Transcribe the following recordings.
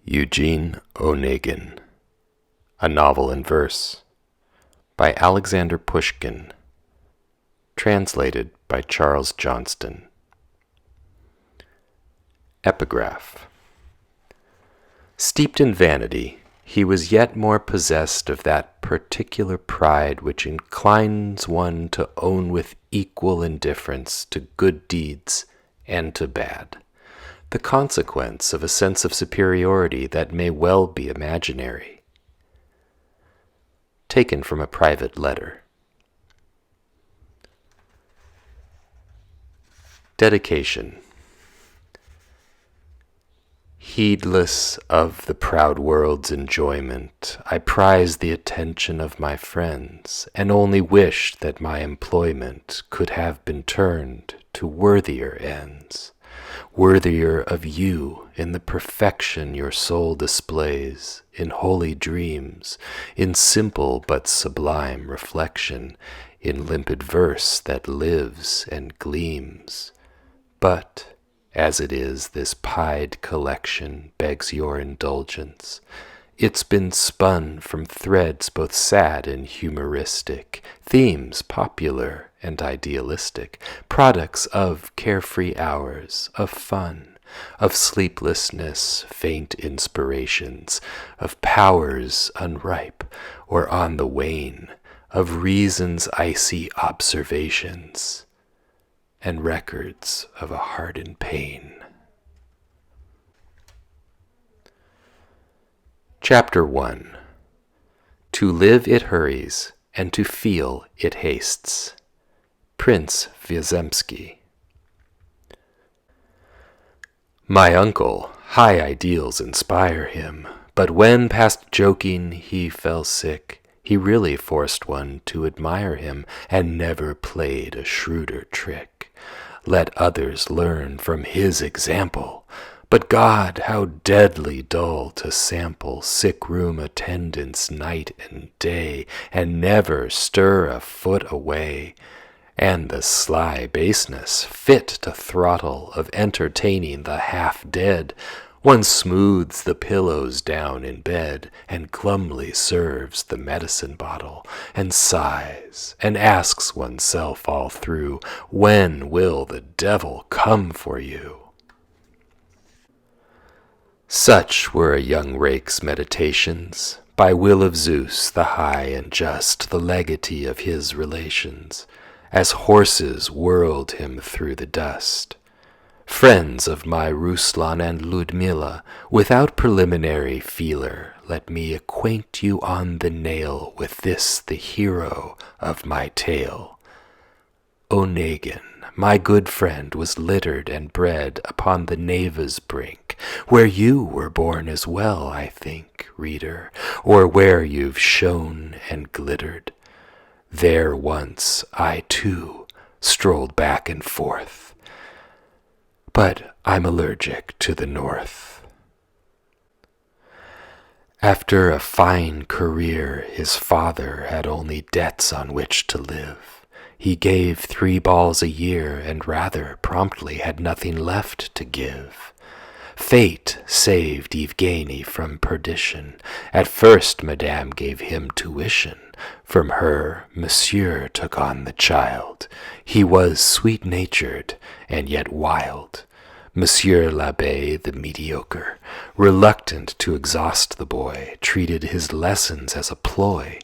Eugene, Onegin, a novel in verse, by Alexander Pushkin, translated by Charles Johnston. Epigraph. Steeped in vanity, he was yet more possessed of that particular pride which inclines one to own with equal indifference to good deeds and to bad, the consequence of a sense of superiority that may well be imaginary. Taken from a private letter. Dedication. Heedless of the proud world's enjoyment, I prize the attention of my friends, and only wish that my employment could have been turned to worthier ends, worthier of you in the perfection your soul displays, in holy dreams, in simple but sublime reflection, in limpid verse that lives and gleams. But as it is, this pied collection begs your indulgence. It's been spun from threads both sad and humoristic, themes popular and idealistic, products of carefree hours, of fun, of sleeplessness, faint inspirations, of powers unripe or on the wane, of reason's icy observations, and records of a heart in pain. Chapter 1. To live it hurries, and to feel it hastes. Prince Wyzemski. My uncle, high ideals inspire him, but when past joking he fell sick, he really forced one to admire him, and never played a shrewder trick. Let others learn from his example. But God, how deadly dull to sample sick-room attendants night and day, and never stir a foot away. And the sly baseness, fit to throttle, of entertaining the half-dead. One smooths the pillows down in bed, and glumly serves the medicine bottle, and sighs, and asks oneself all through, when will the devil come for you? Such were a young rake's meditations, by will of Zeus the high and just, the legatee of his relations, as horses whirled him through the dust. Friends of my Ruslan and Ludmilla, without preliminary feeler, let me acquaint you on the nail with this the hero of my tale. Onegin, my good friend, was littered and bred upon the Neva's brink, where you were born as well, I think, reader, or where you've shone and glittered. There once I, too, strolled back and forth. But I'm allergic to the north. After a fine career, his father had only debts on which to live. He gave 3 balls a year, and rather promptly had nothing left to give. Fate saved Eugene from perdition. At first Madame gave him tuition. From her Monsieur took on the child. He was sweet-natured and yet wild. Monsieur l'Abbé, the mediocre, reluctant to exhaust the boy, treated his lessons as a ploy.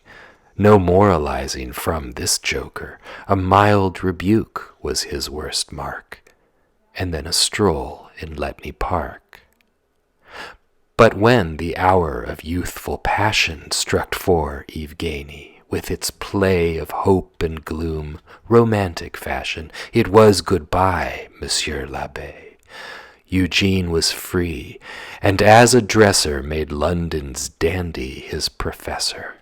No moralizing from this joker, a mild rebuke was his worst mark, and then a stroll in Letney Park. But when the hour of youthful passion struck for Eugene, with its play of hope and gloom, romantic fashion, it was goodbye, Monsieur l'Abbé. Eugene was free, and as a dresser made London's dandy his professor.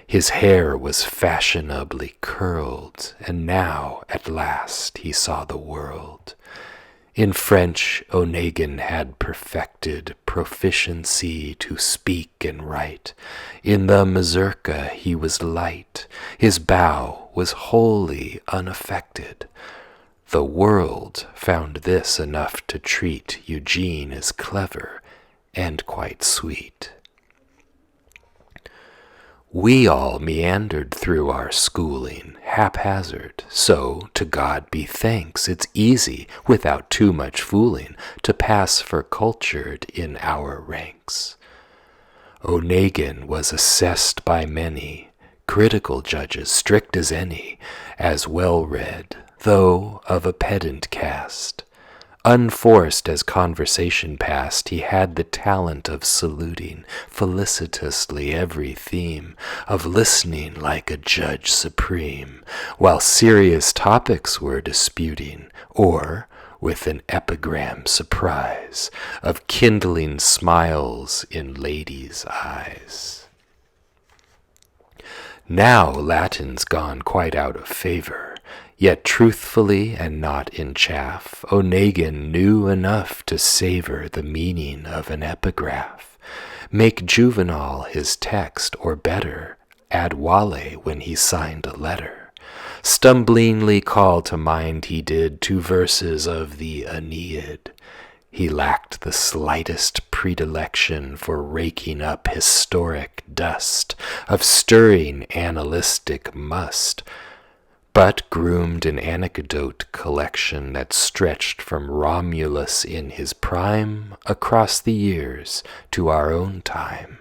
His hair was fashionably curled, and now, at last, he saw the world. In French, Onegin had perfected proficiency to speak and write. In the mazurka he was light. His bow was wholly unaffected. The world found this enough to treat Eugene as clever, and quite sweet. We all meandered through our schooling, haphazard, so to God be thanks, it's easy, without too much fooling, to pass for cultured in our ranks. Onegin was assessed by many, critical judges, strict as any, as well-read, though of a pedant cast. Unforced as conversation passed, he had the talent of saluting felicitously every theme, of listening like a judge supreme, while serious topics were disputing, or, with an epigram surprise, of kindling smiles in ladies' eyes. Now Latin's gone quite out of favor, yet truthfully and not in chaff, Onegin knew enough to savor the meaning of an epigraph, make juvenile his text, or better, add wale when he signed a letter. Stumblingly call to mind he did 2 verses of the Aeneid. He lacked the slightest predilection for raking up historic dust of stirring analytic must, but groomed an anecdote collection that stretched from Romulus in his prime across the years to our own time.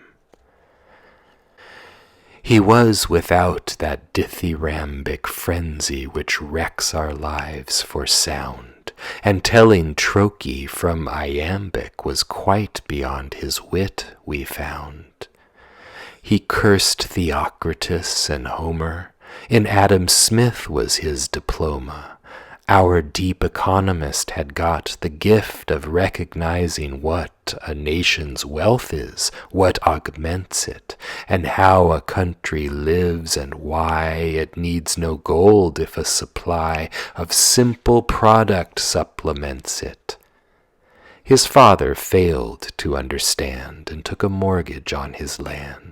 He was without that dithyrambic frenzy which wrecks our lives for sound, and telling trochee from iambic was quite beyond his wit, we found. He cursed Theocritus and Homer. In Adam Smith was his diploma. Our deep economist had got the gift of recognizing what a nation's wealth is, what augments it, and how a country lives and why it needs no gold if a supply of simple product supplements it. His father failed to understand and took a mortgage on his land.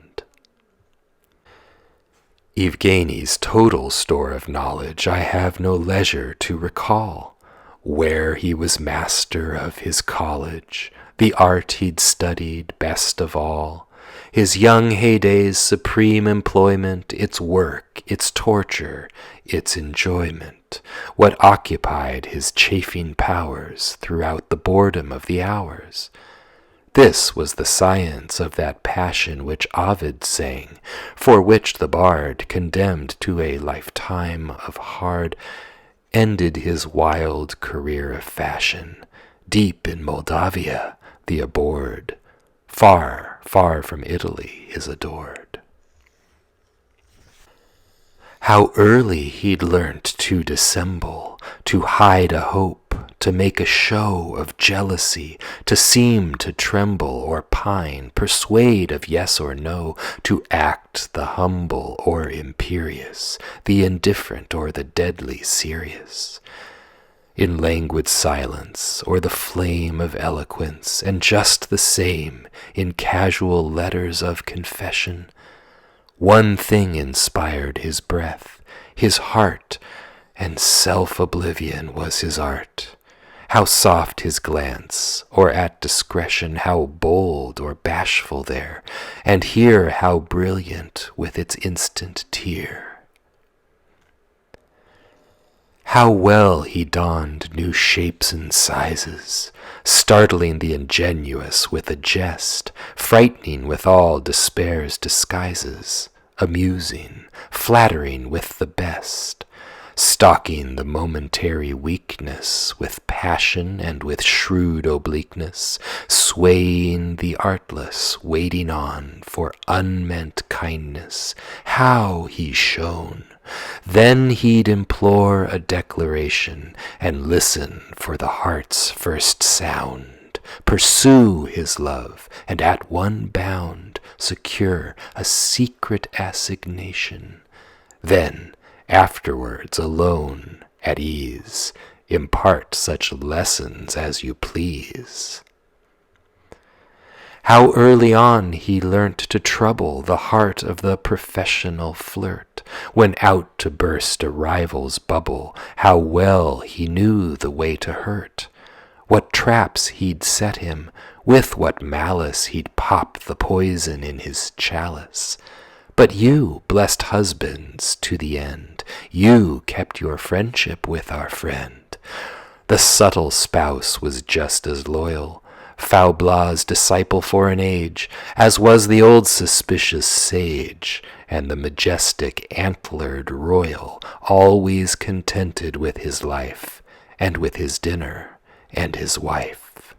Eugene's total store of knowledge I have no leisure to recall, where he was master of his college, the art he'd studied best of all, his young heyday's supreme employment, its work, its torture, its enjoyment, what occupied his chafing powers throughout the boredom of the hours. This was the science of that passion which Ovid sang, for which the bard, condemned to a lifetime of hard, ended his wild career of fashion, deep in Moldavia, the abhorred, far, far from Italy is adored. How early he'd learnt to dissemble, to hide a hope, to make a show of jealousy, to seem to tremble or pine, persuade of yes or no, to act the humble or imperious, the indifferent or the deadly serious. In languid silence or the flame of eloquence, and just the same in casual letters of confession, one thing inspired his breath, his heart, and self-oblivion was his art. How soft his glance, or at discretion how bold or bashful there, and here how brilliant with its instant tear. How well he donned new shapes and sizes, startling the ingenuous with a jest, frightening with all despair's disguises, amusing, flattering with the best, stalking the momentary weakness with passion and with shrewd obliqueness, swaying the artless, waiting on for unmeant kindness. How he shone! Then he'd implore a declaration, and listen for the heart's first sound, pursue his love, and at one bound secure a secret assignation. Then, afterwards, alone, at ease, impart such lessons as you please. How early on he learnt to trouble the heart of the professional flirt, when out to burst a rival's bubble, how well he knew the way to hurt, what traps he'd set him, with what malice he'd pop the poison in his chalice. But you, blessed husbands, to the end, you kept your friendship with our friend. The subtle spouse was just as loyal, Faublas' disciple for an age, as was the old suspicious sage, and the majestic antlered royal, always contented with his life, and with his dinner, and his wife.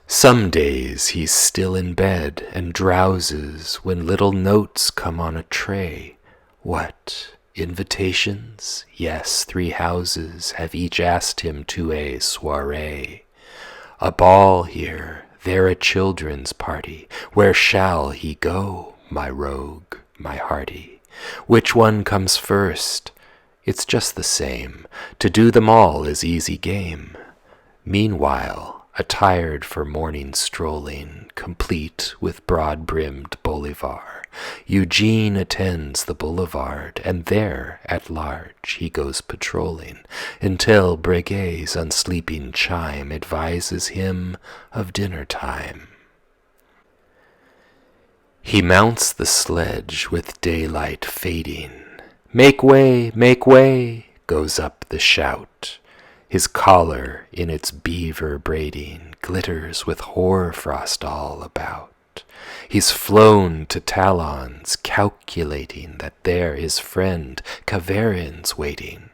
Some days he's still in bed and drowses when little notes come on a tray. What? Invitations? Yes, 3 houses have each asked him to a soirée. A ball here, there a children's party. Where shall he go, my rogue, my hearty? Which one comes first? It's just the same. To do them all is easy game. Meanwhile, attired for morning strolling, complete with broad-brimmed bolivar, Eugene attends the boulevard, and there, at large, he goes patrolling, until Breguet's unsleeping chime advises him of dinner time. He mounts the sledge with daylight fading. Make way, goes up the shout. His collar, in its beaver braiding, glitters with hoar-frost all about. He's flown to Talon's, calculating that there his friend Caverin's waiting.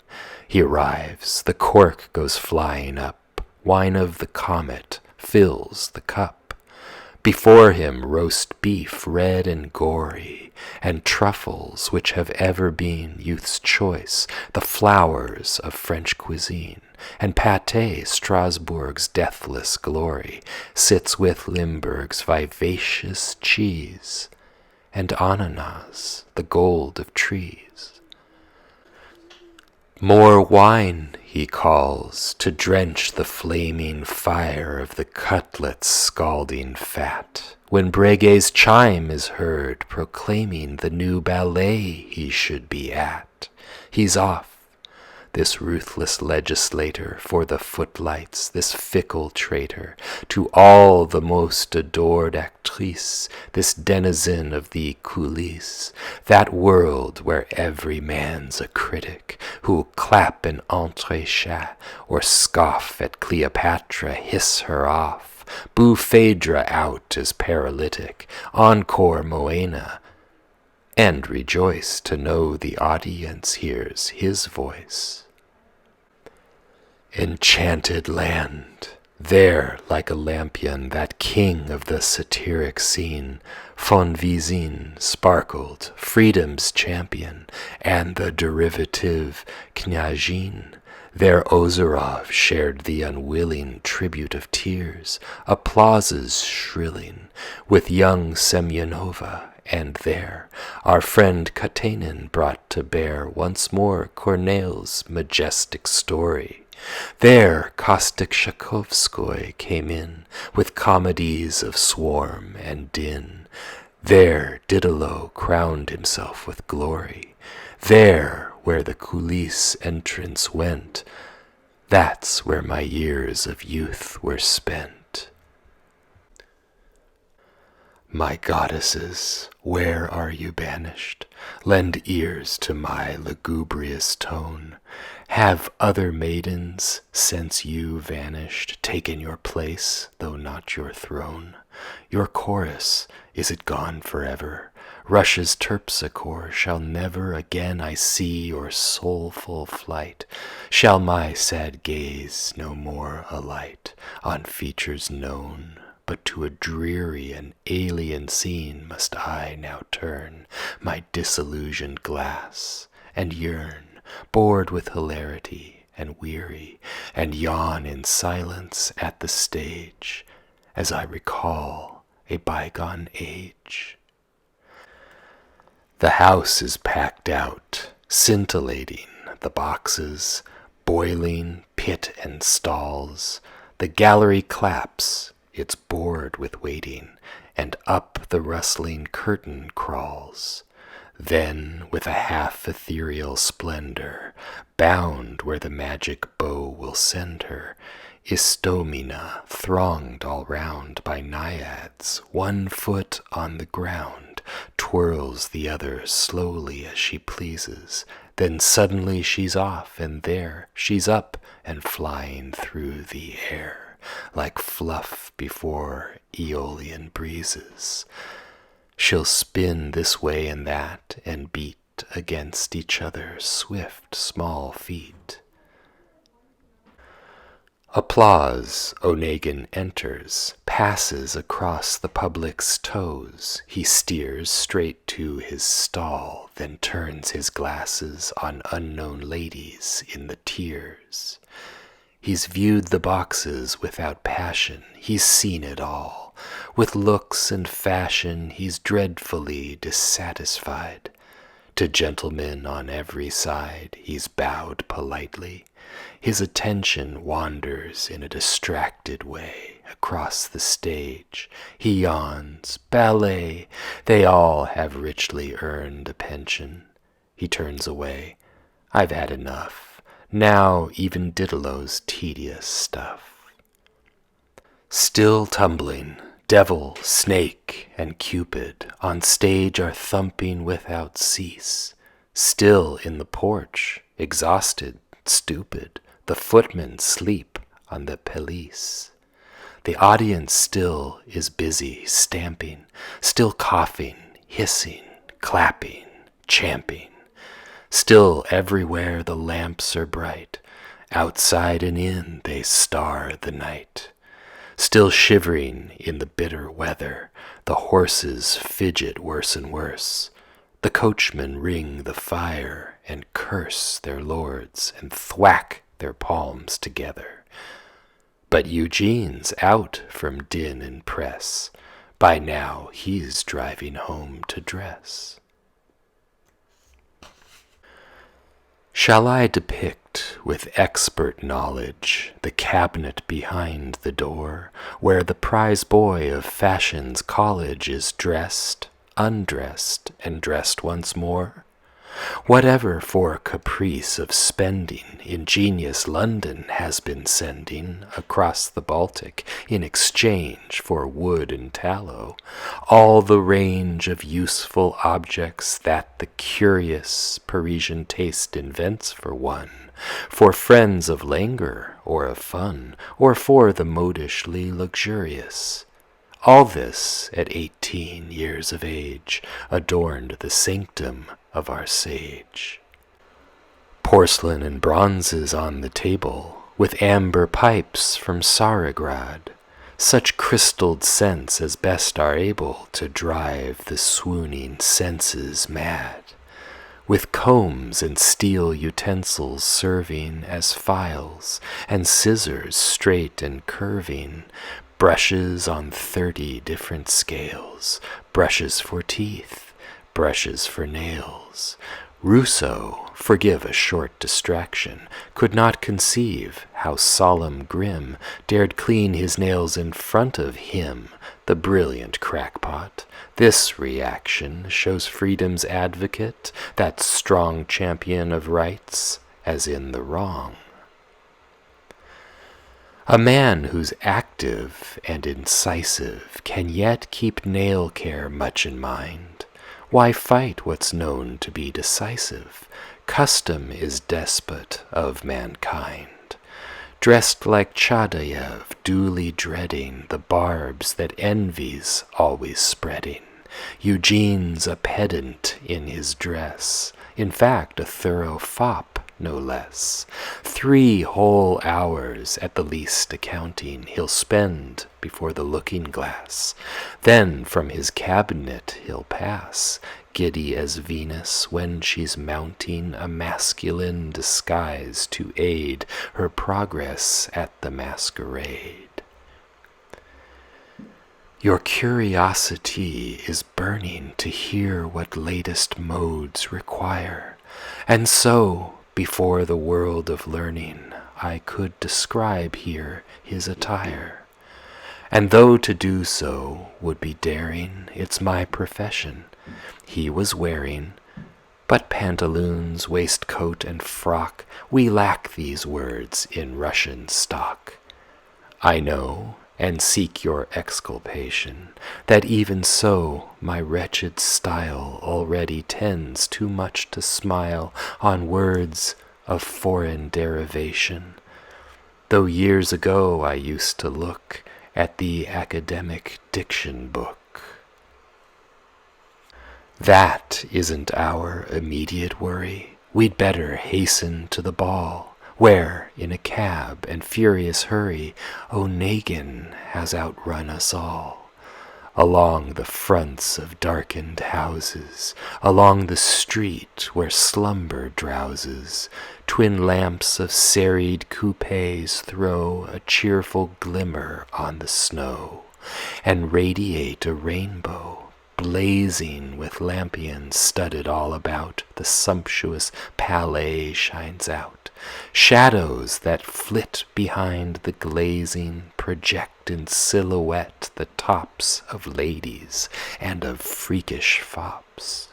He arrives, the cork goes flying up, wine of the comet fills the cup. Before him roast beef red and gory, and truffles which have ever been youth's choice, the flowers of French cuisine, and pâté, Strasbourg's deathless glory, sits with Limburg's vivacious cheese, and ananas, the gold of trees. More wine, he calls, to drench the flaming fire of the cutlet's scalding fat, when Breguet's chime is heard proclaiming the new ballet he should be at. He's off, this ruthless legislator, for the footlights, this fickle traitor, to all the most adored actrice, this denizen of the coulisses, that world where every man's a critic, who'll clap an entrechat, or scoff at Cleopatra, hiss her off, boo Phaedra out as paralytic, encore Moena, and rejoice to know the audience hears his voice. Enchanted land, there like a lampion that king of the satiric scene, Fonvizine, sparkled, freedom's champion, and the derivative Knyazhin. There Ozerov shared the unwilling tribute of tears, applauses shrilling, with young Semyonova, and there our friend Katenin brought to bear once more Corneille's majestic story. There caustic Shakovskoy came in, with comedies of swarm and din. There Didelot crowned himself with glory. There, where the coulisse entrance went, that's where my years of youth were spent. My goddesses, where are you banished? Lend ears to my lugubrious tone. Have other maidens, since you vanished, taken your place, though not your throne? Your chorus, is it gone forever? Russia's terpsichore shall never again I see your soulful flight. Shall my sad gaze no more alight on features known? But to a dreary and alien scene must I now turn my disillusioned glass, and yearn, bored with hilarity and weary, and yawn in silence at the stage, as I recall a bygone age. The house is packed out, scintillating, the boxes, boiling, pit and stalls. The gallery claps, it's bored with waiting, and up the rustling curtain crawls. Then, with a half ethereal splendor, bound where the magic bow will send her, Istomina, thronged all round by naiads, one foot on the ground, twirls the other slowly as she pleases. Then suddenly she's off, and there she's up and flying through the air, like fluff before Aeolian breezes. She'll spin this way and that, and beat against each other's swift small feet. Applause. Onegin enters, passes across the public's toes. He steers straight to his stall, then turns his glasses on unknown ladies in the tiers. He's viewed the boxes without passion, he's seen it all. With looks and fashion he's dreadfully dissatisfied. To gentlemen on every side he's bowed politely. His attention wanders in a distracted way across the stage. He yawns, ballet, they all have richly earned a pension. He turns away, I've had enough, now even Didelot's tedious stuff. Still tumbling, devil, snake, and Cupid on stage are thumping without cease. Still in the porch, exhausted, stupid, the footmen sleep on the pelisse. The audience still is busy stamping, still coughing, hissing, clapping, champing. Still everywhere the lamps are bright, outside and in they star the night. Still shivering in the bitter weather, the horses fidget worse and worse. The coachmen ring the fire and curse their lords and thwack their palms together. But Eugene's out from din and press. By now he's driving home to dress. Shall I depict with expert knowledge the cabinet behind the door, where the prize boy of fashion's college is dressed, undressed, and dressed once more? Whatever for caprice of spending ingenious London has been sending across the Baltic in exchange for wood and tallow, all the range of useful objects that the curious Parisian taste invents for one, for friends of languor or of fun, or for the modishly luxurious. All this at 18 years of age adorned the sanctum of our sage. Porcelain and bronzes on the table, with amber pipes from Tsarograd, such crystalled scents as best are able to drive the swooning senses mad, with combs and steel utensils serving as files, and scissors straight and curving, brushes on 30 different scales, brushes for teeth, brushes for nails. Rousseau, forgive a short distraction, could not conceive how solemn Grimm dared clean his nails in front of him, the brilliant crackpot. This reaction shows freedom's advocate, that strong champion of rights, as in the wrong. A man who's active and incisive can yet keep nail care much in mind. Why fight what's known to be decisive? Custom is despot of mankind. Dressed like Chadayev, duly dreading the barbs that envy's always spreading, Eugene's a pedant in his dress, in fact a thorough fop, no less. 3 whole hours at the least accounting he'll spend before the looking-glass. Then from his cabinet he'll pass, giddy as Venus when she's mounting a masculine disguise to aid her progress at the masquerade. Your curiosity is burning to hear what latest modes require, and so, before the world of learning, I could describe here his attire. And though to do so would be daring, it's my profession. He was wearing But pantaloons, waistcoat, and frock, we lack these words in Russian stock. I know, and seek your exculpation, that even so my wretched style already tends too much to smile on words of foreign derivation, though years ago I used to look at the academic diction book. That isn't our immediate worry. We'd better hasten to the ball, where, in a cab and furious hurry, Onegin has outrun us all. Along the fronts of darkened houses, along the street where slumber drowses, twin lamps of serried coupés throw a cheerful glimmer on the snow, and radiate a rainbow, blazing with lampions studded all about. The sumptuous palais shines out. Shadows that flit behind the glazing project in silhouette the tops of ladies and of freakish fops.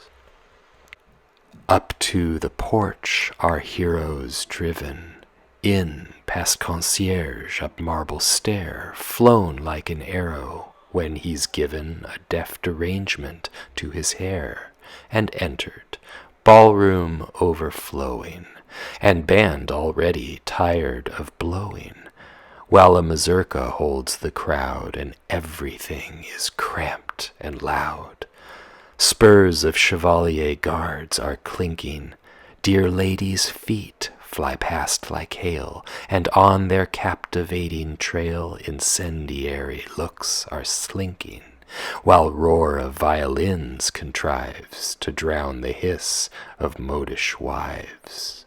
Up to the porch our heroes driven, in past concierge up marble stair, flown like an arrow, when he's given a deft arrangement to his hair, and entered, ballroom overflowing, and band already tired of blowing, while a mazurka holds the crowd, and everything is cramped and loud. Spurs of chevalier guards are clinking, dear ladies' feet fly past like hail, and on their captivating trail incendiary looks are slinking, while roar of violins contrives to drown the hiss of modish wives.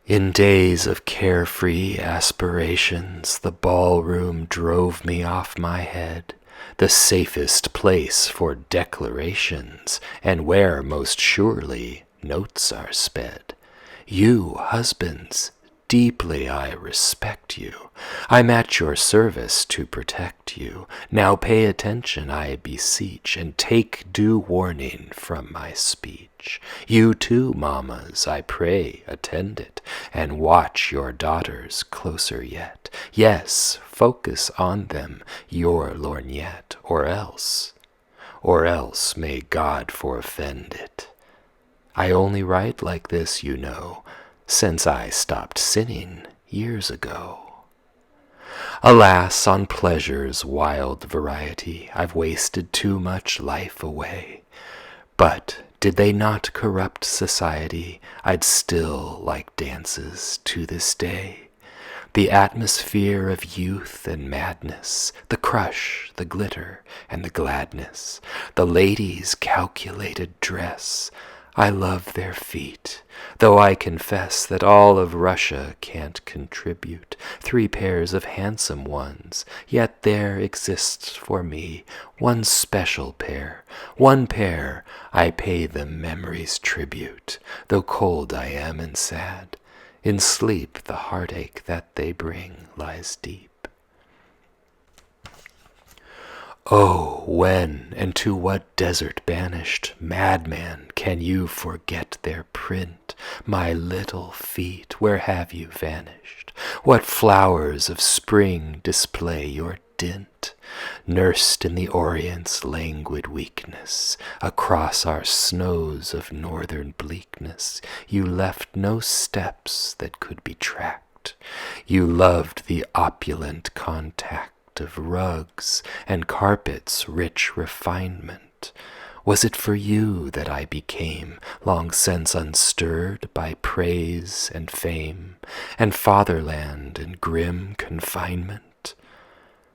In days of carefree aspirations, the ballroom drove me off my head, the safest place for declarations, and where most surely notes are sped. You, husbands, deeply I respect you. I'm at your service to protect you. Now pay attention, I beseech, and take due warning from my speech. You too, mammas, I pray, attend it, and watch your daughters closer yet. Yes, focus on them your lorgnette, or else may God forfend it. I only write like this, you know, since I stopped sinning years ago. Alas, on pleasure's wild variety I've wasted too much life away. But did they not corrupt society, I'd still like dances to this day. The atmosphere of youth and madness, the crush, the glitter, and the gladness, the ladies' calculated dress, I love their feet, though I confess that all of Russia can't contribute 3 pairs of handsome ones, yet there exists for me one special pair, one pair I pay them memory's tribute, though cold I am and sad. In sleep the heartache that they bring lies deep. Oh, when and to what desert banished, madman, can you forget their print? My little feet, where have you vanished? What flowers of spring display your dint? Nursed in the Orient's languid weakness, across our snows of northern bleakness, you left no steps that could be tracked. You loved the opulent contact of rugs and carpets' rich refinement. Was it for you that I became long since unstirred by praise and fame, and fatherland and grim confinement?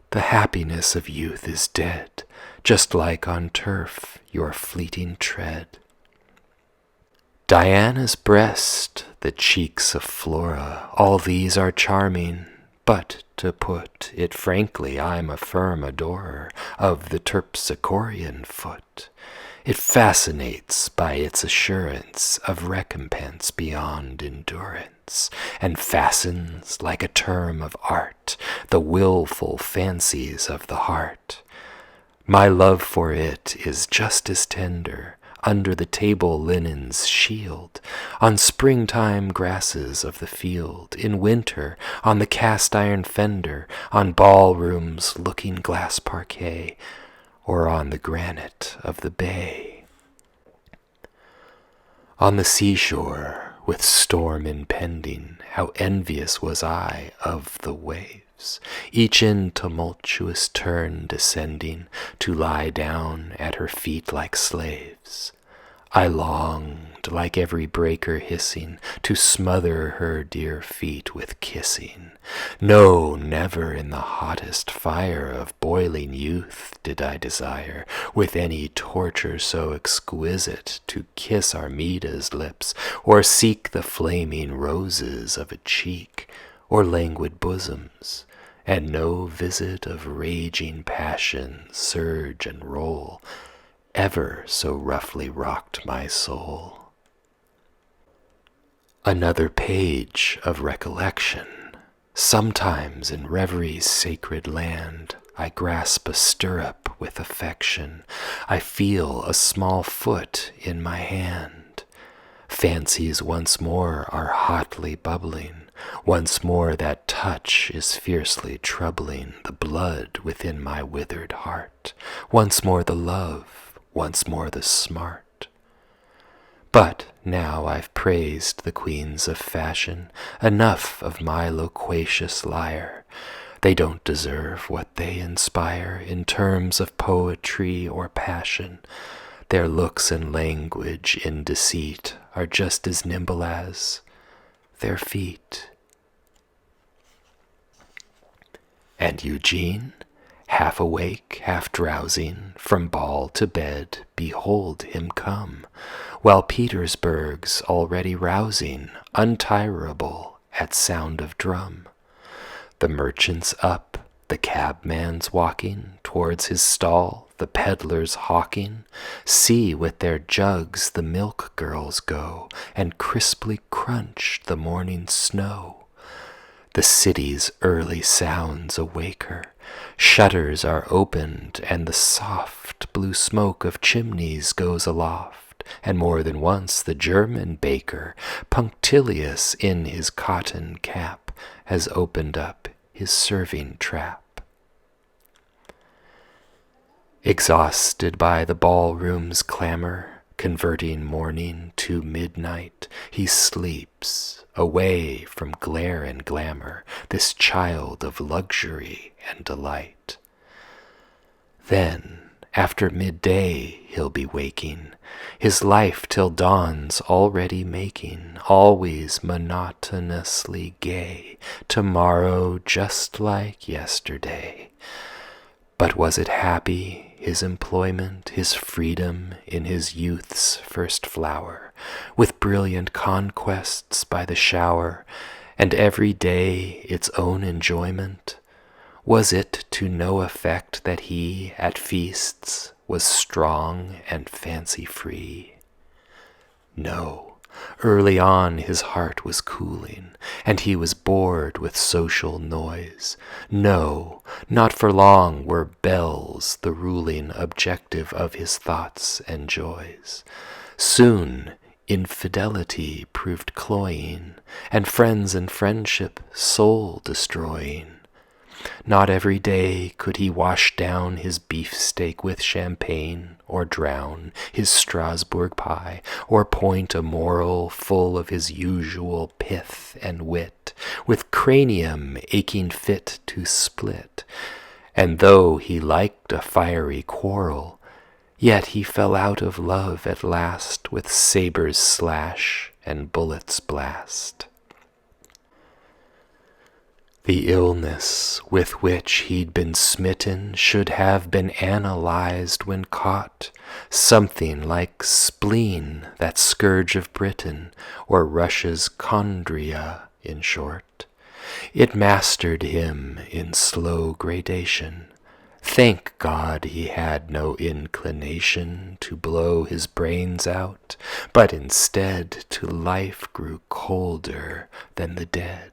The happiness of youth is dead, just like on turf your fleeting tread. Diana's breast, the cheeks of Flora, all these are charming, but to put it frankly, I'm a firm adorer of the terpsichorean foot. It fascinates by its assurance of recompense beyond endurance, and fastens like a term of art the willful fancies of the heart. My love for it is just as tender, under the table linen's shield, on springtime grasses of the field, in winter, on the cast-iron fender, on ballroom's looking-glass parquet, or on the granite of the bay. On the seashore, with storm impending, how envious was I of the waves, each in tumultuous turn descending, to lie down at her feet like slaves. I longed, like every breaker hissing, to smother her dear feet with kissing. No, never in the hottest fire of boiling youth did I desire, with any torture so exquisite, to kiss Armida's lips, or seek the flaming roses of a cheek, or languid bosoms, and no visit of raging passion surge and roll ever so roughly rocked my soul. Another page of recollection. Sometimes in reverie's sacred land I grasp a stirrup with affection, I feel a small foot in my hand. Fancies once more are hotly bubbling, once more that touch is fiercely troubling the blood within my withered heart, once more the love, once more the smart. But now I've praised the queens of fashion, enough of my loquacious lyre. They don't deserve what they inspire in terms of poetry or passion. Their looks and language in deceit are just as nimble as their feet. And Eugene, half awake, half drowsing, from ball to bed, behold him come, while Petersburg's already rousing, untirable at sound of drum. The merchant's up, the cabman's walking, towards his stall, the peddlers hawking. See, with their jugs the milk girls go, and crisply crunch the morning snow. The city's early sounds awake her. Shutters are opened, and the soft blue smoke of chimneys goes aloft, and more than once the German baker, punctilious in his cotton cap, has opened up his serving trap. Exhausted by the ballroom's clamor, converting morning to midnight, he sleeps, away from glare and glamour, this child of luxury and delight. Then, after midday, he'll be waking, his life till dawn's already making, always monotonously gay, tomorrow just like yesterday. But was it happy, his employment, his freedom in his youth's first flower, with brilliant conquests by the shower, and every day its own enjoyment? Was it to no effect that he, at feasts, was strong and fancy-free? No. Early on his heart was cooling, and he was bored with social noise. No, not for long were bells the ruling objective of his thoughts and joys. Soon infidelity proved cloying, and friends and friendship soul-destroying. Not every day could he wash down his beefsteak with champagne, or drown his Strasbourg pie, or point a moral full of his usual pith and wit, with cranium aching fit to split. And though he liked a fiery quarrel, yet he fell out of love at last with sabres slash and bullets blast. The illness with which he'd been smitten should have been analyzed when caught, something like spleen, that scourge of Britain, or Russia's chondria, in short. It mastered him in slow gradation. Thank God he had no inclination to blow his brains out, but instead to life grew colder than the dead.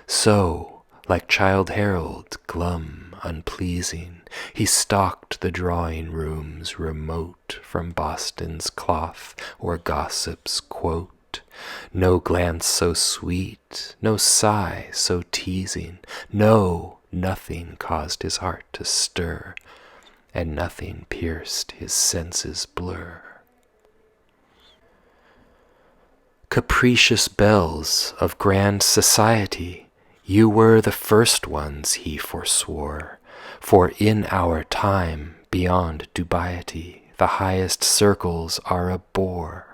So, like Childe Harold, glum unpleasing. He stalked the drawing rooms remote from Boston's cloth or gossip's quote. No glance so sweet, no sigh so teasing, no, nothing caused his heart to stir, and nothing pierced his senses' blur. Capricious belles of grand society, you were the first ones he forswore, for in our time, beyond dubiety, the highest circles are a bore.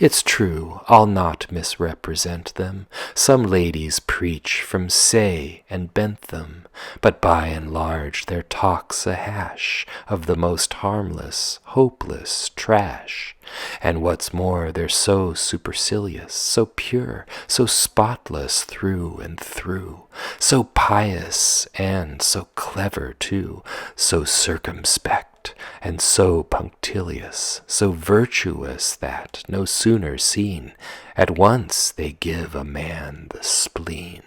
It's true, I'll not misrepresent them. Some ladies preach from say and Bentham, but by and large their talk's a hash of the most harmless, hopeless trash. And what's more, they're so supercilious, so pure, so spotless through and through, so pious and so clever too, so circumspect and so punctilious, so virtuous that, no sooner seen, at once they give a man the spleen.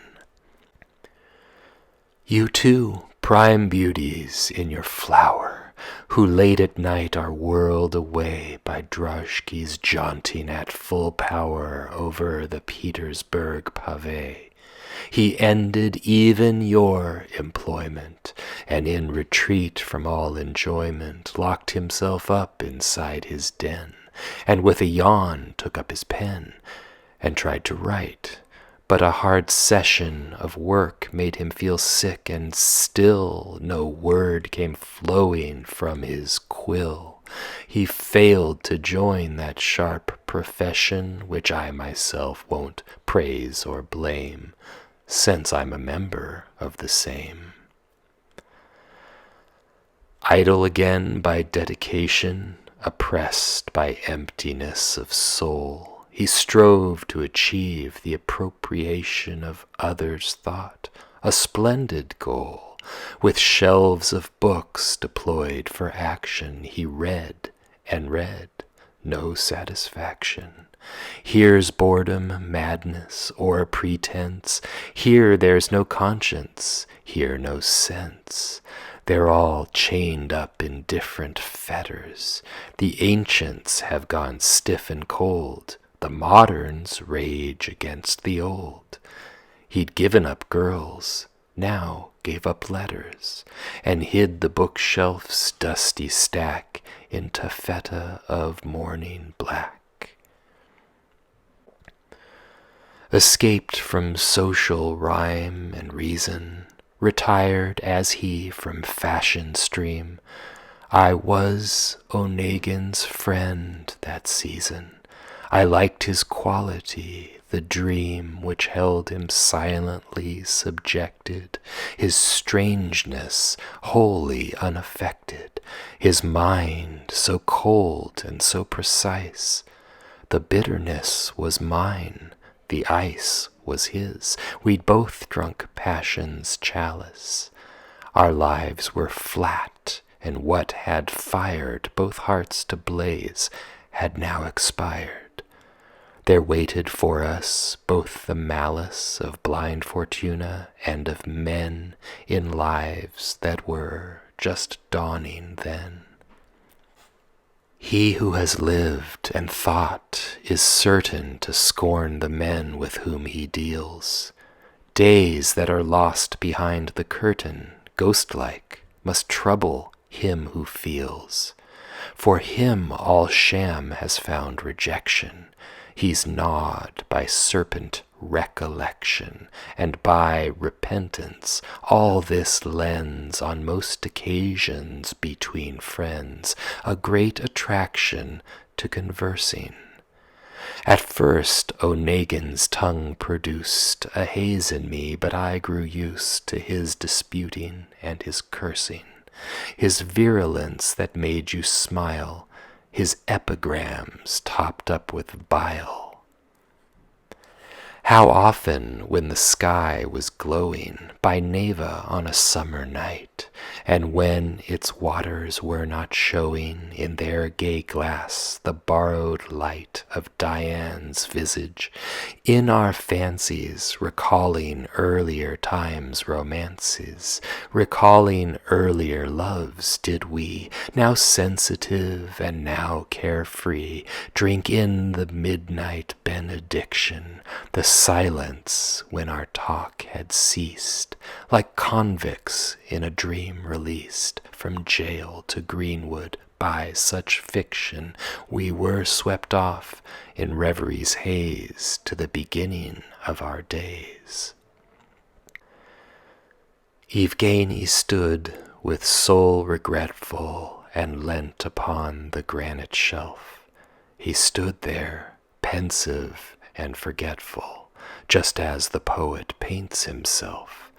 You too, prime beauties in your flower, who late at night are whirled away by drozhkis jaunting at full power over the Petersburg pave. He ended even your employment, and in retreat from all enjoyment locked himself up inside his den, and with a yawn took up his pen, and tried to write. But a hard session of work made him feel sick, and still no word came flowing from his quill. He failed to join that sharp profession which I myself won't praise or blame, since I'm a member of the same. Idle again by dedication, oppressed by emptiness of soul, he strove to achieve the appropriation of others' thought, a splendid goal. With shelves of books deployed for action, he read and read, no satisfaction. Here's boredom, madness, or pretense. Here there's no conscience, here no sense. They're all chained up in different fetters. The ancients have gone stiff and cold. The moderns rage against the old. He'd given up girls, now gave up letters, and hid the bookshelf's dusty stack in taffeta of morning black. Escaped from social rhyme and reason, retired as he from fashion stream, I was Onegin's friend that season. I liked his quality, the dream which held him silently subjected, his strangeness wholly unaffected, his mind so cold and so precise. The bitterness was mine, the ice was his. We'd both drunk passion's chalice. Our lives were flat, and what had fired both hearts to blaze had now expired. There waited for us both the malice of blind Fortuna and of men in lives that were just dawning then. He who has lived and thought is certain to scorn the men with whom he deals. Days that are lost behind the curtain, ghost-like, must trouble him who feels. For him all sham has found rejection. He's gnawed by serpent recollection, and by repentance. All this lends on most occasions between friends a great attraction to conversing. At first Onegin's tongue produced a haze in me, but I grew used to his disputing and his cursing, his virulence that made you smile, his epigrams topped up with bile. How often when the sky was glowing by Neva on a summer night, and when its waters were not showing in their gay glass the borrowed light of Dian's visage, in our fancies recalling earlier times' romances, recalling earlier loves, did we, now sensitive and now carefree, drink in the midnight benediction, the silence when our talk had ceased, like convicts in a dream released from jail to Greenwood by such fiction, we were swept off in reverie's haze to the beginning of our days. Eugene stood with soul regretful and leant upon the granite shelf. He stood there, pensive and forgetful, just as the poet paints himself.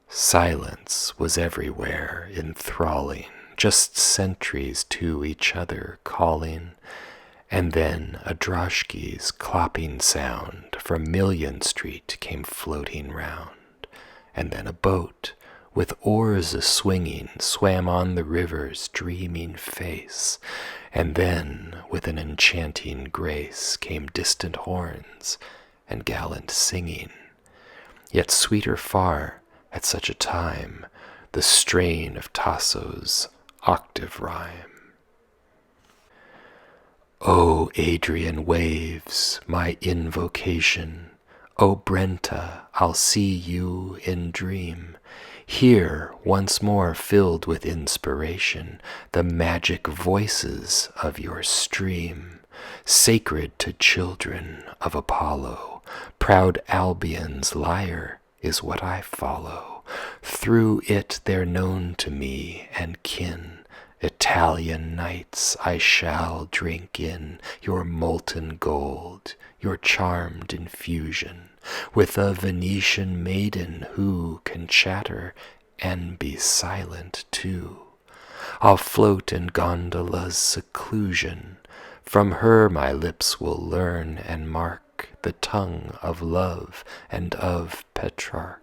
Silence was everywhere enthralling, just sentries to each other calling, and then a droshky's clopping sound from Million Street came floating round, and then a boat with oars a-swinging swam on the river's dreaming face, and then with an enchanting grace came distant horns and gallant singing. Yet sweeter far, at such a time, the strain of Tasso's octave rhyme. O Adrian waves, my invocation, O Brenta, I'll see you in dream. Hear once more, filled with inspiration, the magic voices of your stream. Sacred to children of Apollo, proud Albion's lyre is what I follow. Through it they're known to me and kin. Italian nights I shall drink in your molten gold, your charmed infusion, with a Venetian maiden who can chatter and be silent too. I'll float in gondola's seclusion. From her my lips will learn and mark the tongue of love and of Petrarch.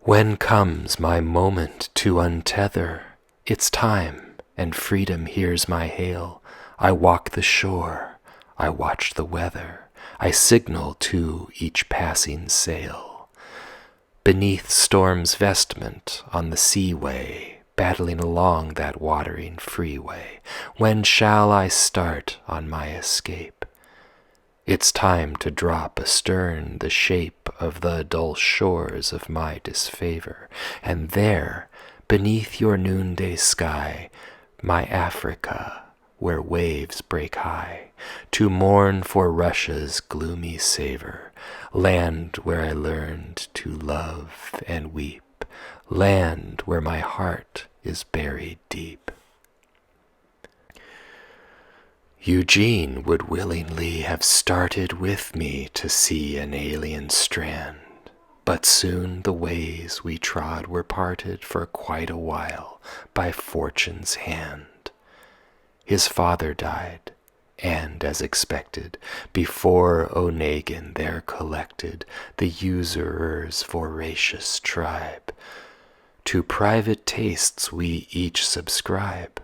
When comes my moment to untether? It's time, and freedom hears my hail. I walk the shore, I watch the weather, I signal to each passing sail. Beneath storm's vestment on the seaway, battling along that watering freeway, when shall I start on my escape? It's time to drop astern the shape of the dull shores of my disfavor, and there, beneath your noonday sky, my Africa, where waves break high, to mourn for Russia's gloomy savor, land where I learned to love and weep, land where my heart is buried deep. Eugene would willingly have started with me to see an alien strand, but soon the ways we trod were parted for quite a while by fortune's hand. His father died, and as expected, before Onegin there collected the usurer's voracious tribe. To private tastes we each subscribe.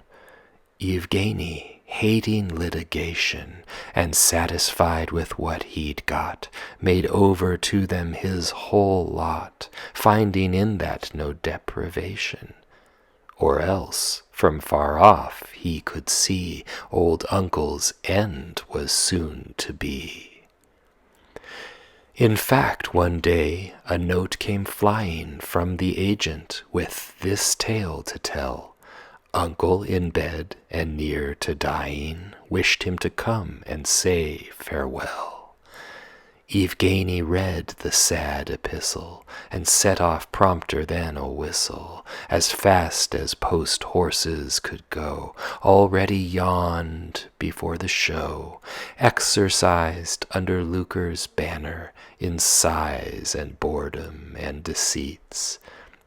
Eugene, hating litigation, and satisfied with what he'd got, made over to them his whole lot, finding in that no deprivation. Or else, from far off, he could see old uncle's end was soon to be. In fact, one day a note came flying from the agent with this tale to tell. Uncle in bed and near to dying wished him to come and say farewell. Eugene read the sad epistle and set off prompter than a whistle, as fast as post horses could go, already yawned before the show, exercised under lucre's banner in sighs and boredom and deceits.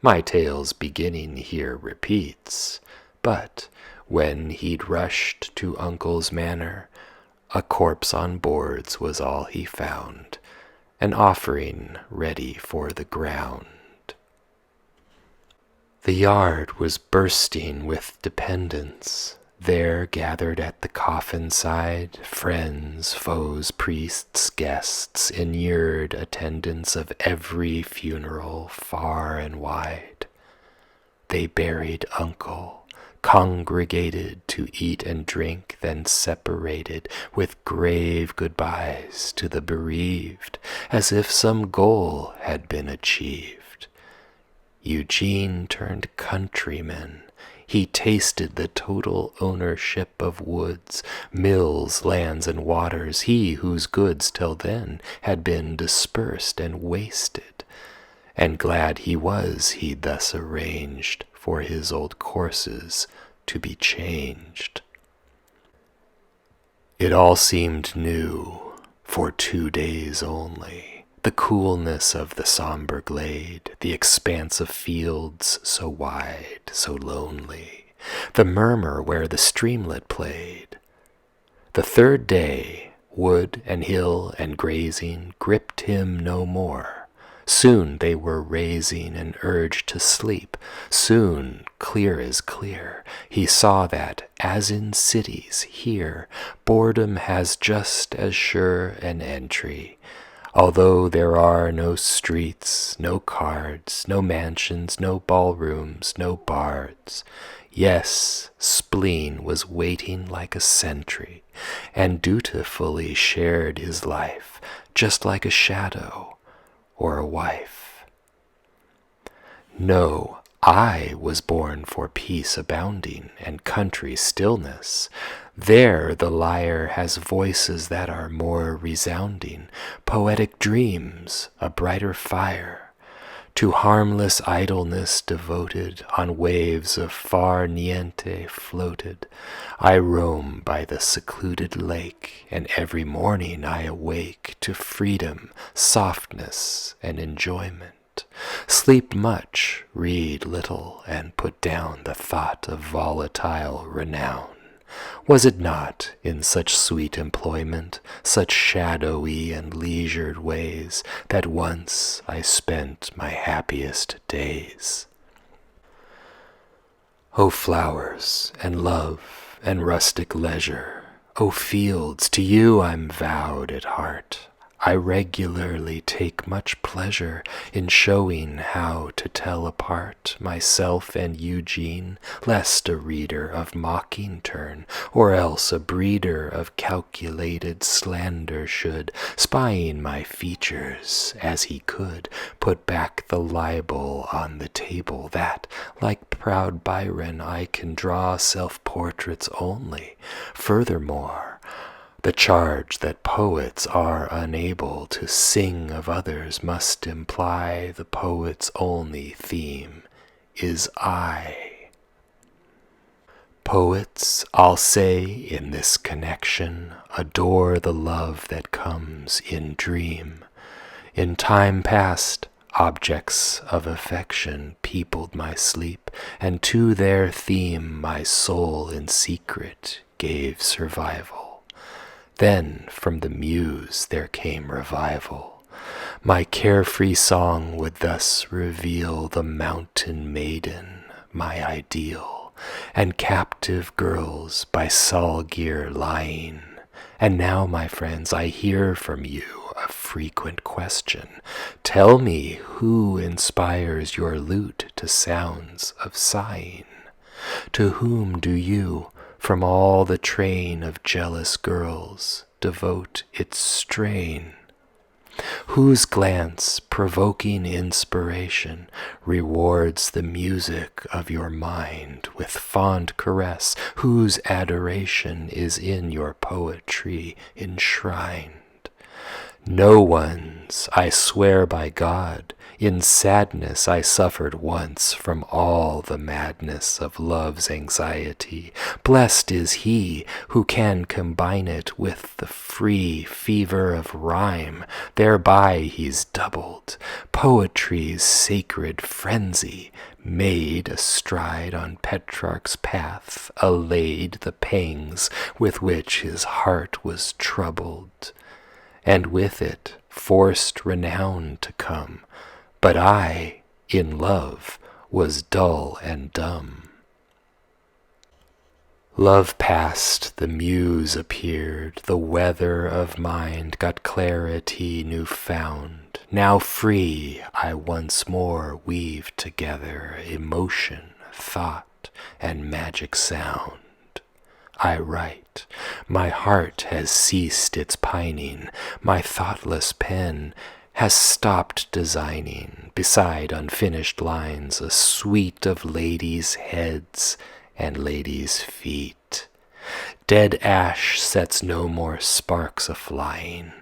My tale's beginning here repeats. But when he'd rushed to uncle's manor, A corpse on boards was all he found, an offering ready for the ground. The yard was bursting with dependents. There gathered at the coffin side, friends, foes, priests, guests, inured attendants of every funeral far and wide. They buried uncle, congregated to eat and drink, then separated with grave goodbyes to the bereaved, as if some goal had been achieved. Eugene turned countryman. He tasted the total ownership of woods, mills, lands, and waters, he whose goods till then had been dispersed and wasted. And glad he was he'd thus arranged for his old courses to be changed. It all seemed new for 2 days only. The coolness of the somber glade, the expanse of fields so wide, so lonely, the murmur where the streamlet played. The 3rd day, wood and hill and grazing gripped him no more. Soon they were raising and urged to sleep. Soon, clear as clear, he saw that, as in cities, here, boredom has just as sure an entry. Although there are no streets, no cards, no mansions, no ballrooms, no bards, yes, spleen was waiting like a sentry, and dutifully shared his life, just like a shadow or a wife. No, I was born for peace abounding and country stillness. There the lyre has voices that are more resounding, poetic dreams, a brighter fire. To harmless idleness devoted, on waves of far niente floated, I roam by the secluded lake, and every morning I awake to freedom, softness, and enjoyment. Sleep much, read little, and put down the thought of volatile renown. Was it not in such sweet employment, such shadowy and leisured ways, that once I spent my happiest days? O flowers, and love, and rustic leisure, O fields, to you I'm vowed at heart. I regularly take much pleasure in showing how to tell apart myself and Eugene, lest a reader of mocking turn, or else a breeder of calculated slander should, spying my features as he could, put back the libel on the table that, like proud Byron, I can draw self-portraits only. Furthermore, the charge that poets are unable to sing of others must imply the poet's only theme is I. Poets, I'll say in this connection, adore the love that comes in dream. In time past, objects of affection peopled my sleep, and to their theme my soul in secret gave survival. Then from the muse there came revival. My carefree song would thus reveal the mountain maiden, my ideal, and captive girls by Salgir lying. And now, my friends, I hear from you a frequent question. Tell me who inspires your lute to sounds of sighing? To whom do you, from all the train of jealous girls, devote its strain? Whose glance, provoking inspiration, rewards the music of your mind with fond caress? Whose adoration is in your poetry enshrined? No one's, I swear by God, In sadness I suffered once from all the madness of love's anxiety. Blessed is he who can combine it with the free fever of rhyme. Thereby he's doubled poetry's sacred frenzy, made astride on Petrarch's path, allayed the pangs with which his heart was troubled, and with it forced renown to come. But I, in love, was dull and dumb. Love past, the muse appeared, the weather of mind got clarity new found. Now free, I once more weave together emotion, thought, and magic sound. I write, my heart has ceased its pining, my thoughtless pen has stopped designing, beside unfinished lines, a suite of ladies' heads and ladies' feet. Dead ash sets no more sparks a-flying.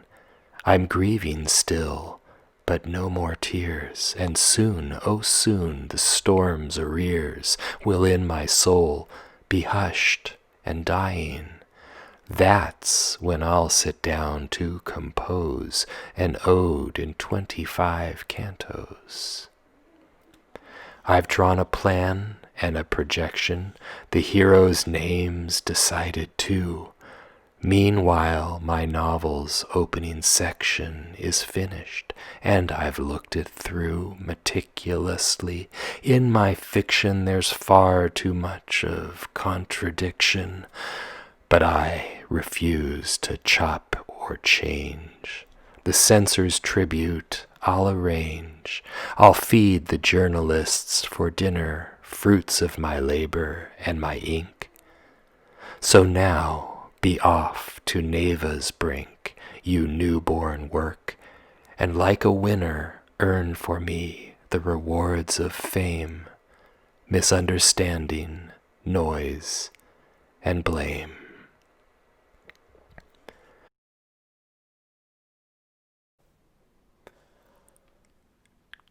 I'm grieving still, but no more tears, and soon, oh soon, the storm's arrears will in my soul be hushed and dying. That's when I'll sit down to compose an ode in 25 cantos. I've drawn a plan and a projection, the heroes' names decided too. Meanwhile my novel's opening section is finished, and I've looked it through meticulously. In my fiction there's far too much of contradiction, but I refuse to chop or change. The censor's tribute I'll arrange. I'll feed the journalists for dinner fruits of my labor and my ink. So now be off to Neva's brink, you newborn work, and like a winner earn for me the rewards of fame, misunderstanding, noise, and blame.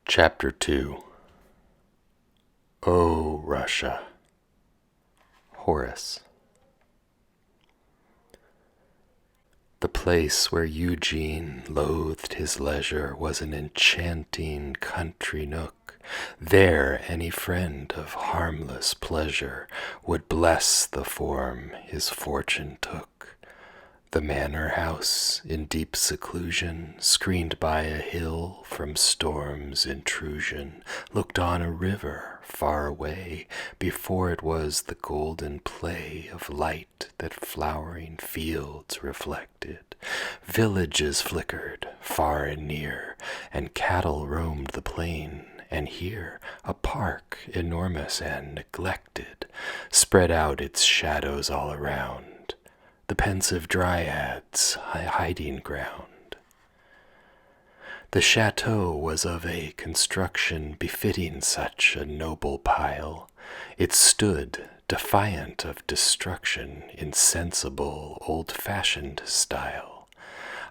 Chapter 2. O Russia. Horace. The place where Eugene loathed his leisure was an enchanting country nook. There any friend of harmless pleasure would bless the form his fortune took. The manor house, in deep seclusion, screened by a hill from storm's intrusion, looked on a river far away. Before it was the golden play of light that flowering fields reflected. Villages flickered far and near, and cattle roamed the plain. And here a park, enormous and neglected, spread out its shadows all around. The pensive dryads' hiding ground. The chateau was of a construction befitting such a noble pile. It stood defiant of destruction in sensible, old-fashioned style.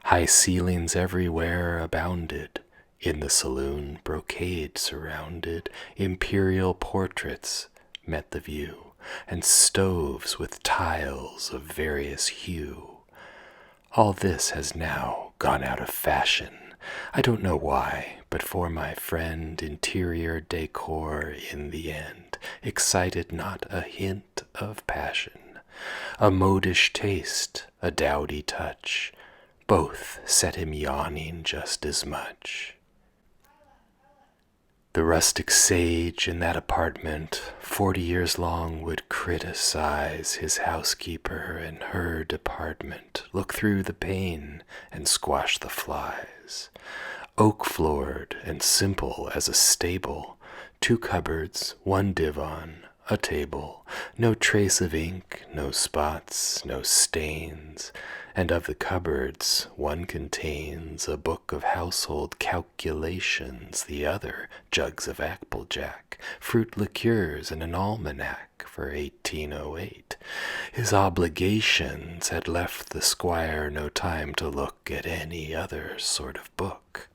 High ceilings everywhere abounded. In the saloon, brocade surrounded, imperial portraits met the view, and stoves with tiles of various hue. All this has now gone out of fashion. I don't know why, but for my friend interior decor in the end excited not a hint of passion. A modish taste, a dowdy touch, both set him yawning just as much. The rustic sage in that apartment 40 years long would criticize his housekeeper and her department, look through the pane and squash the flies. Oak-floored and simple as a stable, 2 cupboards, 1 divan, a table, no trace of ink, no spots, no stains, and of the cupboards one contains a book of household calculations, the other jugs of applejack, fruit liqueurs, and an almanac for 1808. His obligations had left the squire no time to look at any other sort of book.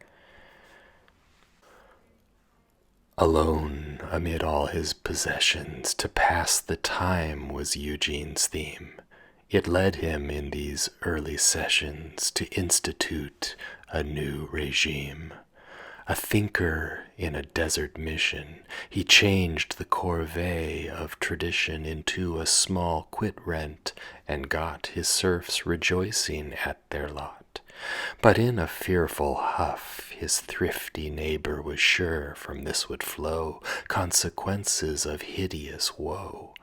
Alone amid all his possessions, to pass the time was Eugene's theme. It led him in these early sessions to institute a new regime. A thinker in a desert mission, he changed the corvée of tradition into a small quit-rent and got his serfs rejoicing at their lot. But in a fearful huff, his thrifty neighbor was sure from this would flow consequences of hideous woe.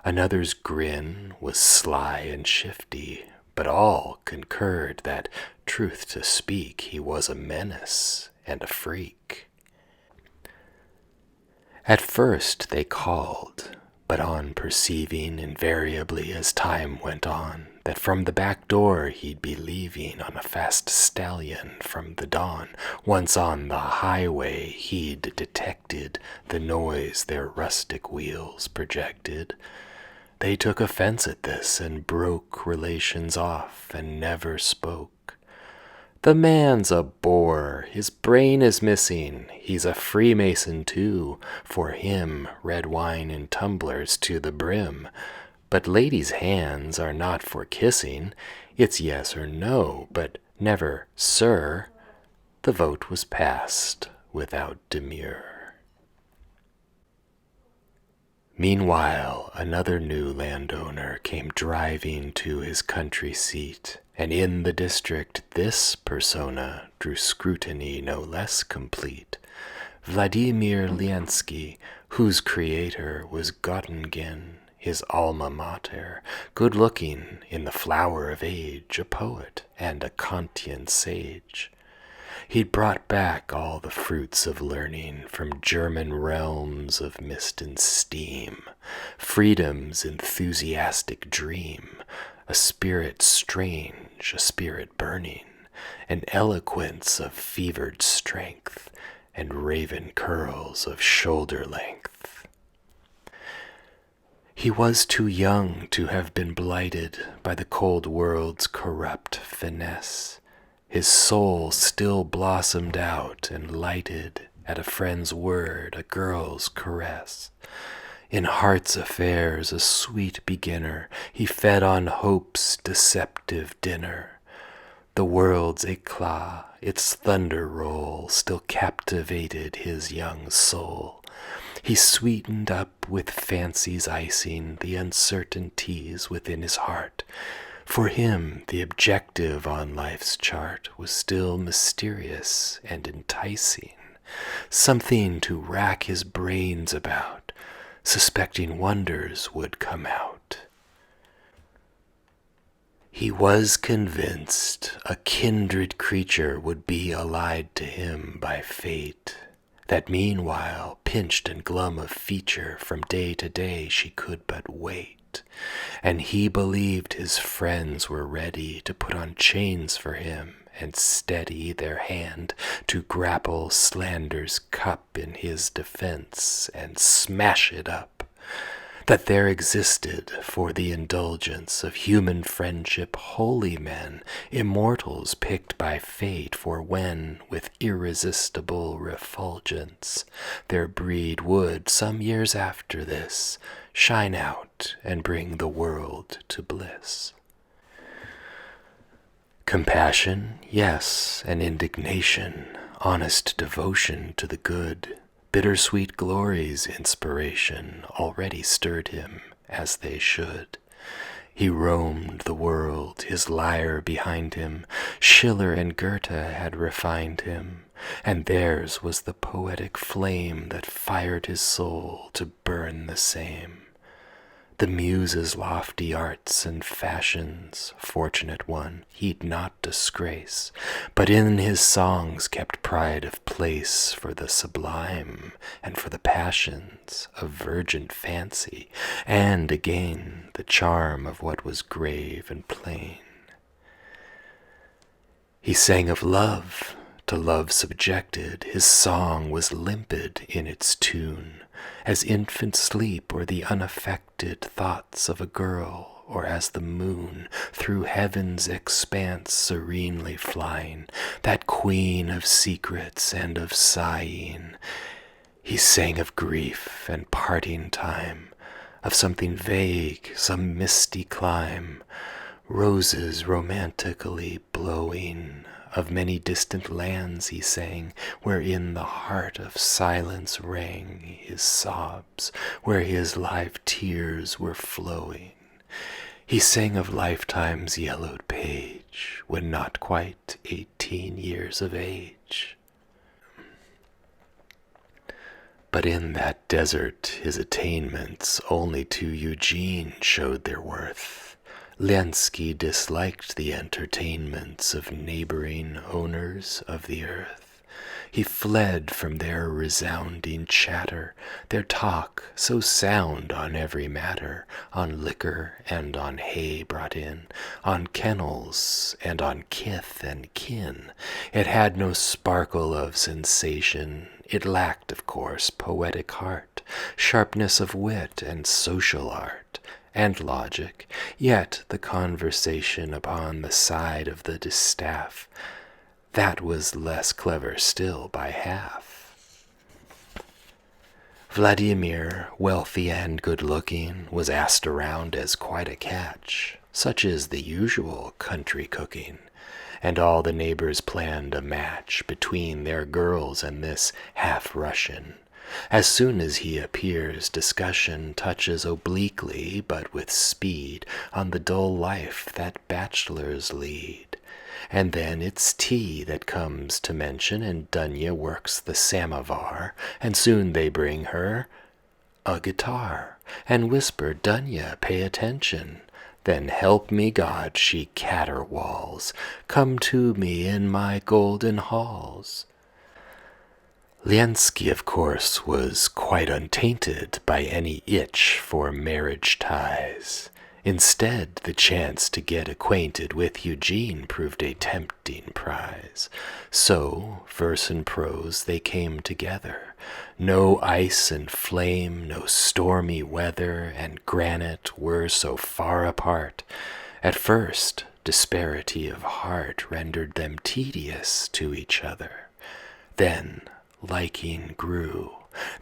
Another's grin was sly and shifty, but all concurred that, truth to speak, he was a menace and a freak. At first they called, but on perceiving invariably as time went on that from the back door he'd be leaving on a fast stallion from the dawn, once on the highway he'd detected the noise their rustic wheels projected. They took offense at this and broke relations off and never spoke. The man's a bore, his brain is missing, he's a Freemason too, for him red wine in tumblers to the brim. But ladies' hands are not for kissing, it's yes or no, but never sir. The vote was passed without demur. Meanwhile, another new landowner came driving to his country seat, and in the district this persona drew scrutiny no less complete. Vladimir Liensky, whose creator was Onegin, his alma mater, good-looking, in the flower of age, a poet and a Kantian sage. He'd brought back all the fruits of learning from German realms of mist and steam, freedom's enthusiastic dream, a spirit strange, a spirit burning, an eloquence of fevered strength, and raven curls of shoulder length. He was too young to have been blighted by the cold world's corrupt finesse. His soul still blossomed out and lighted at a friend's word, a girl's caress. In heart's affairs a sweet beginner, he fed on hope's deceptive dinner. The world's éclat, its thunder roll, still captivated his young soul. He sweetened up with fancy's icing the uncertainties within his heart. For him, the objective on life's chart was still mysterious and enticing, something to rack his brains about, suspecting wonders would come out. He was convinced a kindred creature would be allied to him by fate, that meanwhile, pinched and glum of feature, from day to day she could but wait. And he believed his friends were ready to put on chains for him and steady their hand to grapple slander's cup in his defense and smash it up. That there existed for the indulgence of human friendship holy men, immortals picked by fate for when, with irresistible refulgence, their breed would, some years after this, shine out and bring the world to bliss. Compassion, yes, and indignation, honest devotion to the good, bittersweet glories inspiration already stirred him as they should. He roamed the world, his lyre behind him, Schiller and Goethe had refined him, and theirs was the poetic flame that fired his soul to burn the same. The muse's lofty arts and fashions, fortunate one, he'd not disgrace, but in his songs kept pride of place for the sublime and for the passions of virgin fancy, and again the charm of what was grave and plain. He sang of love, to love subjected, his song was limpid in its tune, as infant sleep or the unaffected thoughts of a girl, or as the moon through heaven's expanse serenely flying, that queen of secrets and of sighing. He sang of grief and parting time, of something vague, some misty clime, roses romantically blowing. Of many distant lands he sang, wherein the heart of silence rang his sobs, where his live tears were flowing. He sang of lifetime's yellowed page, when not quite 18 years of age. But in that desert his attainments only to Eugene showed their worth. Lenski disliked the entertainments of neighboring owners of the earth. He fled from their resounding chatter, their talk so sound on every matter, on liquor and on hay brought in, on kennels and on kith and kin. It had no sparkle of sensation. It lacked, of course, poetic heart, sharpness of wit and social art, and logic, yet the conversation upon the side of the distaff, that was less clever still by half. Vladimir, wealthy and good-looking, was asked around as quite a catch. Such is the usual country cooking, and all the neighbors planned a match between their girls and this half-Russian. As soon as he appears, discussion touches obliquely, but with speed, on the dull life that bachelors lead. And then it's tea that comes to mention, and Dunya works the samovar, and soon they bring her a guitar, and whisper, "Dunya, pay attention." Then help me God, she caterwauls, "Come to me in my golden halls." Lenski, of course, was quite untainted by any itch for marriage ties. Instead, the chance to get acquainted with Eugene proved a tempting prize. So, verse and prose, they came together. No ice and flame, no stormy weather, and granite were so far apart. At first, disparity of heart rendered them tedious to each other. Then, liking grew.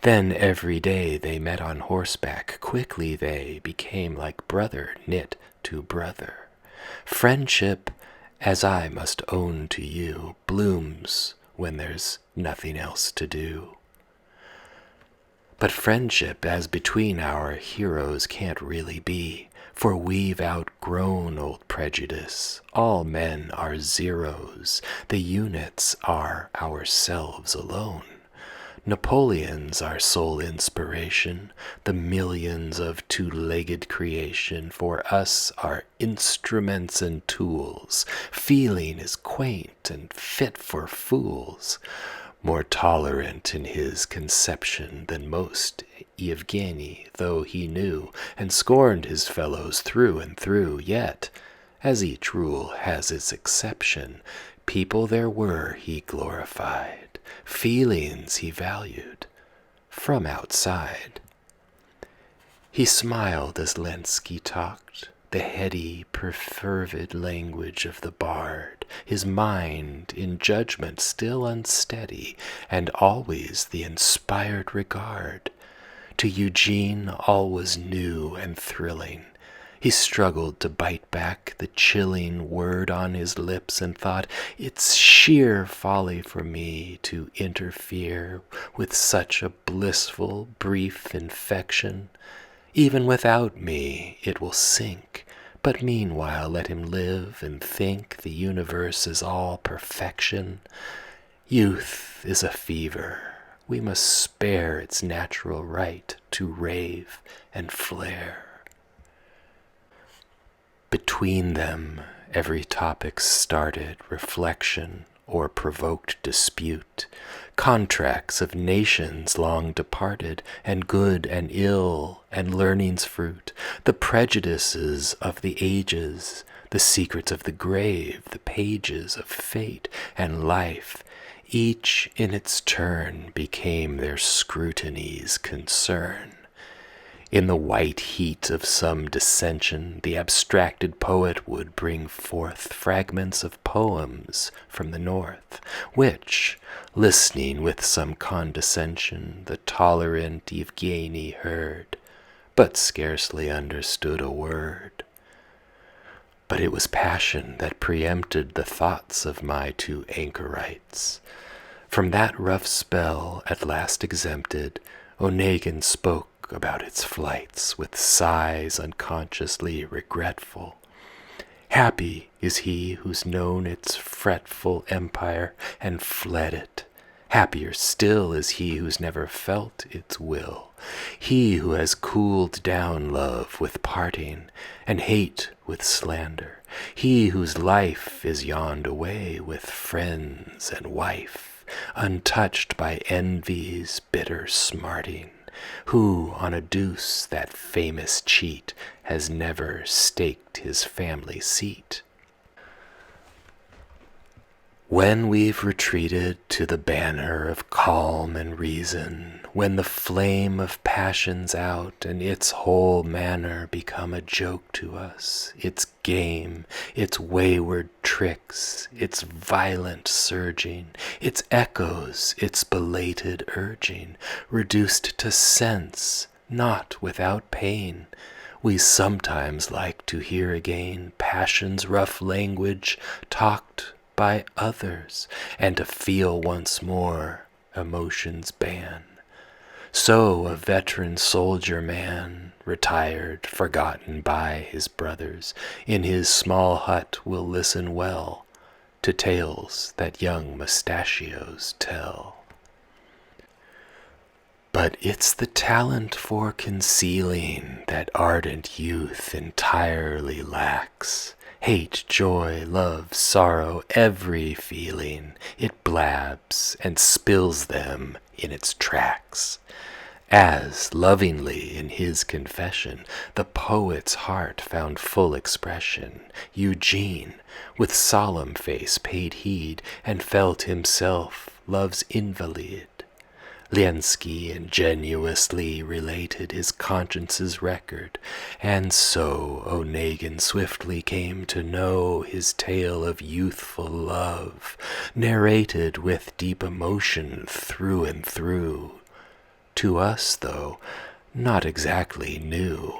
Then every day they met on horseback. Quickly they became like brother knit to brother. Friendship, as I must own to you, blooms when there's nothing else to do. But friendship as between our heroes can't really be, for we've outgrown old prejudice. All men are zeros, the units are ourselves alone. Napoleon's our sole inspiration, the millions of two-legged creation for us are instruments and tools. Feeling is quaint and fit for fools. More tolerant in his conception than most, Eugene, though he knew and scorned his fellows through and through, yet, as each rule has its exception, people there were he glorified. Feelings he valued, from outside. He smiled as Lenski talked, the heady, perfervid language of the bard, his mind in judgment still unsteady, and always the inspired regard. To Eugene all was new and thrilling. He struggled to bite back the chilling word on his lips and thought, it's sheer folly for me to interfere with such a blissful, brief infection. Even without me it will sink, but meanwhile let him live and think the universe is all perfection. Youth is a fever. We must spare its natural right to rave and flare. Between them, every topic started reflection or provoked dispute, contracts of nations long departed, and good and ill, and learning's fruit, the prejudices of the ages, the secrets of the grave, the pages of fate and life, each in its turn became their scrutiny's concern. In the white heat of some dissension, the abstracted poet would bring forth fragments of poems from the north, which, listening with some condescension, the tolerant Eugene heard, but scarcely understood a word. But it was passion that preempted the thoughts of my two anchorites. From that rough spell, at last exempted, Onegin spoke about its flights with sighs unconsciously regretful. Happy is he who's known its fretful empire and fled it. Happier still is he who's never felt its will, he who has cooled down love with parting and hate with slander, he whose life is yawned away with friends and wife, untouched by envy's bitter smarting, who on a deuce, that famous cheat, has never staked his family seat. When we've retreated to the banner of calm and reason, when the flame of passion's out and its whole manner become a joke to us, its game, its wayward tricks, its violent surging, its echoes, its belated urging, reduced to sense, not without pain, we sometimes like to hear again passion's rough language talked by others, and to feel once more emotion's ban. So a veteran soldier man, retired, forgotten by his brothers, in his small hut will listen well to tales that young mustachios tell. But it's the talent for concealing that ardent youth entirely lacks. Hate, joy, love, sorrow, every feeling, it blabs and spills them in its tracks. As, lovingly in his confession, the poet's heart found full expression, Eugene, with solemn face paid heed, and felt himself love's invalid. Lenski ingenuously related his conscience's record, and so Onegin swiftly came to know his tale of youthful love, narrated with deep emotion through and through. To us, though, not exactly new.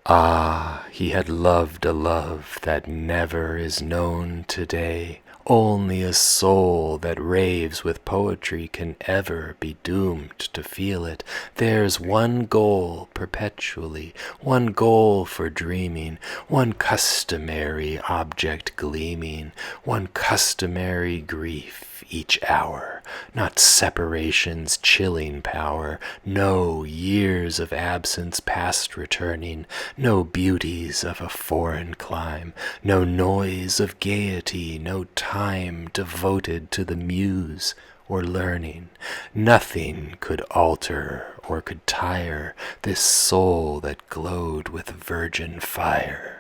Ah, he had loved a love that never is known today. Only a soul that raves with poetry can ever be doomed to feel it. There's one goal perpetually, one goal for dreaming, one customary object gleaming, one customary grief each hour, not separation's chilling power, no years of absence past returning, no beauties of a foreign clime, no noise of gaiety, no time devoted to the muse or learning. Nothing could alter or could tire this soul that glowed with virgin fire.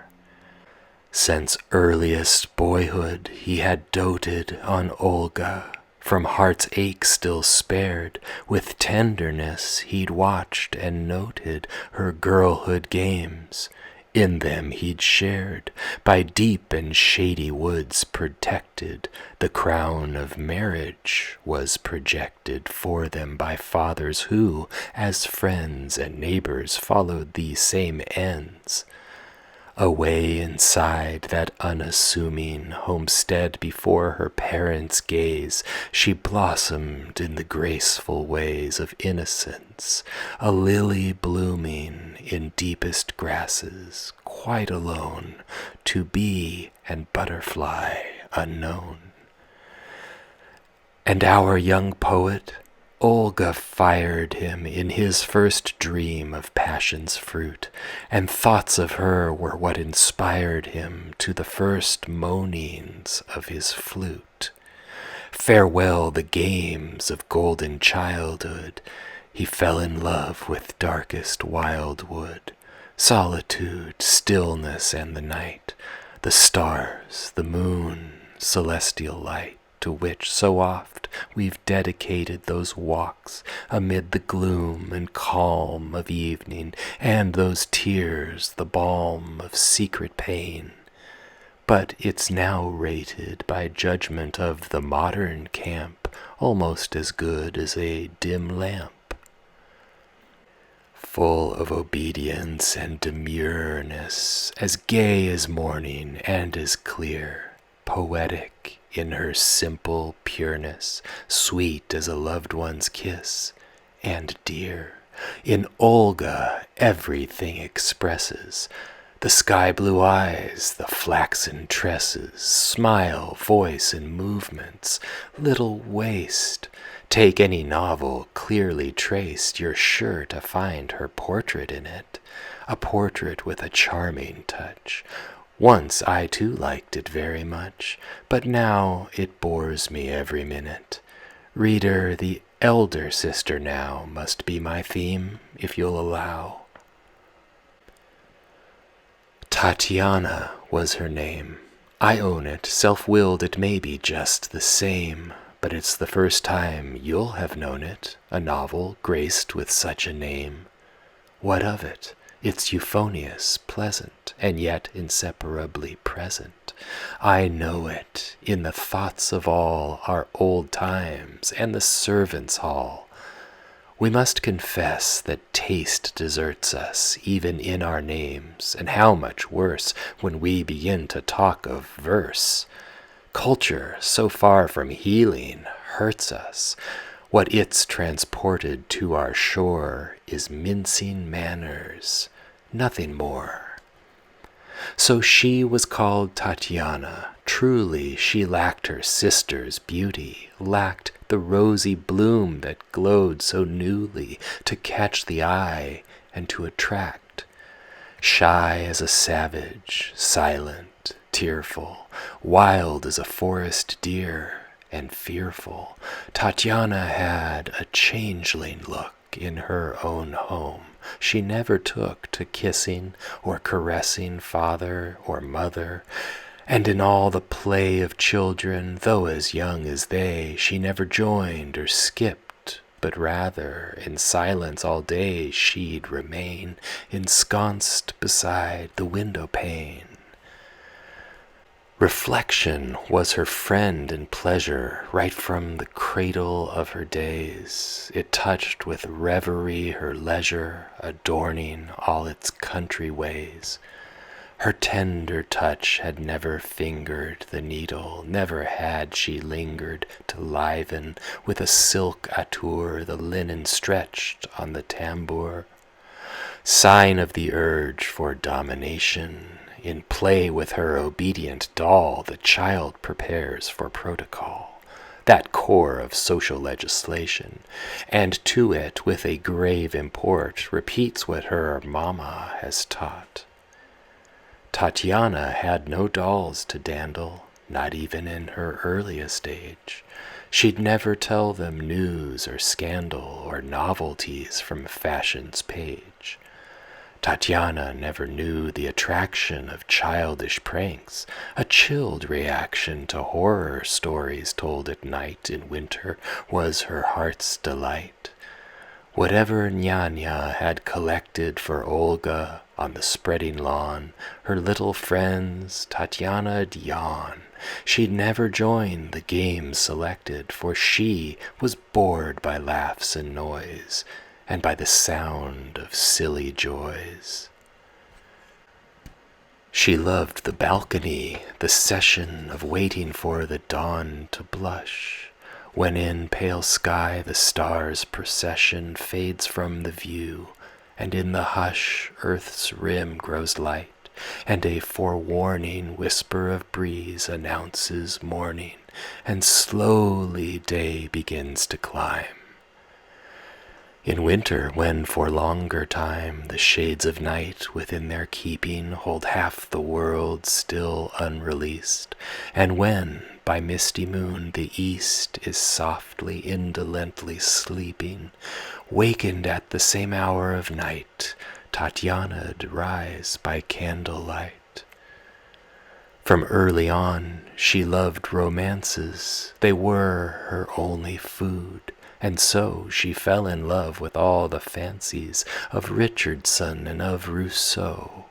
Since earliest boyhood he had doted on Olga, from heart's ache still spared, with tenderness he'd watched and noted her girlhood games. In them he'd shared, by deep and shady woods protected, the crown of marriage was projected for them by fathers who, as friends and neighbors, followed these same ends. Away inside that unassuming homestead before her parents' gaze, she blossomed in the graceful ways of innocence, a lily blooming in deepest grasses, quite alone, to bee and butterfly unknown. And our young poet, Olga, fired him in his first dream of passion's fruit, and thoughts of her were what inspired him to the first moanings of his flute. Farewell the games of golden childhood, he fell in love with darkest wildwood, solitude, stillness, and the night, the stars, the moon, celestial light. to which so oft we've dedicated those walks amid the gloom and calm of evening, and those tears the balm of secret pain. But it's now rated by judgment of the modern camp almost as good as a dim lamp. Full of obedience and demureness, as gay as morning and as clear, poetic in her simple pureness, sweet as a loved one's kiss, and dear. In Olga everything expresses, the sky-blue eyes, the flaxen tresses, smile, voice, and movements, little waist. Take any novel clearly traced, you're sure to find her portrait in it, a portrait with a charming touch. Once I too liked it very much, but now it bores me every minute. Reader, the elder sister now must be my theme, if you'll allow. Tatiana was her name. I own it, self-willed it may be just the same, but it's the first time you'll have known it, a novel graced with such a name. What of it? It's euphonious, pleasant, and yet inseparably present. I know it in the thoughts of all our old times and the servants' hall. We must confess that taste deserts us even in our names, and how much worse when we begin to talk of verse. Culture, so far from healing, hurts us. What it's transported to our shore is mincing manners, nothing more. So she was called Tatiana. Truly she lacked her sister's beauty, lacked the rosy bloom that glowed so newly to catch the eye and to attract. Shy as a savage, silent, tearful, wild as a forest deer, and fearful, Tatiana had a changeling look in her own home. She never took to kissing or caressing father or mother, and in all the play of children, though as young as they, she never joined or skipped, but rather in silence all day she'd remain, ensconced beside the window pane. Reflection was her friend and pleasure right from the cradle of her days. It touched with reverie her leisure, adorning all its country ways. Her tender touch had never fingered the needle, never had she lingered to liven with a silk atour the linen stretched on the tambour. Sign of the urge for domination, in play with her obedient doll, the child prepares for protocol, that core of social legislation, and to it, with a grave import, repeats what her mamma has taught. Tatiana had no dolls to dandle, not even in her earliest age. She'd never tell them news or scandal or novelties from fashion's page. Tatiana never knew the attraction of childish pranks, a chilled reaction to horror stories told at night in winter was her heart's delight. Whatever Nyanya had collected for Olga on the spreading lawn, her little friends, Tatiana'd yawn. She'd never join the games selected, for she was bored by laughs and noise, and by the sound of silly joys. She loved the balcony, the session of waiting for the dawn to blush, when in pale sky the stars' procession fades from the view, and in the hush earth's rim grows light, and a forewarning whisper of breeze announces morning, and slowly day begins to climb. In winter, when for longer time the shades of night within their keeping hold half the world still unreleased, and when by misty moon the east is softly indolently sleeping, wakened at the same hour of night, Tatiana'd rise by candlelight. From early on she loved romances, they were her only food, and so she fell in love with all the fancies of Richardson and of Rousseau.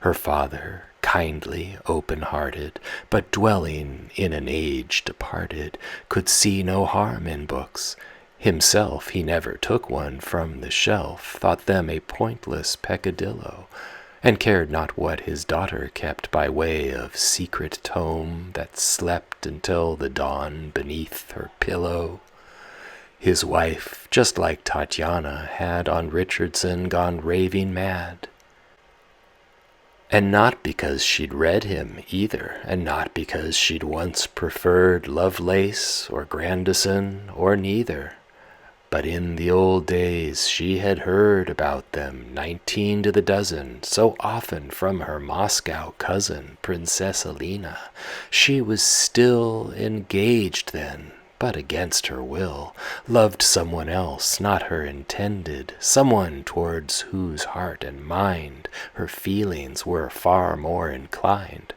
Her father, kindly, open-hearted, but dwelling in an age departed, could see no harm in books. Himself he never took one from the shelf, thought them a pointless peccadillo, and cared not what his daughter kept by way of secret tome that slept until the dawn beneath her pillow. His wife, just like Tatiana, had on Richardson gone raving mad. And not because she'd read him either, and not because she'd once preferred Lovelace or Grandison or neither. But in the old days she had heard about them 19 to the dozen, so often from her Moscow cousin, Princess Alina. She was still engaged then, but against her will, loved someone else, not her intended, someone towards whose heart and mind her feelings were far more inclined.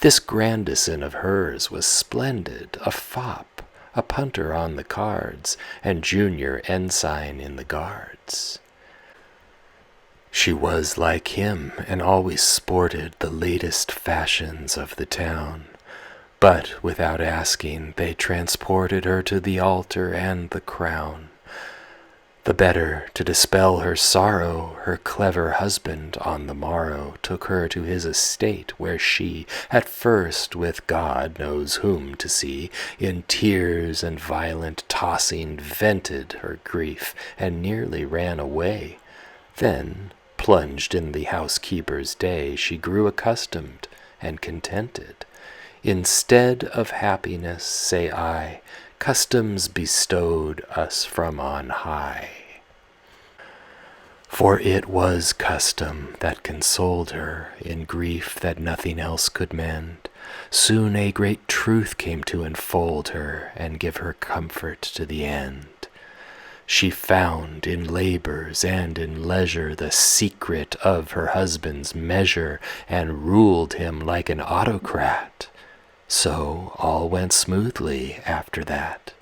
This Grandison of hers was splendid, a fop, a punter on the cards, and junior ensign in the guards. She was like him, and always sported the latest fashions of the town. But without asking, they transported her to the altar and the crown. The better to dispel her sorrow, her clever husband on the morrow took her to his estate, where she, at first with God knows whom to see, in tears and violent tossing vented her grief, and nearly ran away. Then, plunged in the housekeeper's day, she grew accustomed and contented. Instead of happiness, say I, customs bestowed us from on high. For it was custom that consoled her in grief that nothing else could mend. Soon a great truth came to enfold her and give her comfort to the end. She found in labors and in leisure the secret of her husband's measure, and ruled him like an autocrat. So all went smoothly after that.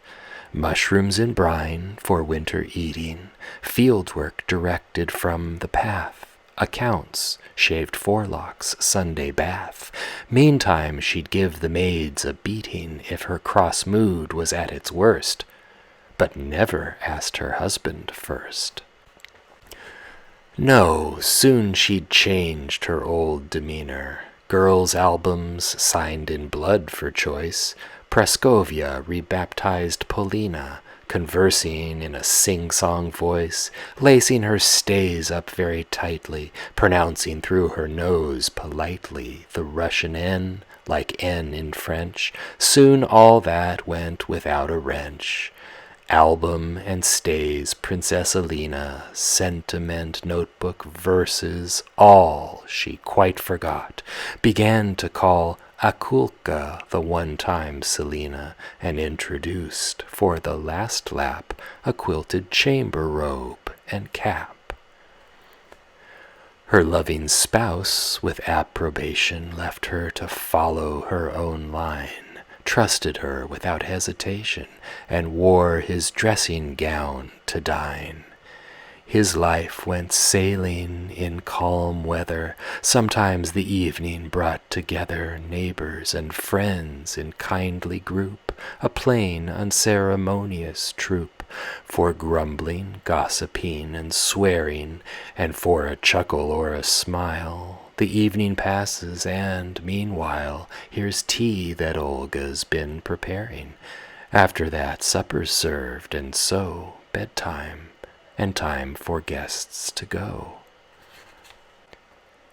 Mushrooms in brine for winter eating, fieldwork directed from the path, accounts, shaved forelocks, Sunday bath. Meantime she'd give the maids a beating if her cross mood was at its worst, but never asked her husband first. No, soon she'd changed her old demeanor. Girls' albums signed in blood for choice, Praskovia rebaptized Polina, conversing in a sing-song voice, lacing her stays up very tightly, pronouncing through her nose politely the Russian N, like N in French. Soon all that went without a wrench. Album and stays, Princess Alina, sentiment, notebook, verses, all she quite forgot, began to call Akulka the one-time Selina, and introduced, for the last lap, a quilted chamber robe and cap. Her loving spouse, with approbation, left her to follow her own line, trusted her without hesitation, and wore his dressing gown to dine. His life went sailing in calm weather. Sometimes the evening brought together neighbors and friends in kindly group, a plain, unceremonious troop, for grumbling, gossiping, and swearing, and for a chuckle or a smile. The evening passes, and meanwhile here's tea that Olga's been preparing. After that supper's served, and so bedtime, and time for guests to go.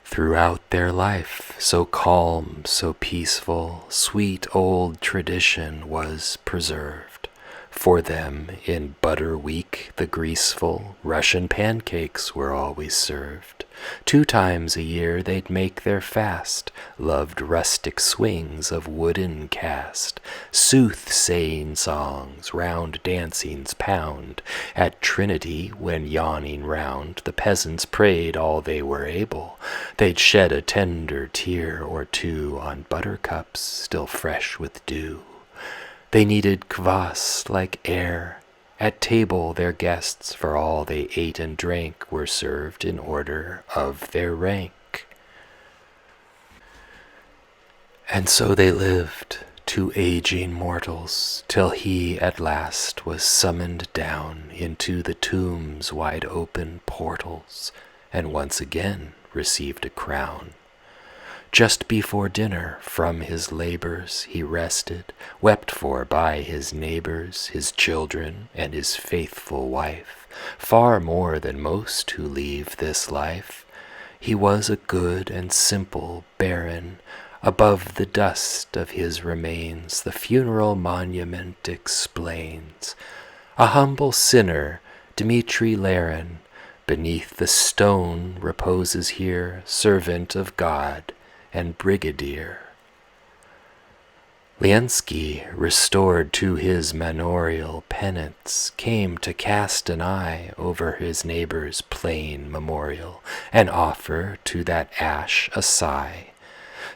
Throughout their life, so calm, so peaceful, sweet old tradition was preserved. For them, in butter week, the greaseful Russian pancakes were always served. 2 times a year they'd make their fast, loved rustic swings of wooden cast, soothsaying songs, round dancings pound. At Trinity, when yawning round, the peasants prayed all they were able. They'd shed a tender tear or two on buttercups still fresh with dew. They needed kvass like air. At table their guests, for all they ate and drank, were served in order of their rank. And so they lived, 2 aging mortals, till he at last was summoned down into the tomb's wide open portals, and once again received a crown. Just before dinner from his labors he rested, wept for by his neighbors, his children, and his faithful wife, far more than most who leave this life. He was a good and simple baron. Above the dust of his remains the funeral monument explains. A humble sinner, Dmitri Larin, beneath the stone reposes here, servant of God and brigadier. Liensky, restored to his manorial penance, came to cast an eye over his neighbor's plain memorial, and offer to that ash a sigh.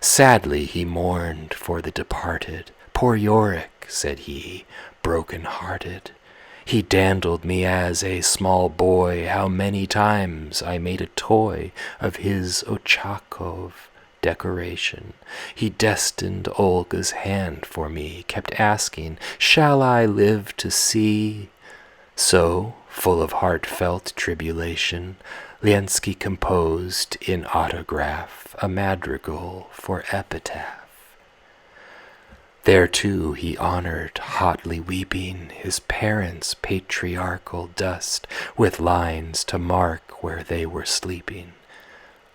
Sadly he mourned for the departed. Poor Yorick, said he, broken-hearted. He dandled me as a small boy. How many times I made a toy of his Ochakov decoration. He destined Olga's hand for me, kept asking, shall I live to see? So, full of heartfelt tribulation, Liensky composed in autograph a madrigal for epitaph. There too he honored, hotly weeping, his parents' patriarchal dust, with lines to mark where they were sleeping.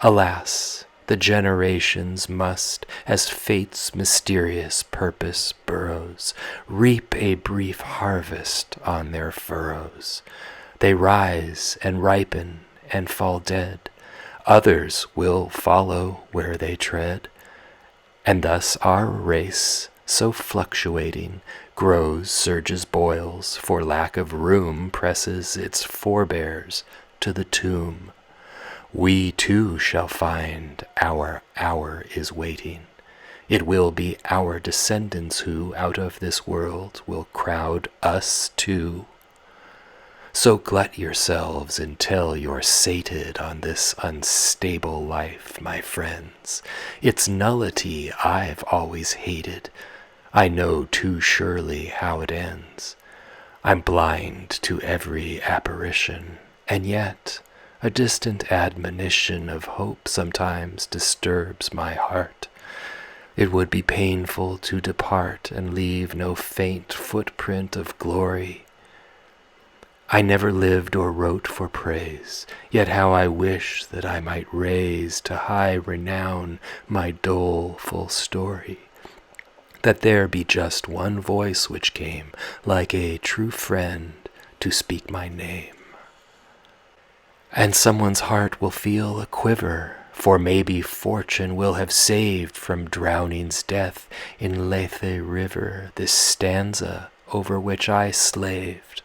Alas, the generations must, as fate's mysterious purpose burrows, reap a brief harvest on their furrows. They rise and ripen and fall dead. Others will follow where they tread. And thus our race, so fluctuating, grows, surges, boils, for lack of room presses its forebears to the tomb. We too shall find our hour is waiting. It will be our descendants who, out of this world, will crowd us too. So glut yourselves until you're sated on this unstable life, my friends. Its nullity I've always hated. I know too surely how it ends. I'm blind to every apparition, and yet a distant admonition of hope sometimes disturbs my heart. It would be painful to depart and leave no faint footprint of glory. I never lived or wrote for praise, yet how I wish that I might raise to high renown my doleful story. That there be just one voice which came, like a true friend, to speak my name. And someone's heart will feel a quiver, for maybe fortune will have saved from drowning's death in Lethe River this stanza over which I slaved.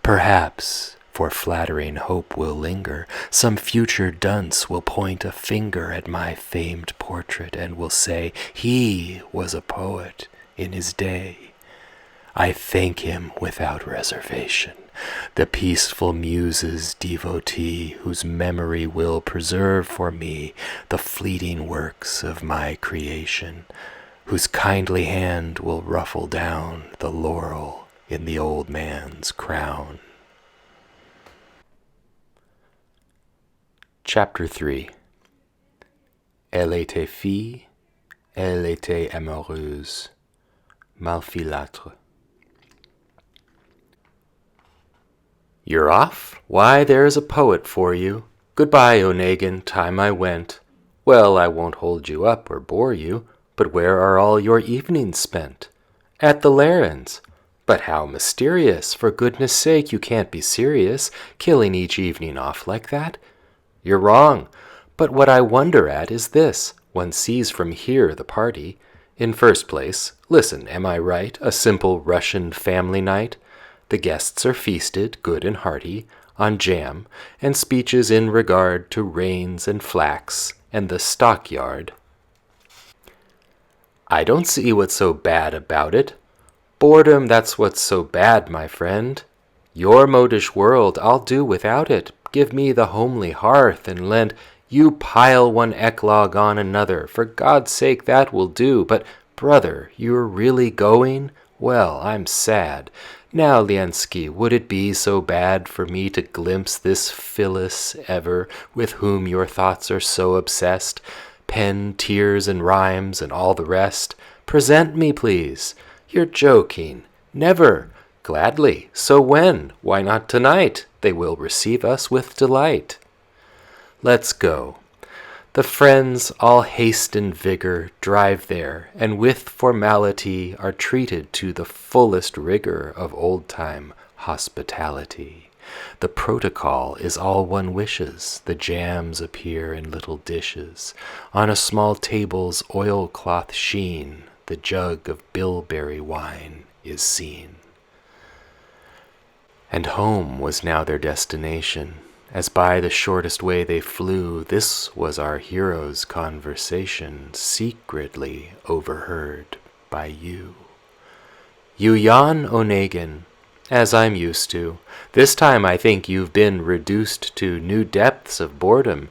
Perhaps, for flattering hope will linger, some future dunce will point a finger at my famed portrait and will say, he was a poet in his day. I thank him without reservation, the peaceful muse's devotee, whose memory will preserve for me the fleeting works of my creation, whose kindly hand will ruffle down the laurel in the old man's crown. Chapter 3. Elle était fille, elle était amoureuse, malfilâtre. You're off? Why, there's a poet for you. Goodbye, Onegin, time I went. Well, I won't hold you up or bore you, but where are all your evenings spent? At the Larins. But how mysterious! For goodness sake, you can't be serious, killing each evening off like that. You're wrong. But what I wonder at is this. One sees from here the party. In first place, listen, am I right? A simple Russian family night. The guests are feasted, good and hearty, on jam, and speeches in regard to rains and flax, and the stockyard. I don't see what's so bad about it. Boredom, that's what's so bad, my friend. Your modish world, I'll do without it. Give me the homely hearth, and lend. You pile one eclogue on another. For God's sake, that will do. But, brother, you're really going? Well, I'm sad. Now, Liensky, would it be so bad for me to glimpse this Phyllis ever, with whom your thoughts are so obsessed? Pen, tears, and rhymes, and all the rest. Present me, please. You're joking. Never. Gladly. So when? Why not tonight? They will receive us with delight. Let's go. The friends, all haste and vigor, drive there, and with formality are treated to the fullest rigor of old-time hospitality. The protocol is all one wishes. The jams appear in little dishes. On a small table's oilcloth sheen, the jug of bilberry wine is seen. And home was now their destination. As by the shortest way they flew, this was our hero's conversation, secretly overheard by you. You yawn, Onegin, as I'm used to. This time I think you've been reduced to new depths of boredom.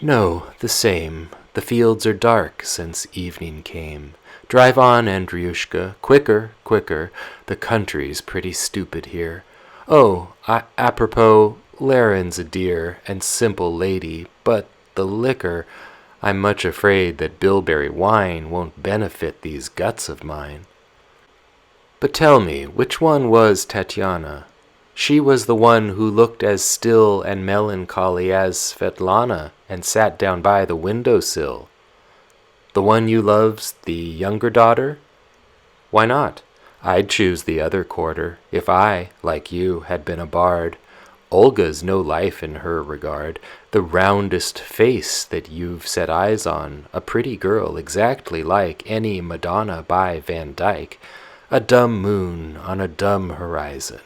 No, the same. The fields are dark since evening came. Drive on, Andriushka, quicker, quicker. The country's pretty stupid here. Oh, apropos, Laren's a dear and simple lady, but the liquor, I'm much afraid that bilberry wine won't benefit these guts of mine. But tell me, which one was Tatyana? She was the one who looked as still and melancholy as Svetlana and sat down by the window-sill. The one you love's the younger daughter? Why not? I'd choose the other quarter, if I, like you, had been a bard. Olga's no life in her regard, the roundest face that you've set eyes on, a pretty girl exactly like any Madonna by Van Dyck, a dumb moon on a dumb horizon.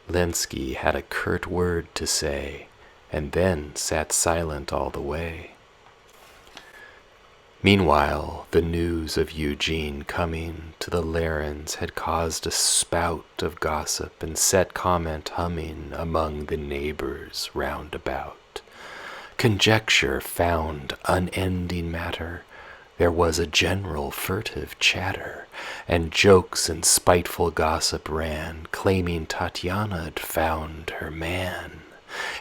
Lenski had a curt word to say, and then sat silent all the way. Meanwhile, the news of Eugene coming to the Larens had caused a spout of gossip and set comment humming among the neighbors round about. Conjecture found unending matter. There was a general furtive chatter, and jokes and spiteful gossip ran, claiming Tatyana'd found her man.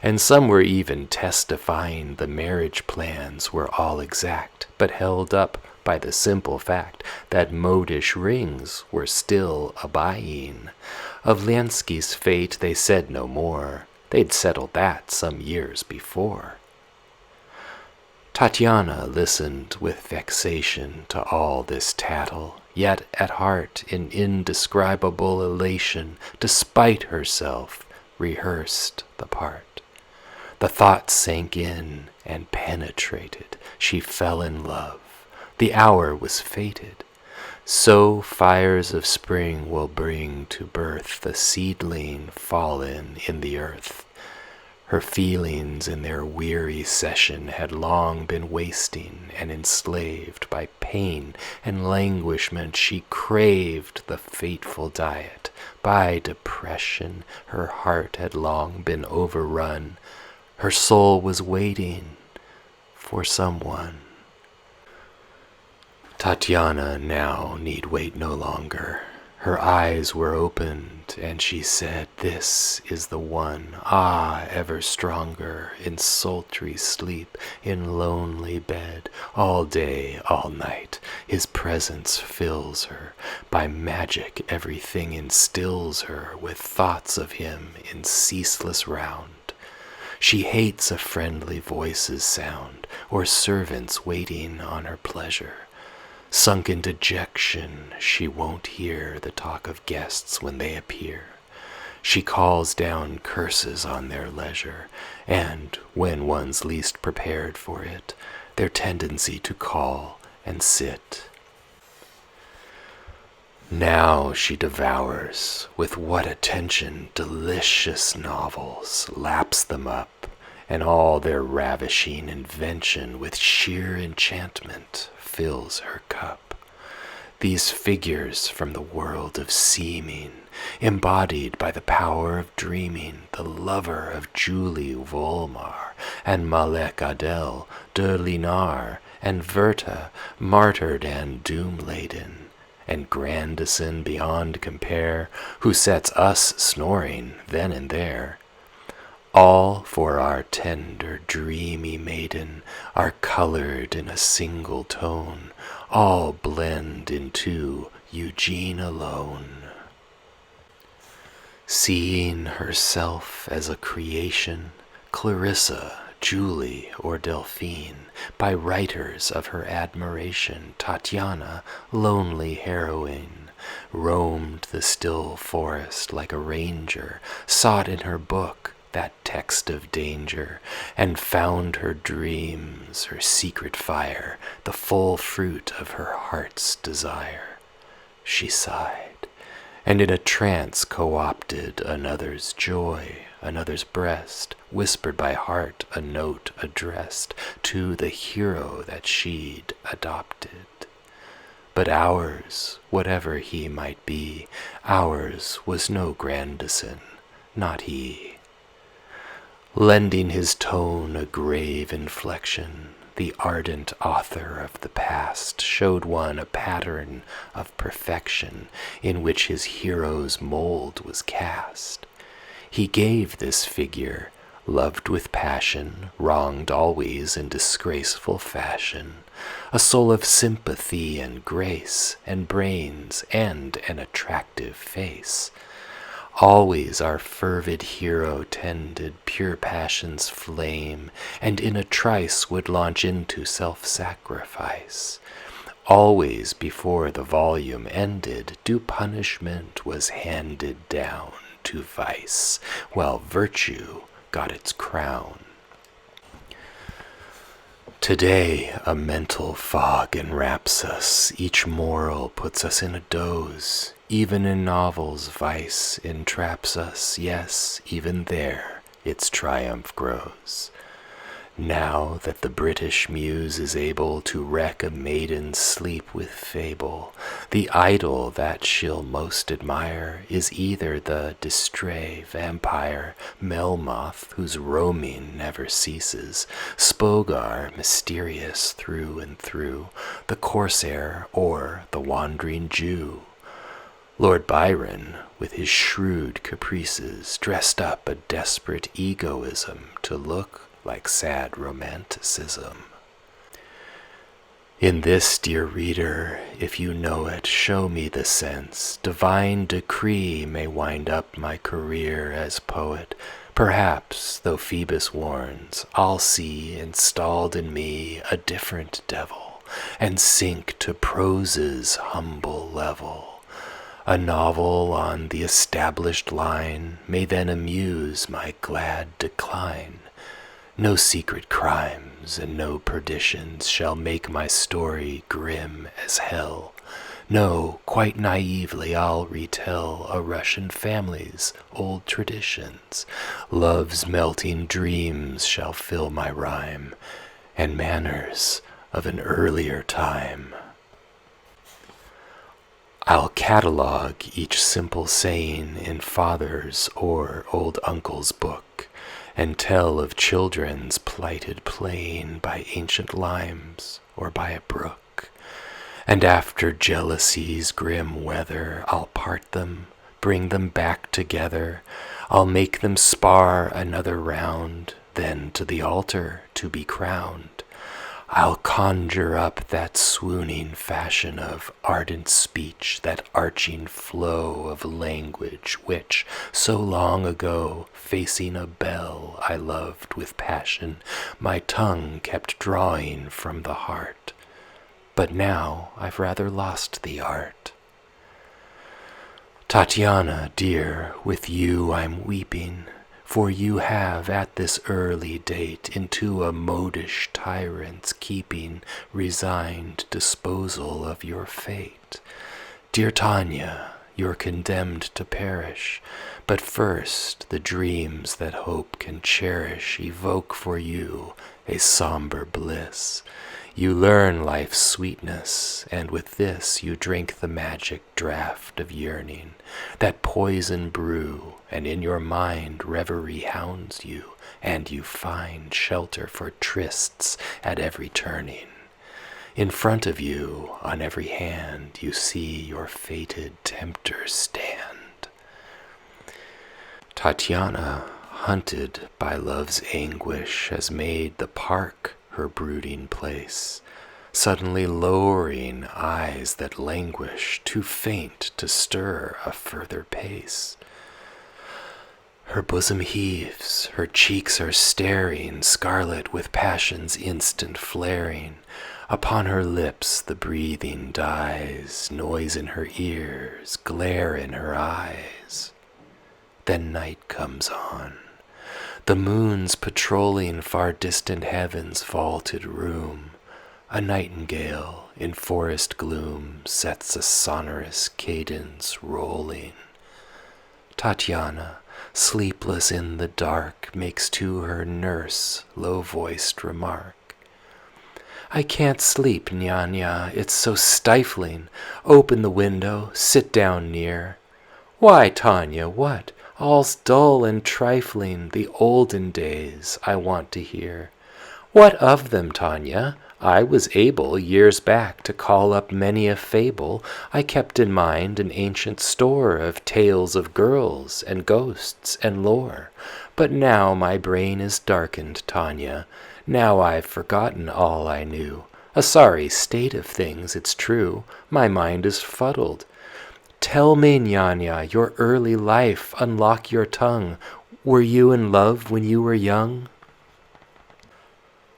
And some were even testifying the marriage plans were all exact, but held up by the simple fact that modish rings were still a-buying. Of Liensky's fate they said no more. They'd settled that some years before. Tatyana listened with vexation to all this tattle, yet at heart in indescribable elation, despite herself, rehearsed the part. The thought sank in and penetrated. She fell in love. The hour was fated. So fires of spring will bring to birth the seedling fallen in the earth. Her feelings in their weary session had long been wasting, and enslaved by pain and languishment she craved the fateful diet. By depression her heart had long been overrun. Her soul was waiting for someone. Tatyana now need wait no longer. Her eyes were opened, and she said, "This is the one, ah, ever stronger, in sultry sleep, in lonely bed, all day, all night, his presence fills her, by magic everything instills her with thoughts of him in ceaseless round. She hates a friendly voice's sound, or servants waiting on her pleasure. Sunk in dejection, she won't hear the talk of guests when they appear. She calls down curses on their leisure, and, when one's least prepared for it, their tendency to call and sit. Now she devours, with what attention, delicious novels, laps them up, and all their ravishing invention with sheer enchantment fills her cup. These figures from the world of seeming, embodied by the power of dreaming, the lover of Julie Volmar, and Malek Adel, de Linar, and Werther, martyred and doom-laden, and Grandison beyond compare, who sets us snoring then and there. All for our tender, dreamy maiden are colored in a single tone, all blend into Eugene alone. Seeing herself as a creation, Clarissa, Julie, or Delphine, by writers of her admiration, Tatiana, lonely heroine, roamed the still forest like a ranger, sought in her book that text of danger, and found her dreams, her secret fire, the full fruit of her heart's desire. She sighed, and in a trance co-opted another's joy, another's breast, whispered by heart a note addressed to the hero that she'd adopted. But ours, whatever he might be, ours was no Grandison, not he. Lending his tone a grave inflection, the ardent author of the past showed one a pattern of perfection in which his hero's mold was cast. He gave this figure, loved with passion, wronged always in disgraceful fashion, a soul of sympathy and grace, and brains, and an attractive face. Always our fervid hero tended pure passion's flame, and in a trice would launch into self-sacrifice. Always before the volume ended, due punishment was handed down to vice, while virtue got its crown. Today a mental fog enwraps us, each moral puts us in a doze. Even in novels vice entraps us, yes, even there its triumph grows. Now that the British muse is able to wreck a maiden's sleep with fable, the idol that she'll most admire is either the distrait vampire, Melmoth, whose roaming never ceases, Spogar, mysterious through and through, the corsair, or the wandering Jew. Lord Byron, with his shrewd caprices, dressed up a desperate egoism to look like sad romanticism. In this, dear reader, if you know it, show me the sense. Divine decree may wind up my career as poet. Perhaps, though Phoebus warns, I'll see installed in me a different devil, and sink to prose's humble level. A novel on the established line may then amuse my glad decline. No secret crimes and no perditions shall make my story grim as hell. No, quite naively I'll retell a Russian family's old traditions. Love's melting dreams shall fill my rhyme, and manners of an earlier time. I'll catalogue each simple saying in father's or old uncle's book, and tell of children's plighted playing by ancient limes or by a brook. And after jealousy's grim weather, I'll part them, bring them back together. I'll make them spar another round, then to the altar to be crowned. I'll conjure up that swooning fashion of ardent speech, that arching flow of language which, so long ago, facing a bell I loved with passion, my tongue kept drawing from the heart. but now I've rather lost the art. Tatiana, dear, with you I'm weeping, for you have at this early date into a modish tyrant's keeping resigned disposal of your fate. Dear Tanya, you're condemned to perish, but first the dreams that hope can cherish evoke for you a somber bliss. You learn life's sweetness, and with this you drink the magic draught of yearning, that poison brew, and in your mind reverie hounds you, and you find shelter for trysts at every turning. In front of you, on every hand, you see your fated tempter stand. Tatiana, hunted by love's anguish, has made the park her brooding place, suddenly lowering eyes that languish, too faint to stir a further pace. Her bosom heaves, her cheeks are staring, scarlet with passion's instant flaring. Upon her lips the breathing dies, noise in her ears, glare in her eyes. Then night comes on. The moon's patrolling far distant heaven's vaulted room. A nightingale in forest gloom sets a sonorous cadence rolling. Tatiana, sleepless in the dark, makes to her nurse low-voiced remark. I can't sleep, Nyanya, it's so stifling. Open the window, sit down near. Why, Tanya, what? All's dull and trifling, the olden days I want to hear. What of them, Tanya? I was able, years back, to call up many a fable. I kept in mind an ancient store of tales of girls and ghosts and lore. But now my brain is darkened, Tanya. Now I've forgotten all I knew. A sorry state of things, it's true. My mind is fuddled. Tell me, Nyanya, your early life, unlock your tongue. Were you in love when you were young?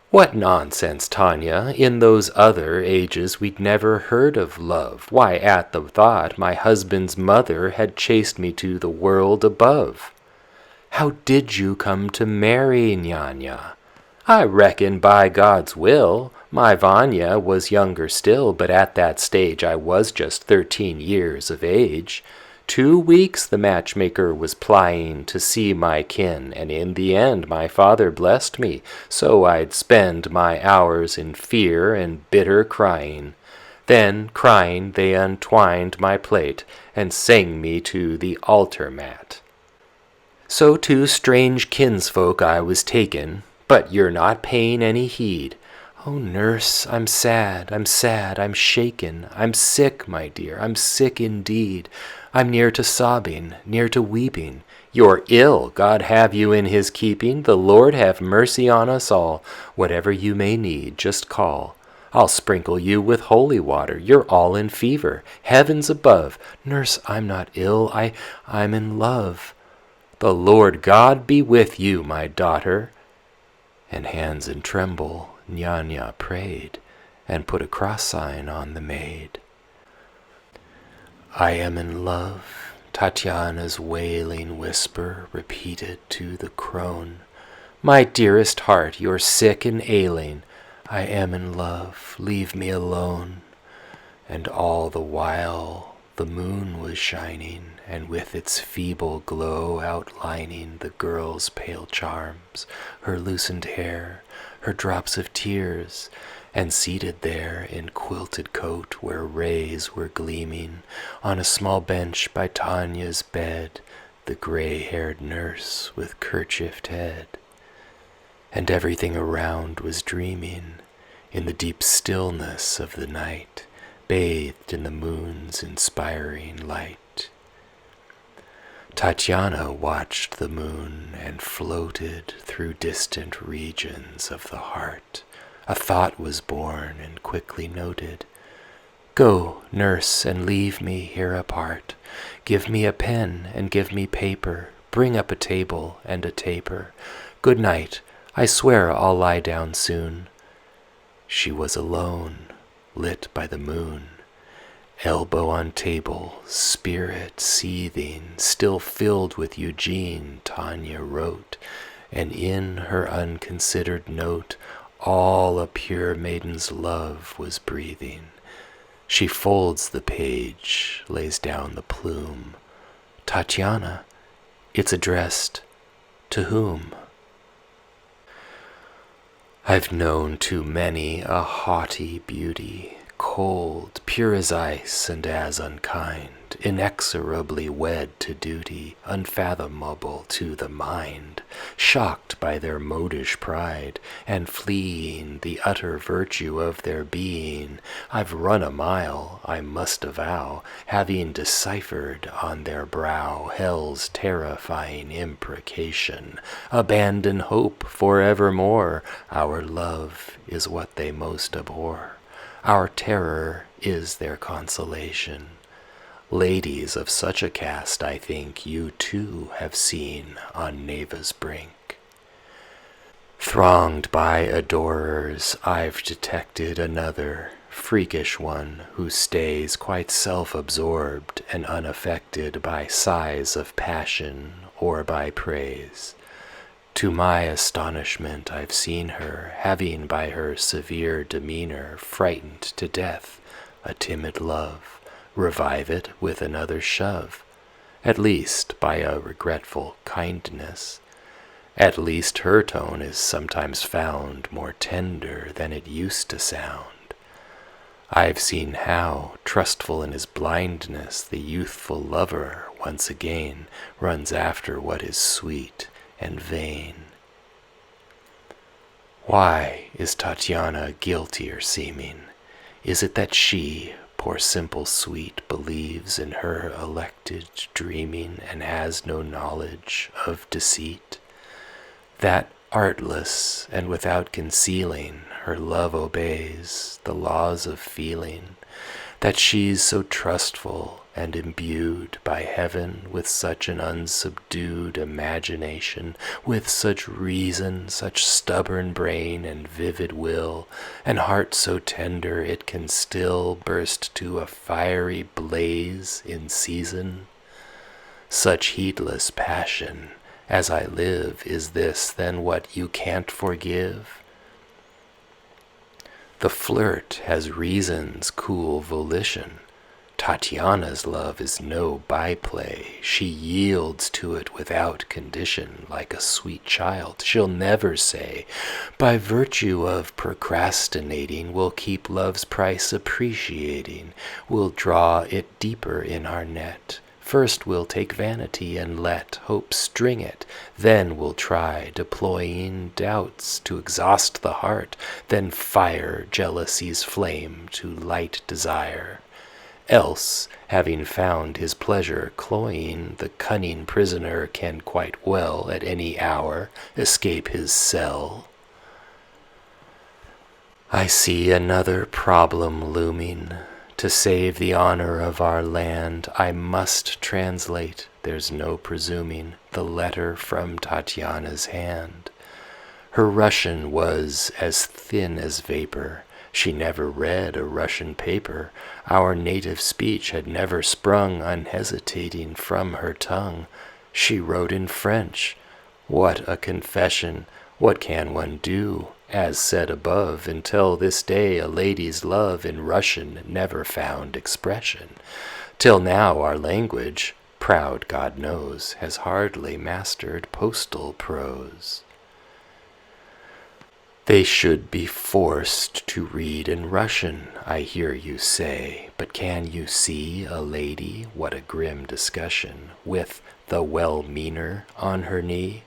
What nonsense, Tanya! In those other ages we'd never heard of love. Why, at the thought, my husband's mother had chased me to the world above. How did you come to marry, Nyanya? I reckon by God's will. My Vanya was younger still, but at that stage I was just 13 years of age. 2 weeks the matchmaker was plying to see my kin, and in the end my father blessed me, so I'd spend my hours in fear and bitter crying. Then, crying, they untwined my plait, and sang me to the altar mat. So to strange kinsfolk I was taken, but you're not paying any heed. Oh, nurse, I'm sad, I'm shaken. I'm sick, my dear, I'm sick indeed. I'm near to sobbing, near to weeping. You're ill, God have you in his keeping. The Lord have mercy on us all. Whatever you may need, just call. I'll sprinkle you with holy water. You're all in fever. Heavens above. Nurse, I'm not ill. I'm in love. The Lord God be with you, my daughter. And hands in tremble, Nyanya prayed, and put a cross sign on the maid. I am in love, Tatiana's wailing whisper repeated to the crone. My dearest heart, you're sick and ailing. I am in love, leave me alone. And all the while the moon was shining, and with its feeble glow outlining the girl's pale charms, her loosened hair, her drops of tears, and seated there in quilted coat where rays were gleaming, on a small bench by Tanya's bed, the gray-haired nurse with kerchiefed head. And everything around was dreaming in the deep stillness of the night, bathed in the moon's inspiring light. Tatiana watched the moon and floated through distant regions of the heart. A thought was born and quickly noted. Go, nurse, and leave me here apart. Give me a pen and give me paper. Bring up a table and a taper. Good night. I swear I'll lie down soon. She was alone, lit by the moon. Elbow on table, spirit seething, still filled with Eugene, Tanya wrote, and in her unconsidered note all a pure maiden's love was breathing. She folds the page, lays down the plume. Tatiana, it's addressed to whom? I've known too many a haughty beauty, cold, pure as ice and as unkind, inexorably wed to duty, unfathomable to the mind, shocked by their modish pride, and fleeing the utter virtue of their being. I've run a mile, I must avow, having deciphered on their brow hell's terrifying imprecation. Abandon hope for evermore, our love is what they most abhor. Our terror is their consolation. Ladies of such a cast, I think, you too have seen on Neva's brink. Thronged by adorers, I've detected another, freakish one, who stays quite self-absorbed and unaffected by sighs of passion or by praise. To my astonishment, I've seen her, having by her severe demeanor frightened to death a timid love, revive it with another shove, at least by a regretful kindness. At least her tone is sometimes found more tender than it used to sound. I've seen how, trustful in his blindness, the youthful lover once again runs after what is sweet and vain. Why is Tatiana guiltier seeming? Is it that she, poor simple sweet, believes in her elected dreaming and has no knowledge of deceit? That artless and without concealing her love obeys the laws of feeling? That she's so trustful and imbued by heaven with such an unsubdued imagination, with such reason, such stubborn brain and vivid will, and heart so tender it can still burst to a fiery blaze in season? Such heedless passion as I live, is this then what you can't forgive? The flirt has reason's cool volition. Tatiana's love is no byplay. She yields to it without condition, like a sweet child. She'll never say, by virtue of procrastinating, we'll keep love's price appreciating. We'll draw it deeper in our net. First we'll take vanity and let hope string it. Then we'll try deploying doubts to exhaust the heart. Then fire jealousy's flame to light desire. Else, having found his pleasure cloying, the cunning prisoner can quite well at any hour escape his cell. I see another problem looming. To save the honor of our land, I must translate, there's no presuming, the letter from Tatiana's hand. Her Russian was as thin as vapor. She never read a Russian paper. Our native speech had never sprung unhesitating from her tongue. She wrote in French. What a confession! What can one do? As said above, until this day a lady's love in Russian never found expression. Till now our language, proud God knows, has hardly mastered postal prose. They should be forced to read in Russian, I hear you say, but can you see a lady, what a grim discussion, with the well-meaner on her knee?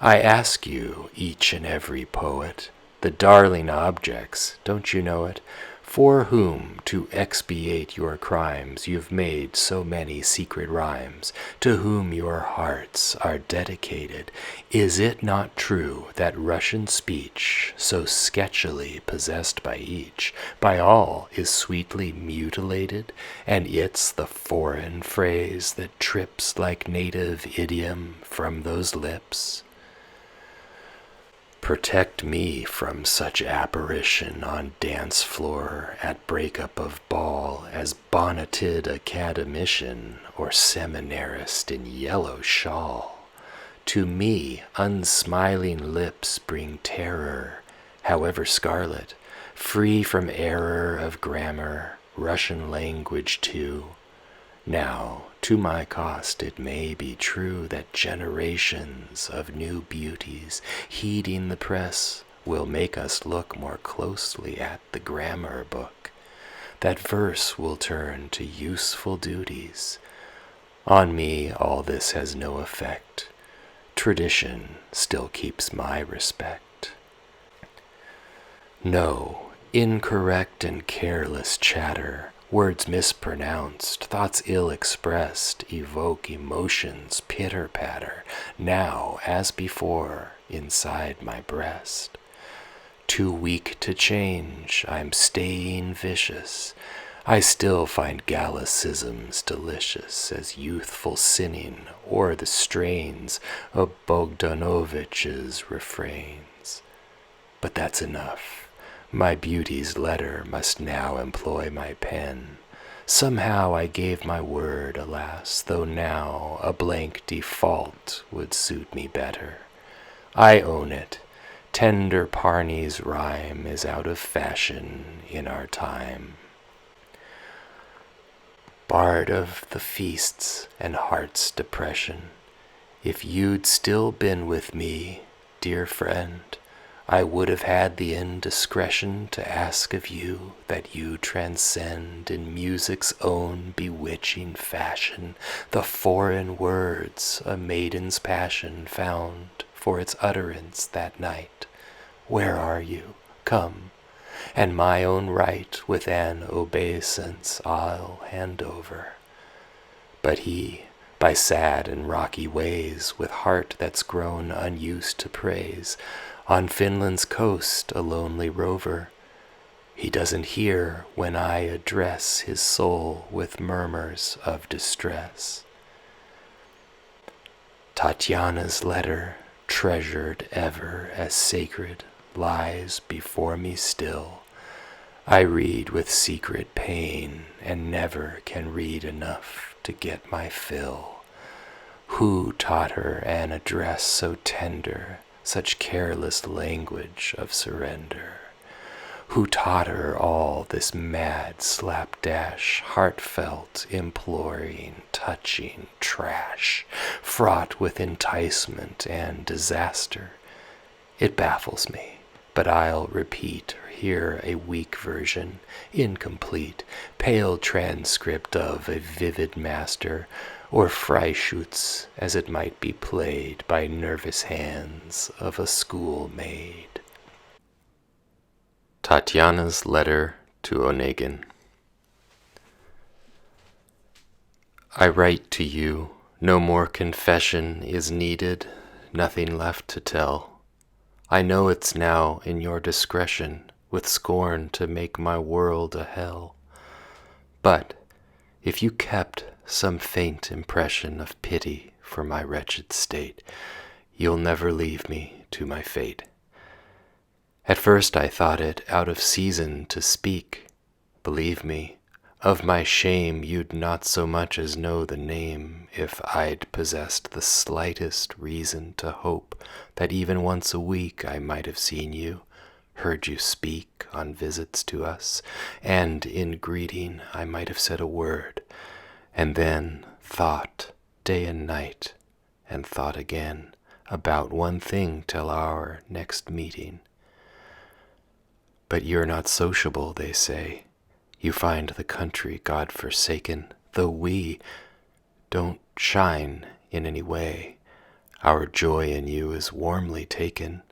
I ask you, each and every poet, the darling objects, don't you know it? For whom, to expiate your crimes, you've made so many secret rhymes, to whom your hearts are dedicated. Is it not true that Russian speech, so sketchily possessed by each, by all is sweetly mutilated, and it's the foreign phrase that trips like native idiom from those lips? Protect me from such apparition on dance floor at breakup of ball as bonneted academician or seminarist in yellow shawl. To me unsmiling lips bring terror, however scarlet, free from error of grammar, Russian language too. Now, to my cost it may be true that generations of new beauties, heeding the press, will make us look more closely at the grammar book, that verse will turn to useful duties. On me all this has no effect. Tradition still keeps my respect. No, incorrect and careless chatter, words mispronounced, thoughts ill-expressed, evoke emotions pitter-patter, now, as before, inside my breast. Too weak to change, I'm staying vicious. I still find Gallicisms delicious as youthful sinning or the strains of Bogdanovich's refrains. But that's enough. My beauty's letter must now employ my pen. Somehow I gave my word, alas, though now a blank default would suit me better. I own it. Tender Parney's rhyme is out of fashion in our time. Bard of the feasts and heart's depression, if you'd still been with me, dear friend, I would have had the indiscretion to ask of you that you transcend in music's own bewitching fashion the foreign words a maiden's passion found for its utterance that night. Where are you? Come, and my own right with an obeisance I'll hand over. But he, by sad and rocky ways, with heart that's grown unused to praise, on Finland's coast a lonely rover, he doesn't hear when I address his soul with murmurs of distress. Tatiana's letter, treasured ever as sacred, lies before me still. I read with secret pain and never can read enough to get my fill. Who taught her an address so tender, such careless language of surrender? Who taught her all this mad slapdash, heartfelt, imploring, touching trash, fraught with enticement and disaster? It baffles me, but I'll repeat here a weak version, incomplete, pale transcript of a vivid master, or Freischütz as it might be played by nervous hands of a schoolmaid. Tatiana's letter to Onegin. I write to you, no more confession is needed, nothing left to tell. I know it's now in your discretion with scorn to make my world a hell. But if you kept some faint impression of pity for my wretched state, you'll never leave me to my fate. At first I thought it out of season to speak. Believe me, of my shame you'd not so much as know the name if I'd possessed the slightest reason to hope that even once a week I might have seen you, heard you speak on visits to us, and in greeting I might have said a word, and then thought day and night, and thought again about one thing till our next meeting. But you're not sociable, they say. You find the country God-forsaken, though we don't shine in any way. Our joy in you is warmly taken.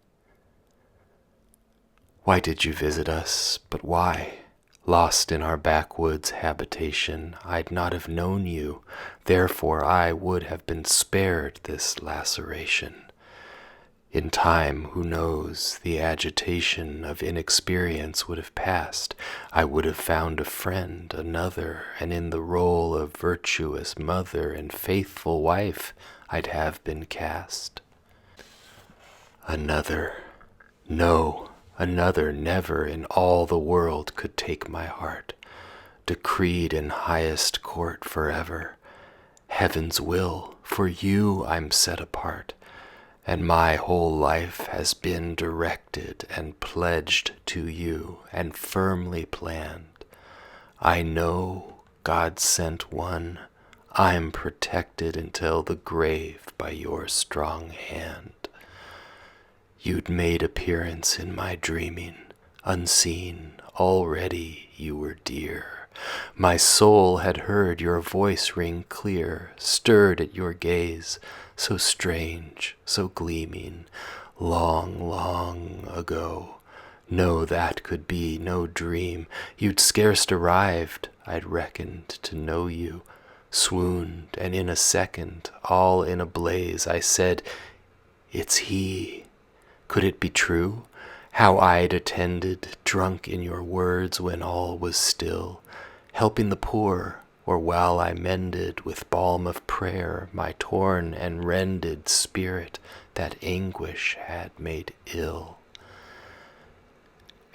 Why did you visit us? But why? Lost in our backwoods habitation, I'd not have known you, therefore I would have been spared this laceration. In time, who knows, the agitation of inexperience would have passed. I would have found a friend, another, and in the role of virtuous mother and faithful wife I'd have been cast. Another, No, another never in all the world could take my heart, decreed in highest court forever. Heaven's will, for you I'm set apart, and my whole life has been directed and pledged to you and firmly planned. I know, God sent one, I'm protected until the grave by your strong hand. You'd made appearance in my dreaming, unseen, already you were dear. My soul had heard your voice ring clear, stirred at your gaze, so strange, so gleaming, long, long ago. No, that could be no dream. You'd scarce arrived, I'd reckoned to know you, swooned, and in a second, all in a blaze, I said, "It's he." Could it be true? How I'd attended, drunk in your words when all was still, helping the poor, or while I mended with balm of prayer my torn and rended spirit that anguish had made ill.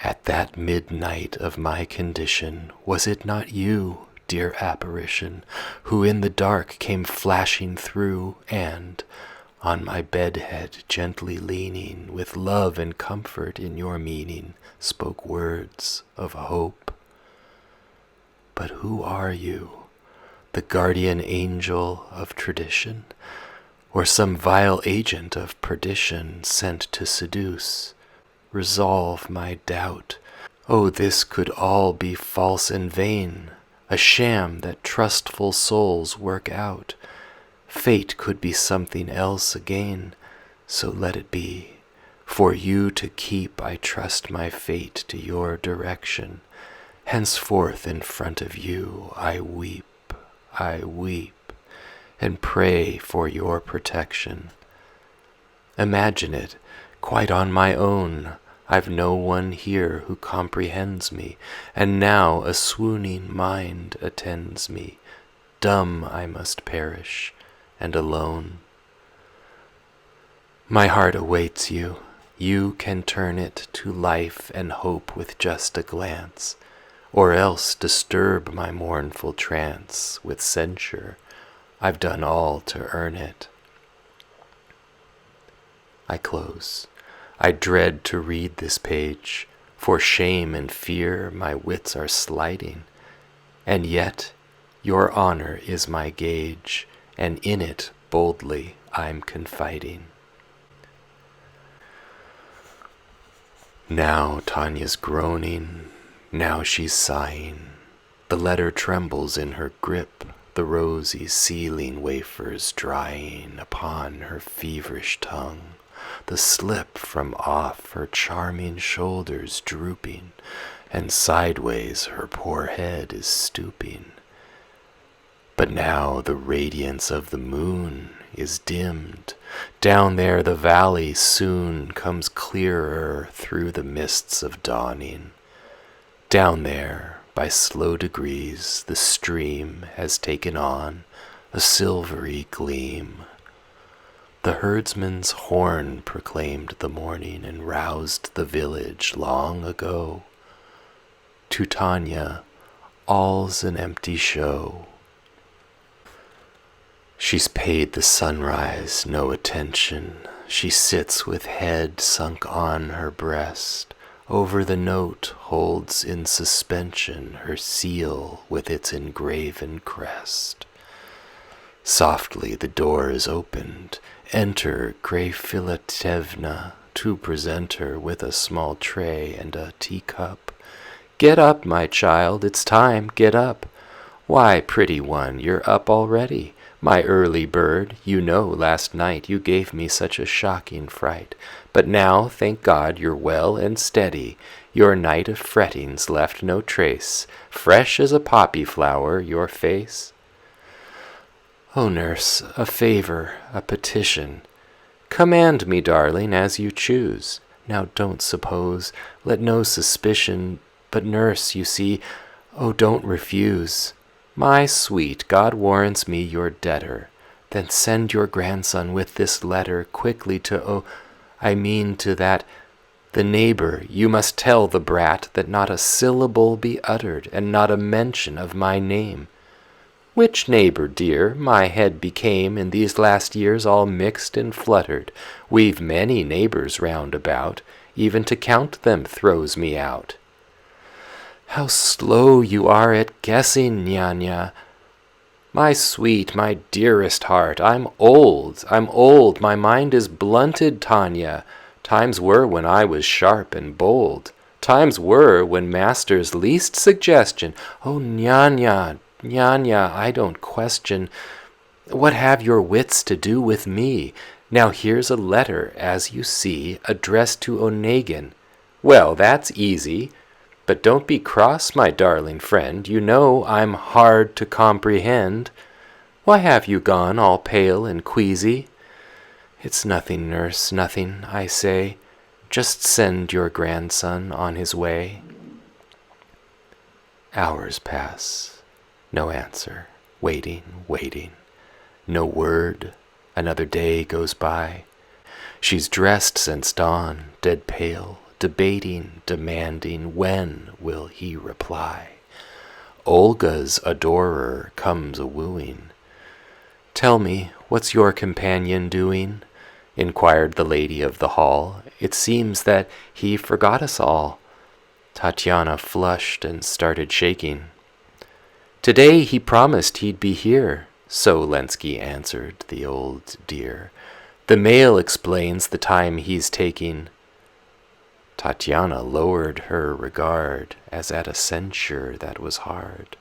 At that midnight of my condition, was it not you, dear apparition, who in the dark came flashing through, and, on my bedhead gently leaning, with love and comfort in your meaning, spoke words of hope? But who are you? The guardian angel of tradition, or some vile agent of perdition sent to seduce? Resolve my doubt. Oh, this could all be false and vain, a sham that trustful souls work out. Fate could be something else again, so let it be. For you to keep I trust my fate to your direction. Henceforth in front of you I weep, and pray for your protection. Imagine it, quite on my own. I've no one here who comprehends me, and now a swooning mind attends me. Dumb I must perish, and alone. My heart awaits you. You can turn it to life and hope with just a glance, or else disturb my mournful trance with censure. I've done all to earn it. I close. I dread to read this page, for shame and fear my wits are slighting, and yet your honor is my gauge, and in it boldly I'm confiding. Now Tanya's groaning, now she's sighing. The letter trembles in her grip, the rosy sealing wafers drying upon her feverish tongue, the slip from off her charming shoulders drooping, and sideways her poor head is stooping. But now the radiance of the moon is dimmed. Down there the valley soon comes clearer through the mists of dawning. Down there, by slow degrees, the stream has taken on a silvery gleam. The herdsman's horn proclaimed the morning and roused the village long ago. To Tanya, all's an empty show. She's paid the sunrise no attention. She sits with head sunk on her breast. Over the note holds in suspension her seal with its engraven crest. Softly the door is opened. Enter Grey Filatevna to present her with a small tray and a teacup. "Get up, my child, it's time, get up." "Why, pretty one, you're up already. My early bird, you know last night you gave me such a shocking fright. But now, thank God, you're well and steady. Your night of fretting's left no trace. Fresh as a poppy flower, your face." "Oh, nurse, a favor, a petition." "Command me, darling, as you choose. Now don't suppose, let no suspicion. But nurse, you see, oh, don't refuse. My sweet, God warrants me your debtor. Then send your grandson with this letter quickly to, I mean to that The neighbor, you must tell the brat that not a syllable be uttered, and not a mention of my name. Which neighbor, dear? My head became in these last years all mixed and fluttered. We've many neighbors round about, even to count them throws me out. How slow you are at guessing, Nyanya. My sweet, my dearest heart, I'm old, my mind is blunted, Tanya. Times were when I was sharp and bold. Times were when master's least suggestion. Oh, Nyanya, Nyanya, I don't question. What have your wits to do with me? Now here's a letter, as you see, addressed to Onegin. Well, that's easy. But don't be cross, my darling friend. You know I'm hard to comprehend. Why have you gone all pale and queasy? It's nothing, nurse, nothing, I say. Just send your grandson on his way. Hours pass. No answer. Waiting, waiting. No word. Another day goes by. She's dressed since dawn, dead pale, debating, demanding, when will he reply? Olga's adorer comes a-wooing. Tell me, what's your companion doing? Inquired the lady of the hall. It seems that he forgot us all. Tatiana flushed and started shaking. Today he promised he'd be here, so Lenski answered, the old dear. The mail explains the time he's taking. Tatiana lowered her regard, as at a censure that was hard.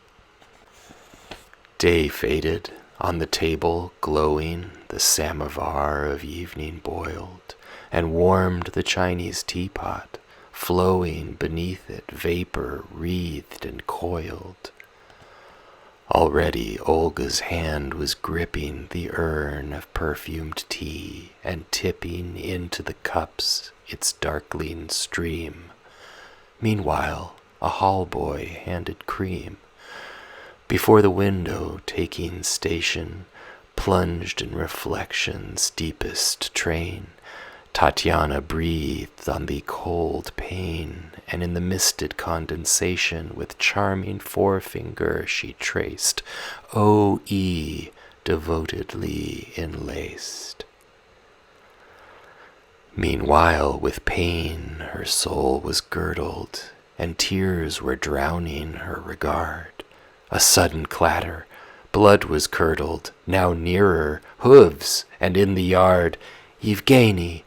Day faded, on the table glowing, the samovar of evening boiled, and warmed the Chinese teapot, flowing beneath it vapor wreathed and coiled. Already Olga's hand was gripping the urn of perfumed tea and tipping into the cups its darkling stream. Meanwhile, a hall boy handed cream. Before the window, taking station, plunged in reflection's deepest train, Tatiana breathed on the cold pane, and in the misted condensation with charming forefinger she traced O-E devotedly enlaced. Meanwhile, with pain her soul was girdled, and tears were drowning her regard. A sudden clatter, blood was curdled, now nearer, hooves, and in the yard, Evgeny,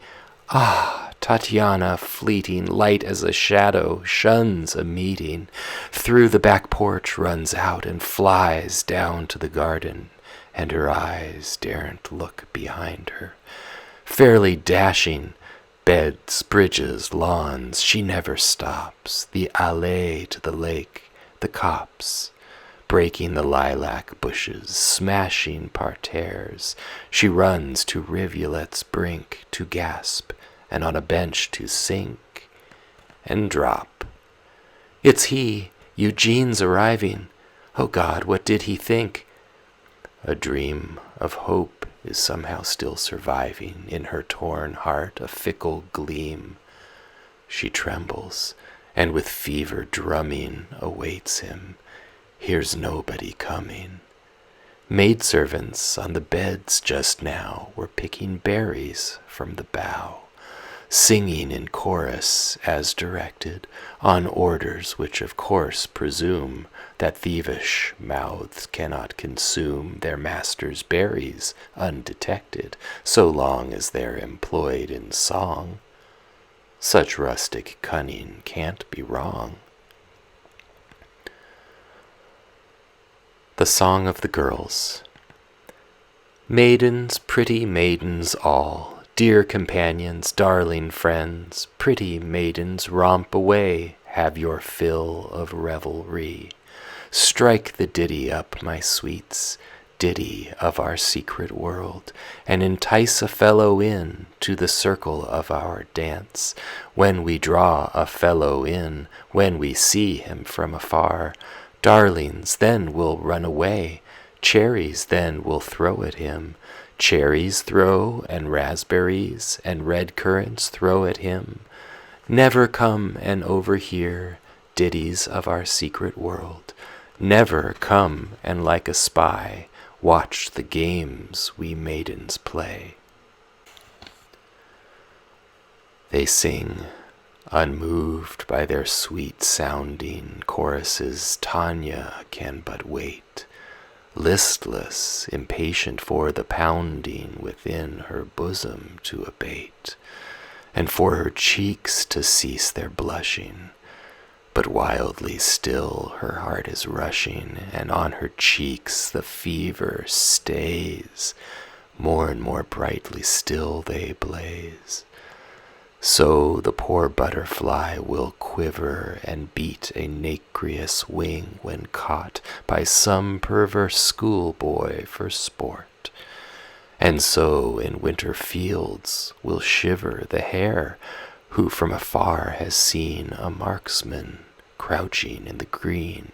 ah, Tatiana, fleeting, light as a shadow, shuns a meeting, through the back porch runs out and flies down to the garden, and her eyes daren't look behind her. Fairly dashing, beds, bridges, lawns, she never stops, the allée to the lake, the copse, breaking the lilac bushes, smashing parterres, she runs to rivulet's brink to gasp, and on a bench to sink and drop. It's he, Eugene's arriving. Oh God, what did he think? A dream of hope is somehow still surviving in her torn heart, a fickle gleam. She trembles, and with fever drumming awaits him. Here's nobody coming. Maidservants on the beds just now were picking berries from the bough, singing in chorus as directed, on orders which of course presume that thievish mouths cannot consume their master's berries undetected, so long as they're employed in song. Such rustic cunning can't be wrong. The Song of the Girls. Maidens, pretty maidens all, dear companions, darling friends, pretty maidens, romp away, have your fill of revelry. Strike the ditty up, my sweets, ditty of our secret world, and entice a fellow in to the circle of our dance. When we draw a fellow in, when we see him from afar, darlings then will run away, cherries then will throw at him, cherries throw, and raspberries, and red currants throw at him. Never come and overhear ditties of our secret world. Never come and like a spy watch the games we maidens play. They sing, unmoved by their sweet-sounding choruses. Tanya can but wait, listless, impatient for the pounding within her bosom to abate, and for her cheeks to cease their blushing. But wildly still her heart is rushing, and on her cheeks the fever stays. More and more brightly still they blaze. So the poor butterfly will quiver and beat a nacreous wing when caught by some perverse schoolboy for sport. And so in winter fields will shiver the hare who from afar has seen a marksman crouching in the green.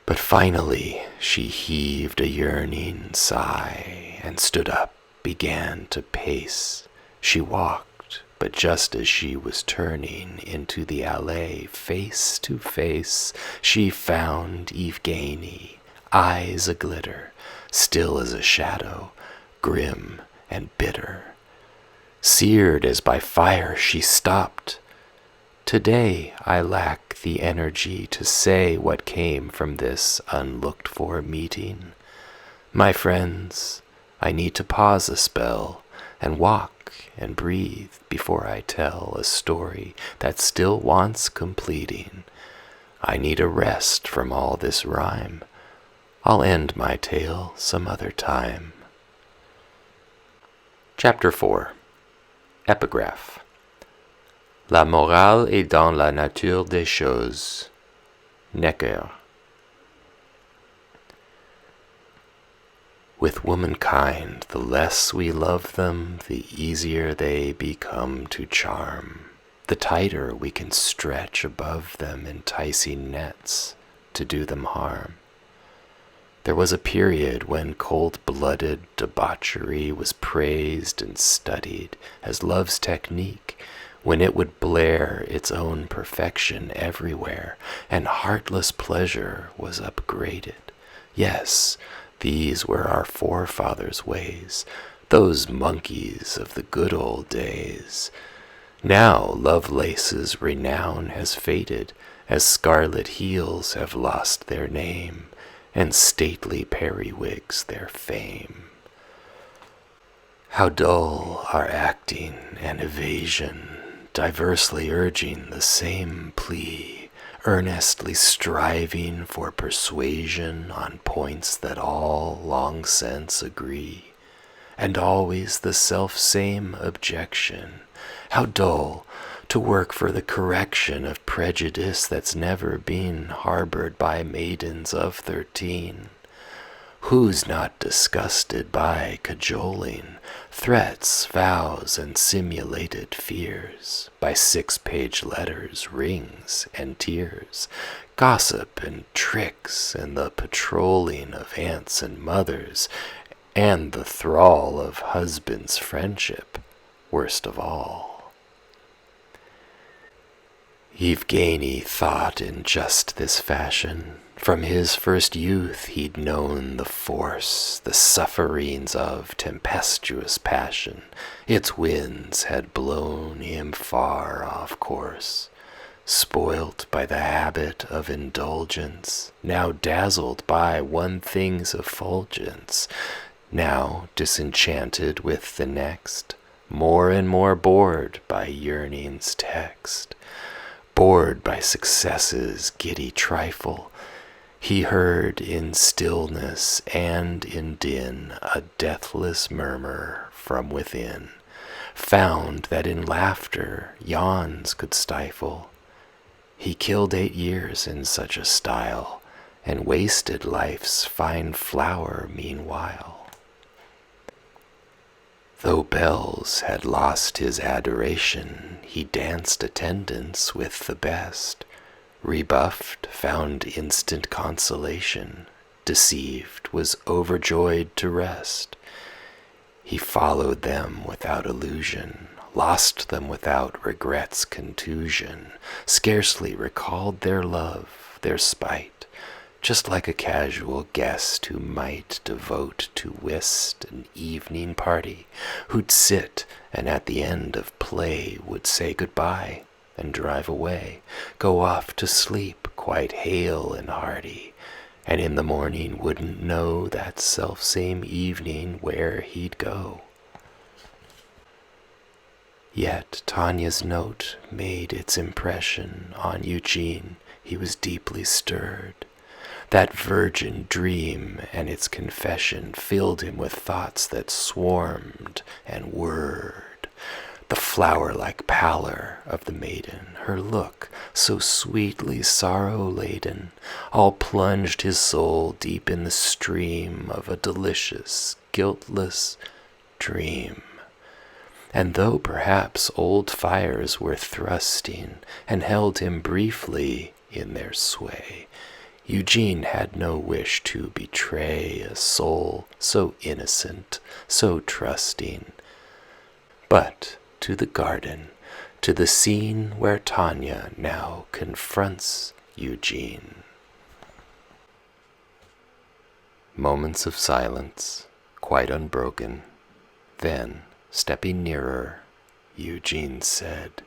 But finally she heaved a yearning sigh and stood up, began to pace. She walked, but just as she was turning into the allée face to face, she found Eugene, eyes a-glitter, still as a shadow, grim and bitter. Seared as by fire, she stopped. Today I lack the energy to say what came from this unlooked-for meeting. My friends, I need to pause a spell and walk and breathe before I tell a story that still wants completing. I need a rest from all this rhyme. I'll end my tale some other time. Chapter 4. Epigraph. La morale est dans la nature des choses. Necker. With womankind, the less we love them, the easier they become to charm. The tighter we can stretch above them enticing nets to do them harm. There was a period when cold-blooded debauchery was praised and studied as love's technique, when it would blare its own perfection everywhere, and heartless pleasure was upgraded. Yes, these were our forefathers' ways, those monkeys of the good old days. Now Lovelace's renown has faded, as scarlet heels have lost their name, and stately periwigs their fame. How dull our acting and evasion, diversely urging the same plea, earnestly striving for persuasion on points that all long since agree, and always the self-same objection. How dull to work for the correction of prejudice that's never been harbored by maidens of 13. Who's not disgusted by cajoling, threats, vows, and simulated fears, by 6-page letters, rings, and tears, gossip and tricks, and the patrolling of aunts and mothers, and the thrall of husband's friendship, worst of all? Eugene thought in just this fashion. From his first youth he'd known the force, the sufferings of tempestuous passion. Its winds had blown him far off course. Spoilt by the habit of indulgence, now dazzled by one thing's effulgence, now disenchanted with the next, more and more bored by yearning's text. Bored by success's giddy trifle, he heard in stillness and in din a deathless murmur from within, found that in laughter yawns could stifle. He killed 8 years in such a style, and wasted life's fine flower meanwhile. Though Bells had lost his adoration, he danced attendance with the best, rebuffed, found instant consolation, deceived, was overjoyed to rest. He followed them without illusion, lost them without regret's contusion, scarcely recalled their love, their spite, just like a casual guest who might devote to whist an evening party, who'd sit and at the end of play would say goodbye and drive away, go off to sleep quite hale and hearty, and in the morning wouldn't know that selfsame evening where he'd go. Yet Tanya's note made its impression on Eugene. He was deeply stirred. That virgin dream and its confession filled him with thoughts that swarmed and whirred. The flower-like pallor of the maiden, her look so sweetly sorrow-laden, all plunged his soul deep in the stream of a delicious, guiltless dream. And though perhaps old fires were thrusting and held him briefly in their sway, Eugene had no wish to betray a soul so innocent, so trusting. But to the garden, to the scene where Tanya now confronts Eugene. Moments of silence, quite unbroken. Then, stepping nearer, Eugene said,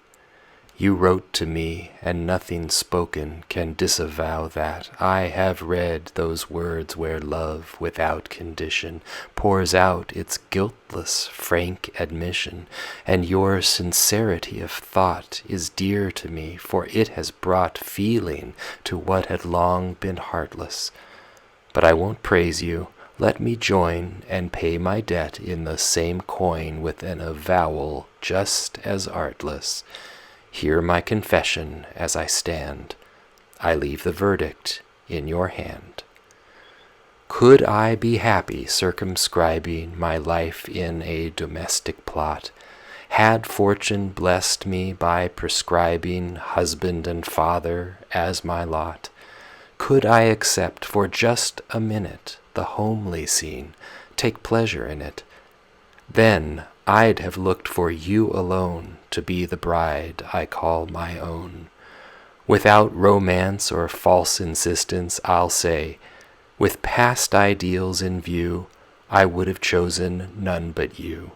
"You wrote to me, and nothing spoken can disavow that. I have read those words where love, without condition, pours out its guiltless, frank admission, and your sincerity of thought is dear to me, for it has brought feeling to what had long been heartless. But I won't praise you. Let me join and pay my debt in the same coin with an avowal just as artless. Hear my confession as I stand. I leave the verdict in your hand. Could I be happy circumscribing my life in a domestic plot? Had fortune blessed me by prescribing husband and father as my lot? Could I accept for just a minute the homely scene, take pleasure in it? Then I'd have looked for you alone to be the bride I call my own. Without romance or false insistence, I'll say, with past ideals in view, I would have chosen none but you,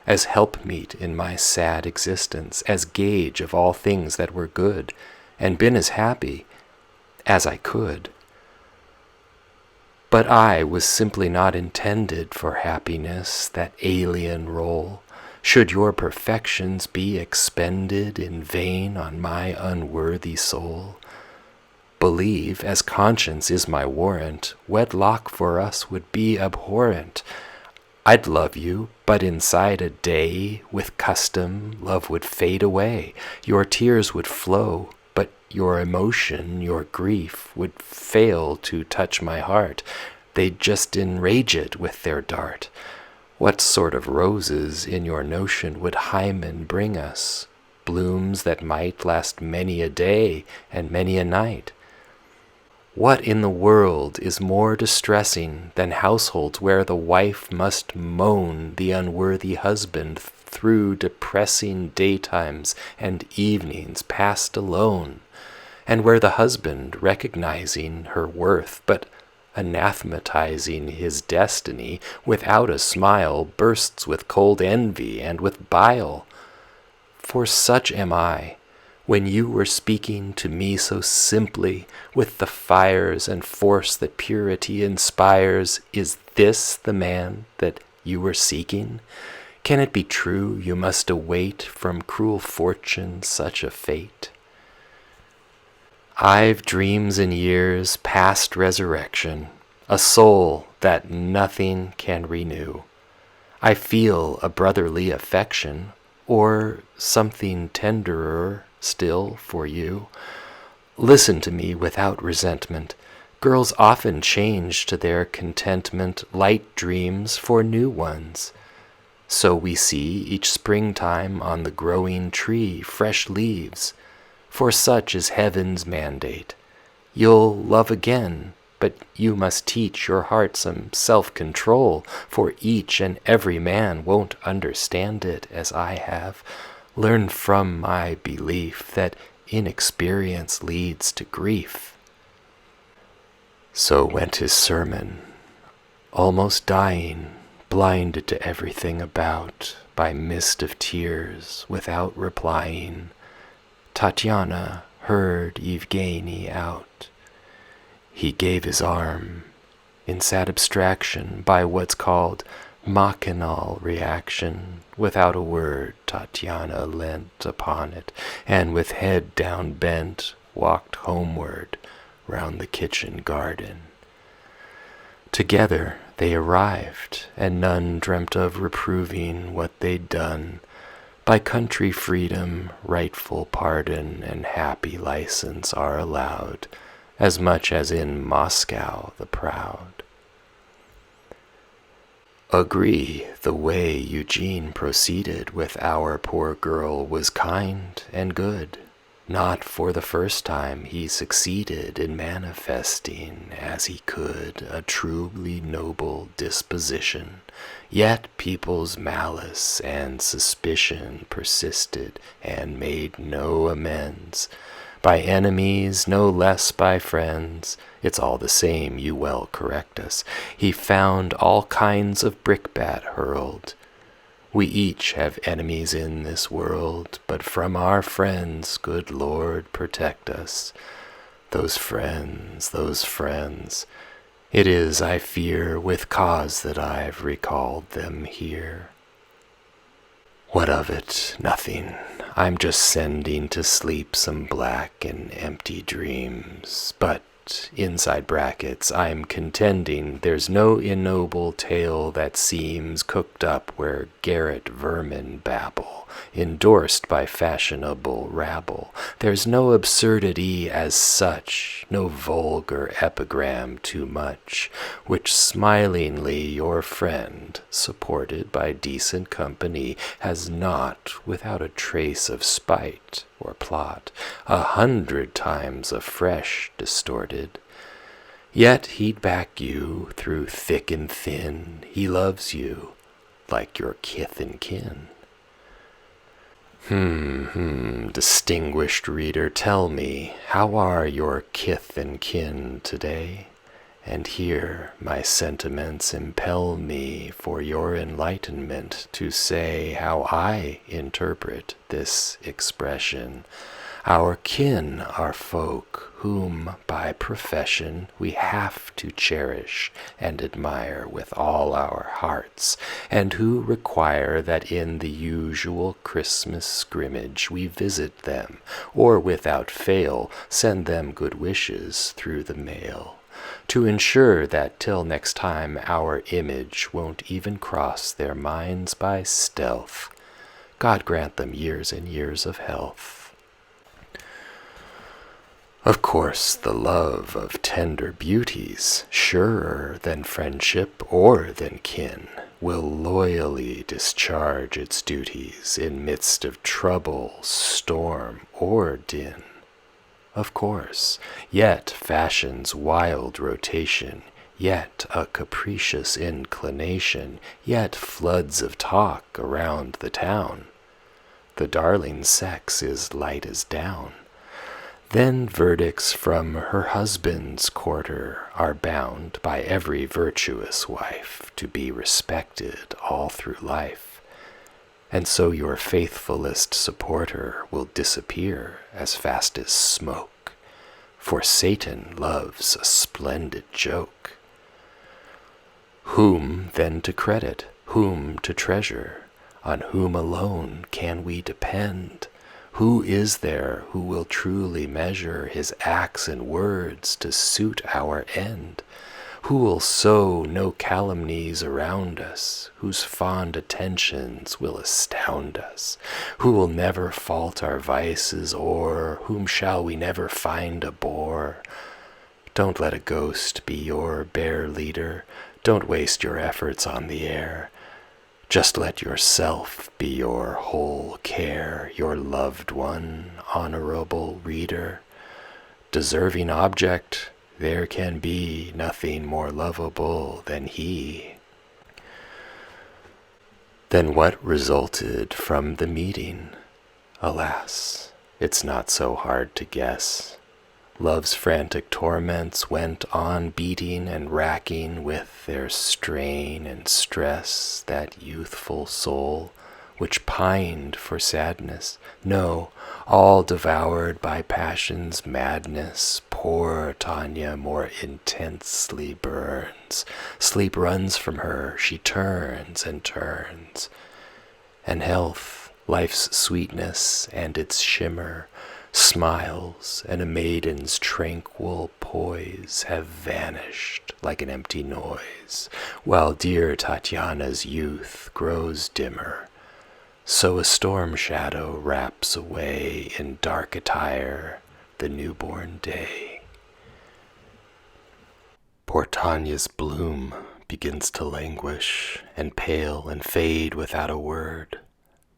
as helpmeet in my sad existence, as gauge of all things that were good, and been as happy as I could. But I was simply not intended for happiness, that alien role. Should your perfections be expended in vain on my unworthy soul? Believe, as conscience is my warrant, wedlock for us would be abhorrent. I'd love you, but inside a day, with custom, love would fade away. Your tears would flow, but your emotion, your grief, would fail to touch my heart. They'd just enrage it with their dart. What sort of roses in your notion would Hymen bring us? Blooms that might last many a day and many a night. What in the world is more distressing than households where the wife must moan the unworthy husband through depressing daytimes and evenings passed alone, and where the husband, recognizing her worth but anathematizing his destiny, without a smile bursts with cold envy and with bile? For such am I. When you were speaking to me so simply, with the fires and force that purity inspires, is this the man that you were seeking? Can it be true you must await from cruel fortune such a fate? I've dreams and years past resurrection, a soul that nothing can renew. I feel a brotherly affection, or something tenderer still for you. Listen to me without resentment. Girls often change to their contentment light dreams for new ones. So we see each springtime on the growing tree fresh leaves, for such is heaven's mandate. You'll love again, but you must teach your heart some self-control, for each and every man won't understand it as I have. Learn from my belief that inexperience leads to grief. So went his sermon, almost dying, blinded to everything about by mist of tears, without replying. Tatiana heard Eugenie out. He gave his arm, in sad abstraction, by what's called machinal reaction. Without a word, Tatiana leant upon it, and with head down bent, walked homeward round the kitchen garden. Together they arrived, and none dreamt of reproving what they'd done. By country freedom, rightful pardon, and happy license are allowed, as much as in Moscow the proud. Agree, the way Eugene proceeded with our poor girl was kind and good. Not for the first time he succeeded in manifesting, as he could, a truly noble disposition. Yet people's malice and suspicion persisted and made no amends. By enemies, no less by friends, it's all the same, you well correct us. He found all kinds of brickbat hurled. We each have enemies in this world, but from our friends, good Lord, protect us. Those friends, it is, I fear, with cause that I've recalled them here. What of it? Nothing. I'm just sending to sleep some black and empty dreams, but inside brackets, I'm contending there's no ignoble tale that seems cooked up where garret vermin babble, endorsed by fashionable rabble. There's no absurdity as such, no vulgar epigram too much, which smilingly your friend, supported by decent company, has not, without a trace of spite or plot, 100 times afresh distorted. Yet he'd back you through thick and thin. He loves you like your kith and kin. Distinguished reader, tell me, how are your kith and kin today? And here my sentiments impel me for your enlightenment to say how I interpret this expression. Our kin are folk whom by profession we have to cherish and admire with all our hearts, and who require that in the usual Christmas scrimmage we visit them, or without fail send them good wishes through the mail, to ensure that till next time our image won't even cross their minds by stealth. God grant them years and years of health. Of course, the love of tender beauties, surer than friendship or than kin, will loyally discharge its duties in midst of trouble, storm, or din. Of course, yet fashion's wild rotation, yet a capricious inclination, yet floods of talk around the town. The darling sex is light as down. Then verdicts from her husband's quarter are bound by every virtuous wife to be respected all through life. And so your faithfulest supporter will disappear as fast as smoke, for Satan loves a splendid joke. Whom then to credit, whom to treasure, on whom alone can we depend? Who is there who will truly measure his acts and words to suit our end? Who will sow no calumnies around us, whose fond attentions will astound us? Who will never fault our vices, or whom shall we never find a bore? Don't let a ghost be your bear leader, don't waste your efforts on the air. Just let yourself be your whole care, your loved one, honorable reader. Deserving object, there can be nothing more lovable than he. Then what resulted from the meeting? Alas, it's not so hard to guess. Love's frantic torments went on beating and racking with their strain and stress that youthful soul, which pined for sadness. No, all devoured by passion's madness, poor Tanya more intensely burns. Sleep runs from her, she turns and turns. And health, life's sweetness and its shimmer, smiles and a maiden's tranquil poise have vanished like an empty noise, while dear Tatiana's youth grows dimmer. So a storm shadow wraps away in dark attire the newborn day. Poor Tanya's bloom begins to languish and pale and fade without a word.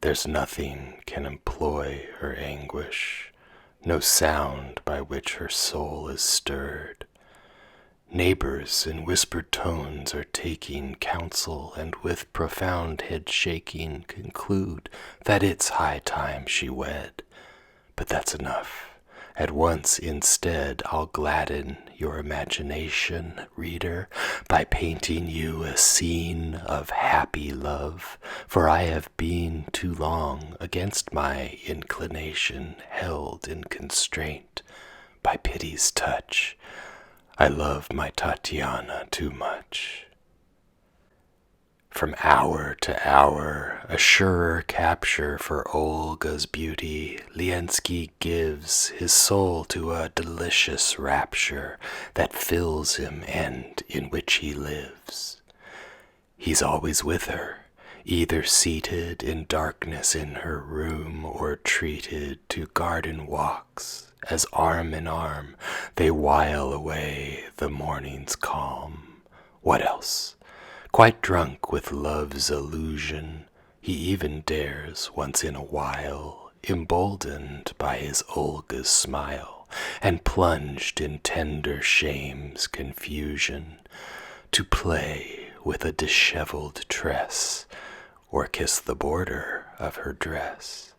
There's nothing can employ her anguish, no sound by which her soul is stirred. Neighbors in whispered tones are taking counsel, and with profound head shaking conclude that it's high time she wed. But that's enough. At once instead I'll gladden your imagination, reader, by painting you a scene of happy love, for I have been too long against my inclination held in constraint by pity's touch. I love my Tatiana too much. From hour to hour, a surer capture for Olga's beauty, Liensky gives his soul to a delicious rapture that fills him and in which he lives. He's always with her, either seated in darkness in her room or treated to garden walks, as arm in arm they while away the morning's calm. What else? Quite drunk with love's illusion, he even dares, once in a while, emboldened by his Olga's smile, and plunged in tender shame's confusion, to play with a disheveled tress, or kiss the border of her dress.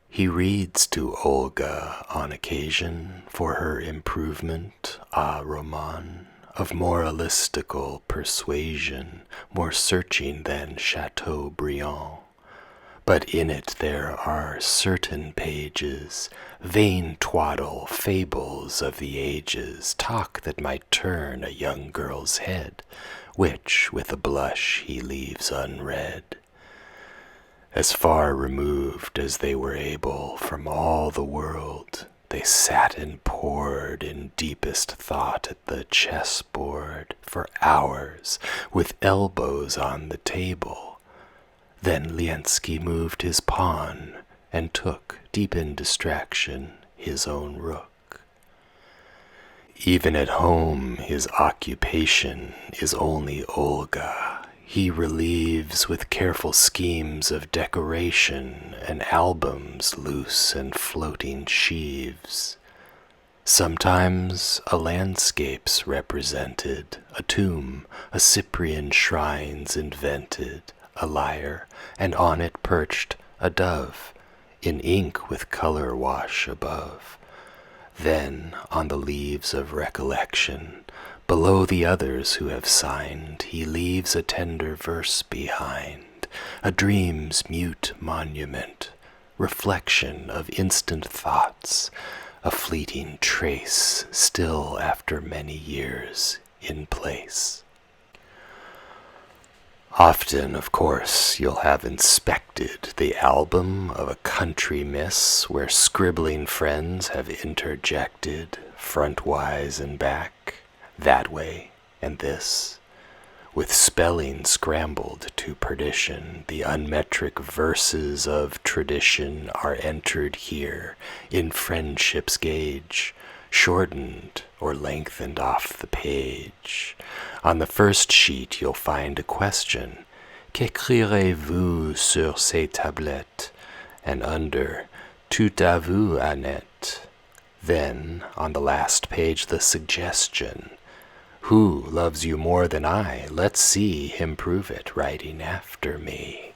He reads to Olga on occasion for her improvement a roman of moralistical persuasion, more searching than Chateaubriand. But in it there are certain pages, vain twaddle fables of the ages, talk that might turn a young girl's head, which with a blush he leaves unread. As far removed as they were able from all the world, they sat and pored in deepest thought at the chessboard for hours, with elbows on the table. Then Liensky moved his pawn and took, deep in distraction, his own rook. Even at home his occupation is only Olga. He relieves with careful schemes of decoration and albums loose and floating sheaves. Sometimes a landscape's represented, a tomb, a Cyprian shrine's invented, a lyre, and on it perched a dove, in ink with color wash above. Then on the leaves of recollection, below the others who have signed, he leaves a tender verse behind, a dream's mute monument, reflection of instant thoughts, a fleeting trace still after many years in place. Often, of course, you'll have inspected the album of a country miss where scribbling friends have interjected, frontwise and back, that way and this. With spelling scrambled to perdition, the unmetric verses of tradition are entered here in friendship's gauge, shortened or lengthened off the page. On the first sheet you'll find a question, qu'écrirez-vous sur ces tablettes? And under, tout à vous, Annette. Then, on the last page, the suggestion, who loves you more than I? Let's see him prove it, writing after me.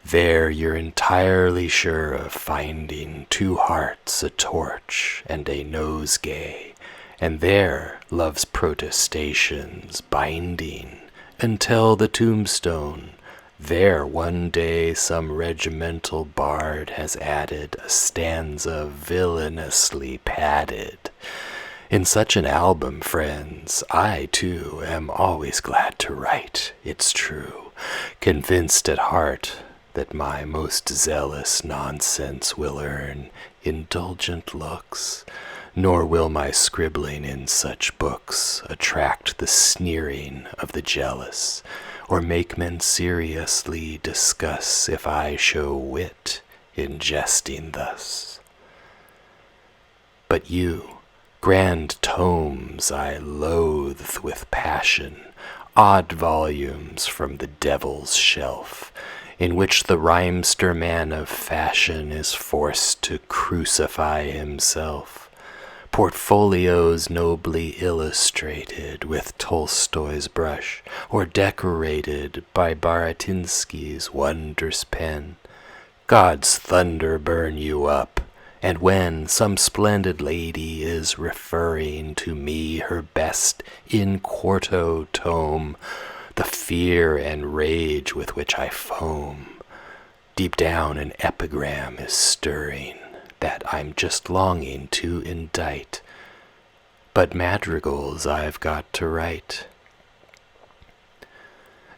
There you're entirely sure of finding 2 hearts, a torch, and a nosegay, and there love's protestations binding until the tombstone. There one day some regimental bard has added a stanza villainously padded. In such an album, friends, I too am always glad to write, it's true, convinced at heart that my most zealous nonsense will earn indulgent looks, nor will my scribbling in such books attract the sneering of the jealous, or make men seriously discuss if I show wit in jesting thus. But you, grand tomes I loathe with passion, odd volumes from the devil's shelf, in which the rhymester man of fashion is forced to crucify himself, portfolios nobly illustrated with Tolstoy's brush, or decorated by Baratinsky's wondrous pen. God's thunder burn you up, and when some splendid lady is referring to me her best in quarto tome, the fear and rage with which I foam, deep down an epigram is stirring that I'm just longing to indite, but madrigals I've got to write.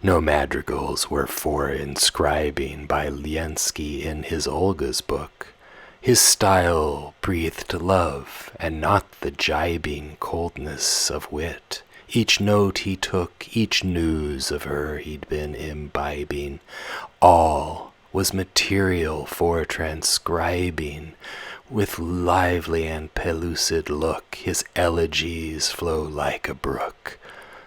No madrigals were for inscribing by Liensky in his Olga's book. His style breathed love, and not the jibing coldness of wit. Each note he took, each news of her he'd been imbibing, all was material for transcribing. With lively and pellucid look, his elegies flow like a brook.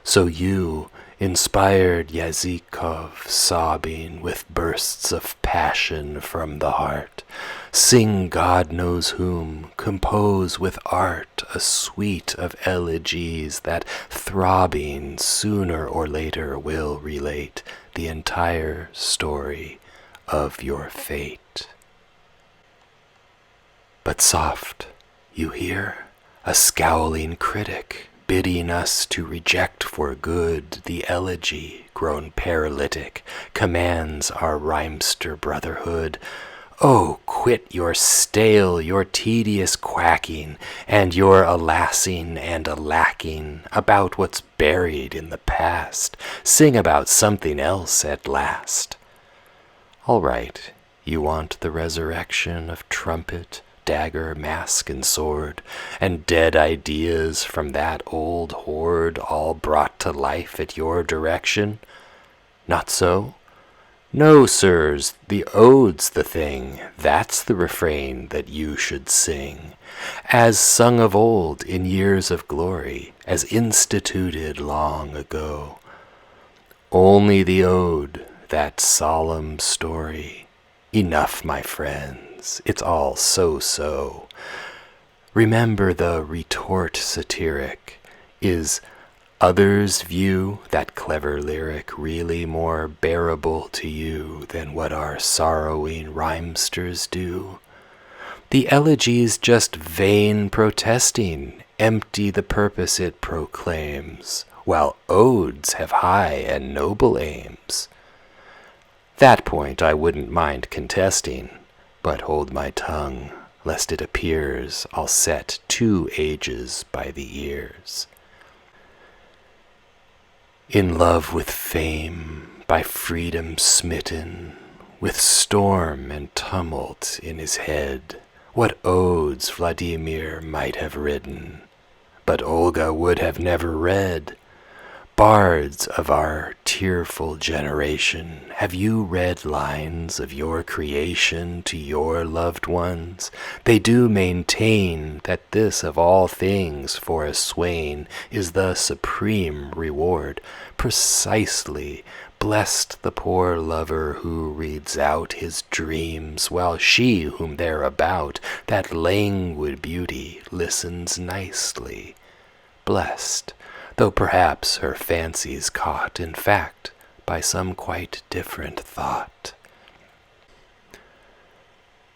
So you, inspired Yazikov, sobbing with bursts of passion from the heart, sing God knows whom, compose with art a suite of elegies that, throbbing, sooner or later will relate the entire story of your fate. But soft, you hear a scowling critic bidding us to reject for good the elegy grown paralytic commands our rhymester brotherhood. Oh, quit your stale, your tedious quacking, and your alassing and alacking about what's buried in the past. Sing about something else at last. All right, you want the resurrection of trumpet, dagger, mask, and sword, and dead ideas from that old horde all brought to life at your direction? Not so? No, sirs, the ode's the thing, that's the refrain that you should sing, as sung of old in years of glory, as instituted long ago. Only the ode, that solemn story. Enough, my friends, it's all so-so. Remember the retort satiric. Is others' view, that clever lyric, really more bearable to you than what our sorrowing rhymesters do? The elegy's just vain protesting, empty the purpose it proclaims, while odes have high and noble aims. That point I wouldn't mind contesting, but hold my tongue, lest it appears I'll set 2 ages by the ears. In love with fame, by freedom smitten, with storm and tumult in his head, what odes Vladimir might have written, but Olga would have never read. Bards of our tearful generation, have you read lines of your creation to your loved ones? They do maintain that this of all things for a swain is the supreme reward. Precisely, blessed the poor lover who reads out his dreams, while she whom they're about, that languid beauty, listens nicely. Blessed, though perhaps her fancy's caught, in fact, by some quite different thought.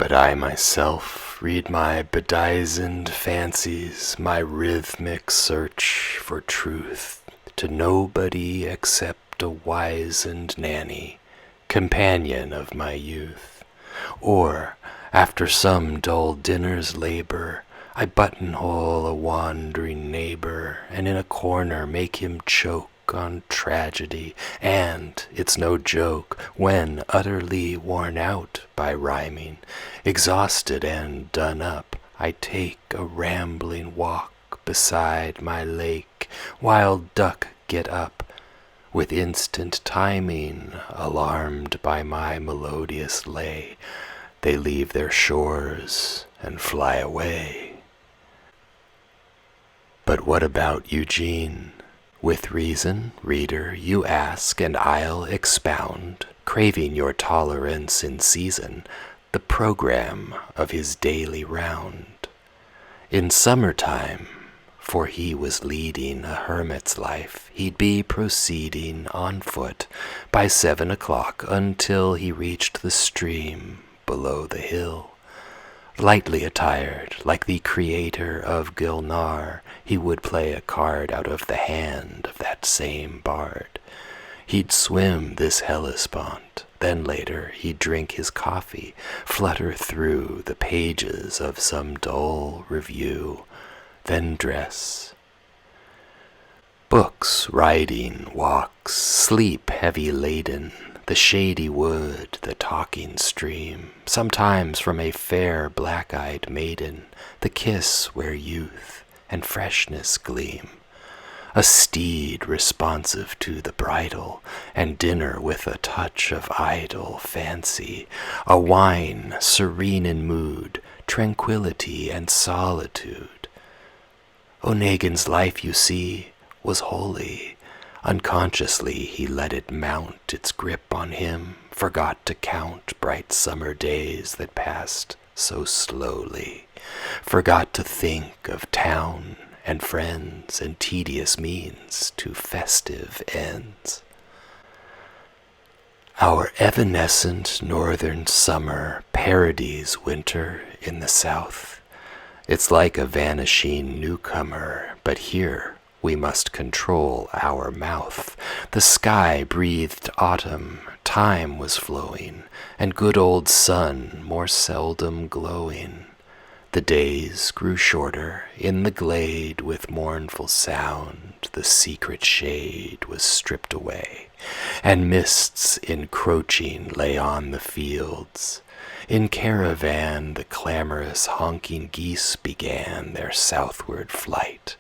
But I myself read my bedizened fancies, my rhythmic search for truth, to nobody except a wizened nanny, companion of my youth. Or, after some dull dinner's labor, I buttonhole a wandering neighbor, and in a corner make him choke on tragedy. And it's no joke, when utterly worn out by rhyming, exhausted and done up, I take a rambling walk beside my lake. Wild duck get up with instant timing, alarmed by my melodious lay. They leave their shores and fly away. But what about Eugene? With reason, reader, you ask, and I'll expound, craving your tolerance in season, the program of his daily round. In summertime, for he was leading a hermit's life, he'd be proceeding on foot by 7 o'clock until he reached the stream below the hill. Lightly attired, like the creator of Gulnar, he would play a card out of the hand of that same bard. He'd swim this Hellespont, then later he'd drink his coffee, flutter through the pages of some dull review, then dress. Books, riding, walks, sleep heavy laden, the shady wood, the talking stream, sometimes from a fair black-eyed maiden, the kiss where youth and freshness gleam, a steed responsive to the bridle, and dinner with a touch of idle fancy, a wine serene in mood, tranquility and solitude. Onegin's life, you see, was holy. Unconsciously he let it mount its grip on him, forgot to count bright summer days that passed so slowly, forgot to think of town and friends and tedious means to festive ends. Our evanescent northern summer parodies winter in the south. It's like a vanishing newcomer, but here we must control our mouth. The sky breathed autumn, time was flowing, and good old sun more seldom glowing. The days grew shorter, in the glade with mournful sound the secret shade was stripped away, and mists encroaching lay on the fields. In caravan the clamorous honking geese began their southward flight.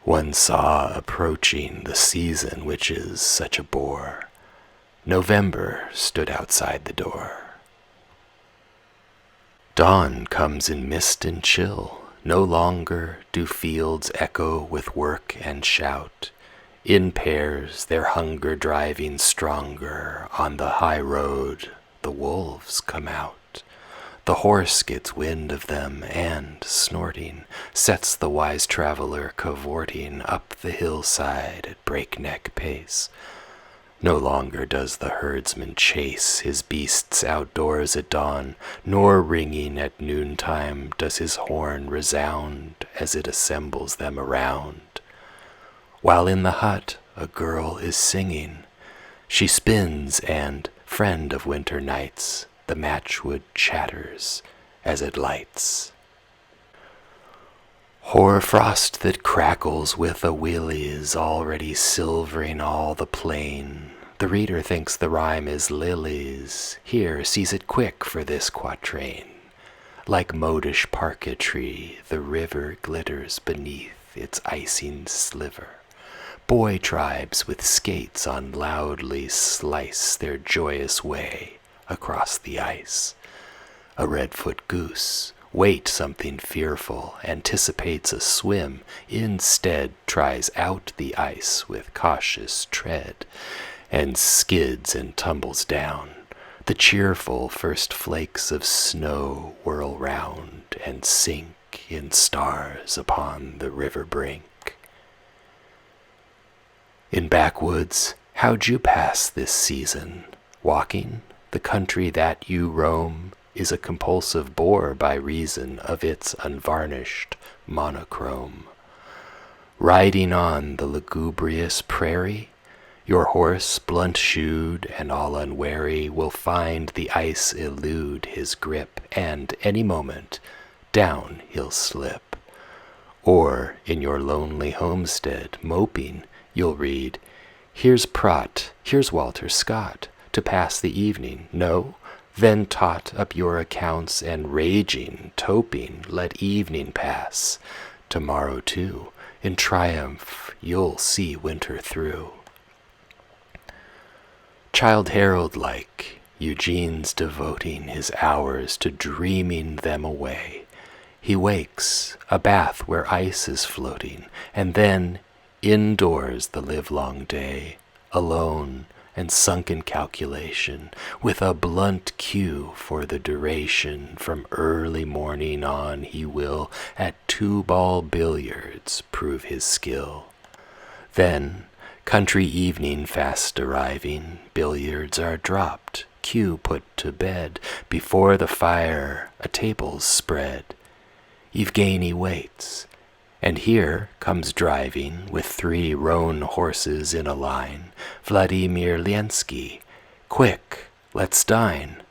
One saw approaching the season which is such a bore. November stood outside the door. Dawn comes in mist and chill. No longer do fields echo with work and shout. In pairs, their hunger driving stronger, on the high road the wolves come out. The horse gets wind of them and, snorting, sets the wise traveler cavorting up the hillside at breakneck pace. No longer does the herdsman chase his beasts outdoors at dawn, nor ringing at noontime does his horn resound as it assembles them around. While in the hut a girl is singing, she spins and, friend of winter nights, the matchwood chatters as it lights. Hoar frost that crackles with a willy is already silvering all the plain. The reader thinks the rhyme is lilies, here sees it quick for this quatrain. Like modish parquetry, the river glitters beneath its icing sliver. Boy tribes with skates on loudly slice their joyous way across the ice. A red-foot goose, wait something fearful, anticipates a swim, instead tries out the ice with cautious tread, and skids and tumbles down. The cheerful first flakes of snow whirl round and sink in stars upon the river brink. In backwoods, how'd you pass this season? Walking the country that you roam, is a compulsive bore by reason of its unvarnished monochrome. Riding on the lugubrious prairie, your horse, blunt-shoed and all unwary, will find the ice elude his grip, and any moment down he'll slip. Or in your lonely homestead, moping, you'll read, "Here's Prott, here's Walter Scott, to pass the evening." No? Then tot up your accounts and raging, toping, let evening pass. Tomorrow, too, in triumph, you'll see winter through. Child Herald-like, Eugene's devoting his hours to dreaming them away. He wakes, a bath where ice is floating, and then indoors the livelong day, alone and sunk in calculation, with a blunt cue for the duration. From early morning on he will at two-ball billiards prove his skill. Then, country evening fast arriving, billiards are dropped, cue put to bed, before the fire a table's spread. Eugene waits, and here comes driving, with 3 roan horses in a line, Vladimir Lenski. Quick, let's dine.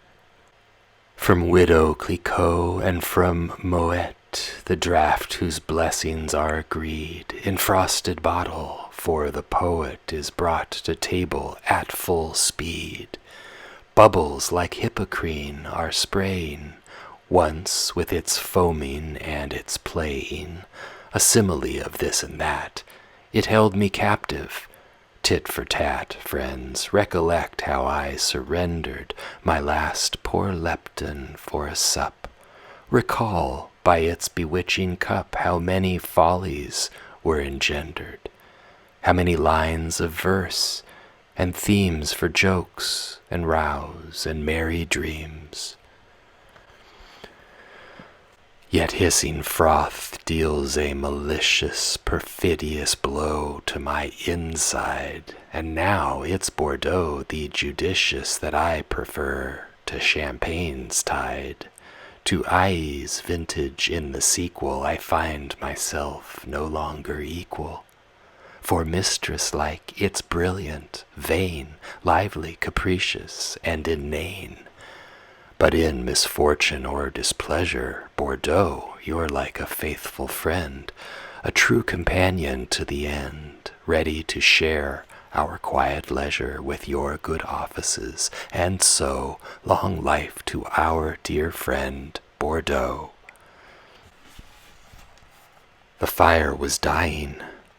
From Widow Clicquot and from Moet, the draught whose blessings are agreed, in frosted bottle, for the poet is brought to table at full speed. Bubbles like Hippocrene are spraying, once with its foaming and its playing, a simile of this and that. It held me captive. Tit for tat, friends, recollect how I surrendered my last poor lepton for a sup. Recall by its bewitching cup how many follies were engendered, how many lines of verse, and themes for jokes and rows and merry dreams. Yet hissing froth deals a malicious, perfidious blow to my inside, and now it's Bordeaux the judicious that I prefer to champagne's tide. To Aï's vintage in the sequel I find myself no longer equal. For mistress-like it's brilliant, vain, lively, capricious, and inane. But in misfortune or displeasure, Bordeaux, you're like a faithful friend, a true companion to the end, ready to share our quiet leisure with your good offices, and so long life to our dear friend, Bordeaux. The fire was dying.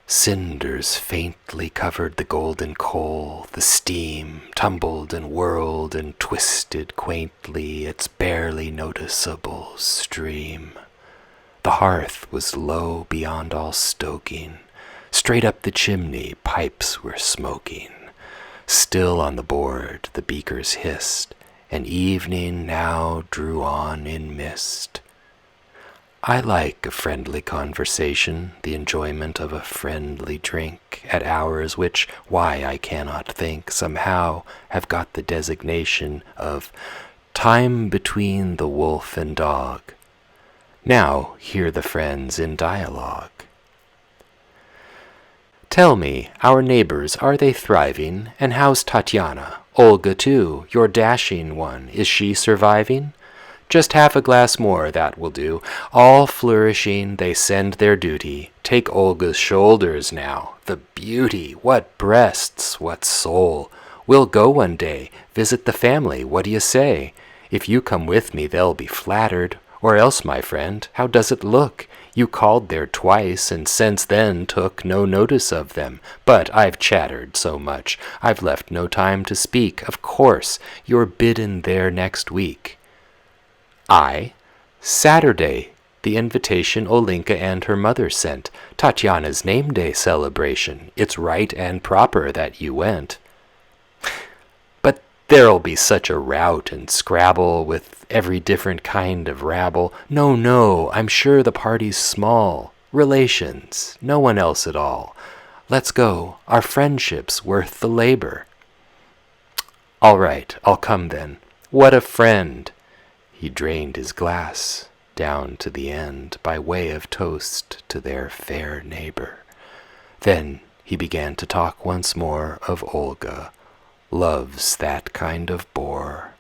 Cinders faintly covered the golden coal, the steam tumbled and whirled and twisted quaintly its barely noticeable stream. The hearth was low beyond all stoking, straight up the chimney pipes were smoking. Still on the board the beakers hissed, and evening now drew on in mist. I like a friendly conversation, the enjoyment of a friendly drink, at hours which, why I cannot think, somehow have got the designation of time between the wolf and dog. Now hear the friends in dialogue. Tell me, our neighbors, are they thriving? And how's Tatiana? Olga, too, your dashing one, is she surviving? Just half a glass more, that will do. All flourishing, they send their duty. Take Olga's shoulders now. The beauty! What breasts, what soul! We'll go one day, visit the family, what do you say? If you come with me, they'll be flattered. Or else, my friend, how does it look? You called there twice, and since then took no notice of them. But I've chattered so much, I've left no time to speak. Of course, you're bidden there next week. Saturday, the invitation Olenka and her mother sent. Tatiana's name day celebration. It's right and proper that you went. But there'll be such a rout and scrabble with every different kind of rabble. No, I'm sure the party's small. Relations, no one else at all. Let's go, our friendship's worth the labor. All right, I'll come then. What a friend! He drained his glass down to the end by way of toast to their fair neighbor. Then he began to talk once more of Olga. Love's that kind of bore.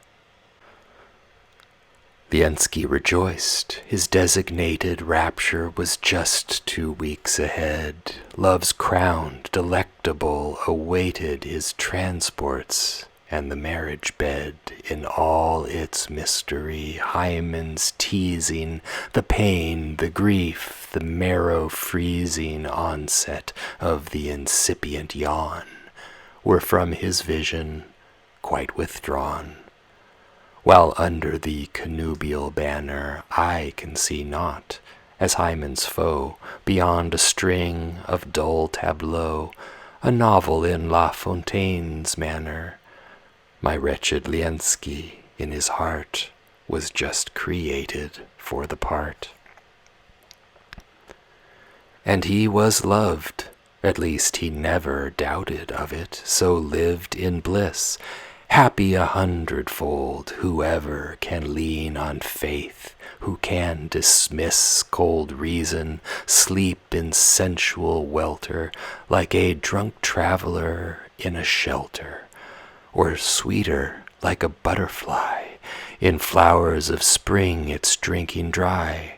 Liensky rejoiced. His designated rapture was just 2 weeks ahead. Love's crown, delectable, awaited his transports, and the marriage bed in all its mystery, Hymen's teasing, the pain, the grief, the marrow-freezing onset of the incipient yawn, were from his vision quite withdrawn. While under the connubial banner I can see naught, as Hymen's foe, beyond a string of dull tableaux, a novel in La Fontaine's manner. My wretched Liensky, in his heart, was just created for the part. And he was loved, at least he never doubted of it, so lived in bliss, happy 100-fold, whoever can lean on faith, who can dismiss cold reason, sleep in sensual welter, like a drunk traveler in a shelter, or sweeter, like a butterfly, in flowers of spring its drinking dry.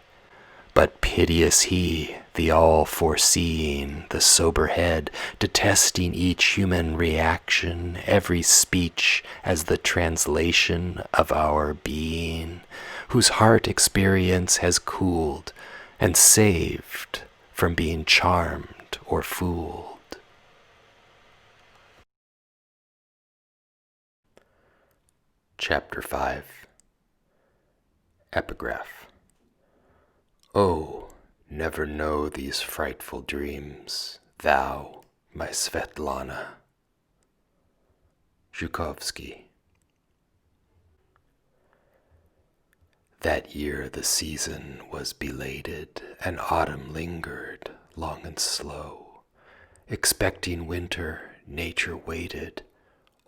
But piteous he, the all-foreseeing, the sober head, detesting each human reaction, every speech as the translation of our being, whose heart experience has cooled and saved from being charmed or fooled. Chapter 5. Epigraph. Oh, never know these frightful dreams, thou, my Svetlana. Zhukovsky. That year the season was belated, and autumn lingered long and slow. Expecting winter, nature waited.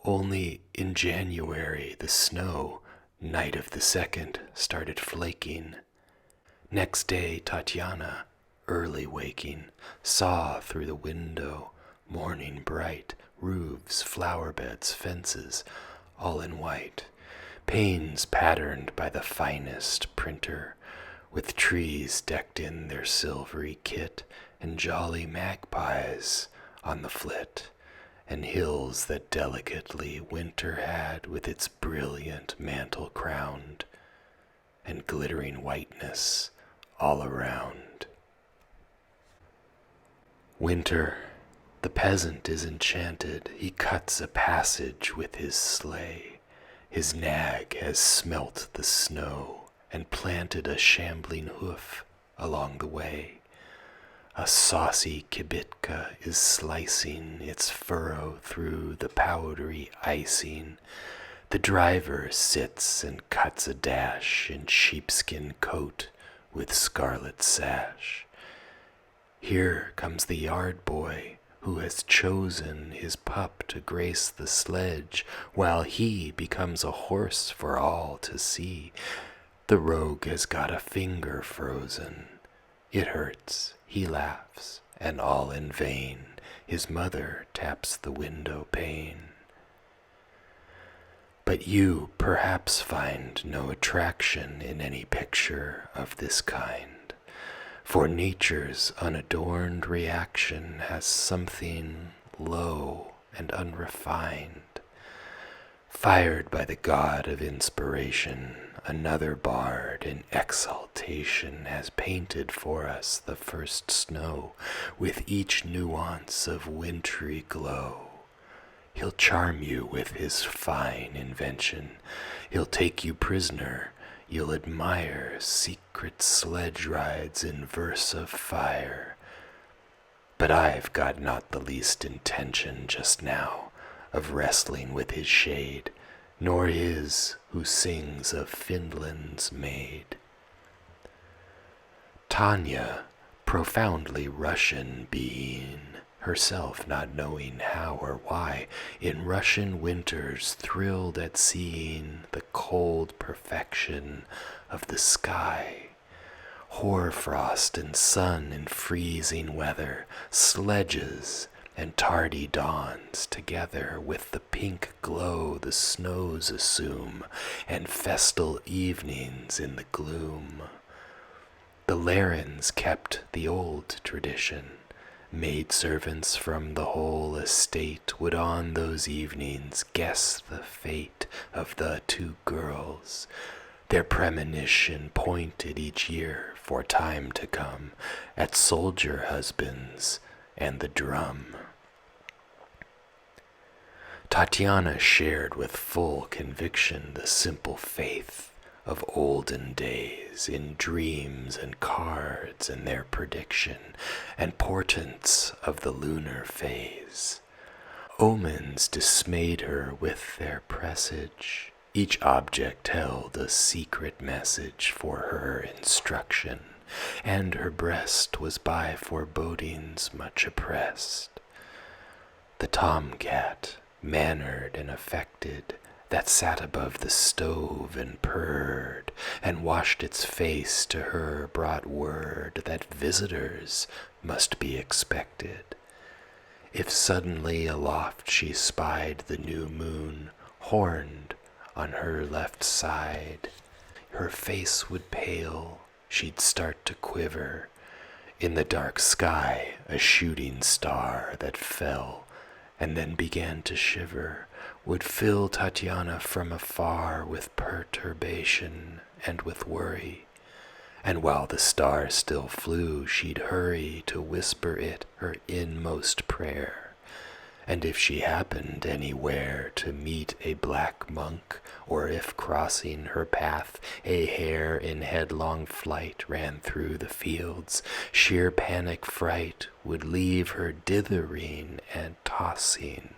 Only in January the snow, night of the 2nd, started flaking. Next day Tatiana, early waking, saw through the window, morning bright, roofs, flower beds, fences, all in white, panes patterned by the finest printer, with trees decked in their silvery kit, and jolly magpies on the flit, and hills that delicately winter had with its brilliant mantle crowned, and glittering whiteness all around. Winter, the peasant is enchanted. He cuts a passage with his sleigh. His nag has smelt the snow and planted a shambling hoof along the way. A saucy kibitka is slicing its furrow through the powdery icing. The driver sits and cuts a dash in sheepskin coat with scarlet sash. Here comes the yard boy who has chosen his pup to grace the sledge, while he becomes a horse for all to see. The rogue has got a finger frozen. It hurts, he laughs, and all in vain. His mother taps the window pane. But you perhaps find no attraction in any picture of this kind, for nature's unadorned reaction has something low and unrefined. Fired by the god of inspiration, another bard in exaltation has painted for us the first snow with each nuance of wintry glow. He'll charm you with his fine invention. He'll take you prisoner. You'll admire secret sledge rides in verse of fire. But I've got not the least intention just now of wrestling with his shade, nor his who sings of Finland's maid. Tanya, profoundly Russian being, herself not knowing how or why, in Russian winters thrilled at seeing the cold perfection of the sky. Hoarfrost and sun in freezing weather, sledges and tardy dawns together with the pink glow the snows assume, and festal evenings in the gloom. The Larens kept the old tradition. Maidservants from the whole estate would on those evenings guess the fate of the two girls. Their premonition pointed each year for time to come at soldier husbands and the drum. Tatiana shared with full conviction the simple faith of olden days in dreams and cards and their prediction and portents of the lunar phase. Omens dismayed her with their presage. Each object held a secret message for her instruction, and her breast was by forebodings much oppressed. The tomcat, mannered and affected, that sat above the stove and purred, and washed its face to her brought word that visitors must be expected. If suddenly aloft she spied the new moon, horned on her left side, her face would pale, she'd start to quiver. In the dark sky a shooting star that fell and then began to shiver would fill Tatiana from afar with perturbation and with worry. And while the star still flew, she'd hurry to whisper it her inmost prayer. And if she happened anywhere to meet a black monk, or if crossing her path a hare in headlong flight ran through the fields, sheer panic fright would leave her dithering and tossing.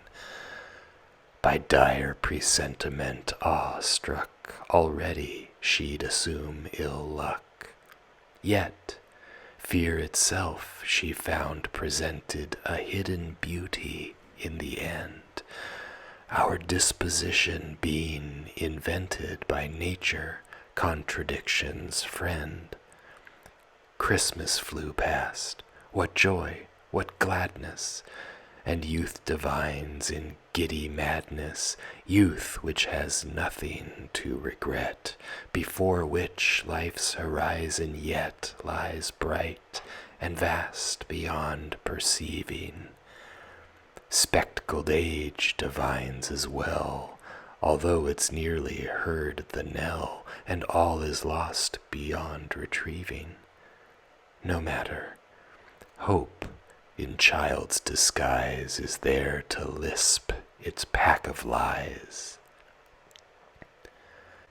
By dire presentiment awe-struck, already she'd assume ill luck. Yet fear itself she found presented a hidden beauty in the end, our disposition being invented by nature, contradiction's friend. Christmas flew past, what joy, what gladness, and youth divines in giddy madness, youth which has nothing to regret, before which life's horizon yet lies bright and vast beyond perceiving. Spectacled age divines as well, although it's nearly heard the knell, and all is lost beyond retrieving. No matter, hope in child's disguise is there to lisp its pack of lies.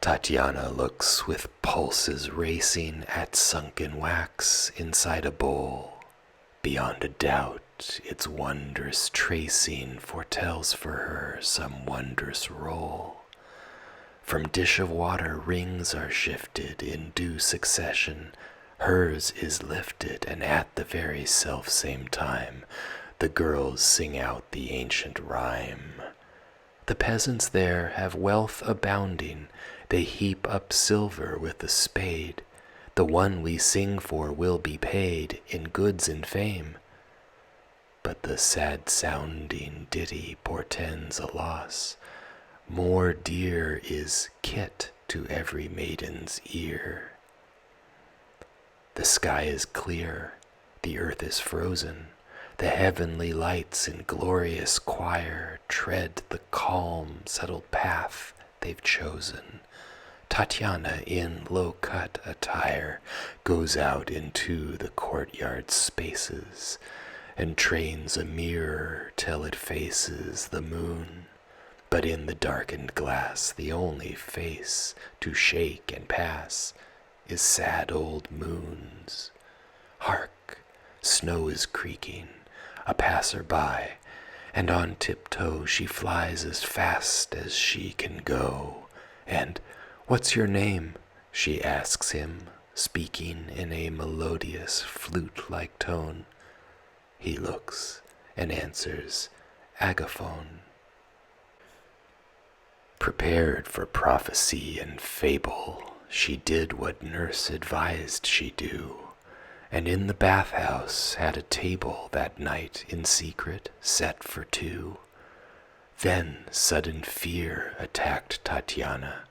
Tatiana looks with pulses racing at sunken wax inside a bowl. Beyond a doubt, its wondrous tracing foretells for her some wondrous roll. From dish of water rings are shifted in due succession, hers is lifted, and at the very self-same time the girls sing out the ancient rhyme. The peasants there have wealth abounding, they heap up silver with a spade. The one we sing for will be paid in goods and fame. But the sad-sounding ditty portends a loss. More dear is kit to every maiden's ear. The sky is clear, the earth is frozen, the heavenly lights in glorious choir tread the calm, settled path they've chosen. Tatiana, in low-cut attire, goes out into the courtyard spaces and trains a mirror till it faces the moon. But in the darkened glass the only face to shake and pass is sad old moon's. Hark! Snow is creaking, a passer-by, and on tiptoe she flies as fast as she can go. And, "What's your name?" she asks him, speaking in a melodious flute-like tone. He looks and answers Agaphone. Prepared for prophecy and fable, she did what nurse advised she do, and in the bathhouse had a table that night in secret set for two. Then sudden fear attacked Tatiana.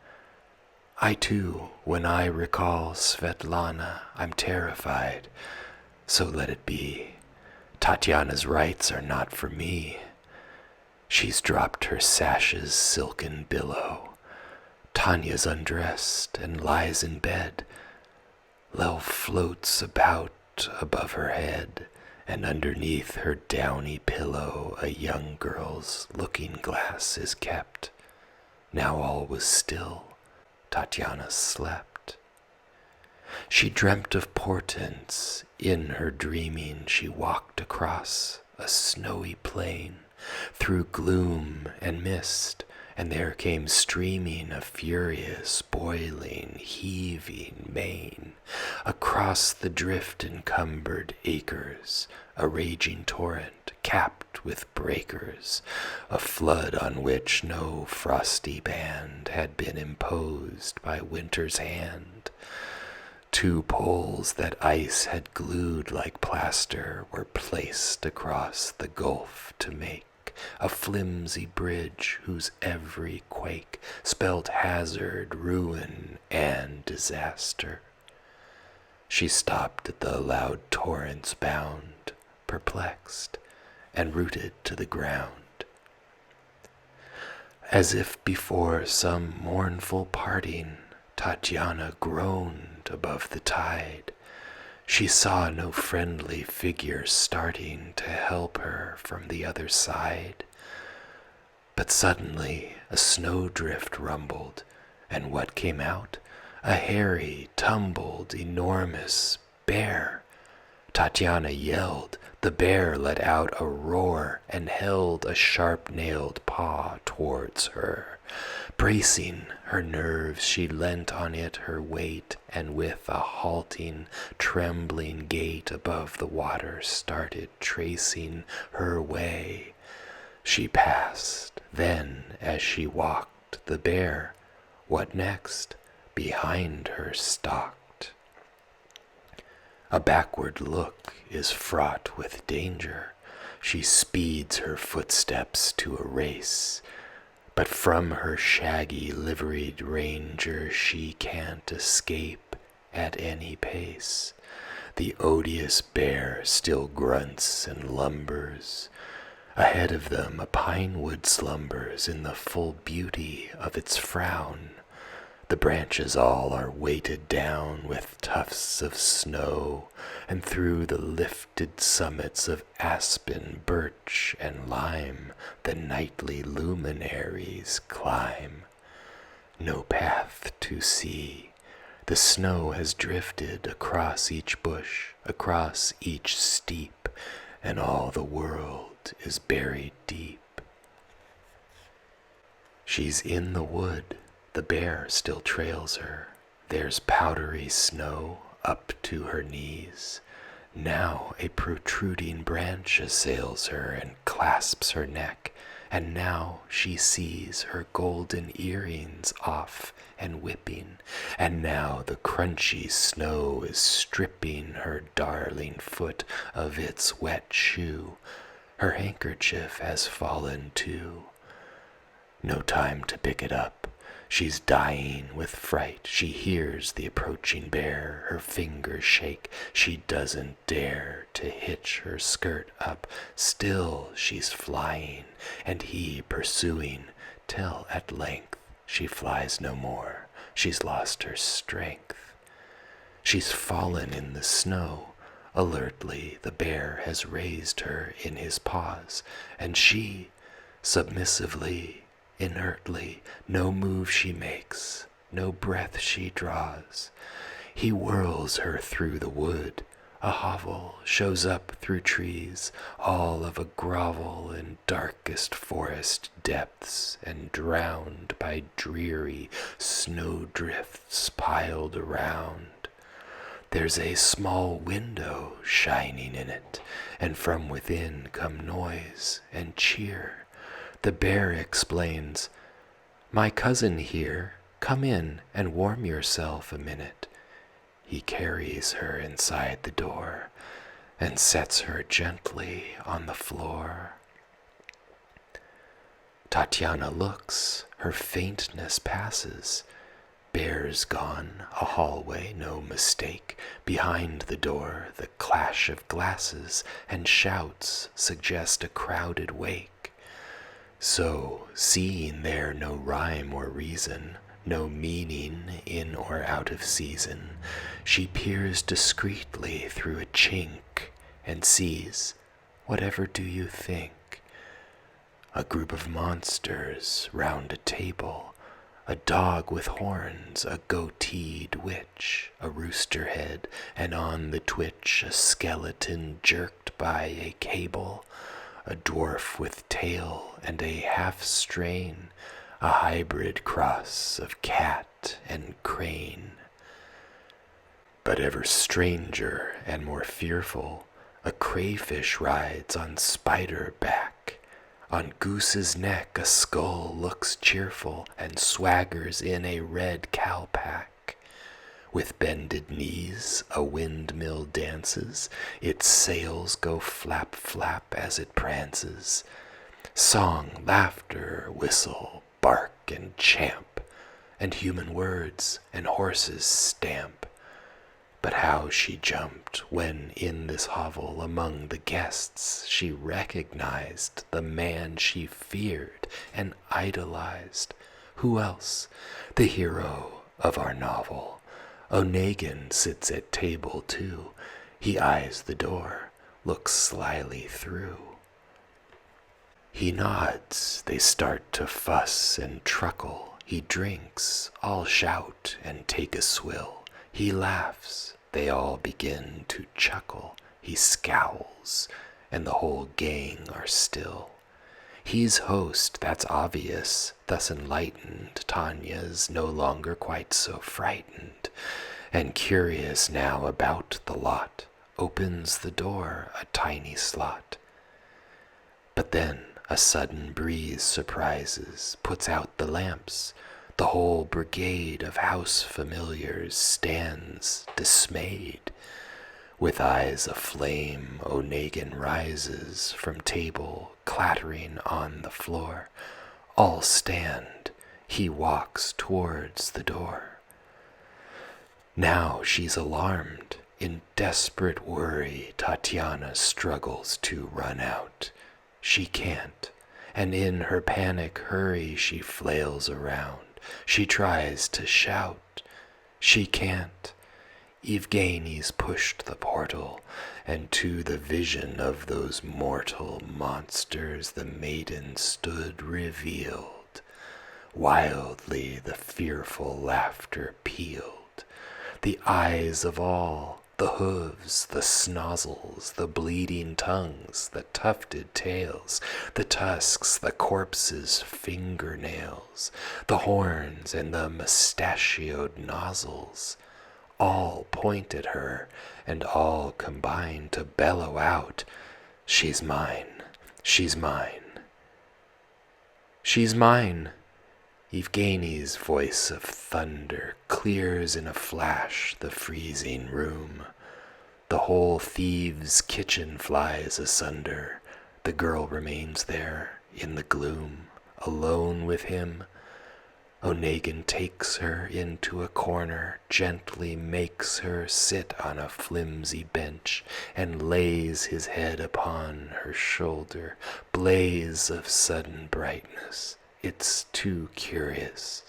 I too, when I recall Svetlana, I'm terrified, so let it be. Tatiana's rights are not for me. She's dropped her sash's silken billow. Tanya's undressed and lies in bed. Lel floats about above her head, and underneath her downy pillow a young girl's looking-glass is kept. Now all was still. Tatiana slept. She dreamt of portents. In her dreaming she walked across a snowy plain, through gloom and mist, and there came streaming a furious, boiling, heaving main. Across the drift-encumbered acres, a raging torrent capped with breakers, a flood on which no frosty band had been imposed by winter's hand. Two poles that ice had glued like plaster were placed across the gulf to make a flimsy bridge whose every quake spelled hazard, ruin, and disaster. She stopped at the loud torrent's bound, perplexed and rooted to the ground. As if before some mournful parting, Tatiana groaned above the tide. She saw no friendly figure starting to help her from the other side. But suddenly a snowdrift rumbled, and what came out? A hairy, tumbled, enormous bear. Tatiana yelled. The bear let out a roar and held a sharp-nailed paw towards her. Bracing her nerves, she leant on it her weight, and with a halting, trembling gait above the water started tracing her way. She passed. Then, as she walked, the bear, what next, behind her stalked. A backward look is fraught with danger. She speeds her footsteps to a race. But from her shaggy liveried ranger she can't escape at any pace. The odious bear still grunts and lumbers. Ahead of them a pinewood slumbers in the full beauty of its frown. The branches all are weighted down with tufts of snow, and through the lifted summits of aspen, birch, and lime the nightly luminaries climb. No path to see. The snow has drifted across each bush, across each steep, and all the world is buried deep. She's in the wood. The bear still trails her. There's powdery snow up to her knees. Now a protruding branch assails her and clasps her neck, and now she sees her golden earrings off and whipping, and now the crunchy snow is stripping her darling foot of its wet shoe. Her handkerchief has fallen too. No time to pick it up. She's dying with fright. She hears the approaching bear. Her fingers shake. She doesn't dare to hitch her skirt up. Still she's flying, and he pursuing, till at length she flies no more. She's lost her strength. She's fallen in the snow. Alertly the bear has raised her in his paws, and she, submissively, inertly, no move she makes, no breath she draws. He whirls her through the wood. A hovel shows up through trees, all of a grovel in darkest forest depths, and drowned by dreary snowdrifts piled around. There's a small window shining in it, and from within come noise and cheer. The bear explains, "My cousin here, come in and warm yourself a minute." He carries her inside the door and sets her gently on the floor. Tatiana looks, her faintness passes. Bear's gone, a hallway, no mistake. Behind the door, the clash of glasses and shouts suggest a crowded wake. So, seeing there no rhyme or reason, no meaning in or out of season, she peers discreetly through a chink and sees, whatever do you think? A group of monsters round a table, a dog with horns, a goateed witch, a rooster head, and on the twitch a skeleton jerked by a cable, a dwarf with tail and a half-strain, a hybrid cross of cat and crane. But ever stranger and more fearful, a crayfish rides on spider back. On goose's neck a skull looks cheerful and swaggers in a red cowpack. With bended knees a windmill dances, its sails go flap flap as it prances. Song, laughter, whistle, bark and champ, and human words and horses stamp. But how she jumped when in this hovel among the guests she recognized the man she feared and idolized. Who else? The hero of our novel. Onegin sits at table too. He eyes the door, looks slyly through. He nods, they start to fuss and truckle. He drinks, all shout and take a swill. He laughs, they all begin to chuckle. He scowls, and the whole gang are still. He's host, that's obvious, thus enlightened. Tanya's no longer quite so frightened, and curious now about the lot, opens the door a tiny slot. But then a sudden breeze surprises, puts out the lamps. The whole brigade of house familiars stands dismayed. With eyes aflame, Onegin rises from table, clattering on the floor. All stand. He walks towards the door. Now she's alarmed. In desperate worry, Tatiana struggles to run out. She can't, and in her panic hurry she flails around. She tries to shout. She can't. Evgenie's pushed the portal, and to the vision of those mortal monsters the maiden stood revealed. Wildly the fearful laughter pealed. The eyes of all, the hooves, the snozzles, the bleeding tongues, the tufted tails, the tusks, the corpse's fingernails, the horns and the mustachioed nozzles, all point at her, and all combine to bellow out, "She's mine, she's mine, she's mine." Evgenie's voice of thunder clears in a flash the freezing room. The whole thieves' kitchen flies asunder. The girl remains there in the gloom, alone with him. Onegin takes her into a corner, gently makes her sit on a flimsy bench, and lays his head upon her shoulder. Blaze of sudden brightness. It's too curious.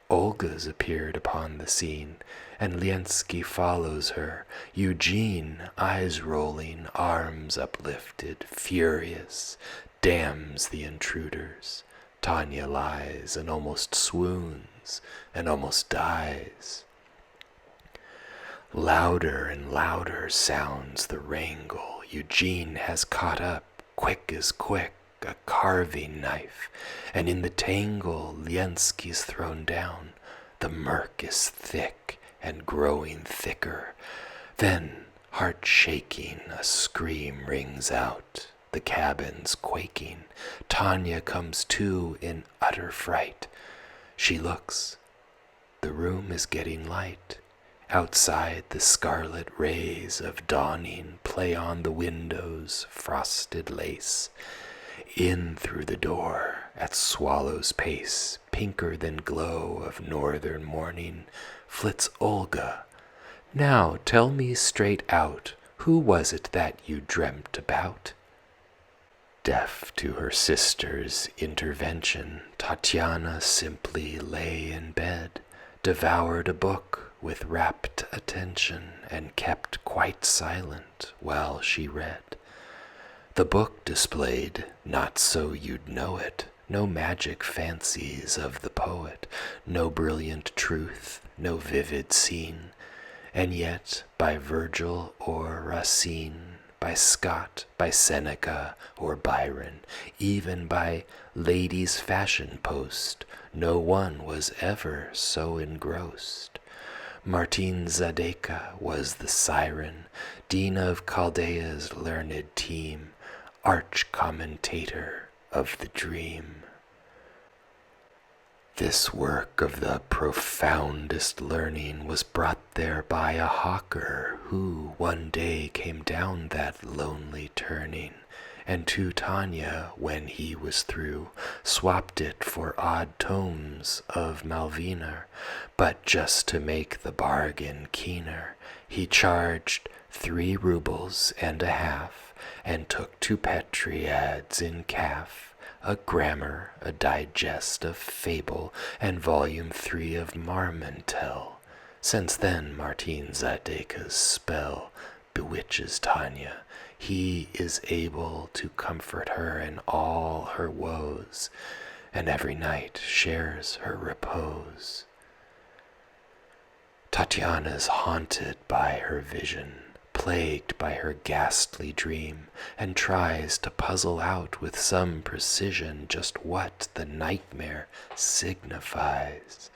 Olga's appeared upon the scene, and Liensky follows her. Eugene, eyes rolling, arms uplifted, furious, damns the intruders. Tanya lies and almost swoons and almost dies. Louder and louder sounds the wrangle. Eugene has caught up, quick as quick, a carving knife, and in the tangle Liensky's thrown down. The murk is thick and growing thicker. Then, heart-shaking, a scream rings out. The cabin's quaking. Tanya comes to in utter fright. She looks. The room is getting light. Outside, the scarlet rays of dawning play on the windows' frosted lace. In through the door, at swallow's pace, pinker than glow of northern morning, flits Olga. Now tell me straight out, who was it that you dreamt about? Deaf to her sister's intervention, Tatiana simply lay in bed, devoured a book with rapt attention, and kept quite silent while she read. The book displayed, not so you'd know it, no magic fancies of the poet, no brilliant truth, no vivid scene, and yet by Virgil or Racine, by Scott, by Seneca or Byron, even by Ladies' Fashion Post, no one was ever so engrossed. Martin Zadeka was the siren, dean of Chaldea's learned team, arch commentator of the dream. This work of the profoundest learning was brought there by a hawker who one day came down that lonely turning, and to Tanya, when he was through, swapped it for odd tomes of Malviner, but just to make the bargain keener, he charged 3 rubles and a half, and took 2 Petriads in calf, a grammar, a digest of fable, and volume 3 of Marmontel. Since then Martin Zadeka's spell bewitches Tanya. He is able to comfort her in all her woes, and every night shares her repose. Tatiana's haunted by her vision, plagued by her ghastly dream, and tries to puzzle out with some precision just what the nightmare signifies.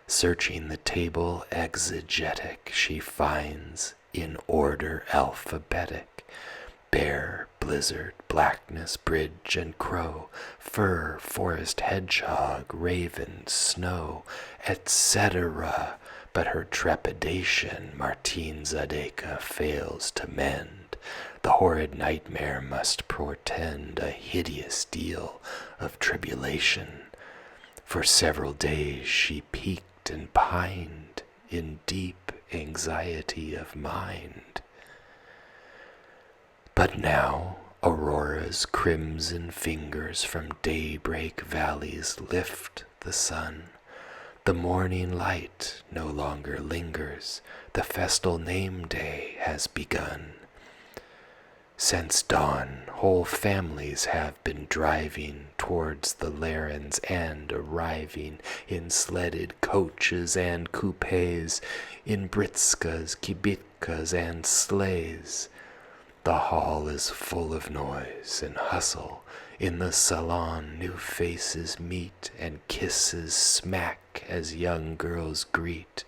Searching the table exegetic, she finds, in order alphabetic, bear, blizzard, blackness, bridge, and crow, fir, forest, hedgehog, raven, snow, etc., but her trepidation Martin Zadeka fails to mend. The horrid nightmare must portend a hideous deal of tribulation. For several days she peaked and pined in deep anxiety of mind. But now Aurora's crimson fingers from daybreak valleys lift the sun. The morning light no longer lingers, the festal name day has begun. Since dawn, whole families have been driving towards the Larens and arriving in sledded coaches and coupés, in britskas, kibitkas, and sleighs. The hall is full of noise and hustle. In the salon new faces meet, and kisses smack as young girls greet.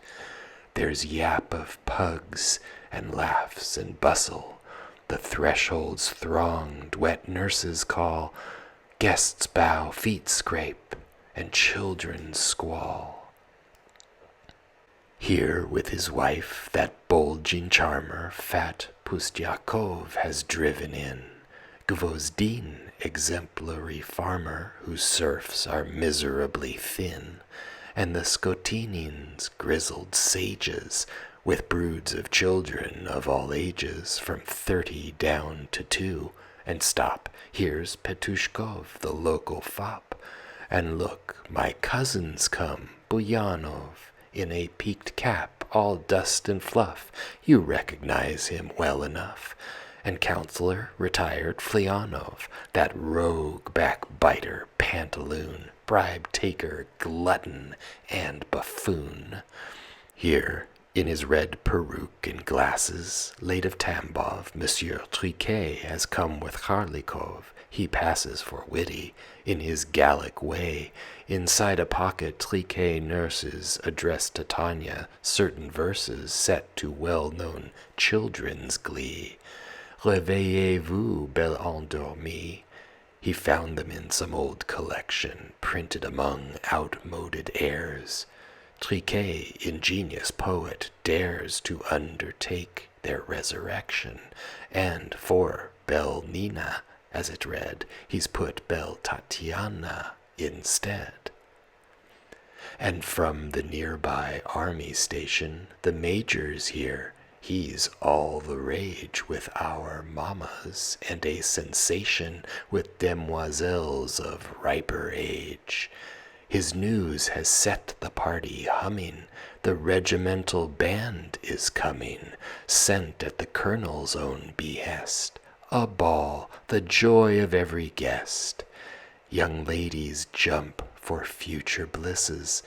There's yap of pugs, and laughs and bustle. The thresholds thronged, wet nurses call. Guests bow, feet scrape, and children squall. Here with his wife, that bulging charmer, fat Pustyakov, has driven in. Gvozdin, exemplary farmer, whose serfs are miserably thin, and the Skotinins, grizzled sages, with broods of children of all ages, from 30 down to 2. And stop, here's Petushkov, the local fop. And look, my cousin's come, Buyanov, in a peaked cap, all dust and fluff. You recognize him well enough. And Counselor retired Fleonov, that rogue backbiter pantaloon, bribe-taker, glutton, and buffoon. Here, in his red peruke and glasses, late of Tambov, Monsieur Triquet has come with Kharlikov. He passes for witty in his Gallic way. Inside a pocket, Triquet nurses address to Tanya certain verses set to well-known children's glee. Réveillez-vous, belle endormie. He found them in some old collection, printed among outmoded airs. Triquet, ingenious poet, dares to undertake their resurrection, and for Belle Nina, as it read, he's put Belle Tatiana instead. And from the nearby army station, the major's here. He's all the rage with our mammas, and a sensation with demoiselles of riper age. His news has set the party humming. The regimental band is coming, sent at the colonel's own behest. A ball, the joy of every guest. Young ladies jump for future blisses,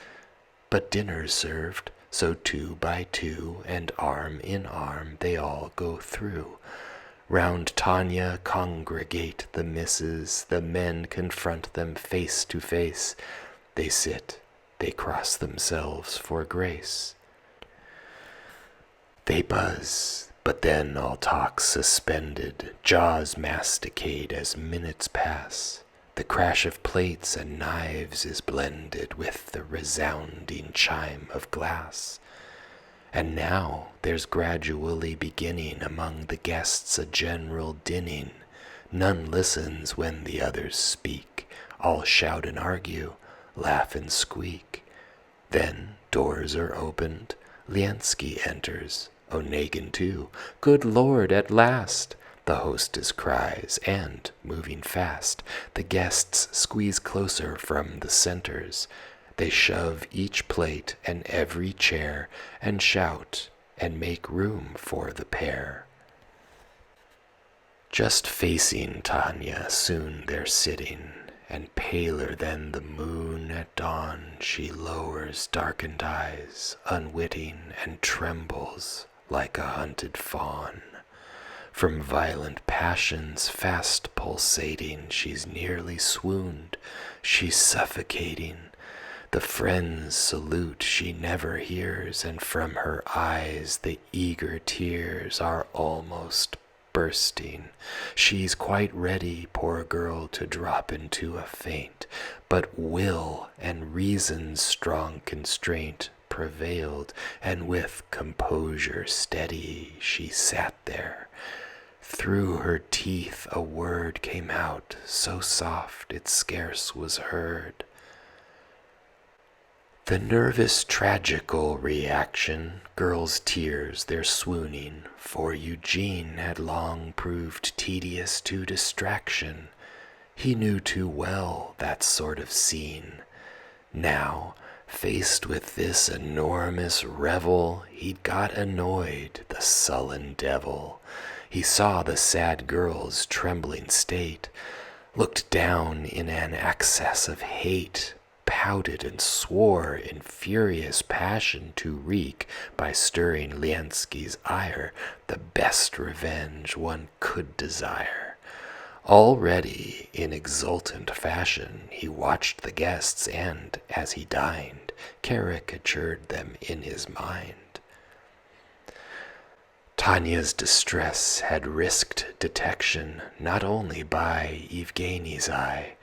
but dinner's served, so 2 by 2 and arm in arm they all go through. Round Tanya congregate the misses, the men confront them face to face. They sit, they cross themselves for grace. They buzz, but then all talk's suspended, jaws masticate as minutes pass. The crash of plates and knives is blended with the resounding chime of glass. And now there's gradually beginning among the guests a general dinning. None listens when the others speak. All shout and argue, laugh and squeak. Then doors are opened. Liensky enters. Onegin too. Good Lord, at last! The hostess cries, and, moving fast, the guests squeeze closer from the centers. They shove each plate and every chair, and shout, and make room for the pair. Just facing Tanya soon they're sitting, and paler than the moon at dawn, she lowers darkened eyes, unwitting, and trembles like a hunted fawn. From violent passions fast pulsating, she's nearly swooned, she's suffocating. The friends' salute she never hears, and from her eyes the eager tears are almost bursting. She's quite ready, poor girl, to drop into a faint, but will and reason's strong constraint prevailed, and with composure steady she sat there. Through her teeth a word came out, so soft it scarce was heard. The nervous tragical reaction, girls' tears, their swooning, for Eugene had long proved tedious to distraction. He knew too well that sort of scene. Now, faced with this enormous revel, he'd got annoyed, the sullen devil. He saw the sad girl's trembling state, looked down in an access of hate, pouted and swore in furious passion to wreak, by stirring Liensky's ire, the best revenge one could desire. Already, in exultant fashion, he watched the guests and, as he dined, caricatured them in his mind. Tanya's distress had risked detection not only by Evgeny's eye,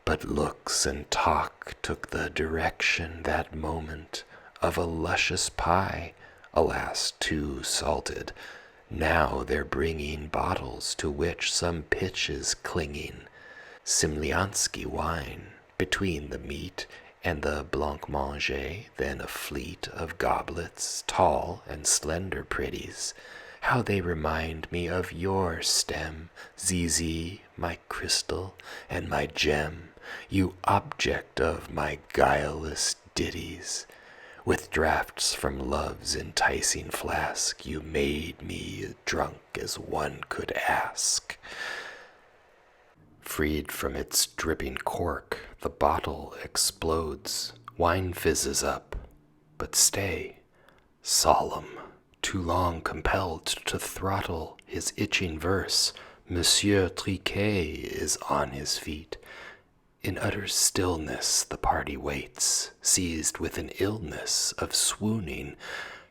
but looks and talk took the direction that moment of a luscious pie, alas, too salted. Now they're bringing bottles to which some pitch is clinging, Simliansky wine, between the meat and the blancmanger, then a fleet of goblets, tall and slender pretties. How they remind me of your stem, Zizi, my crystal and my gem, you object of my guileless ditties. With draughts from love's enticing flask, you made me drunk as one could ask. Freed from its dripping cork, the bottle explodes. Wine fizzes up, but stay, solemn, too long compelled to throttle his itching verse, Monsieur Triquet is on his feet. In utter stillness the party waits, seized with an illness of swooning.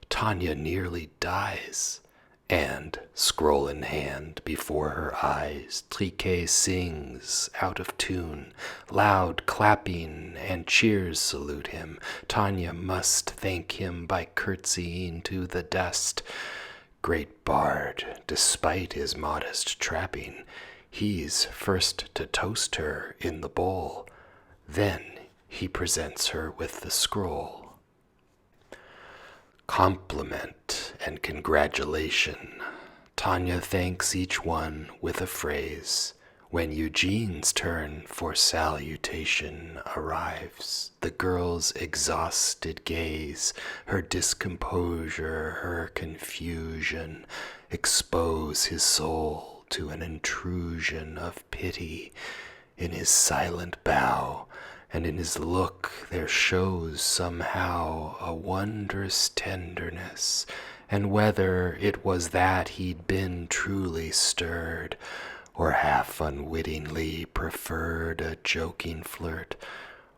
Tanya nearly dies, and, scroll in hand, before her eyes, Triquet sings out of tune. Loud clapping and cheers salute him. Tanya must thank him by curtsying to the dust. Great bard, despite his modest trapping, he's first to toast her in the bowl. Then he presents her with the scroll. Compliment and congratulation. Tanya thanks each one with a phrase. When Eugene's turn for salutation arrives, the girl's exhausted gaze, her discomposure, her confusion, expose his soul to an intrusion of pity. In his silent bow and in his look there shows somehow a wondrous tenderness, and whether it was that he'd been truly stirred, or half unwittingly preferred a joking flirt,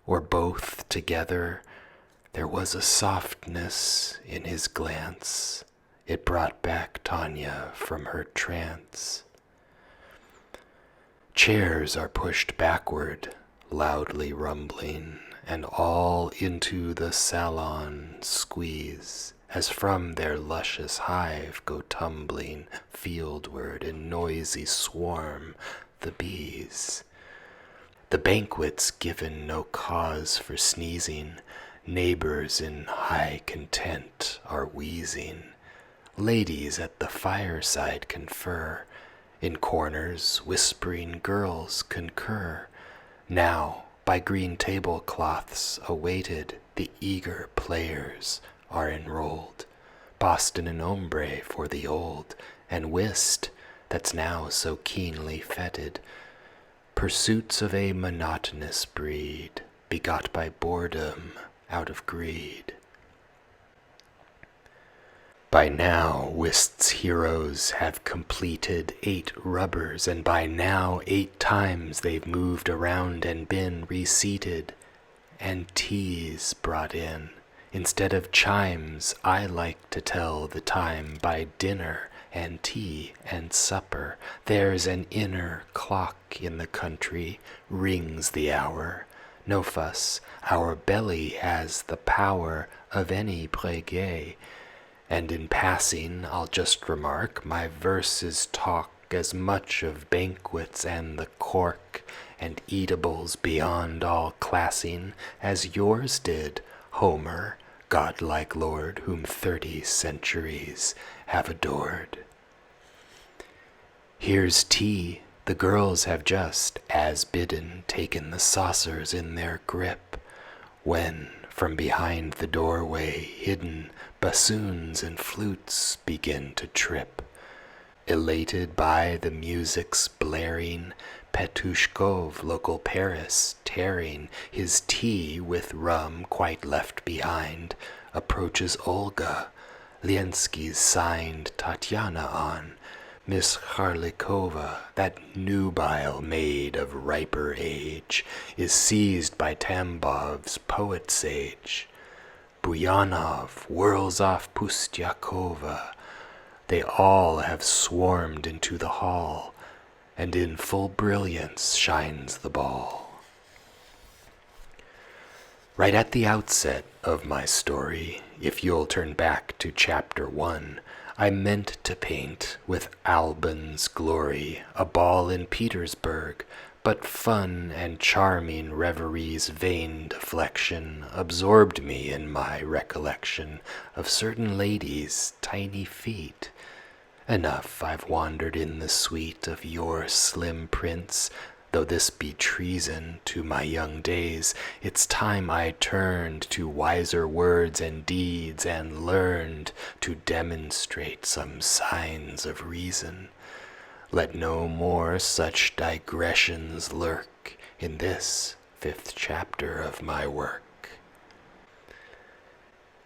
or both together, there was a softness in his glance. It brought back Tanya from her trance. Chairs are pushed backward, loudly rumbling, and all into the salon squeeze, as from their luscious hive go tumbling fieldward in noisy swarm the bees. The banquet's given no cause for sneezing, neighbors in high content are wheezing. Ladies at the fireside confer, in corners whispering girls concur. Now, by green tablecloths awaited, the eager players are enrolled. Boston and ombre for the old, and whist that's now so keenly fetid. Pursuits of a monotonous breed, begot by boredom out of greed. By now whist's heroes have completed 8 rubbers, and by now 8 times they've moved around and been reseated, and tea's brought in. Instead of chimes, I like to tell the time by dinner and tea and supper. There's an inner clock in the country, rings the hour. No fuss, our belly has the power of any breguet. And in passing, I'll just remark, my verses talk as much of banquets and the cork, and eatables beyond all classing, as yours did, Homer, godlike lord, whom 30 centuries have adored. Here's tea. The girls have just, as bidden, taken the saucers in their grip, when, from behind the doorway hidden, bassoons and flutes begin to trip. Elated by the music's blaring, Petrushkov, local Paris, tearing his tea with rum quite left behind, approaches Olga. Liensky's signed Tatyana on. Miss Harlikova, that nubile maid of riper age, is seized by Tambov's poet sage. Buyanov whirls off Pustyakova. They all have swarmed into the hall, and in full brilliance shines the ball. Right at the outset of my story, if you'll turn back to chapter 1, I meant to paint with Albin's glory a ball in Petersburg, but fun and charming reverie's vain deflection absorbed me in my recollection of certain ladies' tiny feet. Enough I've wandered in the suite of your slim prince. Though this be treason to my young days, it's time I turned to wiser words and deeds, and learned to demonstrate some signs of reason. Let no more such digressions lurk in this 5th chapter of my work.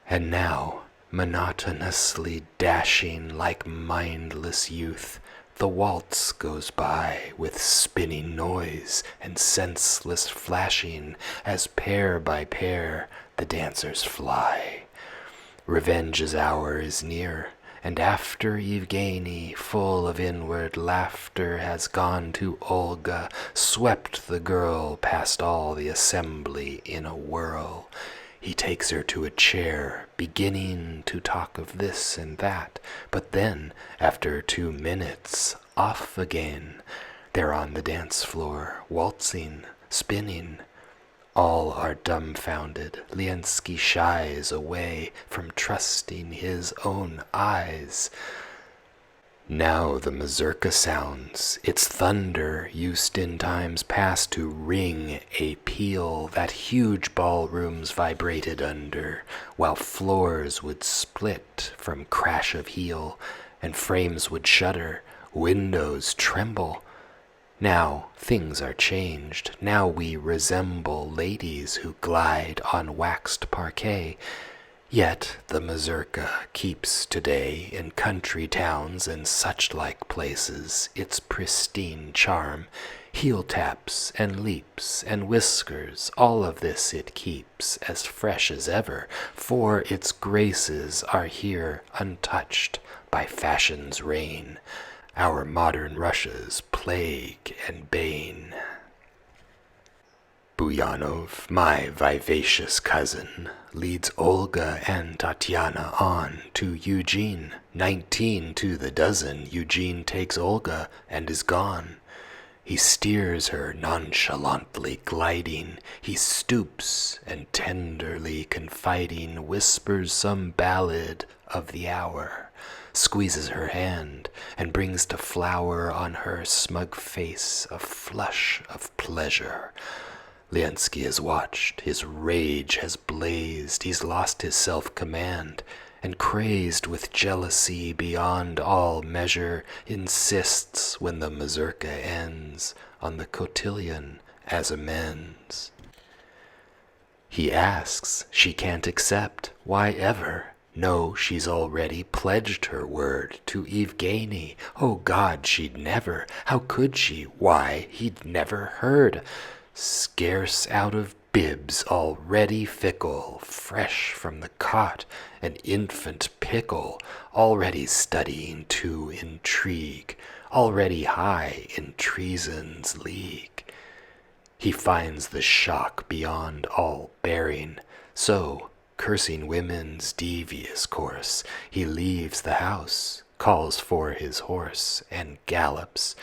And now, monotonously dashing like mindless youth, The waltz goes by with spinning noise and senseless flashing as pair by pair the dancers fly. Revenge's hour is near, and after Eugenie, full of inward laughter, has gone to Olga, swept the girl past all the assembly in a whirl. He takes her to a chair, beginning to talk of this and that, but then, after 2 minutes, off again. They're on the dance floor, waltzing, spinning. All are dumbfounded. Liensky shies away from trusting his own eyes. Now the mazurka sounds, its thunder used in times past to ring a peal that huge ballrooms vibrated under, while floors would split from crash of heel, and frames would shudder, windows tremble. Now things are changed. Now we resemble ladies who glide on waxed parquet. Yet the mazurka keeps today in country towns and such like places its pristine charm. Heel taps and leaps and whiskers, all of this it keeps as fresh as ever, for its graces are here untouched by fashion's reign, our modern Russia's plague and bane. Buyanov, my vivacious cousin, leads Olga and Tatiana on to Eugene. 19 to the dozen, Eugene takes Olga and is gone. He steers her nonchalantly gliding. He stoops and tenderly confiding whispers some ballad of the hour, squeezes her hand and brings to flower on her smug face a flush of pleasure. Liensky has watched, his rage has blazed, he's lost his self-command, and crazed with jealousy beyond all measure, insists when the mazurka ends on the cotillion as amends. He asks, she can't accept, why ever? No, she's already pledged her word to Evgeny. Oh God, she'd never, how could she? Why, he'd never heard. Scarce out of bibs, already fickle, fresh from the cot, an infant pickle, already studying to intrigue, already high in treason's league. He finds the shock beyond all bearing, so, cursing women's devious course, he leaves the house, calls for his horse, and gallops,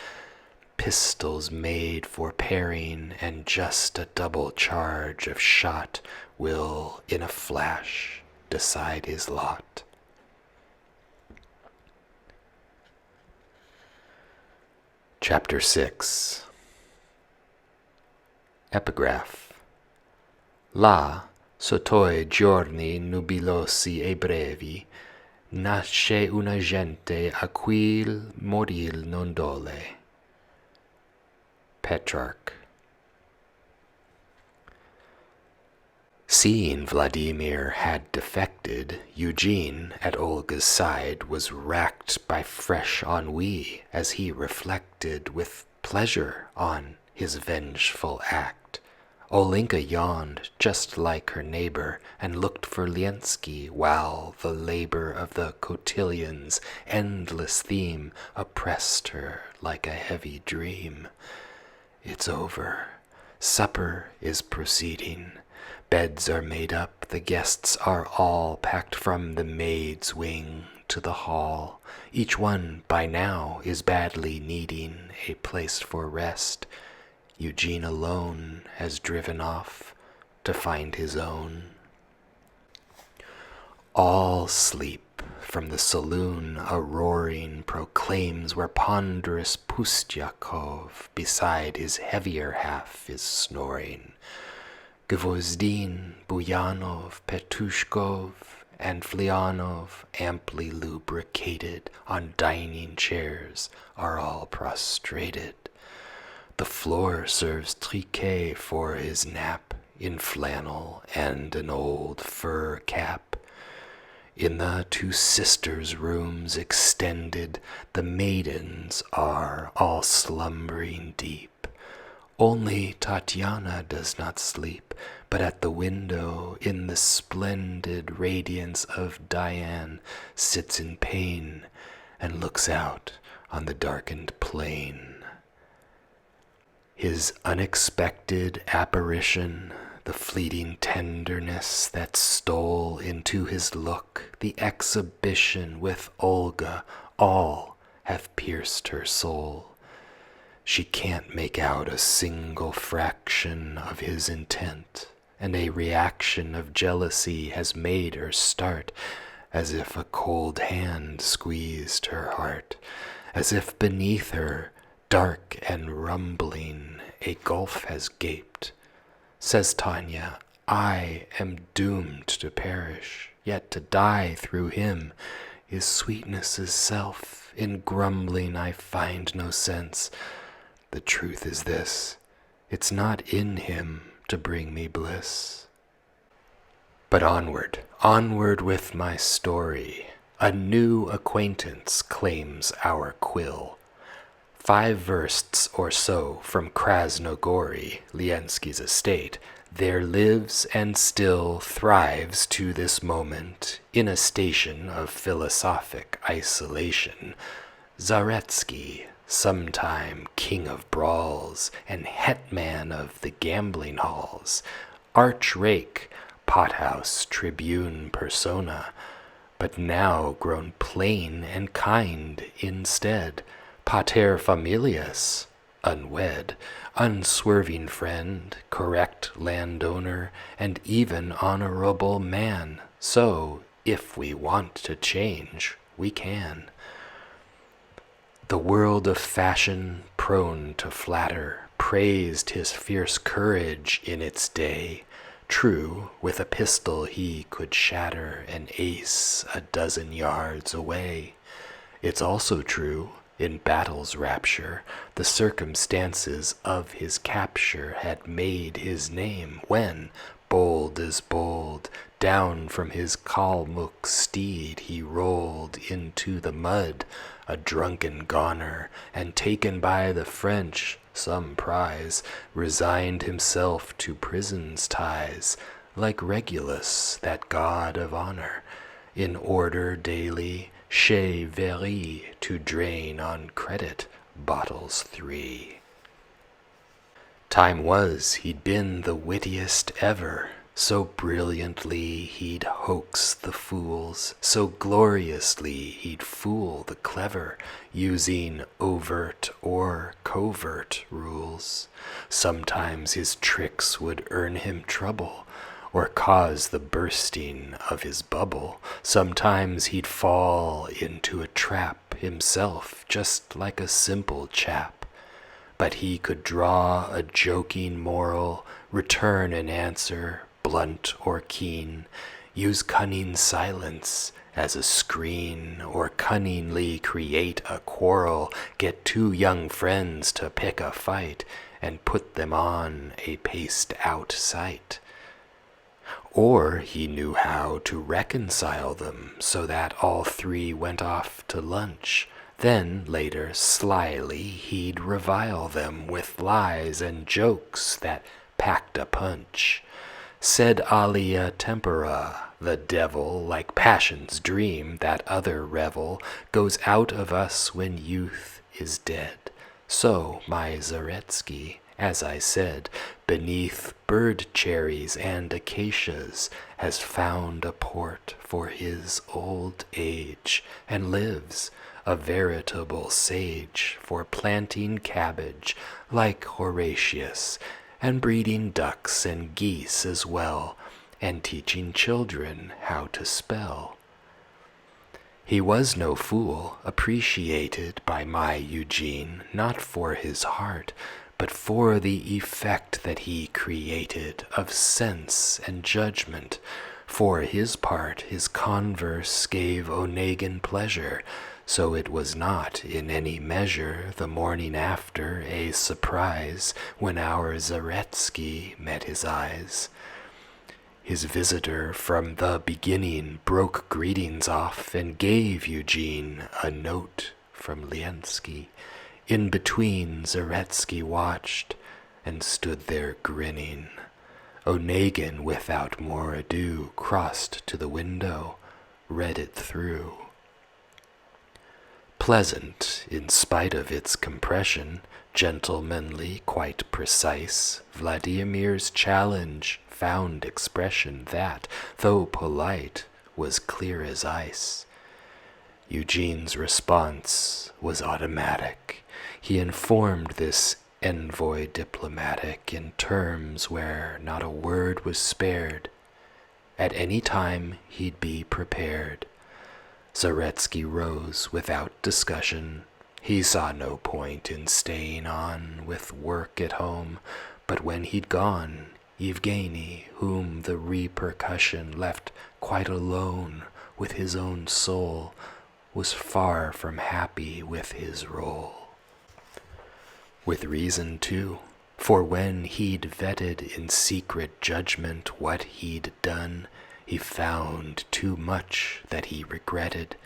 pistols made for pairing, and just a double charge of shot will in a flash decide his lot. Chapter 6. Epigraph. Là, sotto i giorni nubilosi e brevi, nasce una gente a cui il morir non dole. Petrarch. Seeing Vladimir had defected, Eugene, at Olga's side, was racked by fresh ennui as he reflected with pleasure on his vengeful act. Olenka yawned just like her neighbor and looked for Liensky, while the labor of the cotillions' endless theme oppressed her like a heavy dream. It's over. Supper is proceeding. Beds are made up. The guests are all packed from the maid's wing to the hall. Each one by now is badly needing a place for rest. Eugene alone has driven off to find his own. All sleep. From the saloon a roaring proclaims where ponderous Pustyakov beside his heavier half is snoring. Gvozdin, Buyanov, Petushkov, and Flianov, amply lubricated on dining chairs, are all prostrated. The floor serves Triquet for his nap in flannel and an old fur cap. In the two sisters' rooms extended, the maidens are all slumbering deep. Only Tatiana does not sleep, but at the window in the splendid radiance of Diane sits in pain and looks out on the darkened plain. His unexpected apparition, the fleeting tenderness that stole into his look, the exhibition with Olga, all have pierced her soul. She can't make out a single fraction of his intent, and a reaction of jealousy has made her start, as if a cold hand squeezed her heart, as if beneath her, dark and rumbling, a gulf has gaped. Says Tanya, I am doomed to perish, yet to die through him is sweetness's self. In grumbling I find no sense. The truth is this, it's not in him to bring me bliss. But onward, onward with my story. A new acquaintance claims our quill. 5 versts or so from Krasnogori, Liensky's estate, there lives and still thrives to this moment, in a station of philosophic isolation, Zaretsky, sometime king of brawls and hetman of the gambling halls, arch-rake, pothouse tribune persona, but now grown plain and kind instead, pater familias, unwed, unswerving friend, correct landowner, and even honorable man. So, if we want to change, we can. The world of fashion, prone to flatter, praised his fierce courage in its day. True, with a pistol he could shatter an ace a dozen yards away. It's also true, in battle's rapture, the circumstances of his capture had made his name when, bold as bold, down from his Kalmuk steed he rolled into the mud, a drunken goner, and taken by the French, some prize, resigned himself to prison's ties, like Regulus, that god of honor, in order daily, chez Véry, to drain on credit bottles 3. Time was he'd been the wittiest ever, so brilliantly he'd hoax the fools, so gloriously he'd fool the clever, using overt or covert rules. Sometimes his tricks would earn him trouble, or cause the bursting of his bubble. Sometimes he'd fall into a trap himself, just like a simple chap. But he could draw a joking moral, return an answer, blunt or keen, use cunning silence as a screen, or cunningly create a quarrel, get 2 young friends to pick a fight, and put them on a paced-out sight. Or he knew how to reconcile them so that all 3 went off to lunch. Then, later, slyly, he'd revile them with lies and jokes that packed a punch. Sed alia tempora, the devil, like passion's dream, that other revel, goes out of us when youth is dead. So my Zaretsky, as I said, beneath bird cherries and acacias, has found a port for his old age, and lives, a veritable sage, for planting cabbage, like Horatius, and breeding ducks and geese as well, and teaching children how to spell. He was no fool, appreciated by my Eugene, not for his heart, but for the effect that he created of sense and judgment. For his part, his converse gave Onegin pleasure, so it was not in any measure the morning after a surprise when our Zaretsky met his eyes. His visitor from the beginning broke greetings off and gave Eugene a note from Liensky. In between, Zaretsky watched and stood there grinning. Onegin, without more ado, crossed to the window, read it through. Pleasant, in spite of its compression, gentlemanly, quite precise, Vladimir's challenge found expression that, though polite, was clear as ice. Eugene's response was automatic. He informed this envoy diplomatic in terms where not a word was spared. At any time he'd be prepared. Zaretsky rose without discussion. He saw no point in staying on with work at home, but when he'd gone, Eugene, whom the repercussion left quite alone with his own soul, was far from happy with his role. With reason, too, for when he'd vetted in secret judgment what he'd done, he found too much that he regretted.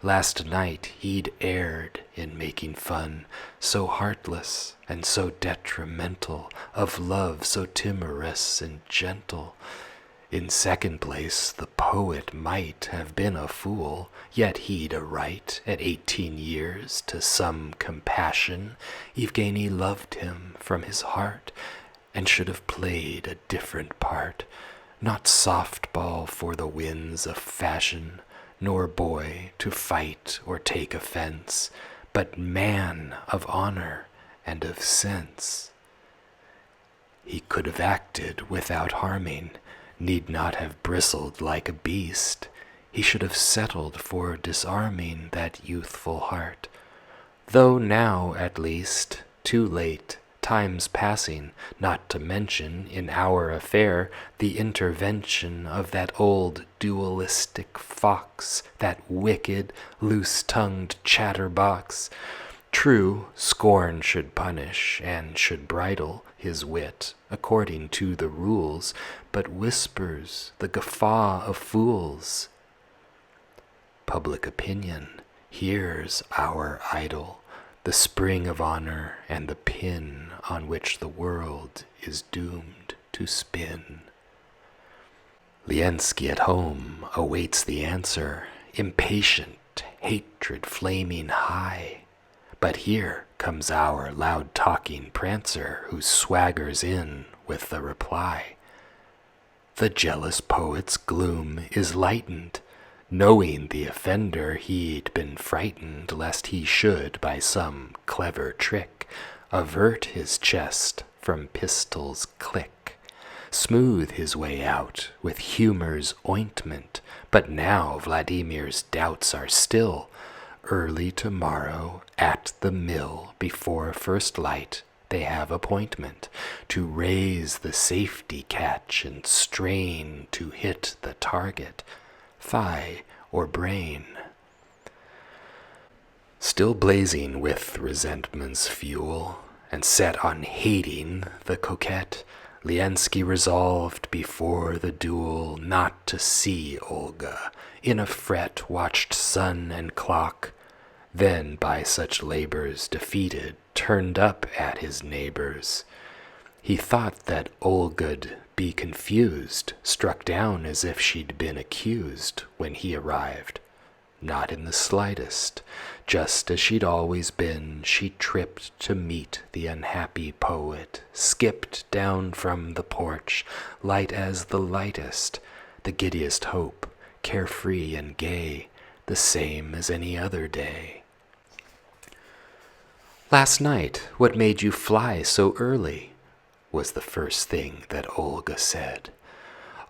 Last night he'd erred in making fun, so heartless and so detrimental, of love so timorous and gentle. In second place, the poet might have been a fool, yet he'd a right, at 18 years, to some compassion. Evgeny loved him from his heart, and should have played a different part. Not softball for the winds of fashion, nor boy to fight or take offense, but man of honor and of sense. He could have acted without harming, need not have bristled like a beast. He should have settled for disarming that youthful heart. Though now, at least, too late, time's passing, not to mention, in our affair, the intervention of that old dualistic fox, that wicked, loose-tongued chatterbox. True, scorn should punish and should bridle his wit, according to the rules, but whispers the guffaw of fools. Public opinion, here's our idol, the spring of honor and the pin on which the world is doomed to spin. Liensky at home awaits the answer, impatient, hatred flaming high. But here comes our loud-talking prancer, who swaggers in with the reply. The jealous poet's gloom is lightened. Knowing the offender, he'd been frightened lest he should, by some clever trick, avert his chest from pistol's click, smooth his way out with humor's ointment. But now Vladimir's doubts are still. Early tomorrow, at the mill, before first light, they have appointment to raise the safety catch and strain to hit the target, thigh or brain. Still blazing with resentment's fuel, and set on hating the coquette, Liensky resolved before the duel not to see Olga. In a fret watched sun and clock, then by such labors defeated, turned up at his neighbors. He thought that Olga'd be confused, struck down as if she'd been accused when he arrived. Not in the slightest. Just as she'd always been, she tripped to meet the unhappy poet, skipped down from the porch, light as the lightest, the giddiest hope, carefree and gay, the same as any other day. "Last night, what made you fly so early?" was the first thing that Olga said.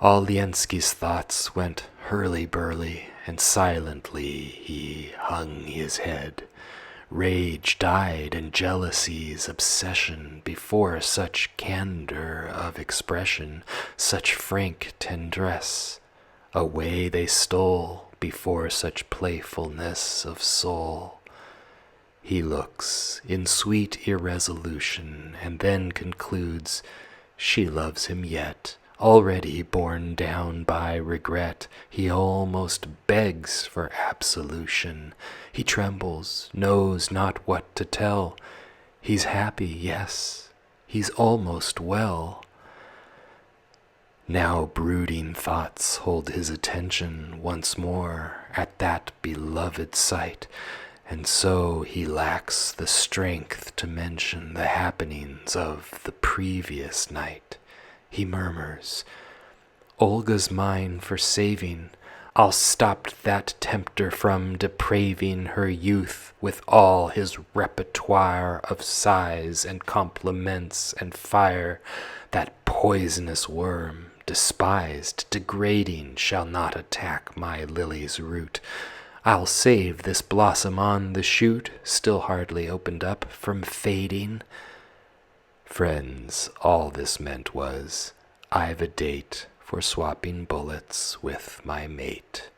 All Liensky's thoughts went hurly-burly, and silently he hung his head. Rage died and jealousy's obsession before such candor of expression, such frank tendresse. Away they stole before such playfulness of soul. He looks in sweet irresolution, and then concludes, she loves him yet, Already borne down by regret, he almost begs for absolution. He trembles, knows not what to tell. He's happy, yes, he's almost well. Now brooding thoughts hold his attention once more at that beloved sight, and so he lacks the strength to mention the happenings of the previous night. He murmurs, "Olga's mine for saving. I'll stop that tempter from depraving her youth with all his repertoire of sighs and compliments and fire. That poisonous worm, despised, degrading, shall not attack my lily's root. I'll save this blossom on the shoot, still hardly opened up, from fading." Friends, all this meant was, I've a date for swapping bullets with my mate.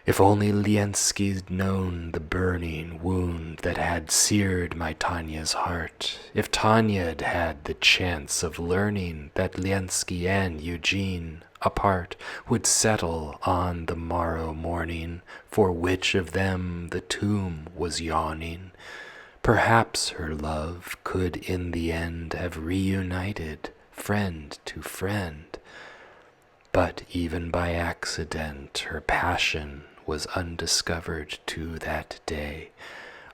If only Liensky'd known the burning wound that had seared my Tanya's heart, if Tanya'd had the chance of learning that Liensky and Eugene, apart, would settle on the morrow morning for which of them the tomb was yawning, perhaps her love could in the end have reunited friend to friend. But even by accident her passion was undiscovered to that day.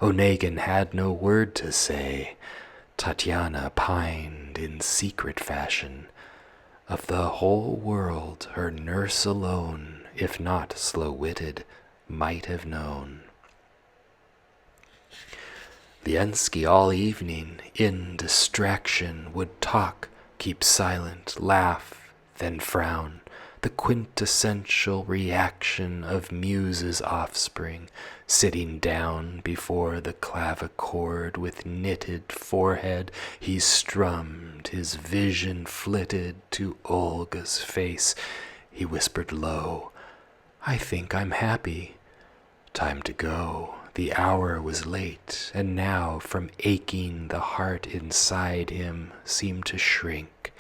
Onegin had no word to say. Tatiana pined in secret fashion. Of the whole world her nurse alone, if not slow-witted, might have known. Liensky all evening, in distraction, would talk, keep silent, laugh, then frown, the quintessential reaction of Muse's offspring, sitting down before the clavichord with knitted forehead, he strummed, his vision flitted to Olga's face. He whispered low, "I think I'm happy. Time to go." The hour was late, and now from aching the heart inside him seemed to shrink.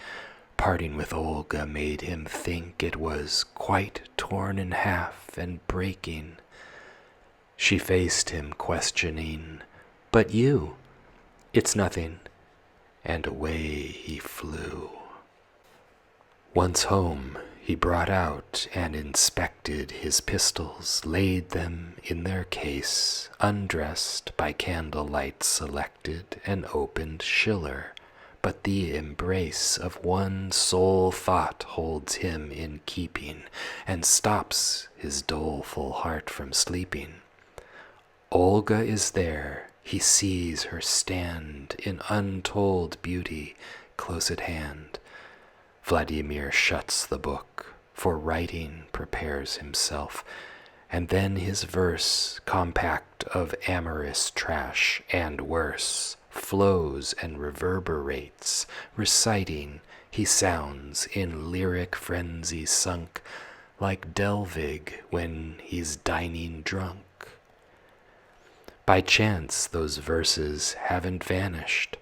Parting with Olga made him think it was quite torn in half and breaking. She faced him questioning, "But you?" "It's nothing." And away he flew. Once home, he brought out and inspected his pistols, laid them in their case, undressed, by candlelight selected, and opened Schiller. But the embrace of one sole thought holds him in keeping, and stops his doleful heart from sleeping. Olga is there, he sees her stand in untold beauty close at hand. Vladimir shuts the book, for writing prepares himself, and then his verse, compact of amorous trash and worse, flows and reverberates. Reciting, he sounds in lyric frenzy sunk, like Delvig when he's dining drunk. By chance those verses haven't vanished.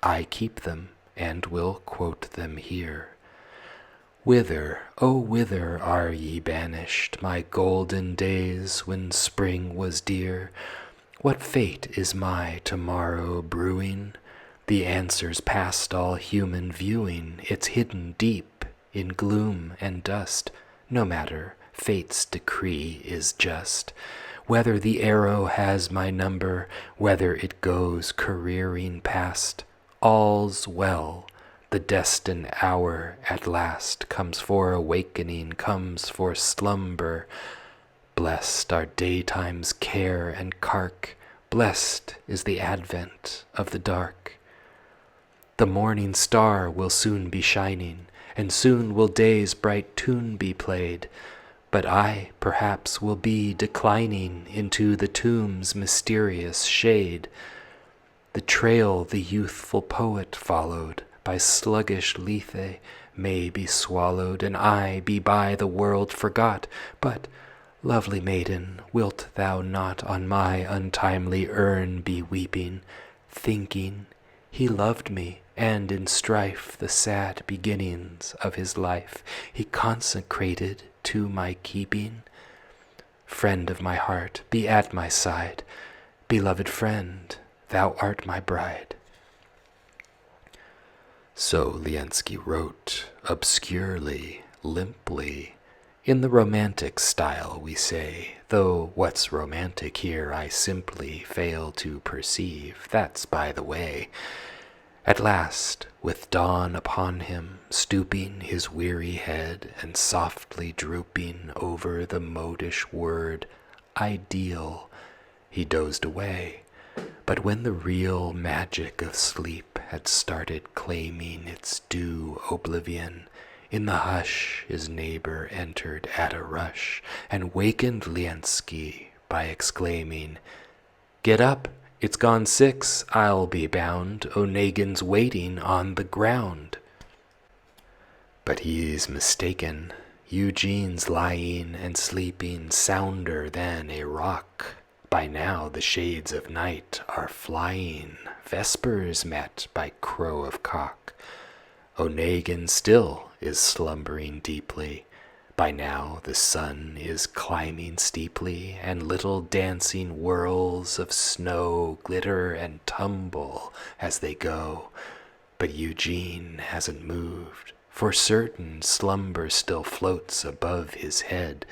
I keep them and will quote them here. Whither, oh whither are ye banished, my golden days when spring was dear? What fate is my tomorrow brewing? The answer's past all human viewing, it's hidden deep in gloom and dust. No matter, fate's decree is just. Whether the arrow has my number, whether it goes careering past, all's well. The destined hour at last comes for awakening, comes for slumber. Blessed are daytime's care and cark, blessed is the advent of the dark. The morning star will soon be shining, and soon will day's bright tune be played. But I, perhaps, will be declining into the tomb's mysterious shade. The trail the youthful poet followed by sluggish Lethe may be swallowed, and I be by the world forgot. But, lovely maiden, wilt thou not on my untimely urn be weeping, thinking, He loved me, and in strife the sad beginnings of his life he consecrated to my keeping. Friend of my heart, be at my side. Beloved friend, thou art my bride. So Liensky wrote, obscurely, limply, in the romantic style we say, though what's romantic here I simply fail to perceive, that's by the way. At last, with dawn upon him, stooping his weary head and softly drooping over the modish word, ideal, he dozed away. But when the real magic of sleep had started claiming its due oblivion, in the hush his neighbor entered at a rush and wakened Liensky by exclaiming, "Get up! It's gone 6, I'll be bound. Onegin's waiting on the ground." But he's mistaken. Eugene's lying and sleeping sounder than a rock. By now the shades of night are flying, vespers met by crow of cock. Onegin still is slumbering deeply. By now the sun is climbing steeply, and little dancing whirls of snow glitter and tumble as they go. But Eugene hasn't moved, for certain slumber still floats above his head.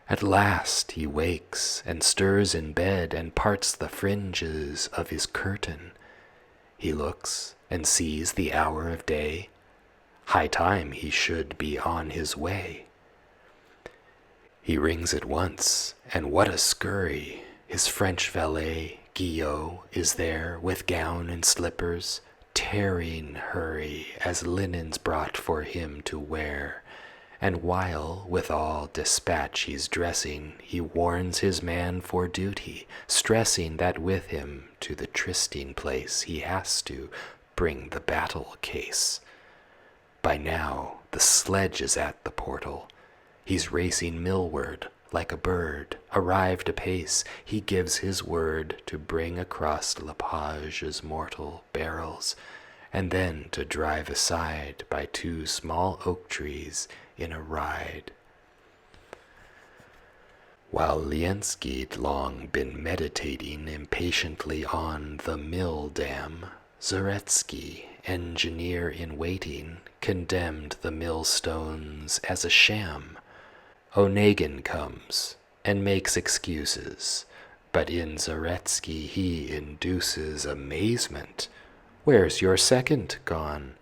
At last he wakes and stirs in bed and parts the fringes of his curtain. He looks and sees the hour of day. High time he should be on his way. He rings at once, and what a scurry! His French valet, Guillot, is there with gown and slippers, tearing hurry as linens brought for him to wear. And while with all dispatch he's dressing, he warns his man for duty, stressing that with him to the trysting place he has to bring the battle case. By now the sledge is at the portal. He's racing millward like a bird, arrived apace. He gives his word to bring across La Page's mortal barrels, and then to drive aside by 2 small oak trees in a ride. While Liensky'd long been meditating impatiently on the mill dam, Zaretsky, engineer in waiting, condemned the millstones as a sham. Onegin comes and makes excuses, but in Zaretsky he induces amazement. "Where's your second gone?"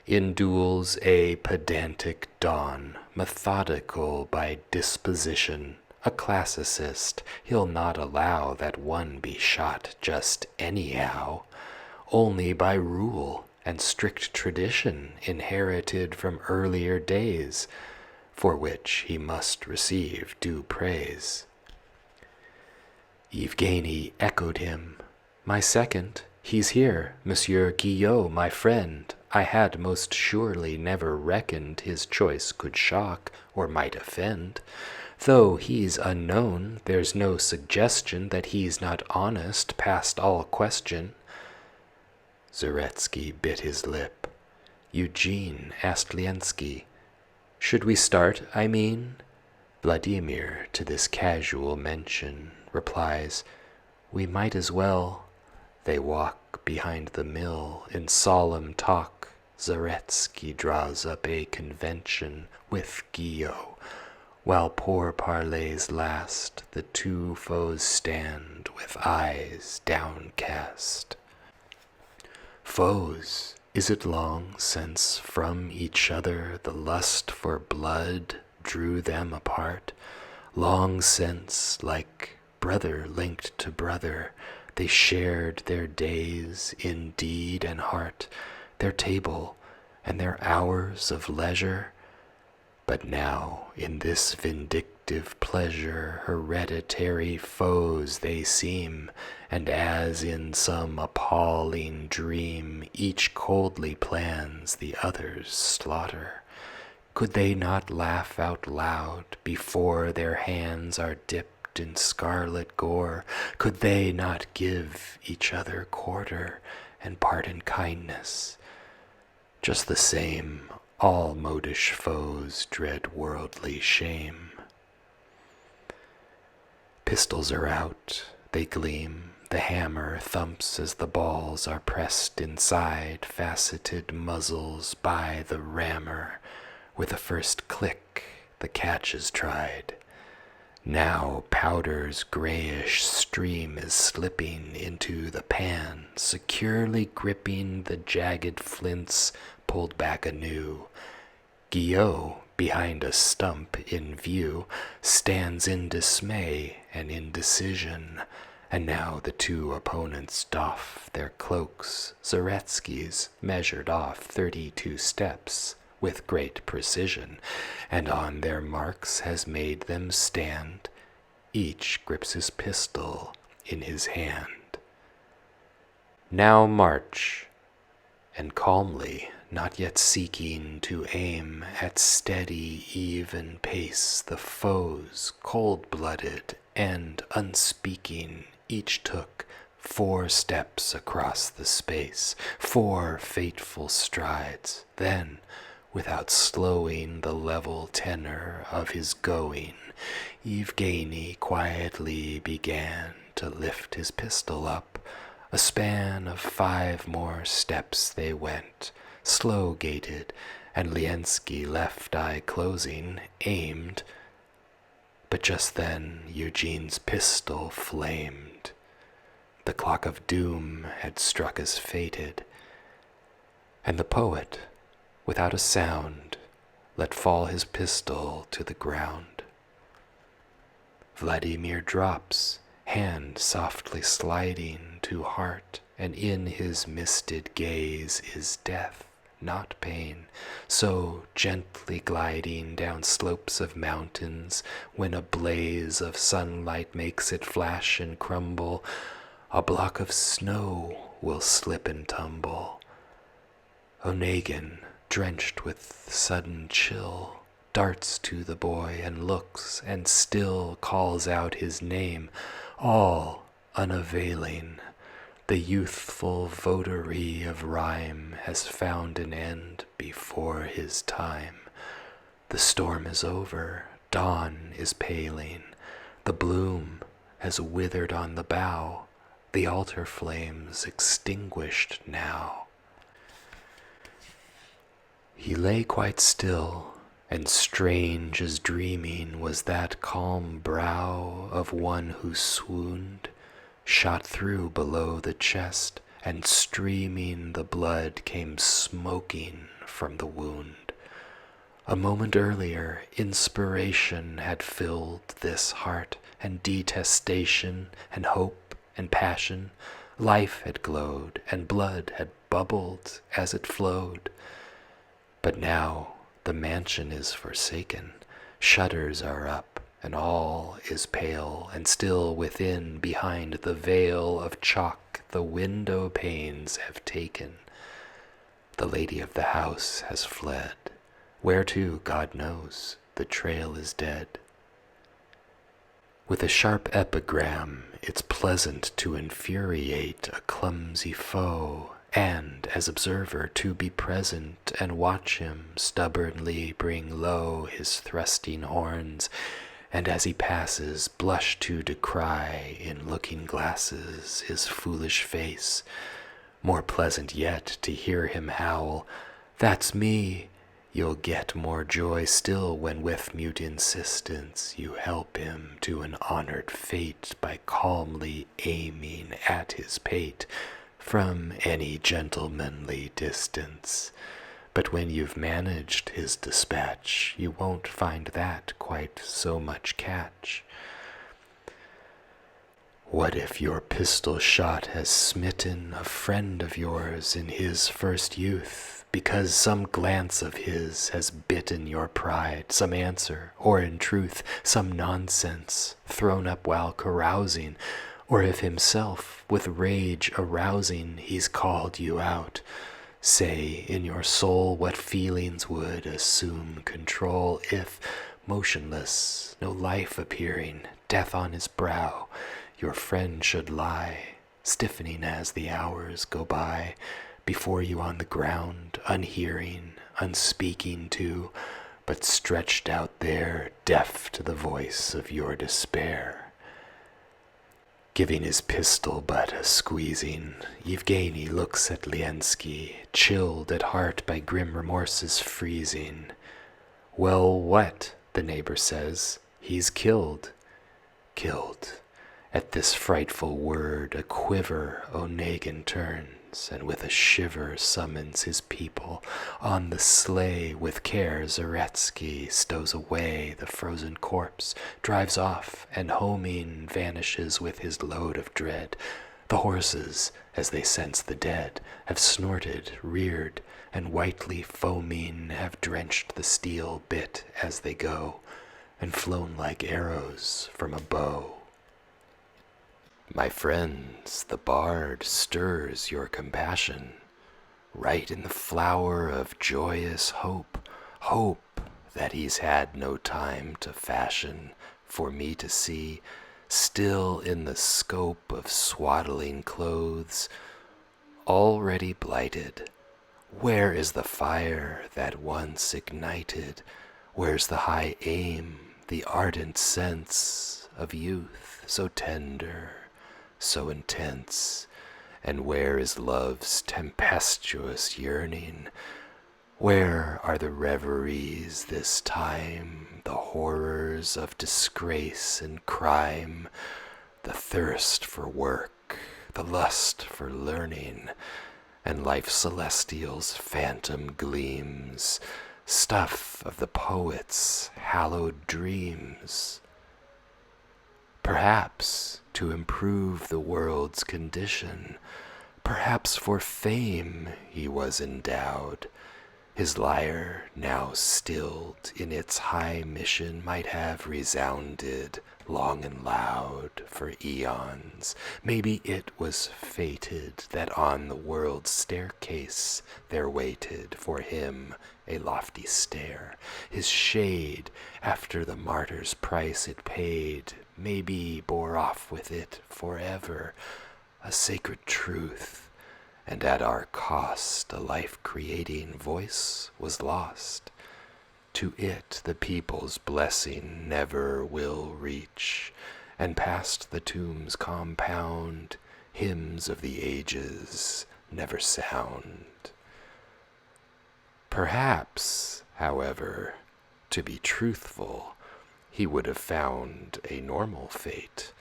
In duels a pedantic don, methodical by disposition, a classicist, he'll not allow that one be shot just anyhow, only by rule and strict tradition inherited from earlier days, for which he must receive due praise. Eugene echoed him. "My second, he's here, Monsieur Guillot, my friend. I had most surely never reckoned his choice could shock or might offend. Though he's unknown, there's no suggestion that he's not honest past all question." Zaretsky bit his lip. Eugene asked Liensky, "Should we start, I mean?" Vladimir, to this casual mention, replies, "We might as well." They walk behind the mill in solemn talk. Zaretsky draws up a convention with Guillot, while poor parleys last, the 2 foes stand with eyes downcast. Foes, is it long since from each other the lust for blood drew them apart? Long since, like brother linked to brother, they shared their days in deed and heart, their table and their hours of leisure. But now in this vindictive pleasure hereditary foes they seem, and as in some appalling dream each coldly plans the other's slaughter. Could they not laugh out loud before their hands are dipped in scarlet gore? Could they not give each other quarter and pardon kindness. Just the same, all modish foes dread worldly shame. Pistols are out, they gleam, the hammer thumps as the balls are pressed inside faceted muzzles by the rammer. With a first click, the catch is tried. Now powder's grayish stream is slipping into the pan, securely gripping the jagged flints pulled back anew. Guillot, behind a stump in view, stands in dismay and indecision, and now the two opponents doff their cloaks. Zaretsky's measured off 32 steps with great precision, and on their marks has made them stand. Each grips his pistol in his hand. Now march, and calmly, not yet seeking to aim, at steady, even pace, the foes, cold-blooded and unspeaking, each took 4 steps across the space, 4 fateful strides. Then, without slowing the level tenor of his going, Eugene quietly began to lift his pistol up. A span of 5 more steps they went, slow-gated, and Liensky, left eye closing, aimed. But just then Eugene's pistol flamed. The clock of doom had struck as fated, and the poet, without a sound, let fall his pistol to the ground. Vladimir drops, hand softly sliding to heart, and in his misted gaze is death, not pain, so gently gliding down slopes of mountains when a blaze of sunlight makes it flash and crumble. A block of snow will slip and tumble. Onegin, drenched with sudden chill, darts to the boy and looks and still calls out his name, all unavailing. The youthful votary of rhyme has found an end before his time. The storm is over, dawn is paling, the bloom has withered on the bough, the altar flames extinguished now. He lay quite still, and strange as dreaming was that calm brow of one who swooned, shot through below the chest, and streaming the blood came smoking from the wound. A moment earlier, inspiration had filled this heart, and detestation, and hope, and passion. Life had glowed, and blood had bubbled as it flowed. But now the mansion is forsaken, shutters are up, and all is pale, and still within, behind the veil of chalk, the window panes have taken. The lady of the house has fled. Where to, God knows, the trail is dead. With a sharp epigram, it's pleasant to infuriate a clumsy foe, and, as observer, to be present and watch him stubbornly bring low his thrusting horns, and as he passes, blush to decry in looking glasses his foolish face. More pleasant yet to hear him howl, "That's me!" You'll get more joy still when with mute insistence you help him to an honored fate by calmly aiming at his pate from any gentlemanly distance. But when you've managed his dispatch, you won't find that quite so much catch. What if your pistol shot has smitten a friend of yours in his first youth, because some glance of his has bitten your pride, some answer, or in truth some nonsense thrown up while carousing, or if himself with rage arousing he's called you out? Say in your soul what feelings would assume control if, motionless, no life appearing, death on his brow, your friend should lie stiffening as the hours go by, before you on the ground, unhearing, unspeaking too, but stretched out there, deaf to the voice of your despair. Giving his pistol but a squeezing, Yevgeny looks at Liensky, chilled at heart by grim remorse's freezing. Well, what? The neighbor says. He's killed. Killed. At this frightful word, a quiver Onegin turns, and with a shiver summons his people. On the sleigh with care Zaretsky stows away the frozen corpse, drives off, and homing vanishes with his load of dread. The horses, as they sense the dead, have snorted, reared, and whitely foaming have drenched the steel bit as they go, and flown like arrows from a bow. My friends, the bard stirs your compassion, right in the flower of joyous hope, hope that he's had no time to fashion for me to see, still in the scope of swaddling clothes, already blighted. Where is the fire that once ignited? Where's the high aim, the ardent sense of youth, so tender, so intense? And where is love's tempestuous yearning? Where are the reveries this time, the horrors of disgrace and crime, the thirst for work, the lust for learning, and life's celestial's phantom gleams, stuff of the poet's hallowed dreams? Perhaps to improve the world's condition, perhaps for fame he was endowed. His lyre, now stilled in its high mission, might have resounded long and loud for eons. Maybe it was fated that on the world's staircase there waited for him a lofty stair. His shade, after the martyr's price it paid, maybe bore off with it forever a sacred truth, and at our cost a life-creating voice was lost. To it the people's blessing never will reach, and past the tomb's compound hymns of the ages never sound. Perhaps, however, to be truthful, he would have found a normal fate.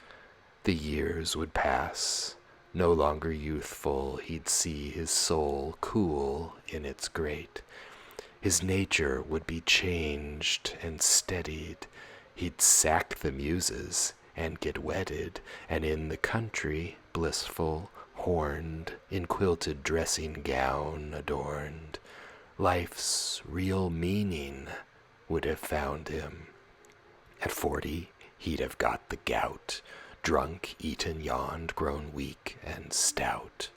The years would pass. No longer youthful, he'd see his soul cool in its grate. His nature would be changed and steadied. He'd sack the muses and get wedded, and in the country, blissful, horned, in quilted dressing gown adorned, life's real meaning would have found him. At 40, he'd have got the gout, drunk, eaten, yawned, grown weak and stout.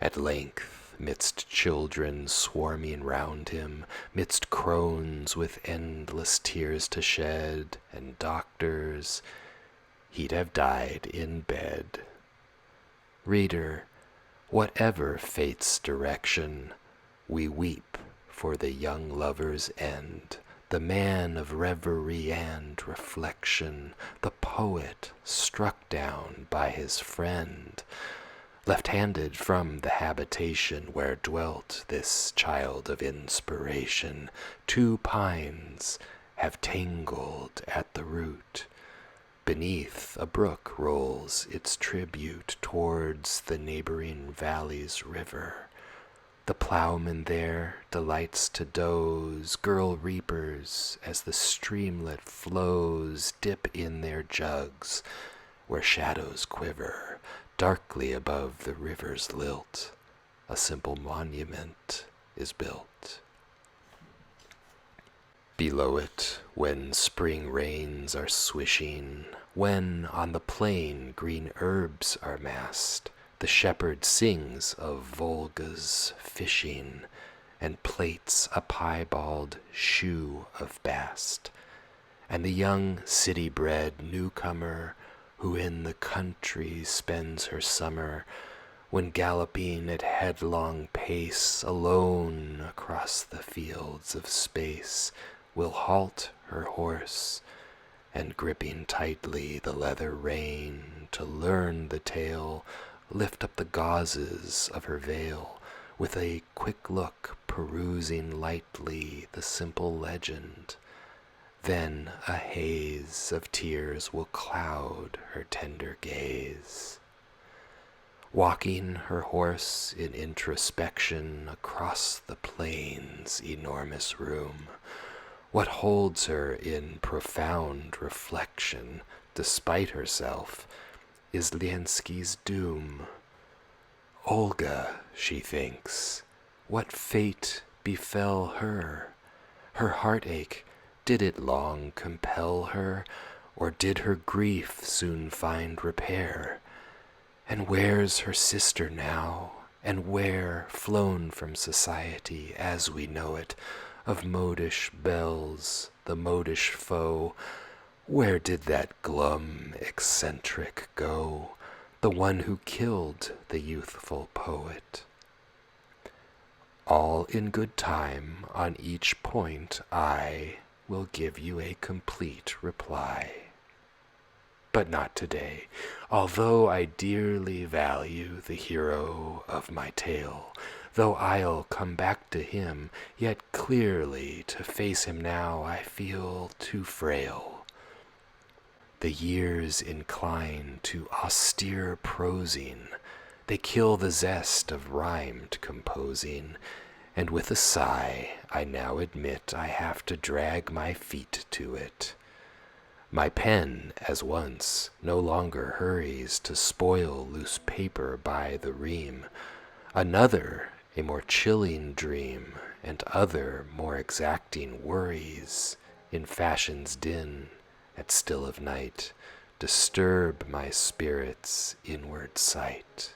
At length, midst children swarming round him, midst crones with endless tears to shed, and doctors, he'd have died in bed. Reader, whatever fate's direction, we weep for the young lover's end, the man of reverie and reflection, the poet struck down by his friend, left-handed from the habitation where dwelt this child of inspiration. 2 pines have tangled at the root. Beneath, a brook rolls its tribute towards the neighboring valley's river. The plowman there delights to doze. Girl reapers, as the streamlet flows, dip in their jugs, where shadows quiver. Darkly above the river's lilt, a simple monument is built. Below it, when spring rains are swishing, when on the plain green herbs are massed, the shepherd sings of Volga's fishing, and plates a piebald shoe of bast. And the young city-bred newcomer, who in the country spends her summer, when galloping at headlong pace alone across the fields of space, will halt her horse, and gripping tightly the leather rein to learn the tale, lift up the gauzes of her veil, with a quick look perusing lightly the simple legend. Then a haze of tears will cloud her tender gaze. Walking her horse in introspection across the plain's enormous room, what holds her in profound reflection, despite herself, is Liensky's doom. Olga, she thinks, what fate befell her? Her heartache, did it long compel her, or did her grief soon find repair? And where's her sister now, and where, flown from society as we know it, of modish belles, the modish foe, where did that glum eccentric go, the one who killed the youthful poet? All in good time, on each point I will give you a complete reply. But not today, although I dearly value the hero of my tale, though I'll come back to him, yet clearly to face him now I feel too frail. The years incline to austere prosing, they kill the zest of rhymed composing, and with a sigh I now admit I have to drag my feet to it. My pen, as once, no longer hurries to spoil loose paper by the ream. Another, a more chilling dream, and other more exacting worries, in fashion's din, at still of night, disturb my spirit's inward sight.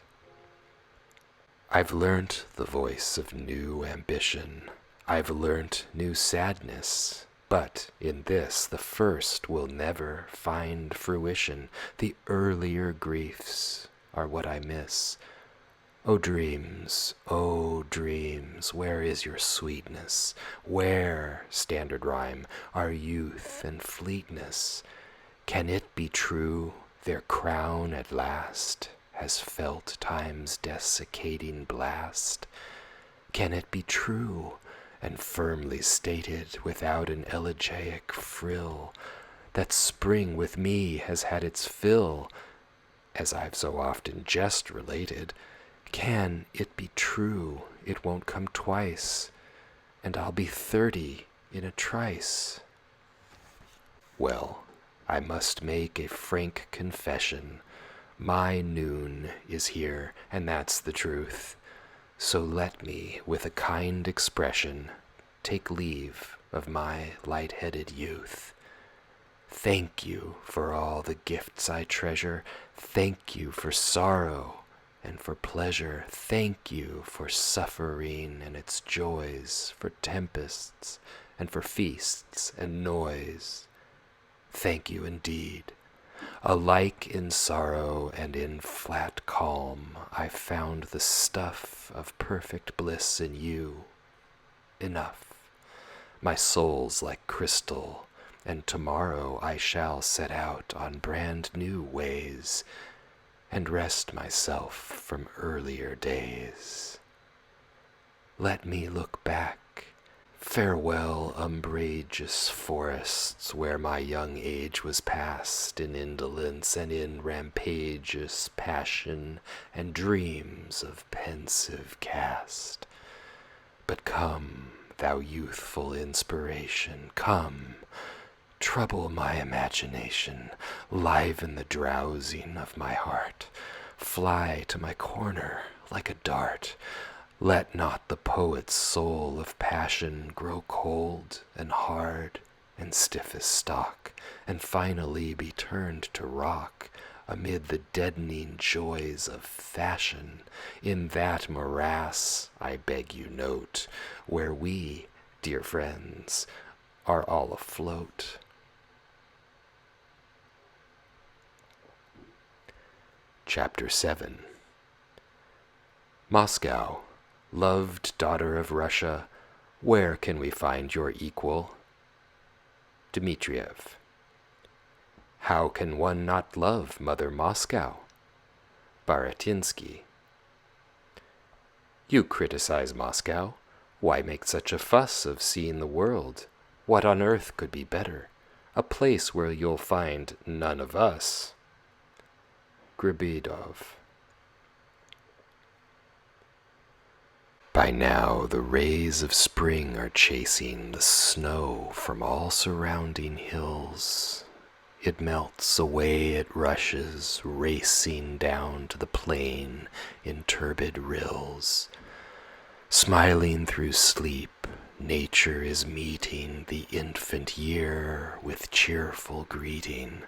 I've learnt the voice of new ambition, I've learnt new sadness, but in this the first will never find fruition. The earlier griefs are what I miss. O dreams, where is your sweetness? Where, standard rhyme, are youth and fleetness? Can it be true their crown at last has felt time's desiccating blast? Can it be true, and firmly stated without an elegiac frill, that spring with me has had its fill, as I've so often jest related? Can it be true it won't come twice, and I'll be 30 in a trice? Well, I must make a frank confession. My noon is here, and that's the truth. So let me, with a kind expression, take leave of my light-headed youth. Thank you for all the gifts I treasure. Thank you for sorrow and for pleasure. Thank you for suffering and its joys, for tempests and for feasts and noise. Thank you indeed. Alike in sorrow and in flat calm, I found the stuff of perfect bliss in you. Enough. My soul's like crystal, and tomorrow I shall set out on brand new ways, and rest myself from earlier days. Let me look back. Farewell, umbrageous forests, where my young age was passed in indolence and in rampageous passion and dreams of pensive cast. But come, thou youthful inspiration, come, trouble my imagination, liven the drowsing of my heart, fly to my corner like a dart. Let not the poet's soul of passion grow cold and hard and stiff as stock, and finally be turned to rock amid the deadening joys of fashion, in that morass, I beg you note, where we, dear friends, are all afloat. Chapter 7. Moscow, loved daughter of Russia, where can we find your equal? Dmitriev. How can one not love Mother Moscow? Baratinsky. You criticize Moscow. Why make such a fuss of seeing the world? What on earth could be better? A place where you'll find none of us. Gribidov. By now the rays of spring are chasing the snow from all surrounding hills. It melts away, it rushes, racing down to the plain in turbid rills. Smiling through sleep, nature is meeting the infant year with cheerful greeting.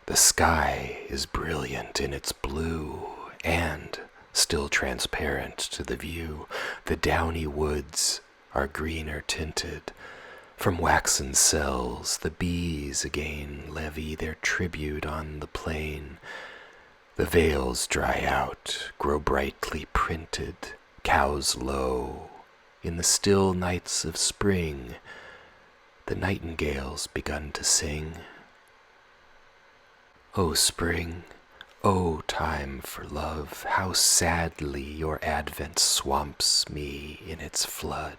The sky is brilliant in its blue, and, still transparent to the view, the downy woods are greener tinted. From waxen cells the bees again levy their tribute on the plain. The veils dry out, grow brightly printed, cows low. In the still nights of spring, the nightingales begun to sing. O spring, O time for love, how sadly your advent swamps me in its flood.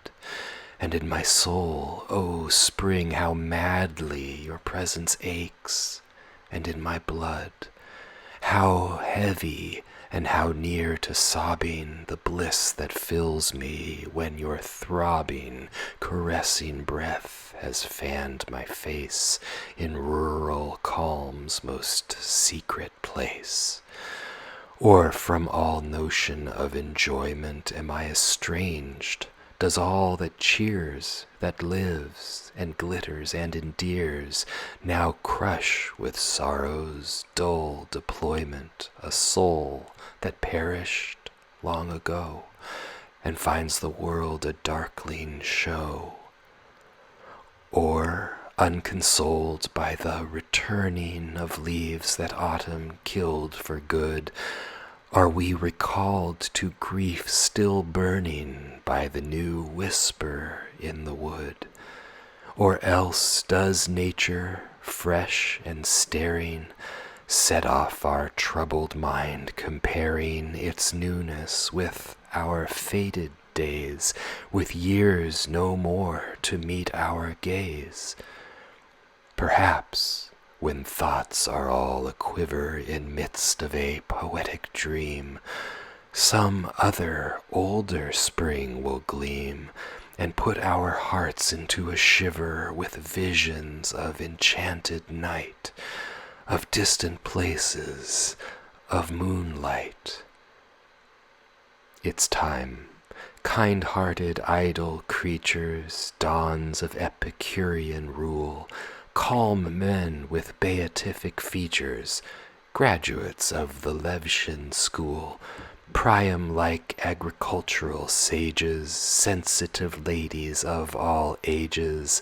And in my soul, O spring, how madly your presence aches. And in my blood, how heavy and how near to sobbing the bliss that fills me when your throbbing, caressing breath has fanned my face in rural calm's most secret place. Or from all notion of enjoyment am I estranged? Does all that cheers, that lives, and glitters and endears, now crush with sorrow's dull deployment a soul that perished long ago, and finds the world a darkling show? Or, unconsoled by the returning of leaves that autumn killed for good, are we recalled to grief still burning by the new whisper in the wood? Or else does nature, fresh and staring, set off our troubled mind, comparing its newness with our faded days, with years no more to meet our gaze? Perhaps, when thoughts are all a-quiver in midst of a poetic dream, some other older spring will gleam, and put our hearts into a shiver with visions of enchanted night, of distant places, of moonlight. It's time, kind-hearted idle creatures, dawns of Epicurean rule, calm men with beatific features, graduates of the Levshin school, Priam-like agricultural sages, sensitive ladies of all ages.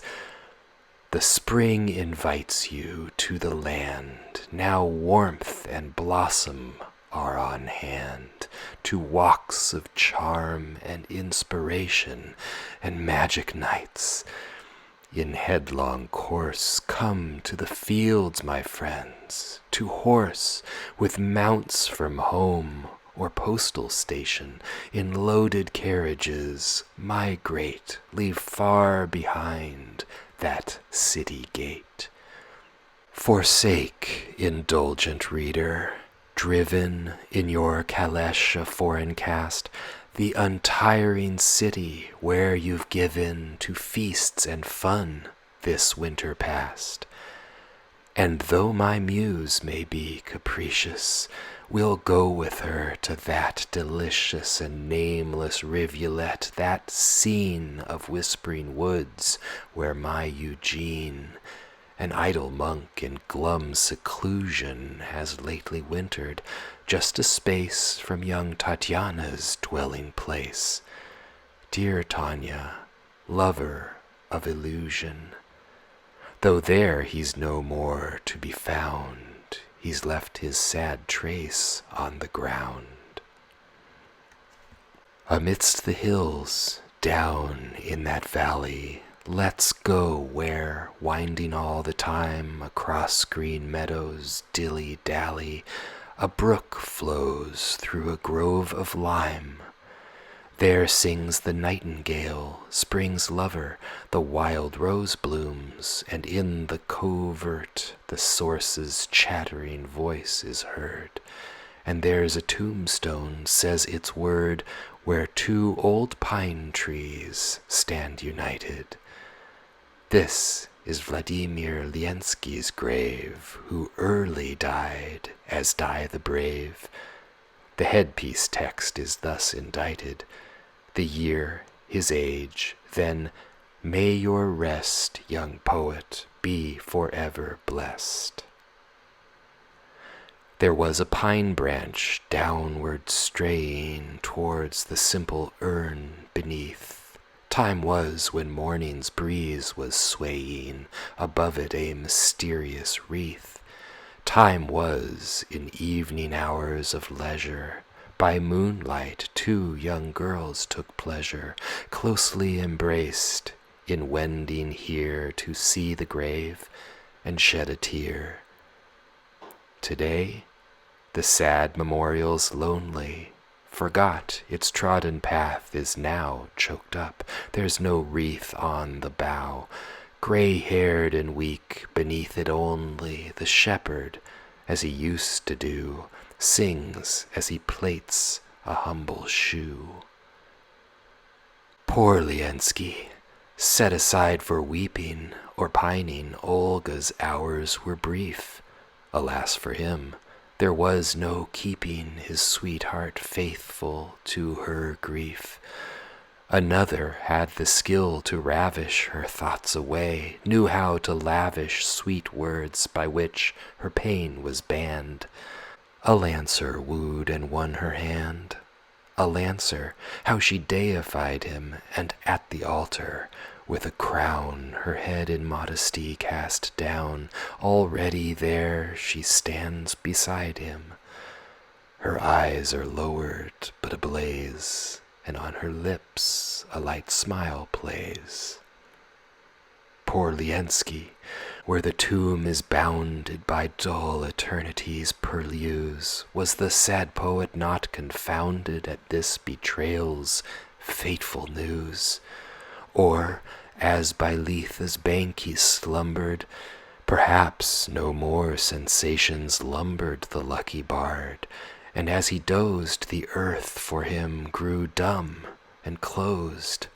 The spring invites you to the land, now warmth and blossom are on hand, to walks of charm and inspiration and magic nights. In headlong course come to the fields, my friends, to horse with mounts from home or postal station. In loaded carriages migrate, leave far behind that city gate. Forsake, indulgent reader, driven in your caleche of foreign caste, the untiring city where you've given to feasts and fun this winter past. And though my muse may be capricious, we'll go with her to that delicious and nameless rivulet, that scene of whispering woods where my Eugene, an idle monk in glum seclusion, has lately wintered, just a space from young Tatiana's dwelling place. Dear Tanya, lover of illusion, though there he's no more to be found, he's left his sad trace on the ground. Amidst the hills, down in that valley, let's go where, winding all the time across green meadows, dilly-dally, a brook flows through a grove of lime. There sings the nightingale, spring's lover, the wild rose blooms, and in the covert the source's chattering voice is heard. And there's a tombstone says its word, where two old pine trees stand united. This is Vladimir Liensky's grave, who early died, as die the brave. The headpiece text is thus indited, the year, his age, then, may your rest, young poet, be forever blessed. There was a pine branch downward straying towards the simple urn beneath. Time was when morning's breeze was swaying above it a mysterious wreath. Time was in evening hours of leisure. By moonlight 2 young girls took pleasure, closely embraced, in wending here to see the grave and shed a tear. Today, the sad memorial's lonely, forgot its trodden path is now choked up. There's no wreath on the bough, gray-haired and weak, beneath it only the shepherd, as he used to do, sings as he plaits a humble shoe. Poor Liensky, set aside for weeping or pining, Olga's hours were brief. Alas for him, there was no keeping his sweetheart faithful to her grief. Another had the skill to ravish her thoughts away, knew how to lavish sweet words by which her pain was banned. A lancer wooed and won her hand. A lancer, how she deified him, and at the altar, with a crown, her head in modesty cast down, already there she stands beside him. Her eyes are lowered but ablaze, and on her lips a light smile plays. Poor Liensky, where the tomb is bounded by dull eternity's purlieus, was the sad poet not confounded at this betrayal's fateful news? Or, as by Letha's bank he slumbered, perhaps no more sensations lumbered the lucky bard, and as he dozed the earth for him grew dumb and closed.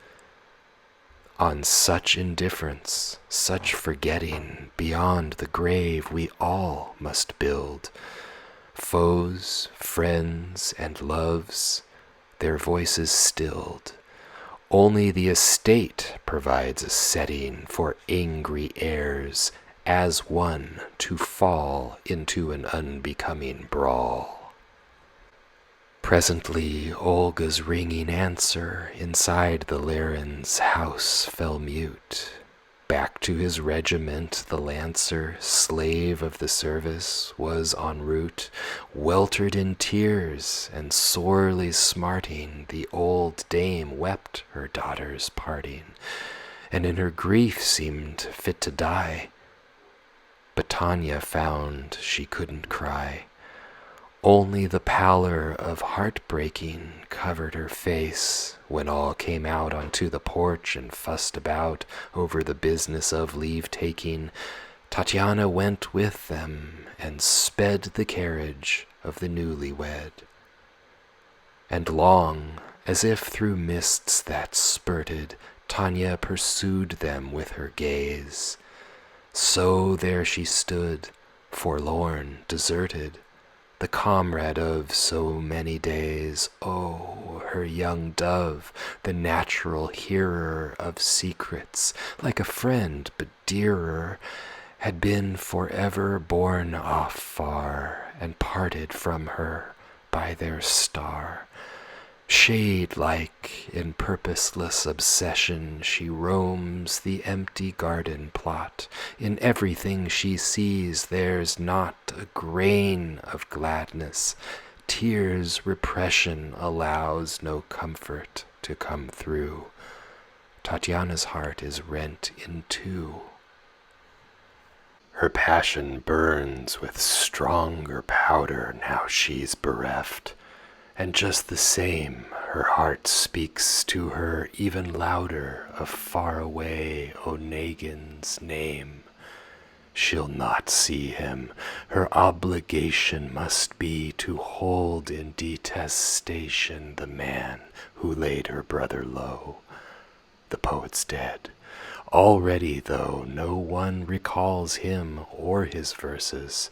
On such indifference, such forgetting, beyond the grave we all must build. Foes, friends, and loves, their voices stilled. Only the estate provides a setting for angry heirs, as one to fall into an unbecoming brawl. Presently Olga's ringing answer inside the Laren's house fell mute. Back to his regiment the lancer, slave of the service, was en route. Weltered in tears and sorely smarting, the old dame wept her daughter's parting, and in her grief seemed fit to die. But Tanya found she couldn't cry. Only the pallor of heartbreaking covered her face when all came out onto the porch and fussed about over the business of leave-taking. Tatiana went with them and sped the carriage of the newlywed. And long, as if through mists that spurted, Tanya pursued them with her gaze. So there she stood, forlorn, deserted, the comrade of so many days. Oh, her young dove, the natural hearer of secrets, like a friend but dearer, had been forever borne off far and parted from her by their star. Shade-like, in purposeless obsession, she roams the empty garden plot. In everything she sees there's not a grain of gladness. Tears' repression allows no comfort to come through. Tatiana's heart is rent in two. Her passion burns with stronger powder now she's bereft. And just the same, her heart speaks to her even louder of faraway Onegin's name. She'll not see him. Her obligation must be to hold in detestation the man who laid her brother low. The poet's dead. Already, though, no one recalls him or his verses.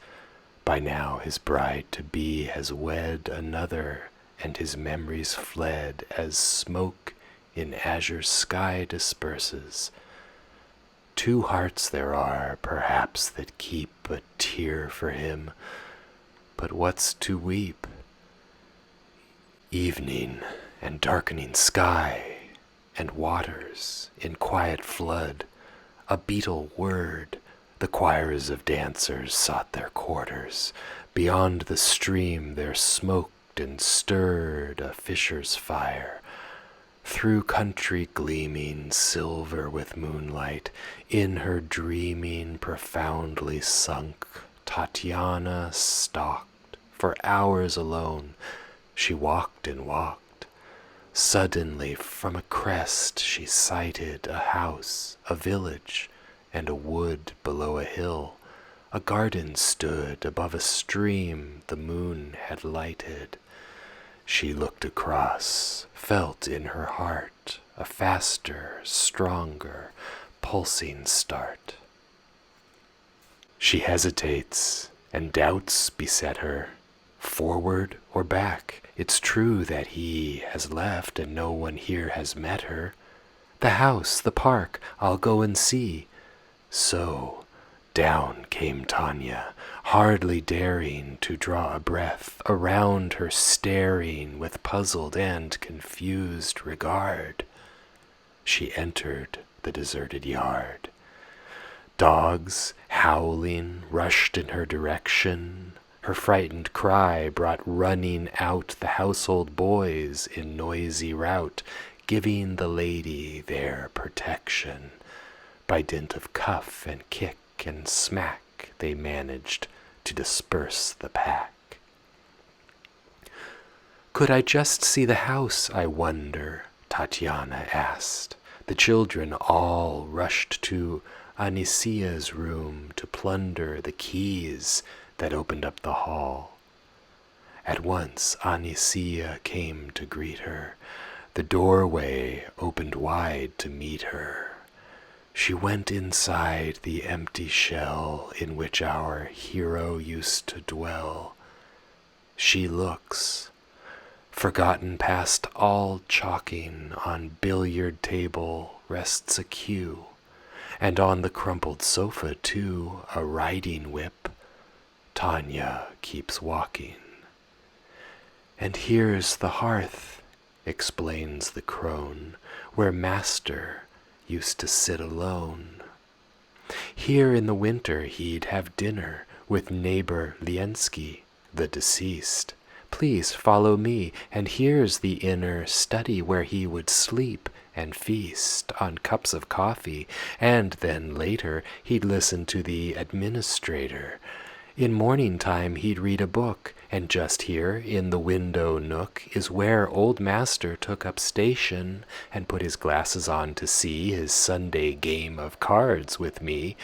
By now his bride-to-be has wed another, and his memories fled as smoke in azure sky disperses. Two hearts there are, perhaps, that keep a tear for him, but what's to weep? Evening and darkening sky, and waters in quiet flood, a beetle word, the choirs of dancers sought their quarters. Beyond the stream there smoked and stirred a fisher's fire. Through country gleaming silver with moonlight, in her dreaming profoundly sunk, Tatiana stalked. For hours alone she walked and walked. Suddenly from a crest she sighted a house, a village, and a wood below a hill. A garden stood above a stream the moon had lighted. She looked across, felt in her heart a faster, stronger, pulsing start. She hesitates, and doubts beset her. Forward or back? It's true that he has left and no one here has met her. The house, the park, I'll go and see. So down came Tanya, hardly daring to draw a breath, around her staring with puzzled and confused regard. She entered the deserted yard. Dogs, howling, rushed in her direction. Her frightened cry brought running out the household boys in noisy rout, giving the lady their protection. By dint of cuff and kick and smack they managed to disperse the pack. Could I just see the house, I wonder? Tatiana asked. The children all rushed to Anisia's room to plunder the keys that opened up the hall. At once Anisia came to greet her. The doorway opened wide to meet her. She went inside the empty shell in which our hero used to dwell. She looks, forgotten past all chalking, on billiard table rests a cue, and on the crumpled sofa too a riding whip. Tanya keeps walking. And here's the hearth, explains the crone, where master used to sit alone. Here in the winter he'd have dinner with neighbor Liensky, the deceased. Please follow me, and here's the inner study where he would sleep and feast on cups of coffee, and then later he'd listen to the administrator. In morning time he'd read a book, and just here in the window nook is where old master took up station and put his glasses on to see his Sunday game of cards with me.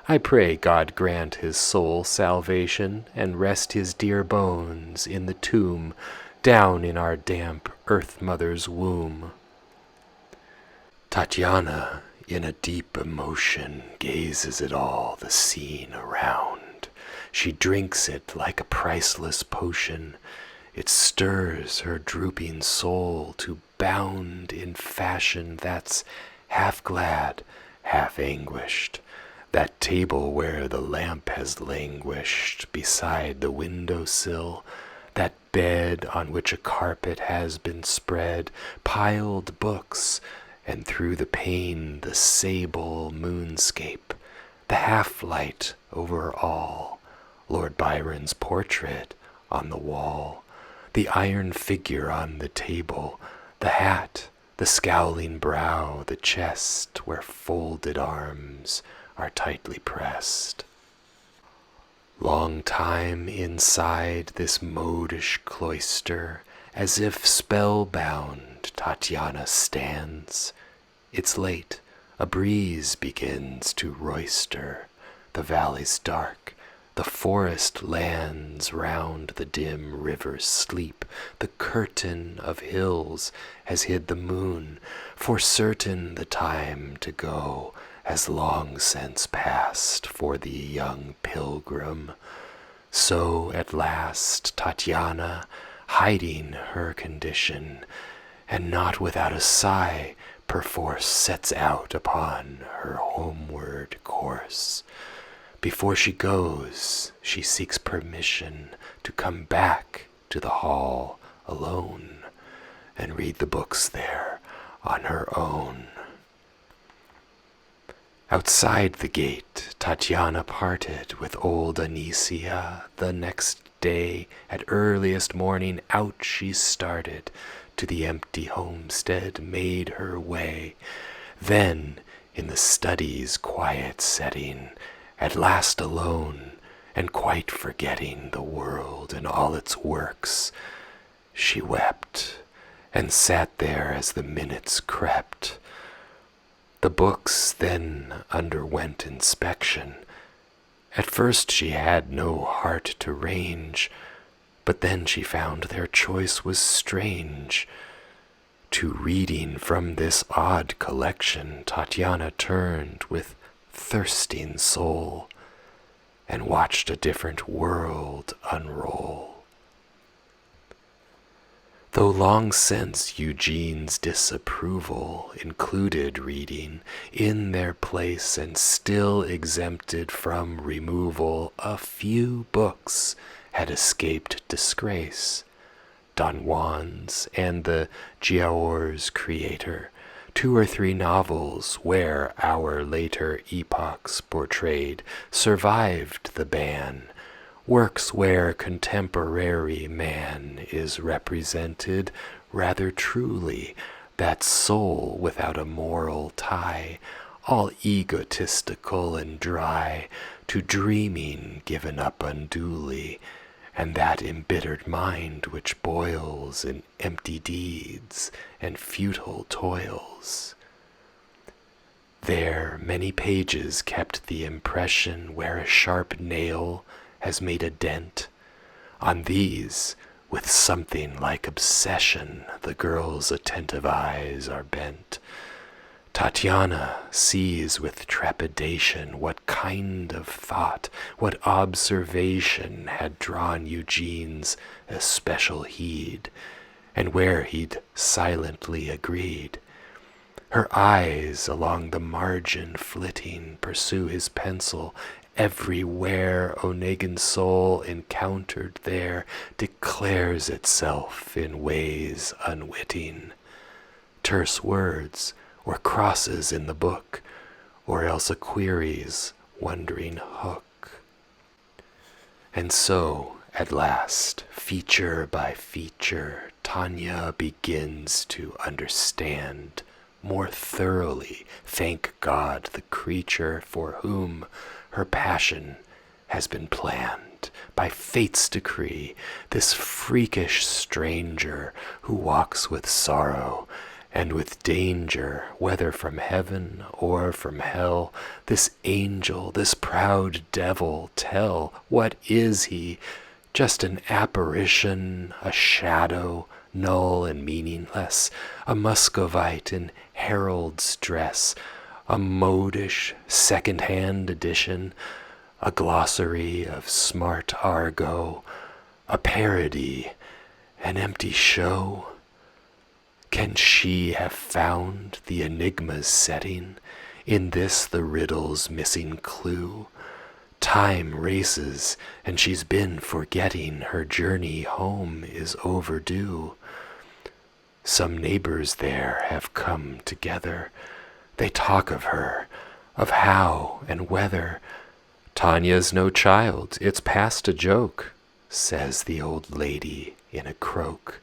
I pray God grant his soul salvation and rest his dear bones in the tomb down in our damp earth mother's womb. Tatiana, in a deep emotion, gazes at all the scene around. She drinks it like a priceless potion. It stirs her drooping soul to bound in fashion that's half glad, half anguished. That table where the lamp has languished beside the window sill, that bed on which a carpet has been spread, piled books, and through the pane the sable moonscape, the half-light over all, Lord Byron's portrait on the wall, the iron figure on the table, the hat, the scowling brow, the chest where folded arms are tightly pressed. Long time inside this modish cloister, as if spellbound, Tatiana stands. It's late, a breeze begins to roister, the valley's dark, the forest lands round the dim river's sleep, the curtain of hills has hid the moon, for certain the time to go has long since passed for the young pilgrim. So at last Tatiana, hiding her condition, and not without a sigh, perforce sets out upon her homeward course. Before she goes, she seeks permission to come back to the hall alone and read the books there on her own. Outside the gate, Tatiana parted with old Anicia. The next day, at earliest morning, out she started, to the empty homestead made her way. Then, in the study's quiet setting, at last alone, and quite forgetting the world and all its works, she wept, and sat there as the minutes crept. The books then underwent inspection. At first she had no heart to range, but then she found their choice was strange. To reading from this odd collection, Tatiana turned with thirsting soul, and watched a different world unroll. Though long since Eugene's disapproval included reading in their place and still exempted from removal, a few books had escaped disgrace. Don Juan's and the Giaour's creator, 2 or 3 novels where our later epochs portrayed survived the ban, works where contemporary man is represented rather truly, that soul without a moral tie, all egotistical and dry, to dreaming given up unduly, and that embittered mind which boils in empty deeds and futile toils. There many pages kept the impression where a sharp nail has made a dent. On these, with something like obsession, the girl's attentive eyes are bent. Tatiana sees with trepidation what kind of thought, what observation had drawn Eugene's especial heed, and where he'd silently agreed. Her eyes along the margin flitting pursue his pencil. Everywhere Onegin's soul encountered there declares itself in ways unwitting. Terse words or crosses in the book, or else a query's wondering hook. And so, at last, feature by feature, Tanya begins to understand more thoroughly, thank God, the creature for whom her passion has been planned by fate's decree, this freakish stranger who walks with sorrow and with danger, whether from heaven or from hell. This angel, this proud devil, tell, what is he? Just an apparition, a shadow, null and meaningless, a Muscovite in herald's dress, a modish second-hand edition, a glossary of smart argot, a parody, an empty show? Can she have found the enigma's setting, in this the riddle's missing clue? Time races, and she's been forgetting her journey home is overdue. Some neighbors there have come together. They talk of her, of how and whether. Tanya's no child, it's past a joke, says the old lady in a croak.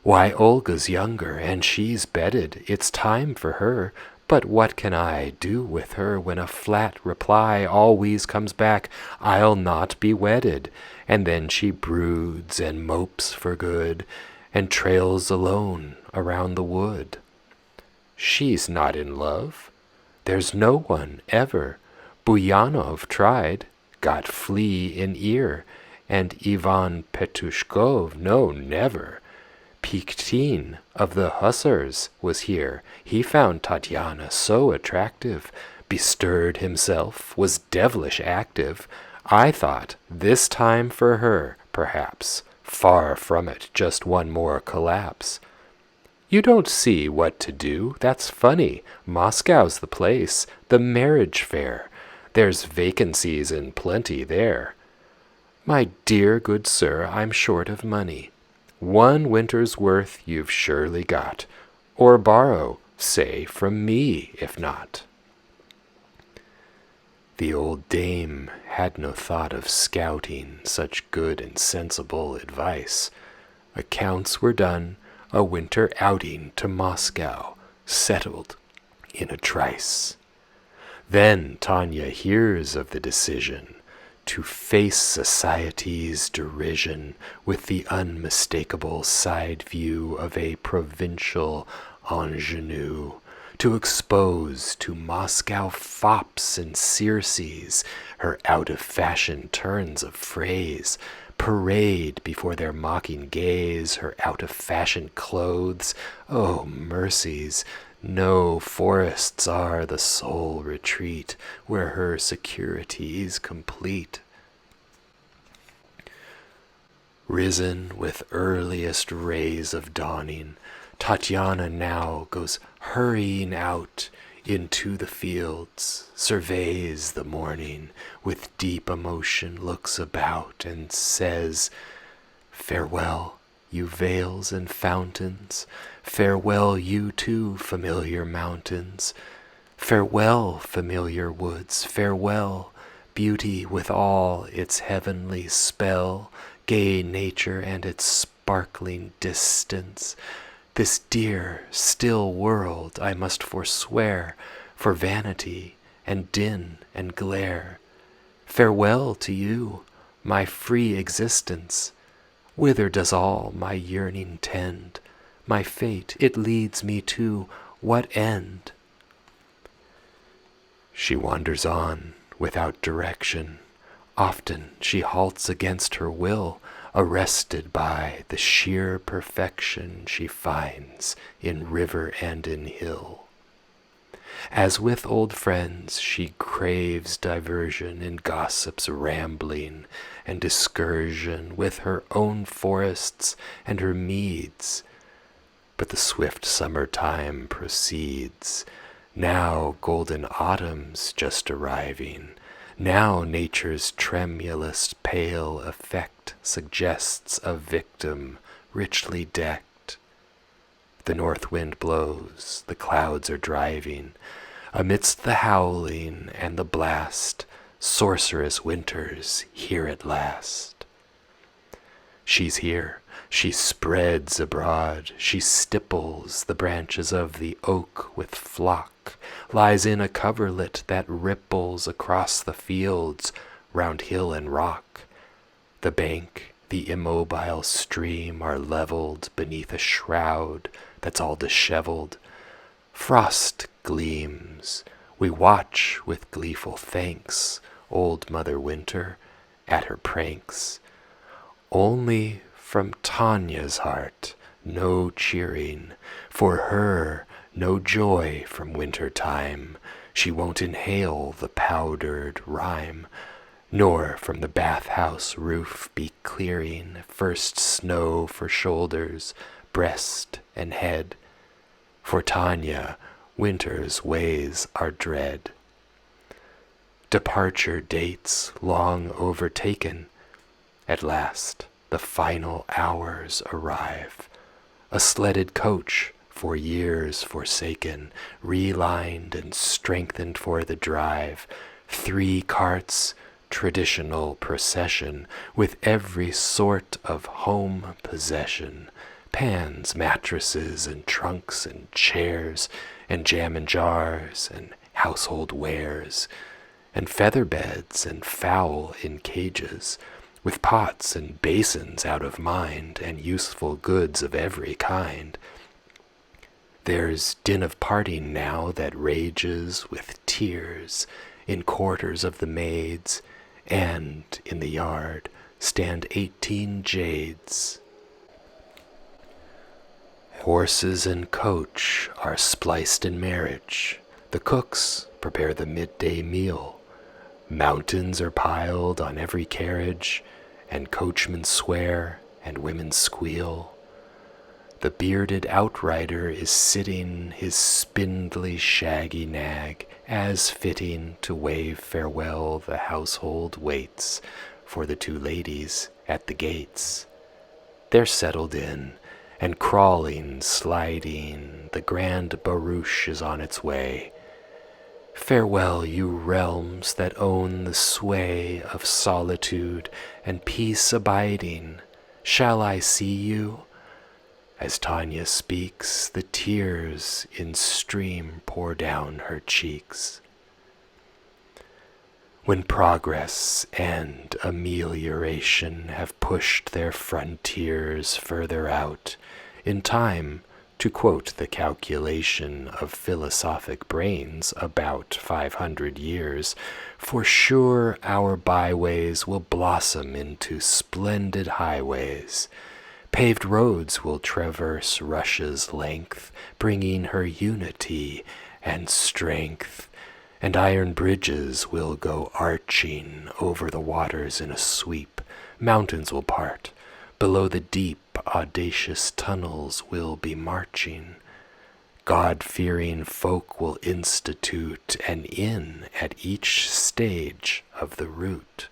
Why, Olga's younger, and she's bedded, it's time for her. But what can I do with her when a flat reply always comes back, I'll not be wedded, and then she broods and mopes for good, and trails alone around the wood. She's not in love. There's no one ever. Buyanov tried, got flea in ear, and Ivan Petushkov, no, never. Piktin of the Hussars was here. He found Tatyana so attractive, bestirred himself, was devilish active. I thought, this time for her, perhaps. Far from it, just one more collapse. You don't see what to do, that's funny. Moscow's the place, the marriage fair. There's vacancies in plenty there. My dear good sir, I'm short of money. 1 winter's worth you've surely got, or borrow, say, from me, if not. The old dame had no thought of scouting such good and sensible advice. Accounts were done, a winter outing to Moscow settled in a trice. Then Tanya hears of the decision to face society's derision with the unmistakable side view of a provincial ingenue, to expose to Moscow fops and Circes her out-of-fashion turns of phrase, parade before their mocking gaze her out-of-fashion clothes. Oh, mercies! No forests are the sole retreat where her security's complete. Risen with earliest rays of dawning, Tatyana now goes hurrying out into the fields, surveys the morning, with deep emotion looks about and says, "Farewell, you vales and fountains, farewell you too, familiar mountains, farewell, familiar woods, farewell, beauty with all its heavenly spell, gay nature and its sparkling distance. This dear, still world I must forswear for vanity and din and glare. Farewell to you, my free existence. Whither does all my yearning tend? My fate, it leads me to what end?" She wanders on without direction. Often she halts against her will, arrested by the sheer perfection she finds in river and in hill. As with old friends she craves diversion in gossip's rambling and discursion with her own forests and her meads. But the swift summer time proceeds, now golden autumn's just arriving, now nature's tremulous pale effect suggests a victim richly decked. The north wind blows, the clouds are driving, amidst the howling and the blast, sorcerous winter's here at last. She's here, she spreads abroad, she stipples the branches of the oak with flock, lies in a coverlet that ripples across the fields, round hill and rock. The bank, the immobile stream are leveled beneath a shroud that's all disheveled. Frost gleams, we watch with gleeful thanks old Mother Winter at her pranks. Only from Tanya's heart no cheering, for her no joy from winter time. She won't inhale the powdered rime, nor from the bathhouse roof be clearing first snow for shoulders, breast, and head. For Tanya, winter's ways are dread. departure dates long overtaken. At last the final hours arrive. A sledded coach, for years forsaken, relined and strengthened for the drive. 3 carts, traditional procession, with every sort of home possession. Pans, mattresses, and trunks, and chairs, and jam and jars, and household wares, and feather beds, and fowl in cages, with pots and basins out of mind, and useful goods of every kind. There's din of parting now that rages with tears in quarters of the maids, and in the yard stand 18 jades. Horses and coach are spliced in marriage. The cooks prepare the midday meal. Mountains are piled on every carriage, and coachmen swear and women squeal. The bearded outrider is sitting his spindly shaggy nag, as fitting to wave farewell the household waits for the 2 ladies at the gates. They're settled in, and crawling, sliding, the grand barouche is on its way. Farewell, you realms that own the sway of solitude and peace abiding. Shall I see you? As Tanya speaks, the tears in stream pour down her cheeks. When progress and amelioration have pushed their frontiers further out, in time, to quote the calculation of philosophic brains, about 500 years, for sure our byways will blossom into splendid highways. Paved roads will traverse Russia's length, bringing her unity and strength, and iron bridges will go arching over the waters in a sweep. Mountains will part, below the deep, audacious tunnels will be marching. God-fearing folk will institute an inn at each stage of the route.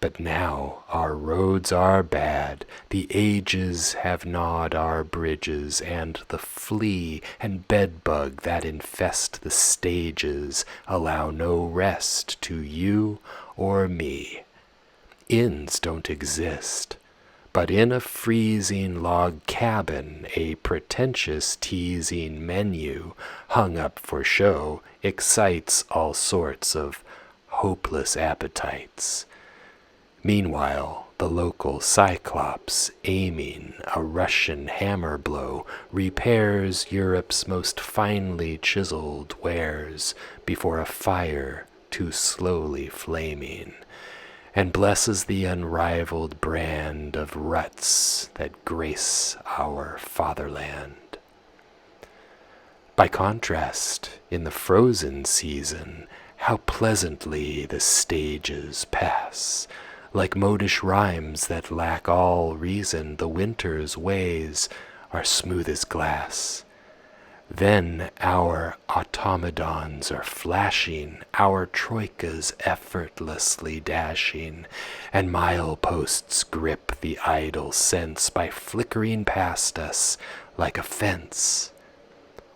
But now our roads are bad, the ages have gnawed our bridges, and the flea and bedbug that infest the stages allow no rest to you or me. Inns don't exist, but in a freezing log cabin a pretentious teasing menu, hung up for show, excites all sorts of hopeless appetites. Meanwhile, the local cyclops, aiming a Russian hammer blow, repairs Europe's most finely chiseled wares before a fire too slowly flaming, and blesses the unrivaled brand of ruts that grace our fatherland. By contrast, in the frozen season, how pleasantly the stages pass. Like modish rhymes that lack all reason, the winter's ways are smooth as glass. Then our automatons are flashing, our troikas effortlessly dashing, and mileposts grip the idle sense by flickering past us like a fence.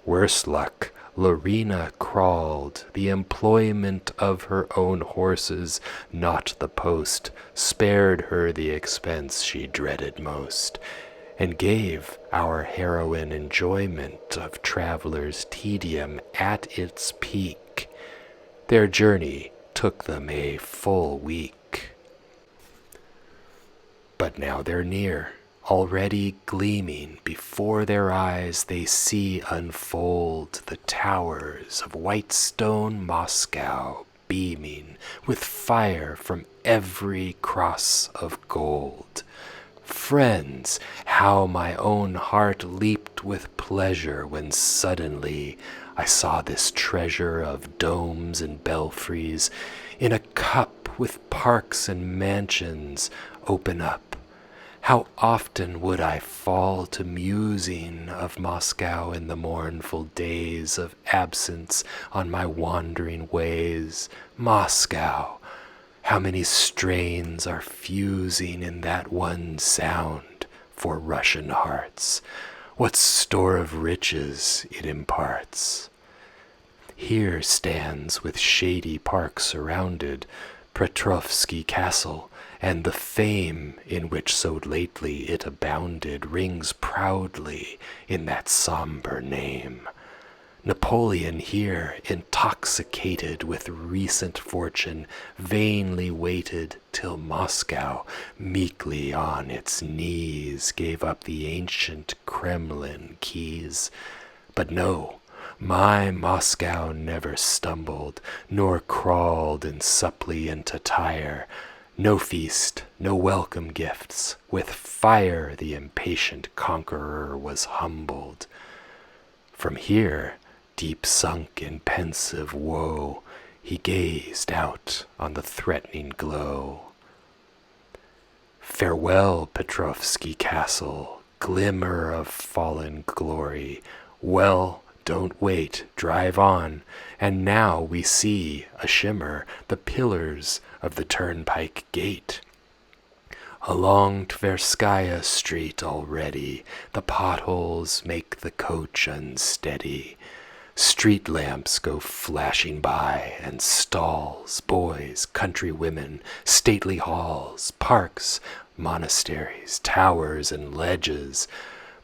Worse luck, Larina crawled, the employment of her own horses, not the post, spared her the expense she dreaded most, and gave our heroine enjoyment of travelers' tedium at its peak. Their journey took them a full week. But now they're near. Already gleaming before their eyes they see unfold the towers of white stone Moscow, beaming with fire from every cross of gold. Friends, how my own heart leaped with pleasure when suddenly I saw this treasure of domes and belfries in a cup with parks and mansions open up, How often would I fall to musing of Moscow in the mournful days of absence on my wandering ways. Moscow! How many strains are fusing in that one sound for Russian hearts? What store of riches it imparts! Here stands, with shady park surrounded, Petrovsky Castle, and the fame in which so lately it abounded rings proudly in that sombre name. Napoleon here, intoxicated with recent fortune, vainly waited till Moscow, meekly on its knees, gave up the ancient Kremlin keys. But no, my Moscow never stumbled, nor crawled in suppliant attire. No feast, no welcome gifts, with fire the impatient conqueror was humbled. From here, deep sunk in pensive woe, he gazed out on the threatening glow. Farewell, Petrovsky Castle, glimmer of fallen glory. Well, don't wait, drive on, and now we see, a shimmer, the pillars of the turnpike gate. Along Tverskaya Street already, the potholes make the coach unsteady. Street lamps go flashing by, and stalls, boys, country women, stately halls, parks, monasteries, towers, and ledges,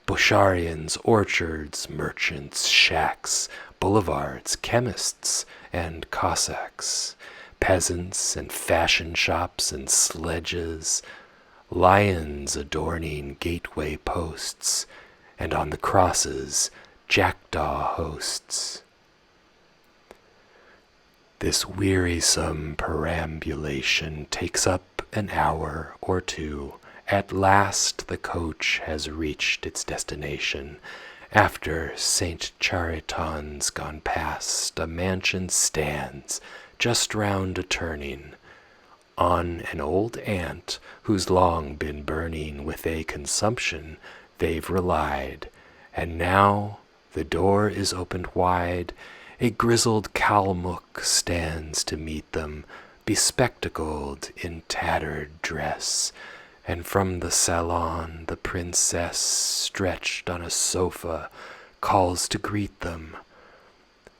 Bosharians, orchards, merchants, shacks, boulevards, chemists, and Cossacks, peasants, and fashion shops, and sledges, lions adorning gateway posts, and on the crosses, jackdaw hosts. This wearisome perambulation takes up an hour or two. At last the coach has reached its destination. After St. Chariton's gone past, a mansion stands just round a turning. On an old aunt who's long been burning with a consumption they've relied, and now the door is opened wide. A grizzled Kalmuk stands to meet them, bespectacled in tattered dress, and from the salon the princess, stretched on a sofa, calls to greet them.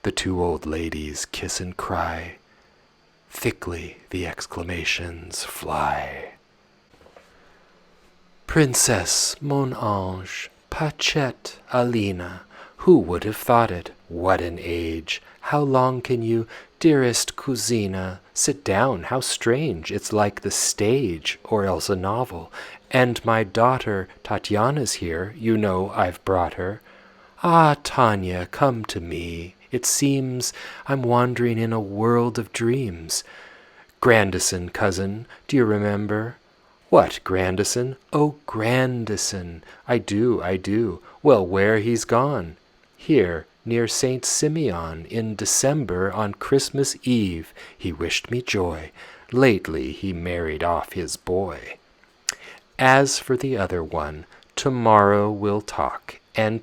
The two old ladies kiss and cry. Thickly the exclamations fly. Princess, mon ange, Pachette, Alina, who would have thought it? What an age! How long can you, dearest cousina, sit down? How strange! It's like the stage, or else a novel. And my daughter Tatiana's here, you know I've brought her. Ah, Tanya, come to me. It seems I'm wandering in a world of dreams. Grandison, cousin, do you remember? What, Grandison? Oh, Grandison, I do. Well, where he's gone? Here, near St. Simeon, in December, on Christmas Eve, he wished me joy. Lately he married off his boy. As for the other one, tomorrow we'll talk, and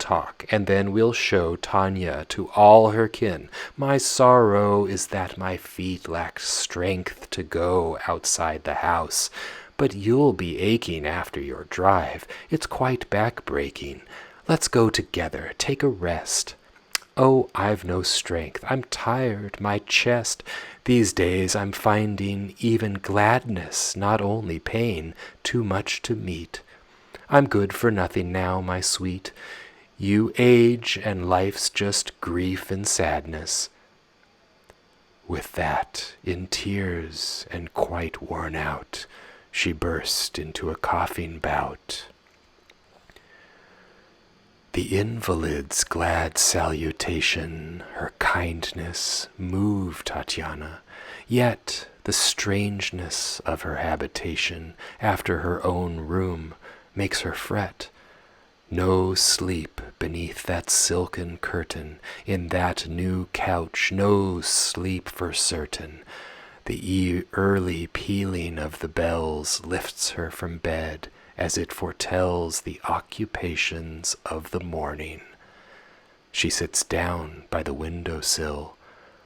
then we'll show Tanya to all her kin. My sorrow is that my feet lack strength to go outside the house. But you'll be aching after your drive. It's quite back-breaking. Let's go together, take a rest. Oh, I've no strength. I'm tired, my chest. These days I'm finding even gladness, not only pain, too much to meet. I'm good for nothing now, my sweet. You age, and life's just grief and sadness. With that, in tears and quite worn out, she burst into a coughing bout. The invalid's glad salutation, her kindness, moved Tatiana, yet the strangeness of her habitation after her own room makes her fret. No sleep beneath that silken curtain, in that new couch, no sleep for certain. The early pealing of the bells lifts her from bed, as it foretells the occupations of the morning. She sits down by the window-sill.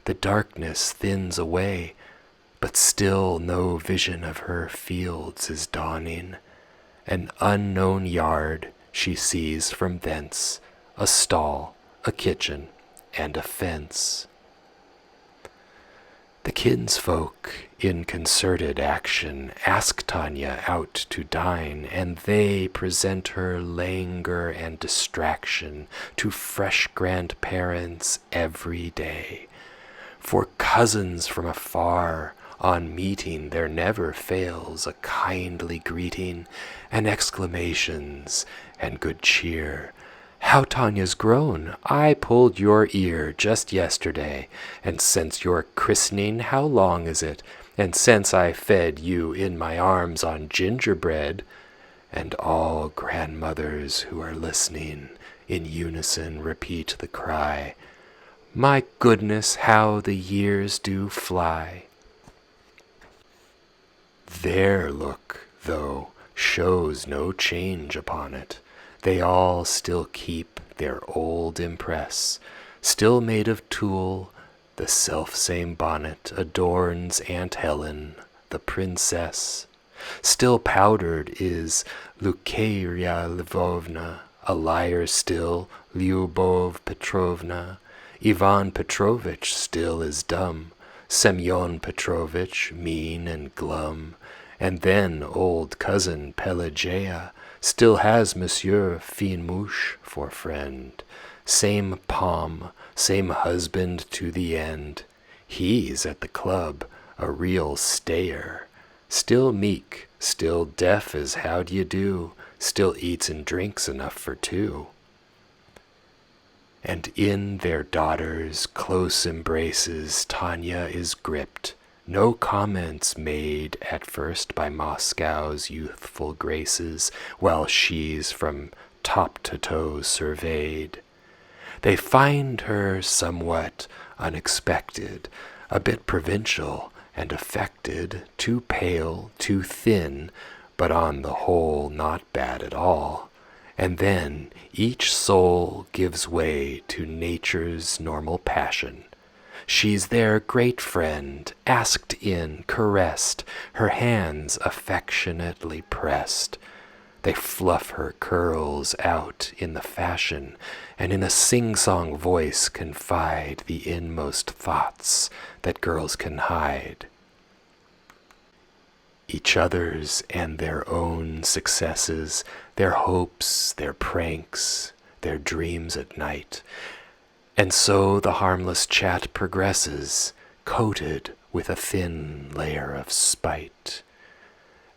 The darkness thins away, but still no vision of her fields is dawning. An unknown yard she sees from thence, a stall, a kitchen, and a fence. The kinsfolk, in concerted action, ask Tanya out to dine, and they present her languor and distraction to fresh grandparents every day. For cousins from afar, on meeting, there never fails a kindly greeting, and exclamations, and good cheer. "How Tanya's grown! I pulled your ear just yesterday. And since your christening, how long is it? And since I fed you in my arms on gingerbread?" And all grandmothers who are listening in unison repeat the cry, "My goodness, how the years do fly!" Their look, though, shows no change upon it. They all still keep their old impress. Still made of tulle, the self-same bonnet adorns Aunt Helen, the princess. Still powdered is Lukerya Lvovna, a liar still Lyubov Petrovna. Ivan Petrovitch still is dumb, Semyon Petrovitch mean and glum. And then old cousin Pelageya still has Monsieur Finmouche for friend. Same palm, same husband to the end. He's at the club, a real stayer. Still meek, still deaf as how d'ye do, still eats and drinks enough for two. And in their daughters' close embraces Tanya is gripped. No comments made at first by Moscow's youthful graces, while she's from top to toe surveyed. They find her somewhat unexpected, a bit provincial and affected, too pale, too thin, but on the whole not bad at all. And then each soul gives way to nature's normal passion. She's their great friend, asked in, caressed, her hands affectionately pressed. They fluff her curls out in the fashion, and in a sing-song voice confide the inmost thoughts that girls can hide. Each other's and their own successes, their hopes, their pranks, their dreams at night. And so the harmless chat progresses, coated with a thin layer of spite.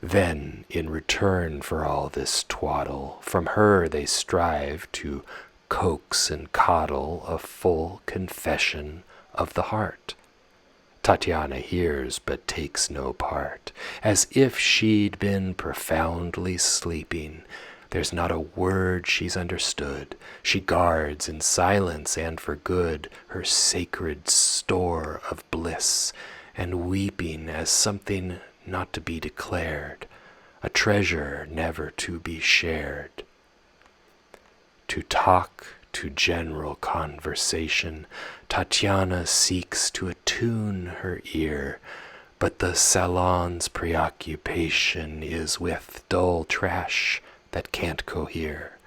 Then, in return for all this twaddle, from her they strive to coax and coddle a full confession of the heart. Tatiana hears but takes no part, as if she'd been profoundly sleeping. There's not a word she's understood. She guards in silence and for good her sacred store of bliss, and weeping as something not to be declared, a treasure never to be shared. To talk, to general conversation, Tatiana seeks to attune her ear, but the salon's preoccupation is with dull trash that can't cohere.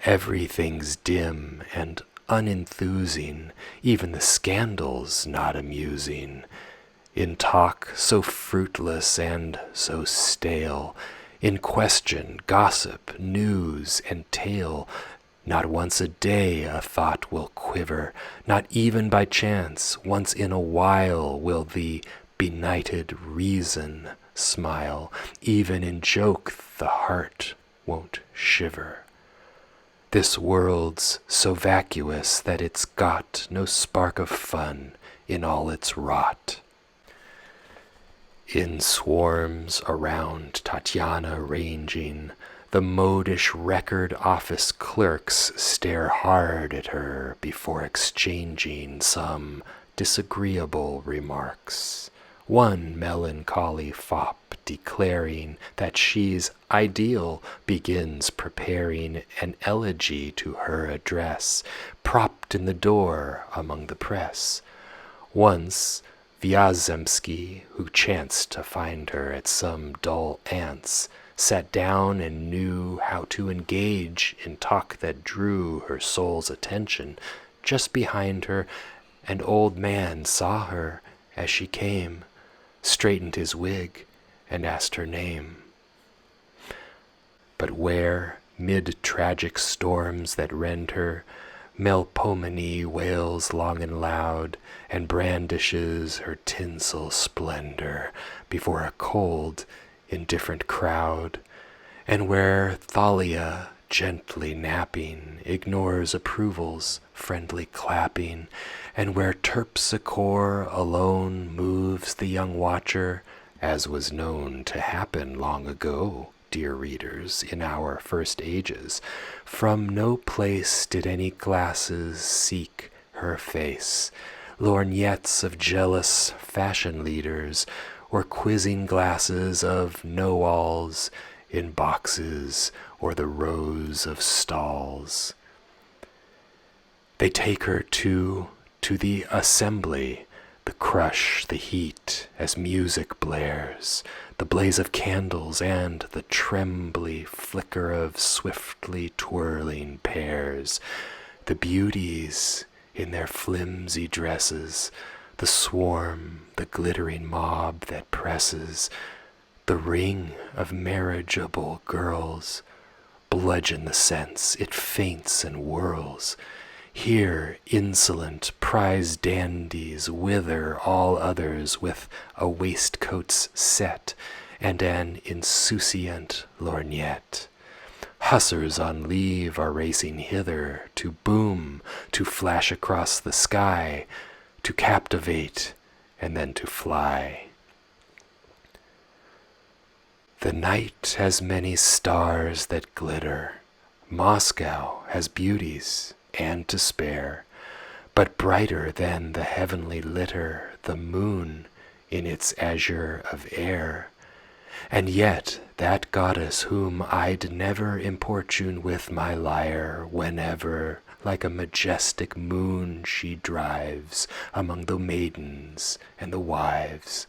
Everything's dim and unenthusing, even the scandal's not amusing. In talk so fruitless and so stale, in question, gossip, news, and tale, not once a day a thought will quiver, not even by chance, once in a while will the benighted reason smile, even in joke the heart won't shiver. This world's so vacuous that it's got no spark of fun in all its rot. In swarms around Tatiana ranging, the modish record office clerks stare hard at her before exchanging some disagreeable remarks. One melancholy fop declaring that she's ideal begins preparing an elegy to her address, propped in the door among the press. Once Vyazemsky, who chanced to find her at some dull aunt's, sat down and knew how to engage in talk that drew her soul's attention. Just behind her, an old man saw her as she came, straightened his wig, and asked her name. But where, mid tragic storms that rend her, Melpomene wails long and loud, and brandishes her tinsel splendor before a cold, indifferent crowd, and where Thalia, gently napping, ignores approval's friendly clapping, and where Terpsichore alone moves the young watcher, as was known to happen long ago, dear readers, in our first ages, from no place did any glasses seek her face, lorgnettes of jealous fashion leaders, or quizzing glasses of know-alls in boxes or the rows of stalls. They take her to the assembly, the crush, the heat, as music blares, the blaze of candles and the trembly flicker of swiftly twirling pears, the beauties in their flimsy dresses, the swarm, the glittering mob that presses, the ring of marriageable girls, bludgeon the sense, it faints and whirls. Here insolent prize dandies wither all others with a waistcoat's set and an insouciant lorgnette. Hussars on leave are racing hither to boom, to flash across the sky, to captivate and then to fly. The night has many stars that glitter. Moscow has beauties and to spare, but brighter than the heavenly litter, the moon in its azure of air. And yet that goddess whom I'd never importune with my lyre, whenever, like a majestic moon, she drives among the maidens and the wives,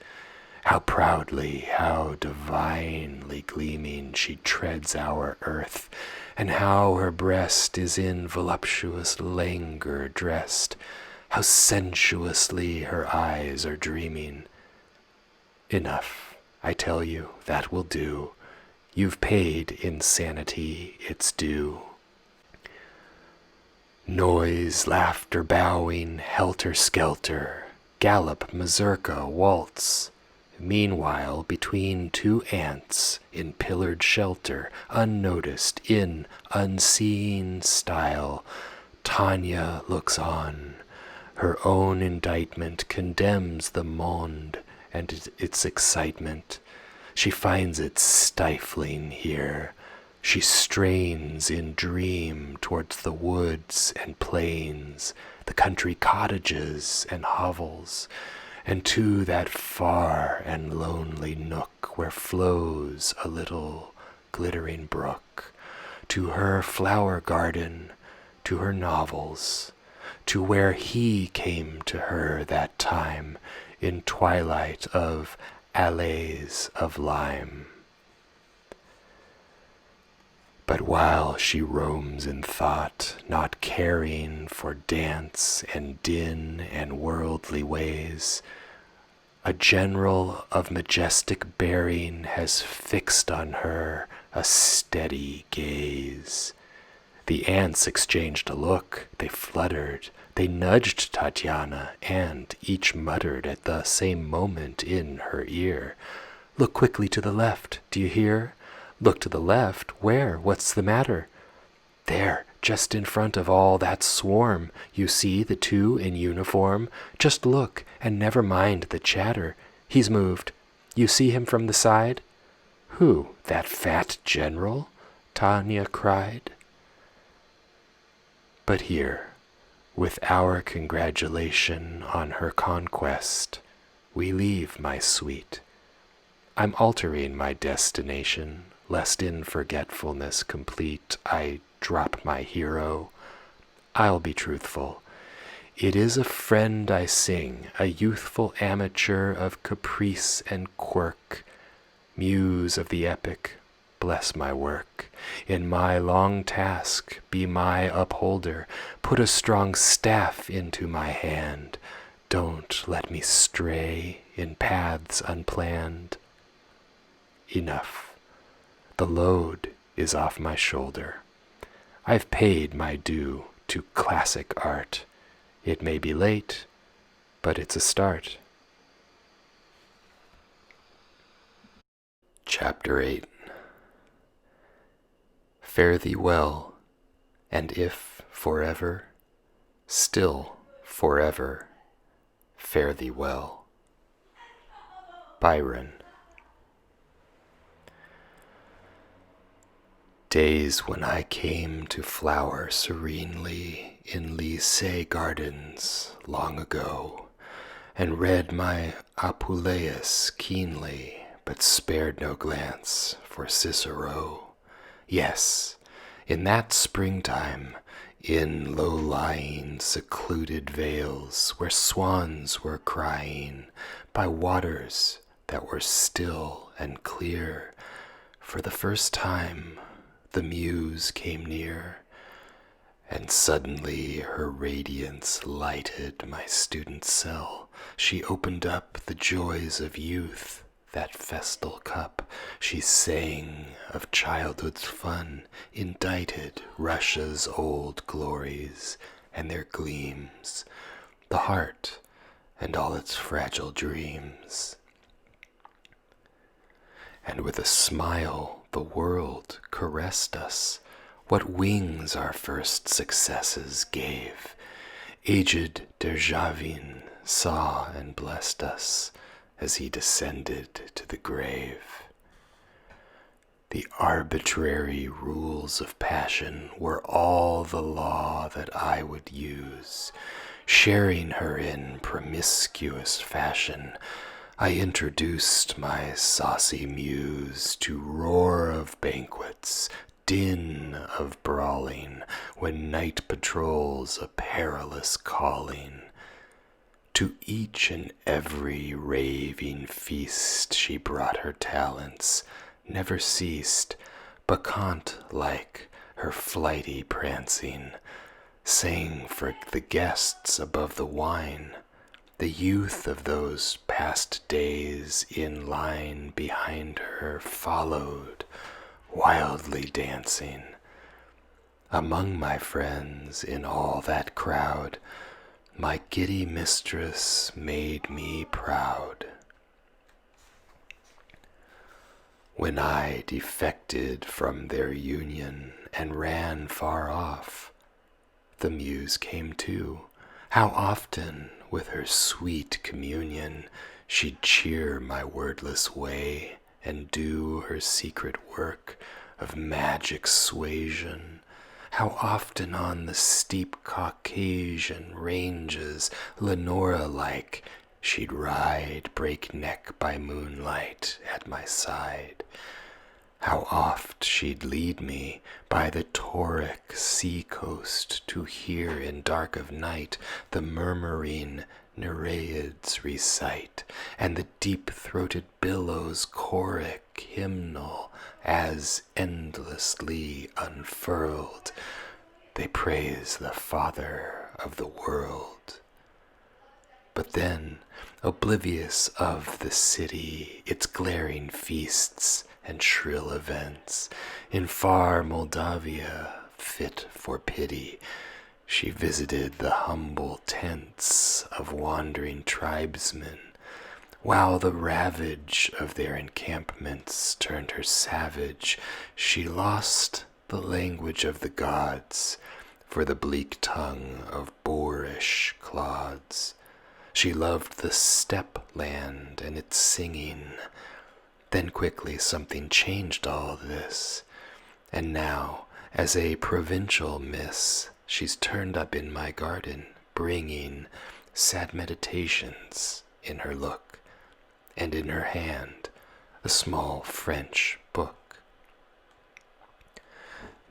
how proudly, how divinely gleaming she treads our earth, and how her breast is in voluptuous languor dressed, how sensuously her eyes are dreaming. Enough, I tell you, that will do. You've paid insanity its due. Noise, laughter, bowing, helter-skelter, gallop, mazurka, waltz. Meanwhile, between two ants in pillared shelter, unnoticed in unseen style, Tanya looks on. Her own indictment condemns the monde and its excitement. She finds it stifling here. She strains in dream towards the woods and plains, the country cottages and hovels, and to that far and lonely nook where flows a little glittering brook, to her flower garden, to her novels, to where he came to her that time in twilight of alleys of lime. But while she roams in thought, not caring for dance and din and worldly ways, a general of majestic bearing has fixed on her a steady gaze. The ants exchanged a look, they fluttered, they nudged Tatiana, and each muttered at the same moment in her ear, "Look quickly to the left, do you hear? Look to the left, where? What's the matter?" "There, just in front of all that swarm, you see the two in uniform. Just look, and never mind the chatter. He's moved. You see him from the side?" "Who, that fat general?" Tanya cried. But here, with our congratulation on her conquest, we leave my sweet. I'm altering my destination, lest in forgetfulness complete I drop my hero. I'll be truthful. It is a friend I sing, a youthful amateur of caprice and quirk. Muse of the epic, bless my work. In my long task, be my upholder. Put a strong staff into my hand. Don't let me stray in paths unplanned. Enough. The load is off my shoulder. I've paid my due to classic art. It may be late, but it's a start. Chapter 8. Fare thee well, and if forever, still forever, fare thee well. Byron. Days when I came to flower serenely in Lycée gardens long ago, and read my Apuleius keenly, but spared no glance for Cicero. Yes, in that springtime, in low-lying secluded vales where swans were crying by waters that were still and clear, for the first time the muse came near, and suddenly her radiance lighted my student cell. She opened up the joys of youth, that festal cup. She sang of childhood's fun, indited Russia's old glories and their gleams, the heart and all its fragile dreams. And with a smile the world caressed us. What wings our first successes gave! Aged Derzhavin saw and blessed us as he descended to the grave. The arbitrary rules of passion were all the law that I would use. Sharing her in promiscuous fashion, I introduced my saucy muse to roar of banquets, din of brawling, when night patrols a perilous calling. To each and every raving feast she brought her talents, never ceased, bacchant-like her flighty prancing, sang for the guests above the wine. The youth of those past days in line behind her followed, wildly dancing. Among my friends in all that crowd, my giddy mistress made me proud. When I defected from their union and ran far off, the muse came too. How often with her sweet communion she'd cheer my wordless way and do her secret work of magic suasion. How often on the steep Caucasian ranges, Lenora-like, she'd ride breakneck by moonlight at my side. How oft she'd lead me by the Tauric sea-coast to hear in dark of night the murmuring Nereids recite, and the deep-throated billows choric hymnal as endlessly unfurled they praise the Father of the world. But then, oblivious of the city, its glaring feasts and shrill events, in far Moldavia, fit for pity, she visited the humble tents of wandering tribesmen, while the ravage of their encampments turned her savage. She lost the language of the gods for the bleak tongue of boorish clods. She loved the steppe land and its singing. Then quickly something changed all this, and now, as a provincial miss, she's turned up in my garden, bringing sad meditations in her look, and in her hand a small French book.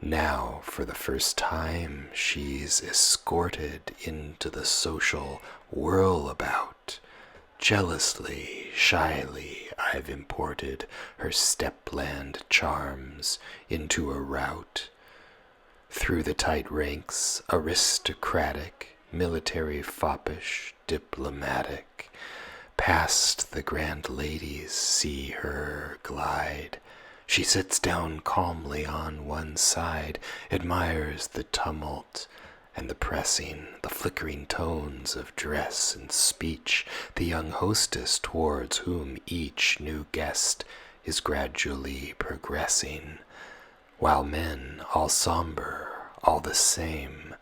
Now, for the first time, she's escorted into the social whirlabout. Jealously, shyly, I've imported her stepland charms into a rout. Through the tight ranks, aristocratic, military foppish, diplomatic, past the grand ladies see her glide. She sits down calmly on one side, admires the tumult and the pressing, the flickering tones of dress and speech, the young hostess towards whom each new guest is gradually progressing, while men, all somber, all the same,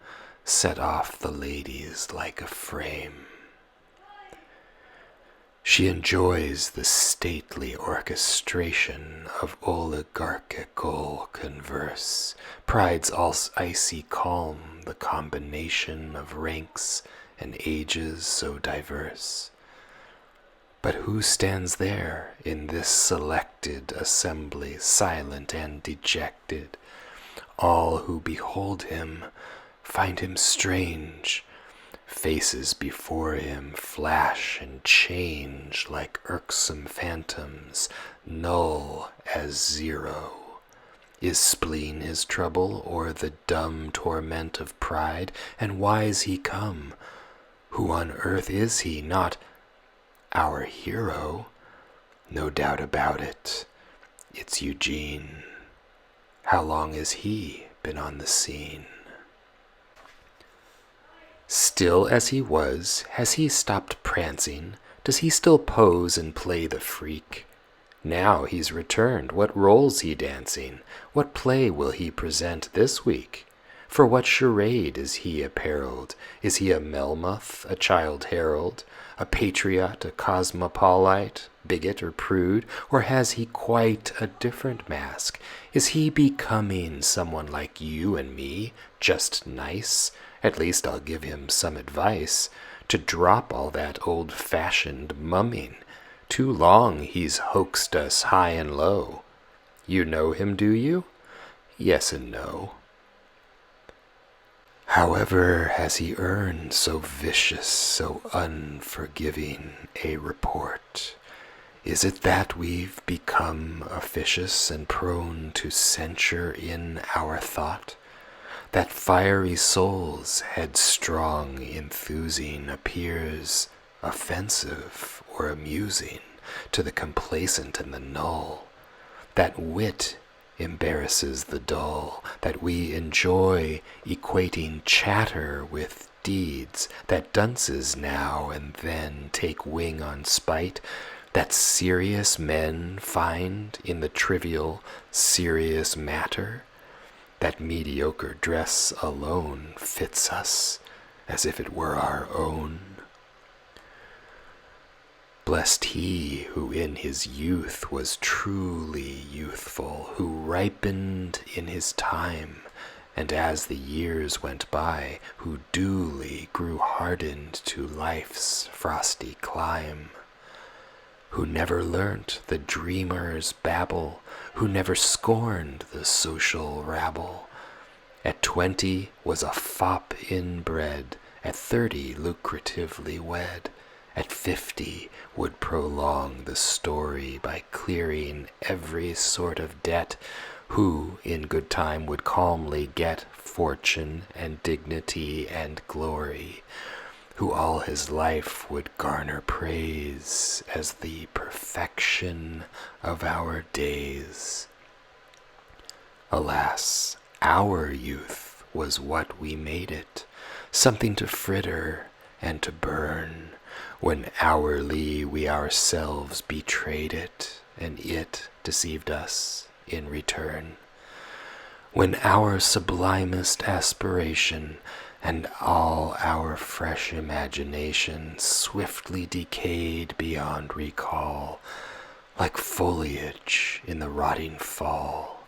set off the ladies like a frame. She enjoys the stately orchestration of oligarchical converse, prides all icy calm the combination of ranks and ages so diverse. But who stands there in this selected assembly, silent and dejected? All who behold him find him strange. Faces before him flash and change like irksome phantoms, null as zero. Is spleen his trouble, or the dumb torment of pride? And why's he come? Who on earth is he? Not our hero? No doubt about it, it's Eugene. How long has he been on the scene? Still as he was, has he stopped prancing? Does he still pose and play the freak? Now he's returned, what role's he dancing? What play will he present this week? For what charade is he apparelled? Is he a Melmoth, a child herald, a patriot, a cosmopolite, bigot or prude? Or has he quite a different mask? Is he becoming someone like you and me, just nice? At least I'll give him some advice, to drop all that old-fashioned mumming. Too long he's hoaxed us high and low. You know him, do you? Yes and no. However has he earned so vicious, so unforgiving a report? Is it that we've become officious and prone to censure in our thought? That fiery soul's headstrong enthusing appears offensive or amusing to the complacent and the null? That wit embarrasses the dull, that we enjoy equating chatter with deeds, that dunces now and then take wing on spite, that serious men find in the trivial serious matter? That mediocre dress alone fits us as if it were our own? Blessed he who in his youth was truly youthful, who ripened in his time, and as the years went by, who duly grew hardened to life's frosty clime, who never learnt the dreamer's babble, who never scorned the social rabble. At 20 was a fop inbred, at 30 lucratively wed, at 50 would prolong the story by clearing every sort of debt, who in good time would calmly get fortune and dignity and glory, who all his life would garner praise as the perfection of our days. Alas, our youth was what we made it, something to fritter and to burn, when hourly we ourselves betrayed it, and it deceived us in return. When our sublimest aspiration and all our fresh imagination swiftly decayed beyond recall, like foliage in the rotting fall.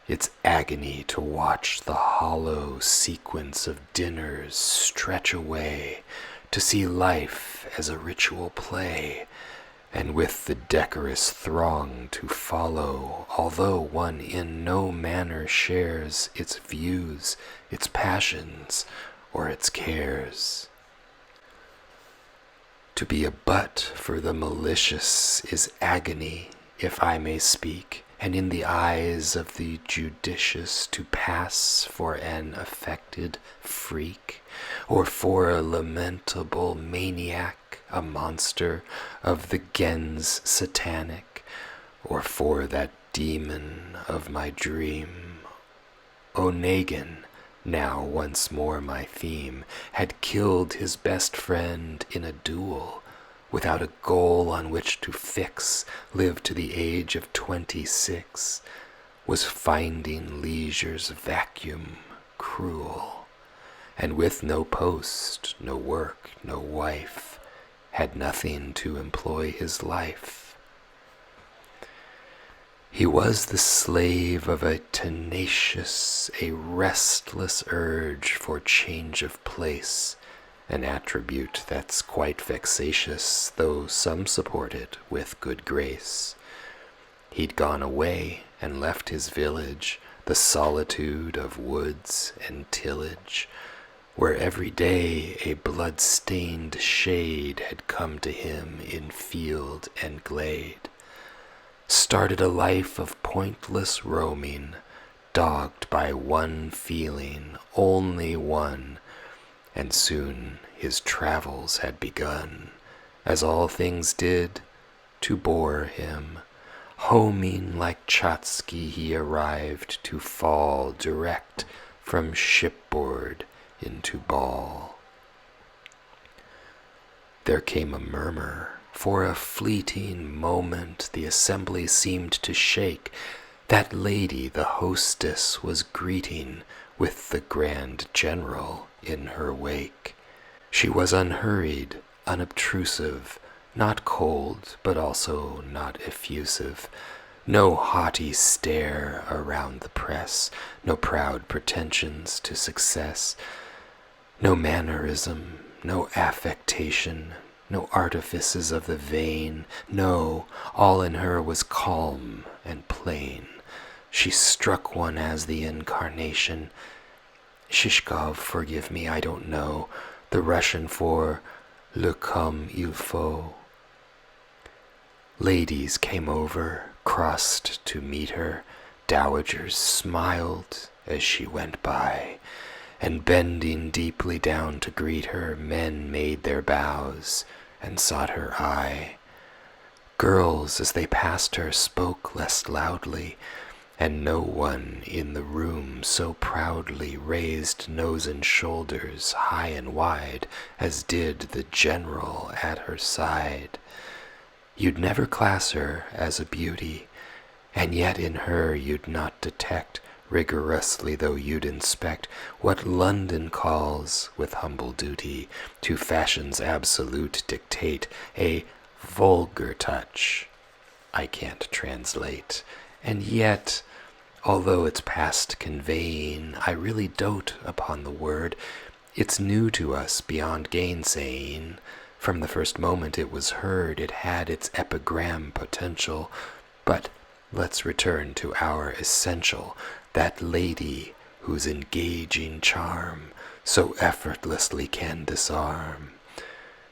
It's agony to watch the hollow sequence of dinners stretch away, to see life as a ritual play, and with the decorous throng to follow, although one in no manner shares its views, its passions, or its cares. To be a butt for the malicious is agony, if I may speak, and in the eyes of the judicious to pass for an affected freak, or for a lamentable maniac, a monster of the gens satanic, or for that demon of my dream. Onegin, now once more my theme, had killed his best friend in a duel, without a goal on which to fix, lived to the age of 26, was finding leisure's vacuum cruel, and with no post, no work, no wife, had nothing to employ his life. He was the slave of a tenacious, a restless urge for change of place, an attribute that's quite vexatious, though some support it with good grace. He'd gone away and left his village, the solitude of woods and tillage, where every day a blood-stained shade had come to him in field and glade. Started a life of pointless roaming, dogged by one feeling, only one, and soon his travels had begun, as all things did, to bore him. Homing like Chotsky he arrived to fall direct from shipboard into ball. There came a murmur. For a fleeting moment the assembly seemed to shake. That lady the hostess was greeting with the grand general in her wake. She was unhurried, unobtrusive, not cold, but also not effusive. No haughty stare around the press, no proud pretensions to success, no mannerism, no affectation, no artifices of the vain. No, all in her was calm and plain. She struck one as the incarnation. Shishkov, forgive me, I don't know, the Russian for le comme il faut. Ladies came over, crossed to meet her. Dowagers smiled as she went by, and bending deeply down to greet her, men made their bows and sought her eye. Girls, as they passed her, spoke less loudly, and no one in the room so proudly raised nose and shoulders high and wide as did the general at her side. You'd never class her as a beauty, and yet in her you'd not detect, rigorously though you'd inspect, what London calls, with humble duty, to fashion's absolute dictate, a vulgar touch. I can't translate, and yet, although it's past conveying, I really dote upon the word. It's new to us beyond gainsaying. From the first moment it was heard, it had its epigram potential. But let's return to our essential, that lady whose engaging charm so effortlessly can disarm.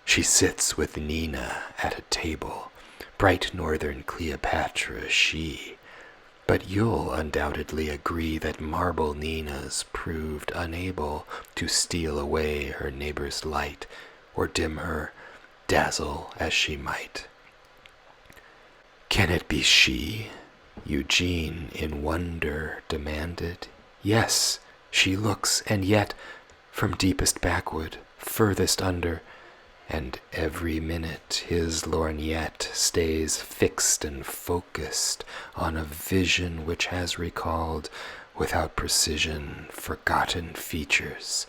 She sits with Nina at a table, bright northern Cleopatra she. But you'll undoubtedly agree that marble Nina's proved unable to steal away her neighbor's light, or dim her, dazzle as she might. Can it be she? Eugene in wonder demanded. Yes, she looks, and yet, from deepest backwood, furthest under, and every minute his lorgnette stays fixed and focused on a vision which has recalled, without precision, forgotten features.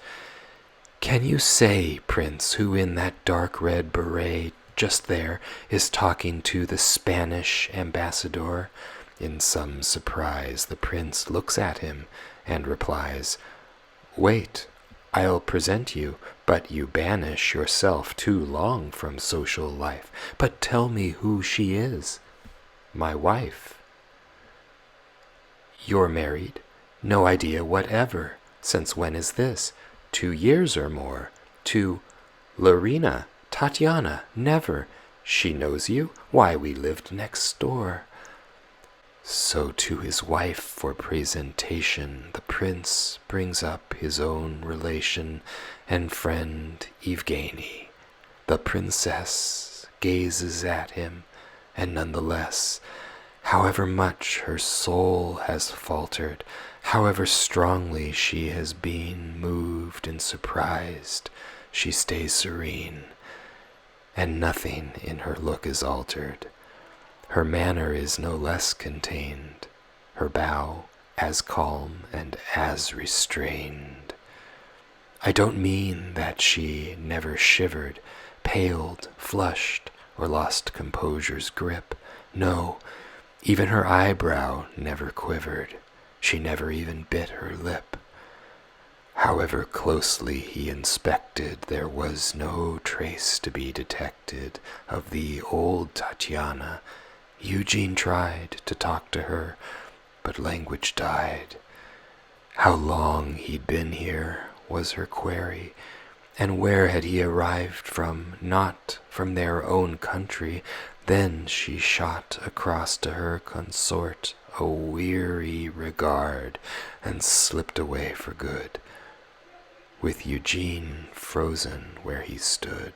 Can you say, Prince, who in that dark red beret just there is talking to the Spanish ambassador? In some surprise the prince looks at him and replies, Wait, I'll present you, but you banish yourself too long from social life. But tell me who she is. My wife. You're married? No idea whatever. Since when is this? 2 years or more. To Larina, Tatiana, never. She knows you? Why, we lived next door. So to his wife for presentation the prince brings up his own relation and friend Evgeny. The princess gazes at him, and none the less, however much her soul has faltered, however strongly she has been moved and surprised, she stays serene, and nothing in her look is altered. Her manner is no less contained, her bow as calm and as restrained. I don't mean that she never shivered, paled, flushed, or lost composure's grip. No, even her eyebrow never quivered. She never even bit her lip. However closely he inspected, there was no trace to be detected of the old Tatiana. Eugene tried to talk to her, but language died. How long he'd been here was her query, and where had he arrived from? Not from their own country. Then she shot across to her consort a weary regard, and slipped away for good, with Eugene frozen where he stood.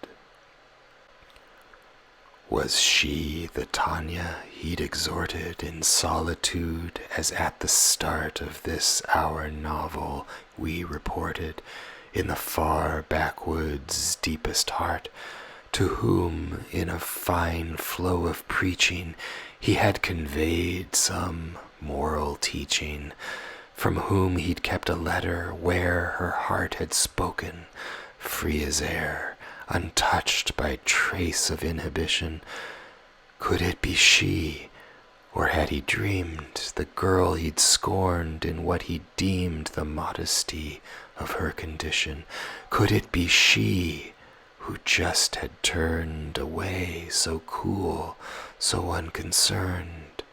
Was she the Tanya he'd exhorted in solitude, as at the start of this our novel we reported, in the far backwoods' deepest heart, to whom in a fine flow of preaching he had conveyed some moral teaching, from whom he'd kept a letter where her heart had spoken, free as air, untouched by trace of inhibition? Could it be she, or had he dreamed the girl he'd scorned in what he deemed the modesty of her condition? Could it be she who just had turned away, so cool, so unconcerned?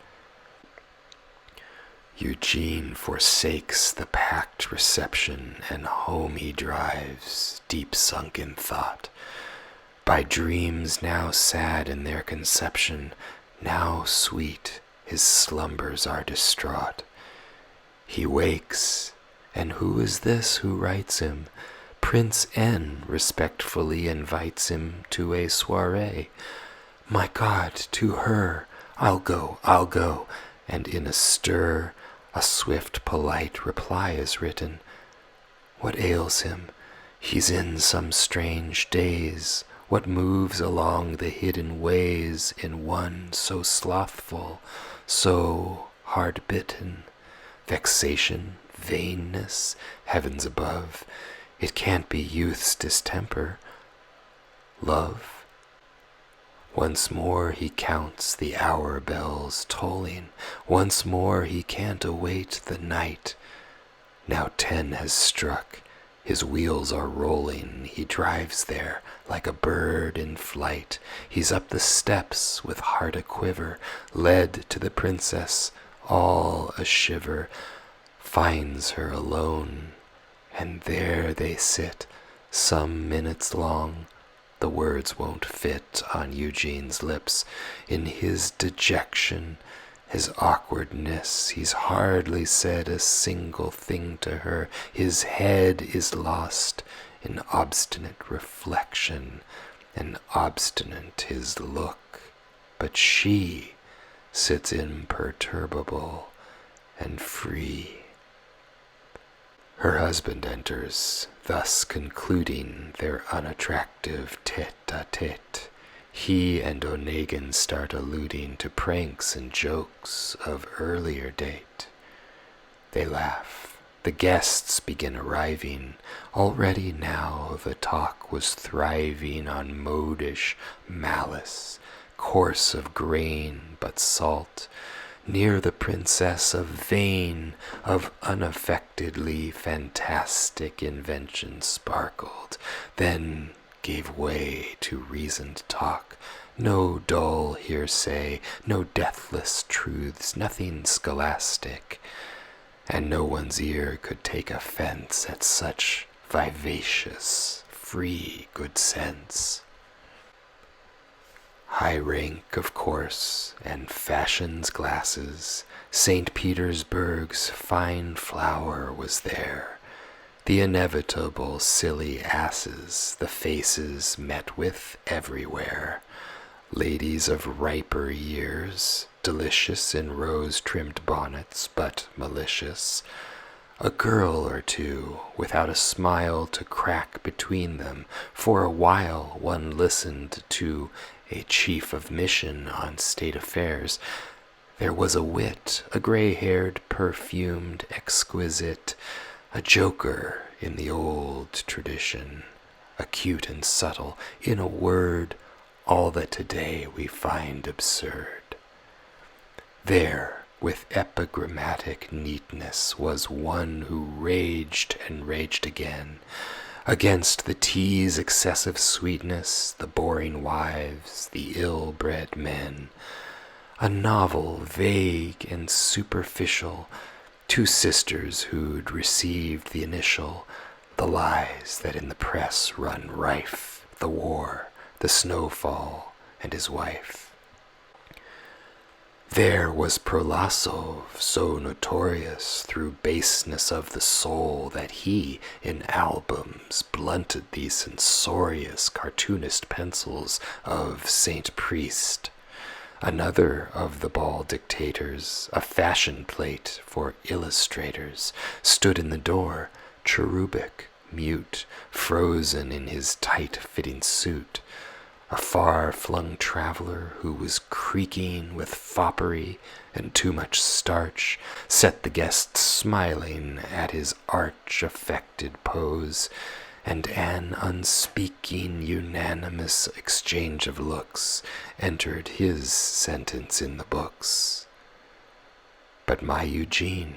Eugene forsakes the packed reception, and home he drives, deep sunk in thought, by dreams now sad in their conception, now sweet his slumbers are distraught. He wakes, and who is this who writes him? Prince N. respectfully invites him to a soiree. My God, to her, I'll go, and in a stir, a swift, polite reply is written. What ails him? He's in some strange daze. What moves along the hidden ways in one so slothful, so hard-bitten? Vexation, vainness, heavens above, it can't be youth's distemper. Love? Once more he counts the hour bells tolling. Once more he can't await the night. Now 10 has struck, his wheels are rolling. He drives there like a bird in flight. He's up the steps with heart a-quiver, led to the princess, all a-shiver, finds her alone, and there they sit, some minutes long. The words won't fit on Eugene's lips. In his dejection, his awkwardness, he's hardly said a single thing to her. His head is lost in obstinate reflection, and obstinate his look. But she sits imperturbable and free. Her husband enters, thus concluding their unattractive tete-a-tete. He and Onegin start alluding to pranks and jokes of earlier date. They laugh. The guests begin arriving. Already now the talk was thriving on modish malice, coarse of grain but salt. Near the princess of vain, of unaffectedly fantastic invention sparkled, then gave way to reasoned talk. No dull hearsay, no deathless truths, nothing scholastic, and no one's ear could take offense at such vivacious, free good sense. High rank, of course, and fashion's glasses, St. Petersburg's fine flower was there, the inevitable silly asses the faces met with everywhere, ladies of riper years, delicious in rose-trimmed bonnets, but malicious, a girl or two, without a smile to crack between them. For a while one listened to a chief of mission on state affairs. There was a wit, a gray-haired, perfumed, exquisite, a joker in the old tradition, acute and subtle, in a word, all that today we find absurd. There, with epigrammatic neatness, was one who raged and raged again against the tea's excessive sweetness, the boring wives, the ill-bred men. A novel, vague and superficial, two sisters who'd received the initial, the lies that in the press run rife, the war, the snowfall, and his wife. There was Prolasov, so notorious through baseness of the soul that he, in albums, blunted the censorious cartoonist pencils of Saint Priest. Another of the ball dictators, a fashion plate for illustrators, stood in the door, cherubic, mute, frozen in his tight-fitting suit. A far-flung traveler who was creaking with foppery and too much starch set the guests smiling at his arch-affected pose, and an unspeaking, unanimous exchange of looks entered his sentence in the books. But my Eugene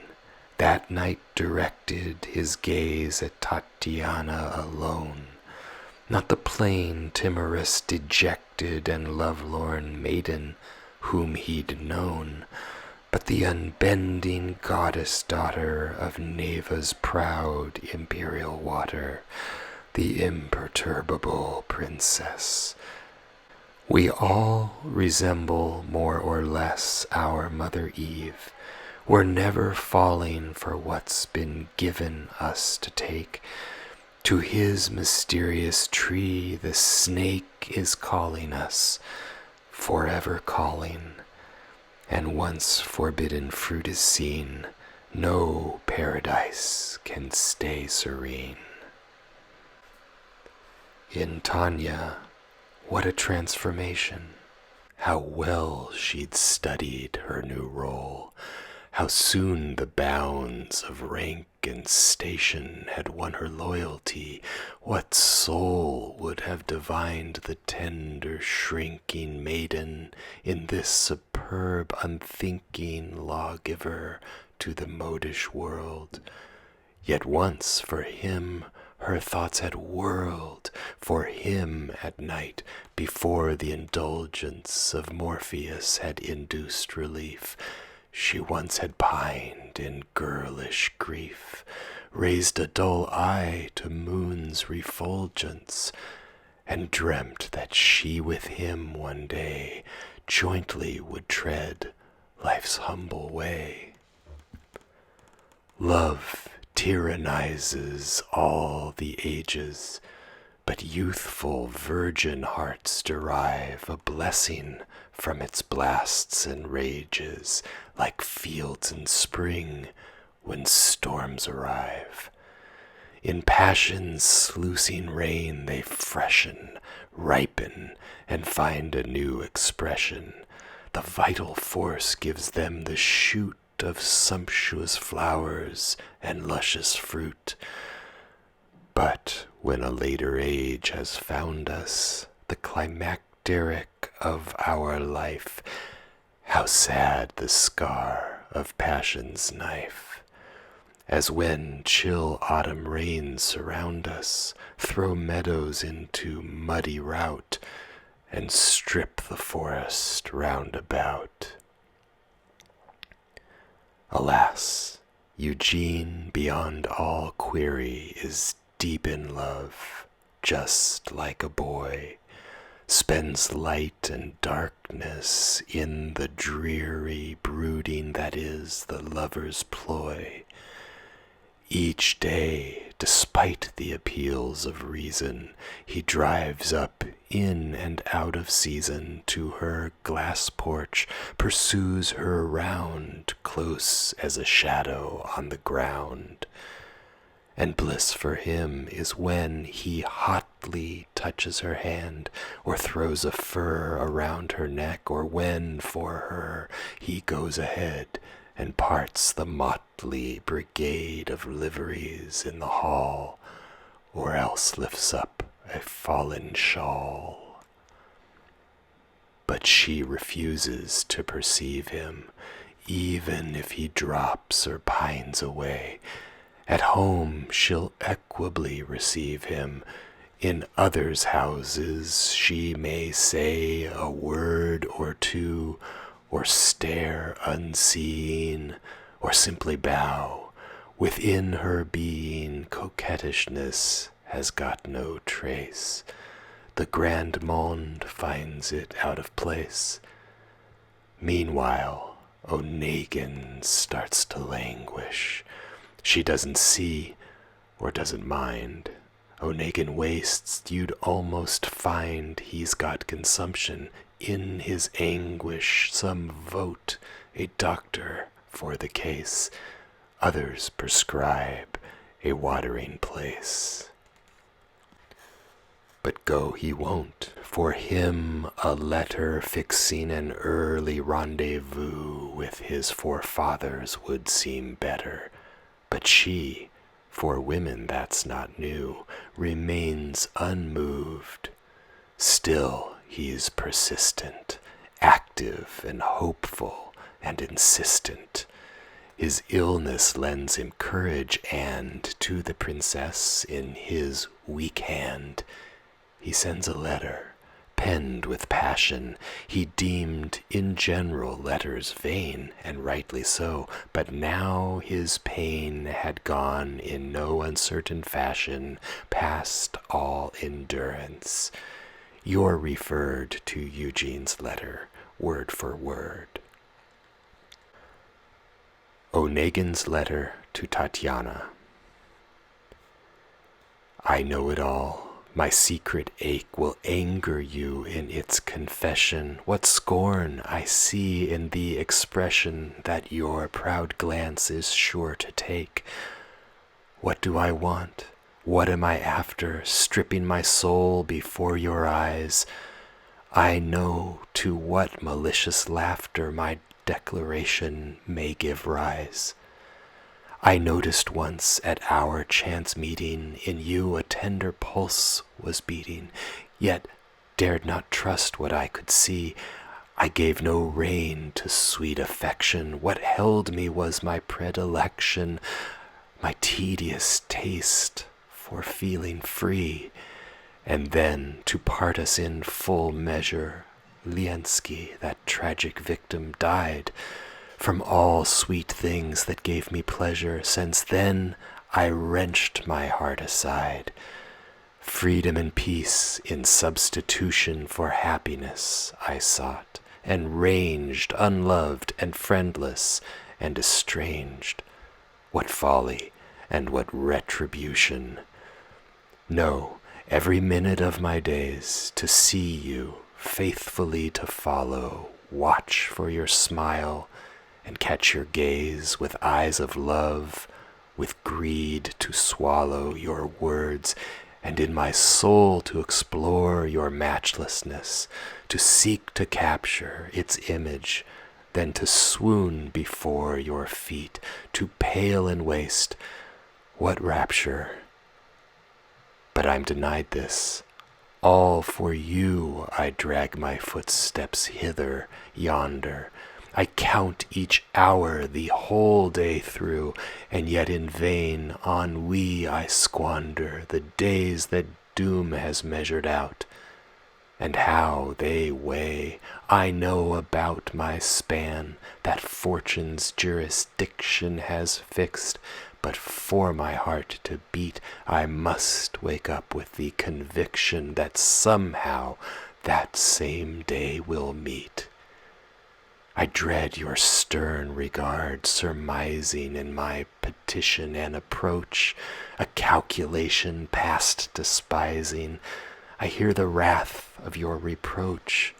that night directed his gaze at Tatiana alone, not the plain, timorous, dejected, and lovelorn maiden whom he'd known, but the unbending goddess-daughter of Neva's proud imperial water, the imperturbable princess. We all resemble more or less our Mother Eve. We're never falling for what's been given us to take. To his mysterious tree the snake is calling us, forever calling, and once forbidden fruit is seen, no paradise can stay serene. In Tanya, what a transformation! How well she'd studied her new role, how soon the bounds of rank and station had won her loyalty. What soul would have divined the tender, shrinking maiden in this superb, unthinking lawgiver to the modish world? Yet once for him her thoughts had whirled, for him at night, before the indulgence of Morpheus had induced relief. She once had pined in girlish grief, raised a dull eye to moon's refulgence, and dreamt that she with him one day jointly would tread life's humble way. Love tyrannizes all the ages, but youthful virgin hearts derive a blessing from its blasts and rages, like fields in spring when storms arrive. In passion's sluicing rain they freshen, ripen, and find a new expression. The vital force gives them the shoot of sumptuous flowers and luscious fruit. But when a later age has found us, the climacteric of our life How sad the scar of passion's knife, as when chill autumn rains surround us, throw meadows into muddy rout, and strip the forest round about. Alas, Eugene, beyond all query, is deep in love, just like a boy, spends light and darkness in the dreary brooding that is the lover's ploy. Each day, despite the appeals of reason, he drives up in and out of season to her glass porch, pursues her round, close as a shadow on the ground. And bliss for him is when he hotly touches her hand, or throws a fur around her neck, or when for her he goes ahead and parts the motley brigade of liveries in the hall, or else lifts up a fallen shawl. But she refuses to perceive him, even if he drops or pines away. At home she'll equably receive him. In others' houses she may say a word or two, or stare unseen, or simply bow. Within her being coquettishness has got no trace. The grand monde finds it out of place. Meanwhile, Onegin starts to languish. She doesn't see or doesn't mind. Onegin wastes, you'd almost find he's got consumption. In his anguish some vote a doctor for the case. Others prescribe a watering place. But go he won't. For him a letter fixing an early rendezvous with his forefathers would seem better. But she, for women that's not new, remains unmoved. Still he's persistent, active and hopeful and insistent. His illness lends him courage, and to the princess in his weak hand he sends a letter, penned with passion. He deemed in general letters vain, and rightly so, but now his pain had gone in no uncertain fashion past all endurance. You're referred to Eugene's letter, word for word. Onegin's letter to Tatiana. I know it all. My secret ache will anger you in its confession. What scorn I see in the expression that your proud glance is sure to take. What do I want? What am I after, stripping my soul before your eyes? I know to what malicious laughter my declaration may give rise. I noticed once at our chance meeting in you a tender pulse was beating, yet dared not trust what I could see. I gave no rein to sweet affection. What held me was my predilection, my tedious taste for feeling free. And then, to part us in full measure, Liensky, that tragic victim, died. From all sweet things that gave me pleasure, since then I wrenched my heart aside. Freedom and peace in substitution for happiness I sought, and ranged unloved and friendless and estranged. What folly and what retribution! No, every minute of my days to see you, faithfully to follow, watch for your smile, and catch your gaze with eyes of love, with greed to swallow your words, and in my soul to explore your matchlessness, to seek to capture its image, then to swoon before your feet, to pale and waste. What rapture! But I'm denied this. All for you I drag my footsteps hither, yonder, I count each hour the whole day through, and yet in vain ennui I squander the days that doom has measured out. And how they weigh, I know about my span, that fortune's jurisdiction has fixed, but for my heart to beat, I must wake up with the conviction that somehow that same day will meet. I dread your stern regard surmising in my petition an approach, a calculation past despising. I hear the wrath of your reproach.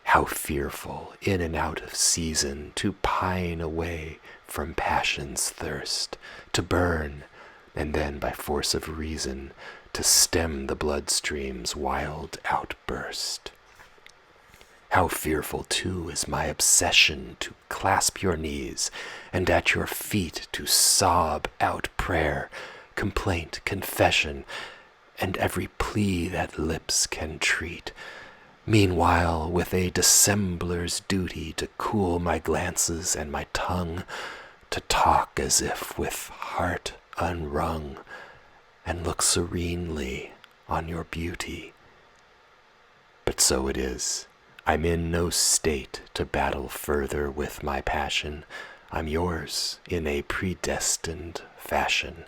How fearful, in and out of season, to pine away from passion's thirst, to burn, and then by force of reason, to stem the bloodstream's wild outburst. How fearful, too, is my obsession to clasp your knees, and at your feet to sob out prayer, complaint, confession, and every plea that lips can treat. Meanwhile, with a dissembler's duty to cool my glances and my tongue, to talk as if with heart unwrung, and look serenely on your beauty. But so it is. I'm in no state to battle further with my passion. I'm yours in a predestined fashion,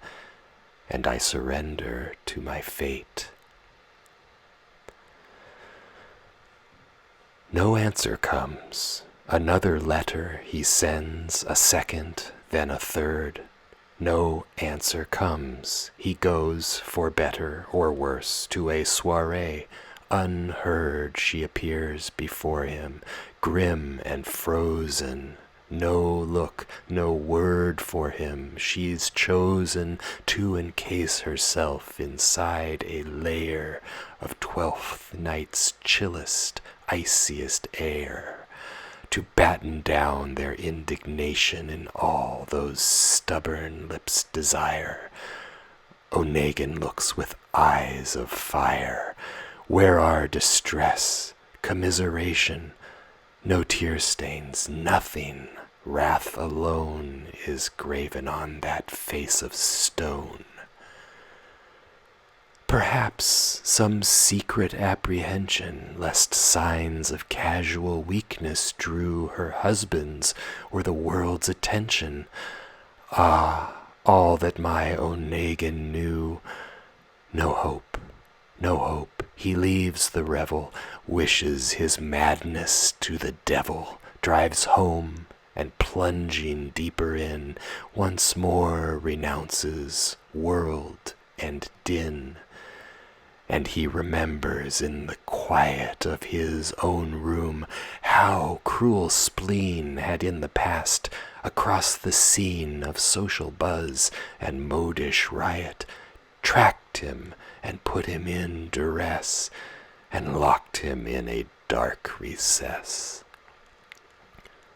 and I surrender to my fate. No answer comes. Another letter he sends, a second, then a third. No answer comes. He goes, for better or worse, to a soiree. Unheard she appears before him, grim and frozen. No look, no word for him. She's chosen to encase herself inside a layer of Twelfth Night's chillest, iciest air, to batten down their indignation in all those stubborn lips' desire. Onegin looks with eyes of fire. Where are distress, commiseration? No tear stains, nothing. Wrath alone is graven on that face of stone. Perhaps some secret apprehension lest signs of casual weakness drew her husband's or the world's attention. Ah, all that my Onegin knew. No hope, no hope. He leaves the revel, wishes his madness to the devil, drives home, and plunging deeper in, once more renounces world and din. And he remembers in the quiet of his own room how cruel spleen had in the past, across the scene of social buzz and modish riot, tracked him and put him in duress, and locked him in a dark recess.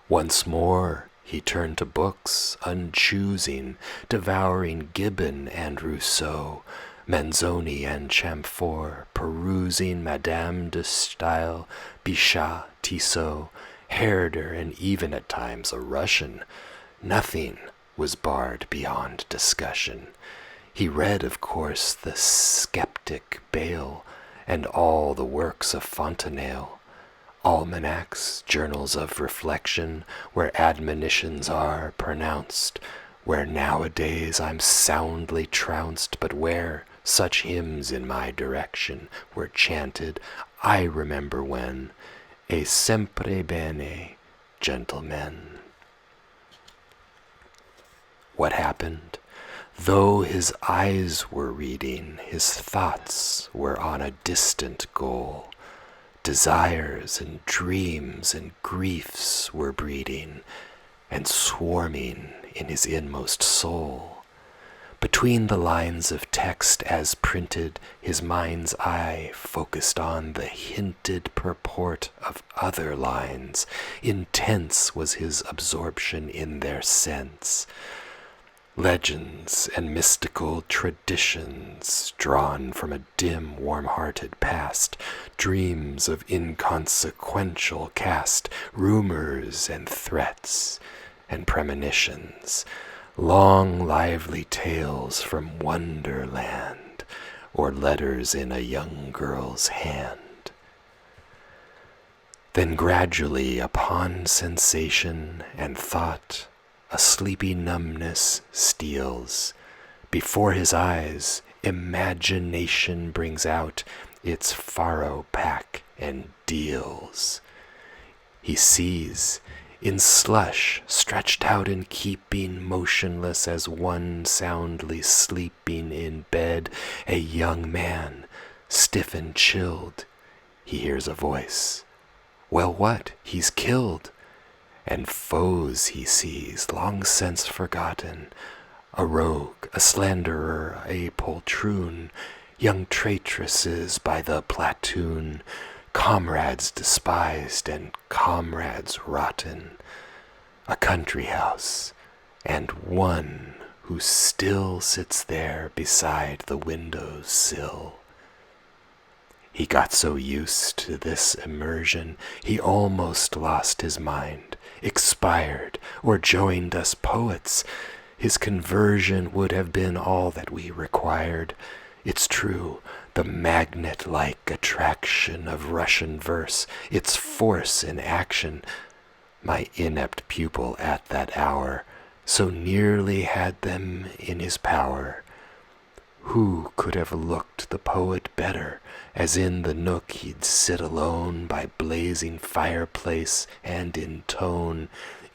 Once more he turned to books, unchoosing, devouring Gibbon and Rousseau, Manzoni and Chamfort, perusing Madame de Staël, Bichat, Tissot, Herder, and even at times a Russian. Nothing was barred beyond discussion. He read, of course, the skeptic Bayle and all the works of Fontenelle, almanacs, journals of reflection, where admonitions are pronounced, where nowadays I'm soundly trounced, but where such hymns in my direction were chanted, I remember when, e sempre bene, gentlemen. What happened? Though his eyes were reading, his thoughts were on a distant goal. Desires and dreams and griefs were breeding and swarming in his inmost soul. Between the lines of text as printed, his mind's eye focused on the hinted purport of other lines. Intense was his absorption in their sense. Legends and mystical traditions drawn from a dim, warm-hearted past, dreams of inconsequential cast, rumors and threats and premonitions, long lively tales from Wonderland, or letters in a young girl's hand. Then gradually upon sensation and thought, a sleepy numbness steals. Before his eyes, imagination brings out its faro pack and deals. He sees, in slush, stretched out and keeping motionless as one soundly sleeping in bed, a young man, stiff and chilled. He hears a voice. Well, what? He's killed. And foes he sees, long since forgotten, a rogue, a slanderer, a poltroon, young traitresses by the platoon, comrades despised and comrades rotten, a country house, and one who still sits there beside the window's sill. He got so used to this immersion, he almost lost his mind, expired, or joined us poets. His conversion would have been all that we required. It's true, the magnet-like attraction of Russian verse, its force in action, my inept pupil at that hour so nearly had them in his power. Who could have looked the poet better, as in the nook he'd sit alone by blazing fireplace and intone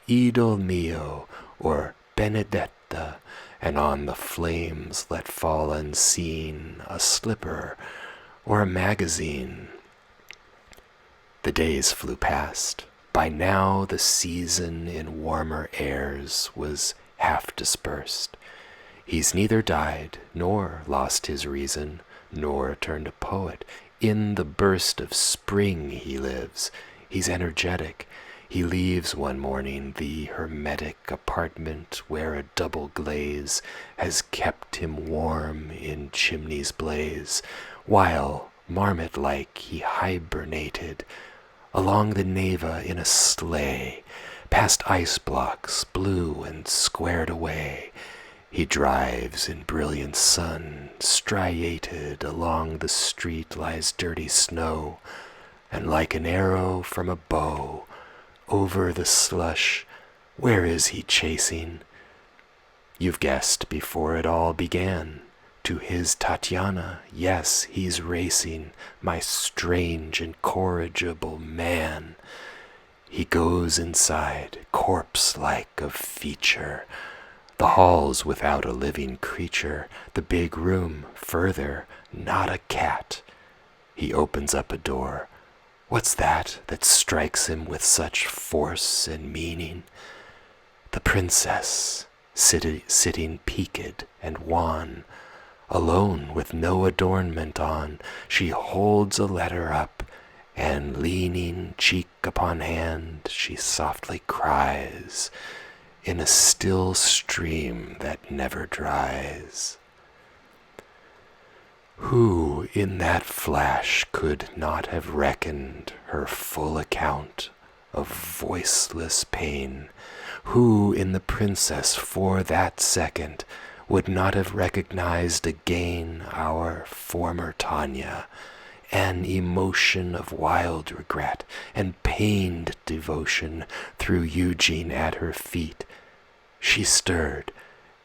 Idol mio or Benedetta, and on the flames let fall unseen a slipper or a magazine. The days flew past. By now the season in warmer airs was half dispersed. He's neither died, nor lost his reason, nor turned a poet. In the burst of spring he lives. He's energetic. He leaves one morning the hermetic apartment where a double glaze has kept him warm in chimney's blaze, while, marmot-like, he hibernated along the Neva in a sleigh, past ice blocks, blue and squared away. He drives in brilliant sun, striated along the street lies dirty snow, and like an arrow from a bow, over the slush, where is he chasing? You've guessed before it all began. To his Tatiana, yes, he's racing, my strange, incorrigible man. He goes inside, corpse-like of feature, the hall's without a living creature, the big room, further, not a cat. He opens up a door. What's that strikes him with such force and meaning? The princess, sitting peaked and wan, alone with no adornment on, she holds a letter up, and leaning cheek upon hand, she softly cries, in a still stream that never dries. Who in that flash could not have reckoned her full account of voiceless pain? Who in the princess for that second would not have recognized again our former Tanya, an emotion of wild regret and pained devotion through Eugene at her feet? She stirred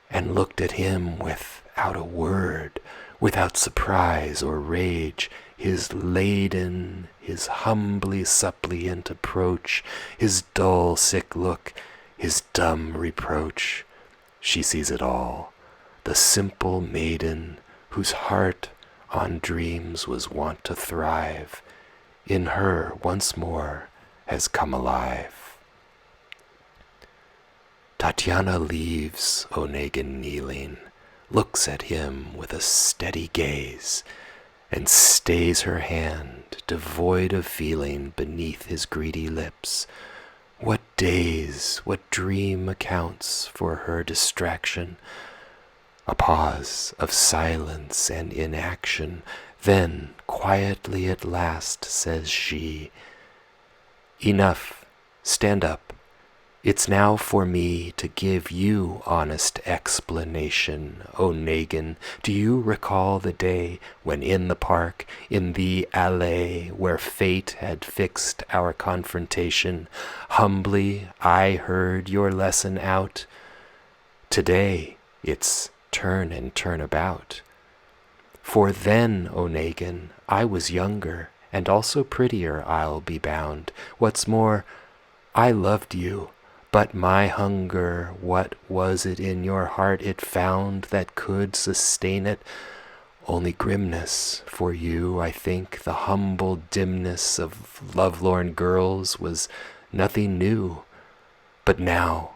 and looked at him without a word, without surprise or rage, his laden, his humbly suppliant approach, his dull sick look, his dumb reproach. She sees it all, the simple maiden whose heart on dreams was wont to thrive, in her once more has come alive. Tatiana leaves Onegin kneeling, looks at him with a steady gaze, and stays her hand, devoid of feeling, beneath his greedy lips, What daze, what dream accounts for her distraction? A pause of silence and inaction, then quietly at last says she, "Enough, stand up. It's now for me to give you honest explanation, Onegin. Do you recall the day when in the park, in the allée where fate had fixed our confrontation, humbly I heard your lesson out? Today it's turn and turn about. For then, Onegin, I was younger and also prettier, I'll be bound. What's more, I loved you. But my hunger, what was it in your heart it found that could sustain it? Only grimness for you, I think. The humble dimness of lovelorn girls was nothing new. But now,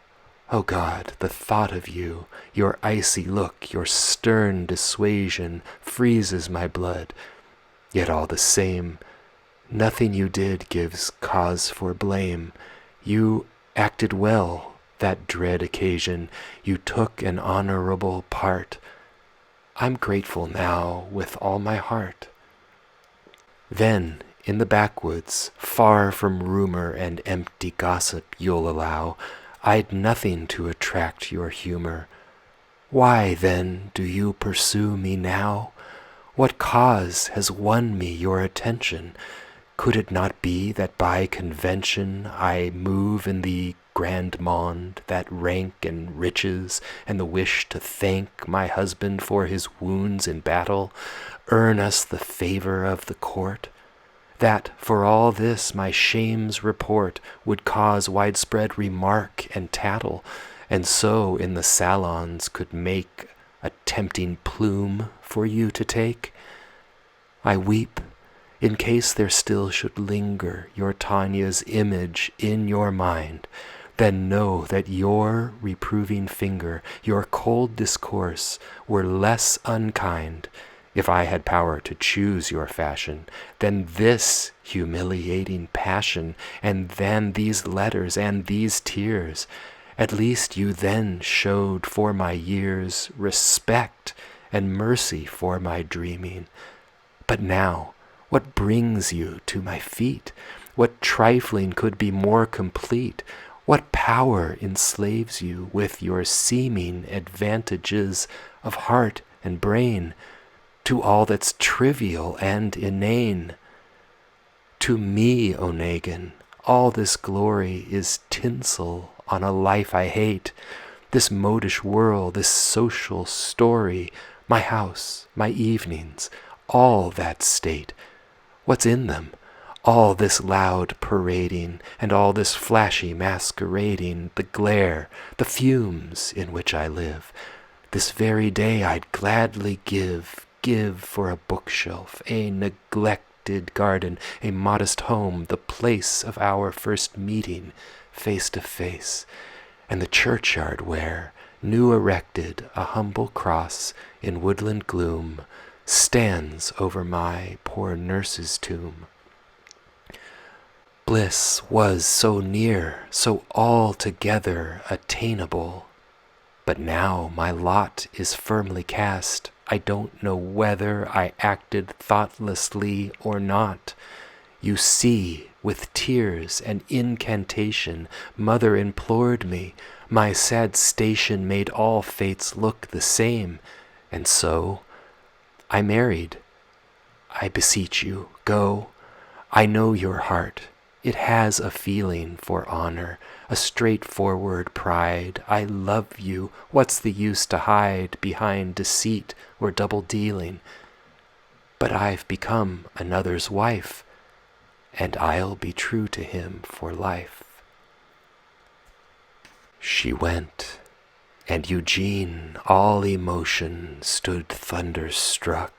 oh God, the thought of you, your icy look, your stern dissuasion freezes my blood. Yet all the same, nothing you did gives cause for blame. You acted well that dread occasion. You took an honorable part. I'm grateful now with all my heart. Then, in the backwoods, far from rumor and empty gossip, you'll allow, I'd nothing to attract your humor. Why, then, do you pursue me now? What cause has won me your attention? Could it not be that by convention I move in the grand monde, that rank and riches, and the wish to thank my husband for his wounds in battle, earn us the favor of the court? That for all this my shame's report would cause widespread remark and tattle, and so in the salons could make a tempting plume for you to take? I weep, in case there still should linger your Tanya's image in your mind. Then know that your reproving finger, your cold discourse, were less unkind, if I had power to choose your fashion, than this humiliating passion, and than these letters and these tears. At least you then showed for my years respect and mercy for my dreaming. But now, what brings you to my feet? What trifling could be more complete? What power enslaves you with your seeming advantages of heart and brain to all that's trivial and inane? To me, Onegin, all this glory is tinsel on a life I hate. This modish world, this social story, my house, my evenings, all that state. What's in them? All this loud parading, and all this flashy masquerading, the glare, the fumes in which I live. This very day I'd gladly give for a bookshelf, a neglected garden, a modest home, the place of our first meeting, face to face, and the churchyard where, new erected, a humble cross in woodland gloom stands over my poor nurse's tomb. Bliss was so near, so altogether attainable, but now my lot is firmly cast. I don't know whether I acted thoughtlessly or not. You see, with tears and incantation, mother implored me. My sad station made all fates look the same, and so I married. I beseech you, go. I know your heart. It has a feeling for honor, a straightforward pride. I love you. What's the use to hide behind deceit or double dealing? But I've become another's wife, and I'll be true to him for life. She went, and Eugene, all emotion, stood thunderstruck.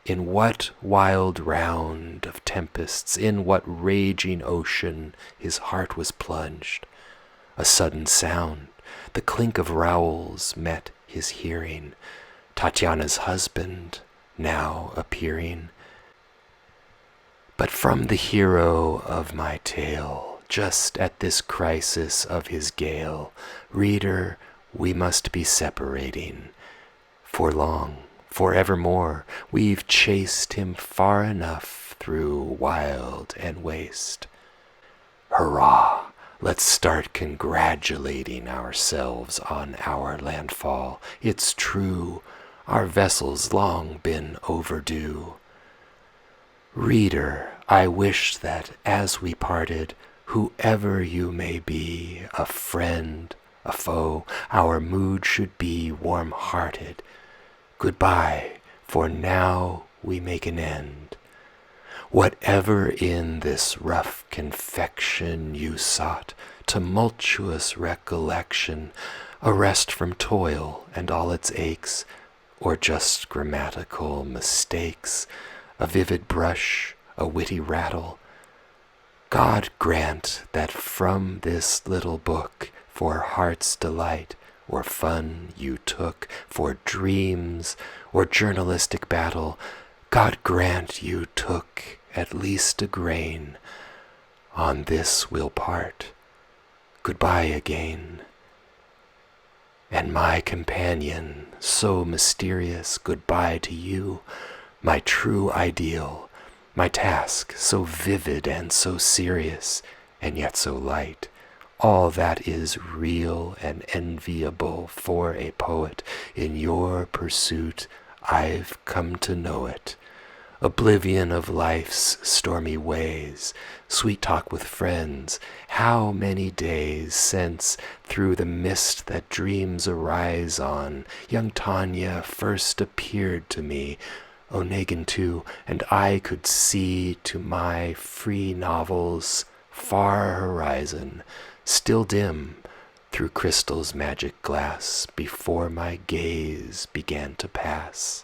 In what wild round of tempests, in what raging ocean his heart was plunged? A sudden sound, the clink of rowels, met his hearing. Tatiana's husband now appearing. But from the hero of my tale just at this crisis of his gale, reader, we must be separating. For long, forevermore, we've chased him far enough through wild and waste. Hurrah! Let's start congratulating ourselves on our landfall. It's true, our vessel's long been overdue. Reader, I wish that as we parted, whoever you may be, a friend, a foe, our mood should be warm-hearted. Goodbye, for now we make an end. Whatever in this rough confection you sought, tumultuous recollection, a rest from toil and all its aches, or just grammatical mistakes, a vivid brush, a witty rattle, God grant that from this little book for heart's delight or fun you took, for dreams or journalistic battle, God grant you took at least a grain. On this we'll part. Goodbye again. And my companion, so mysterious, goodbye to you, my true ideal, my task so vivid and so serious, and yet so light. All that is real and enviable for a poet. In your pursuit I've come to know it. Oblivion of life's stormy ways, sweet talk with friends, how many days since, through the mist that dreams arise on, young Tanya first appeared to me, Onegin too, and I could see to my free novel's far horizon, still dim through crystal's magic glass, before my gaze began to pass.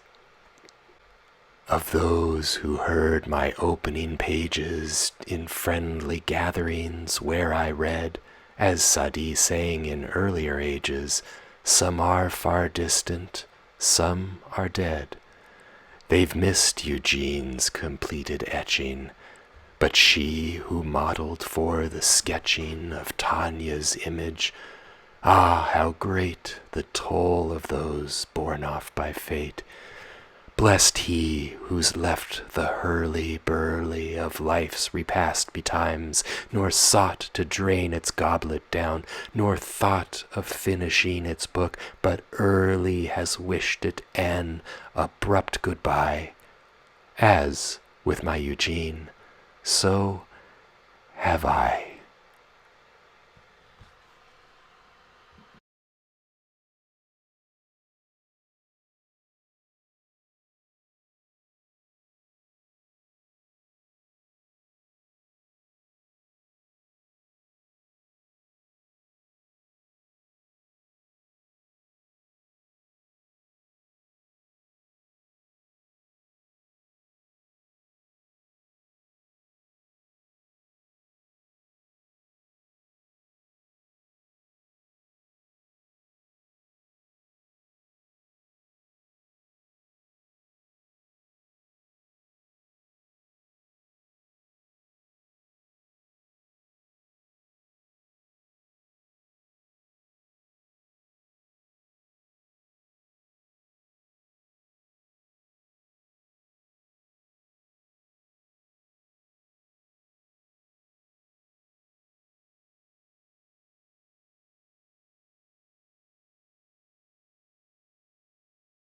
Of those who heard my opening pages in friendly gatherings where I read, as Sadi sang in earlier ages, some are far distant, some are dead. They've missed Eugene's completed etching, but she who modeled for the sketching of Tanya's image, ah, how great the toll of those borne off by fate. Blessed he who's left the hurly-burly of life's repast betimes, nor sought to drain its goblet down, nor thought of finishing its book, but early has wished it an abrupt goodbye. As with my Eugene, so have I.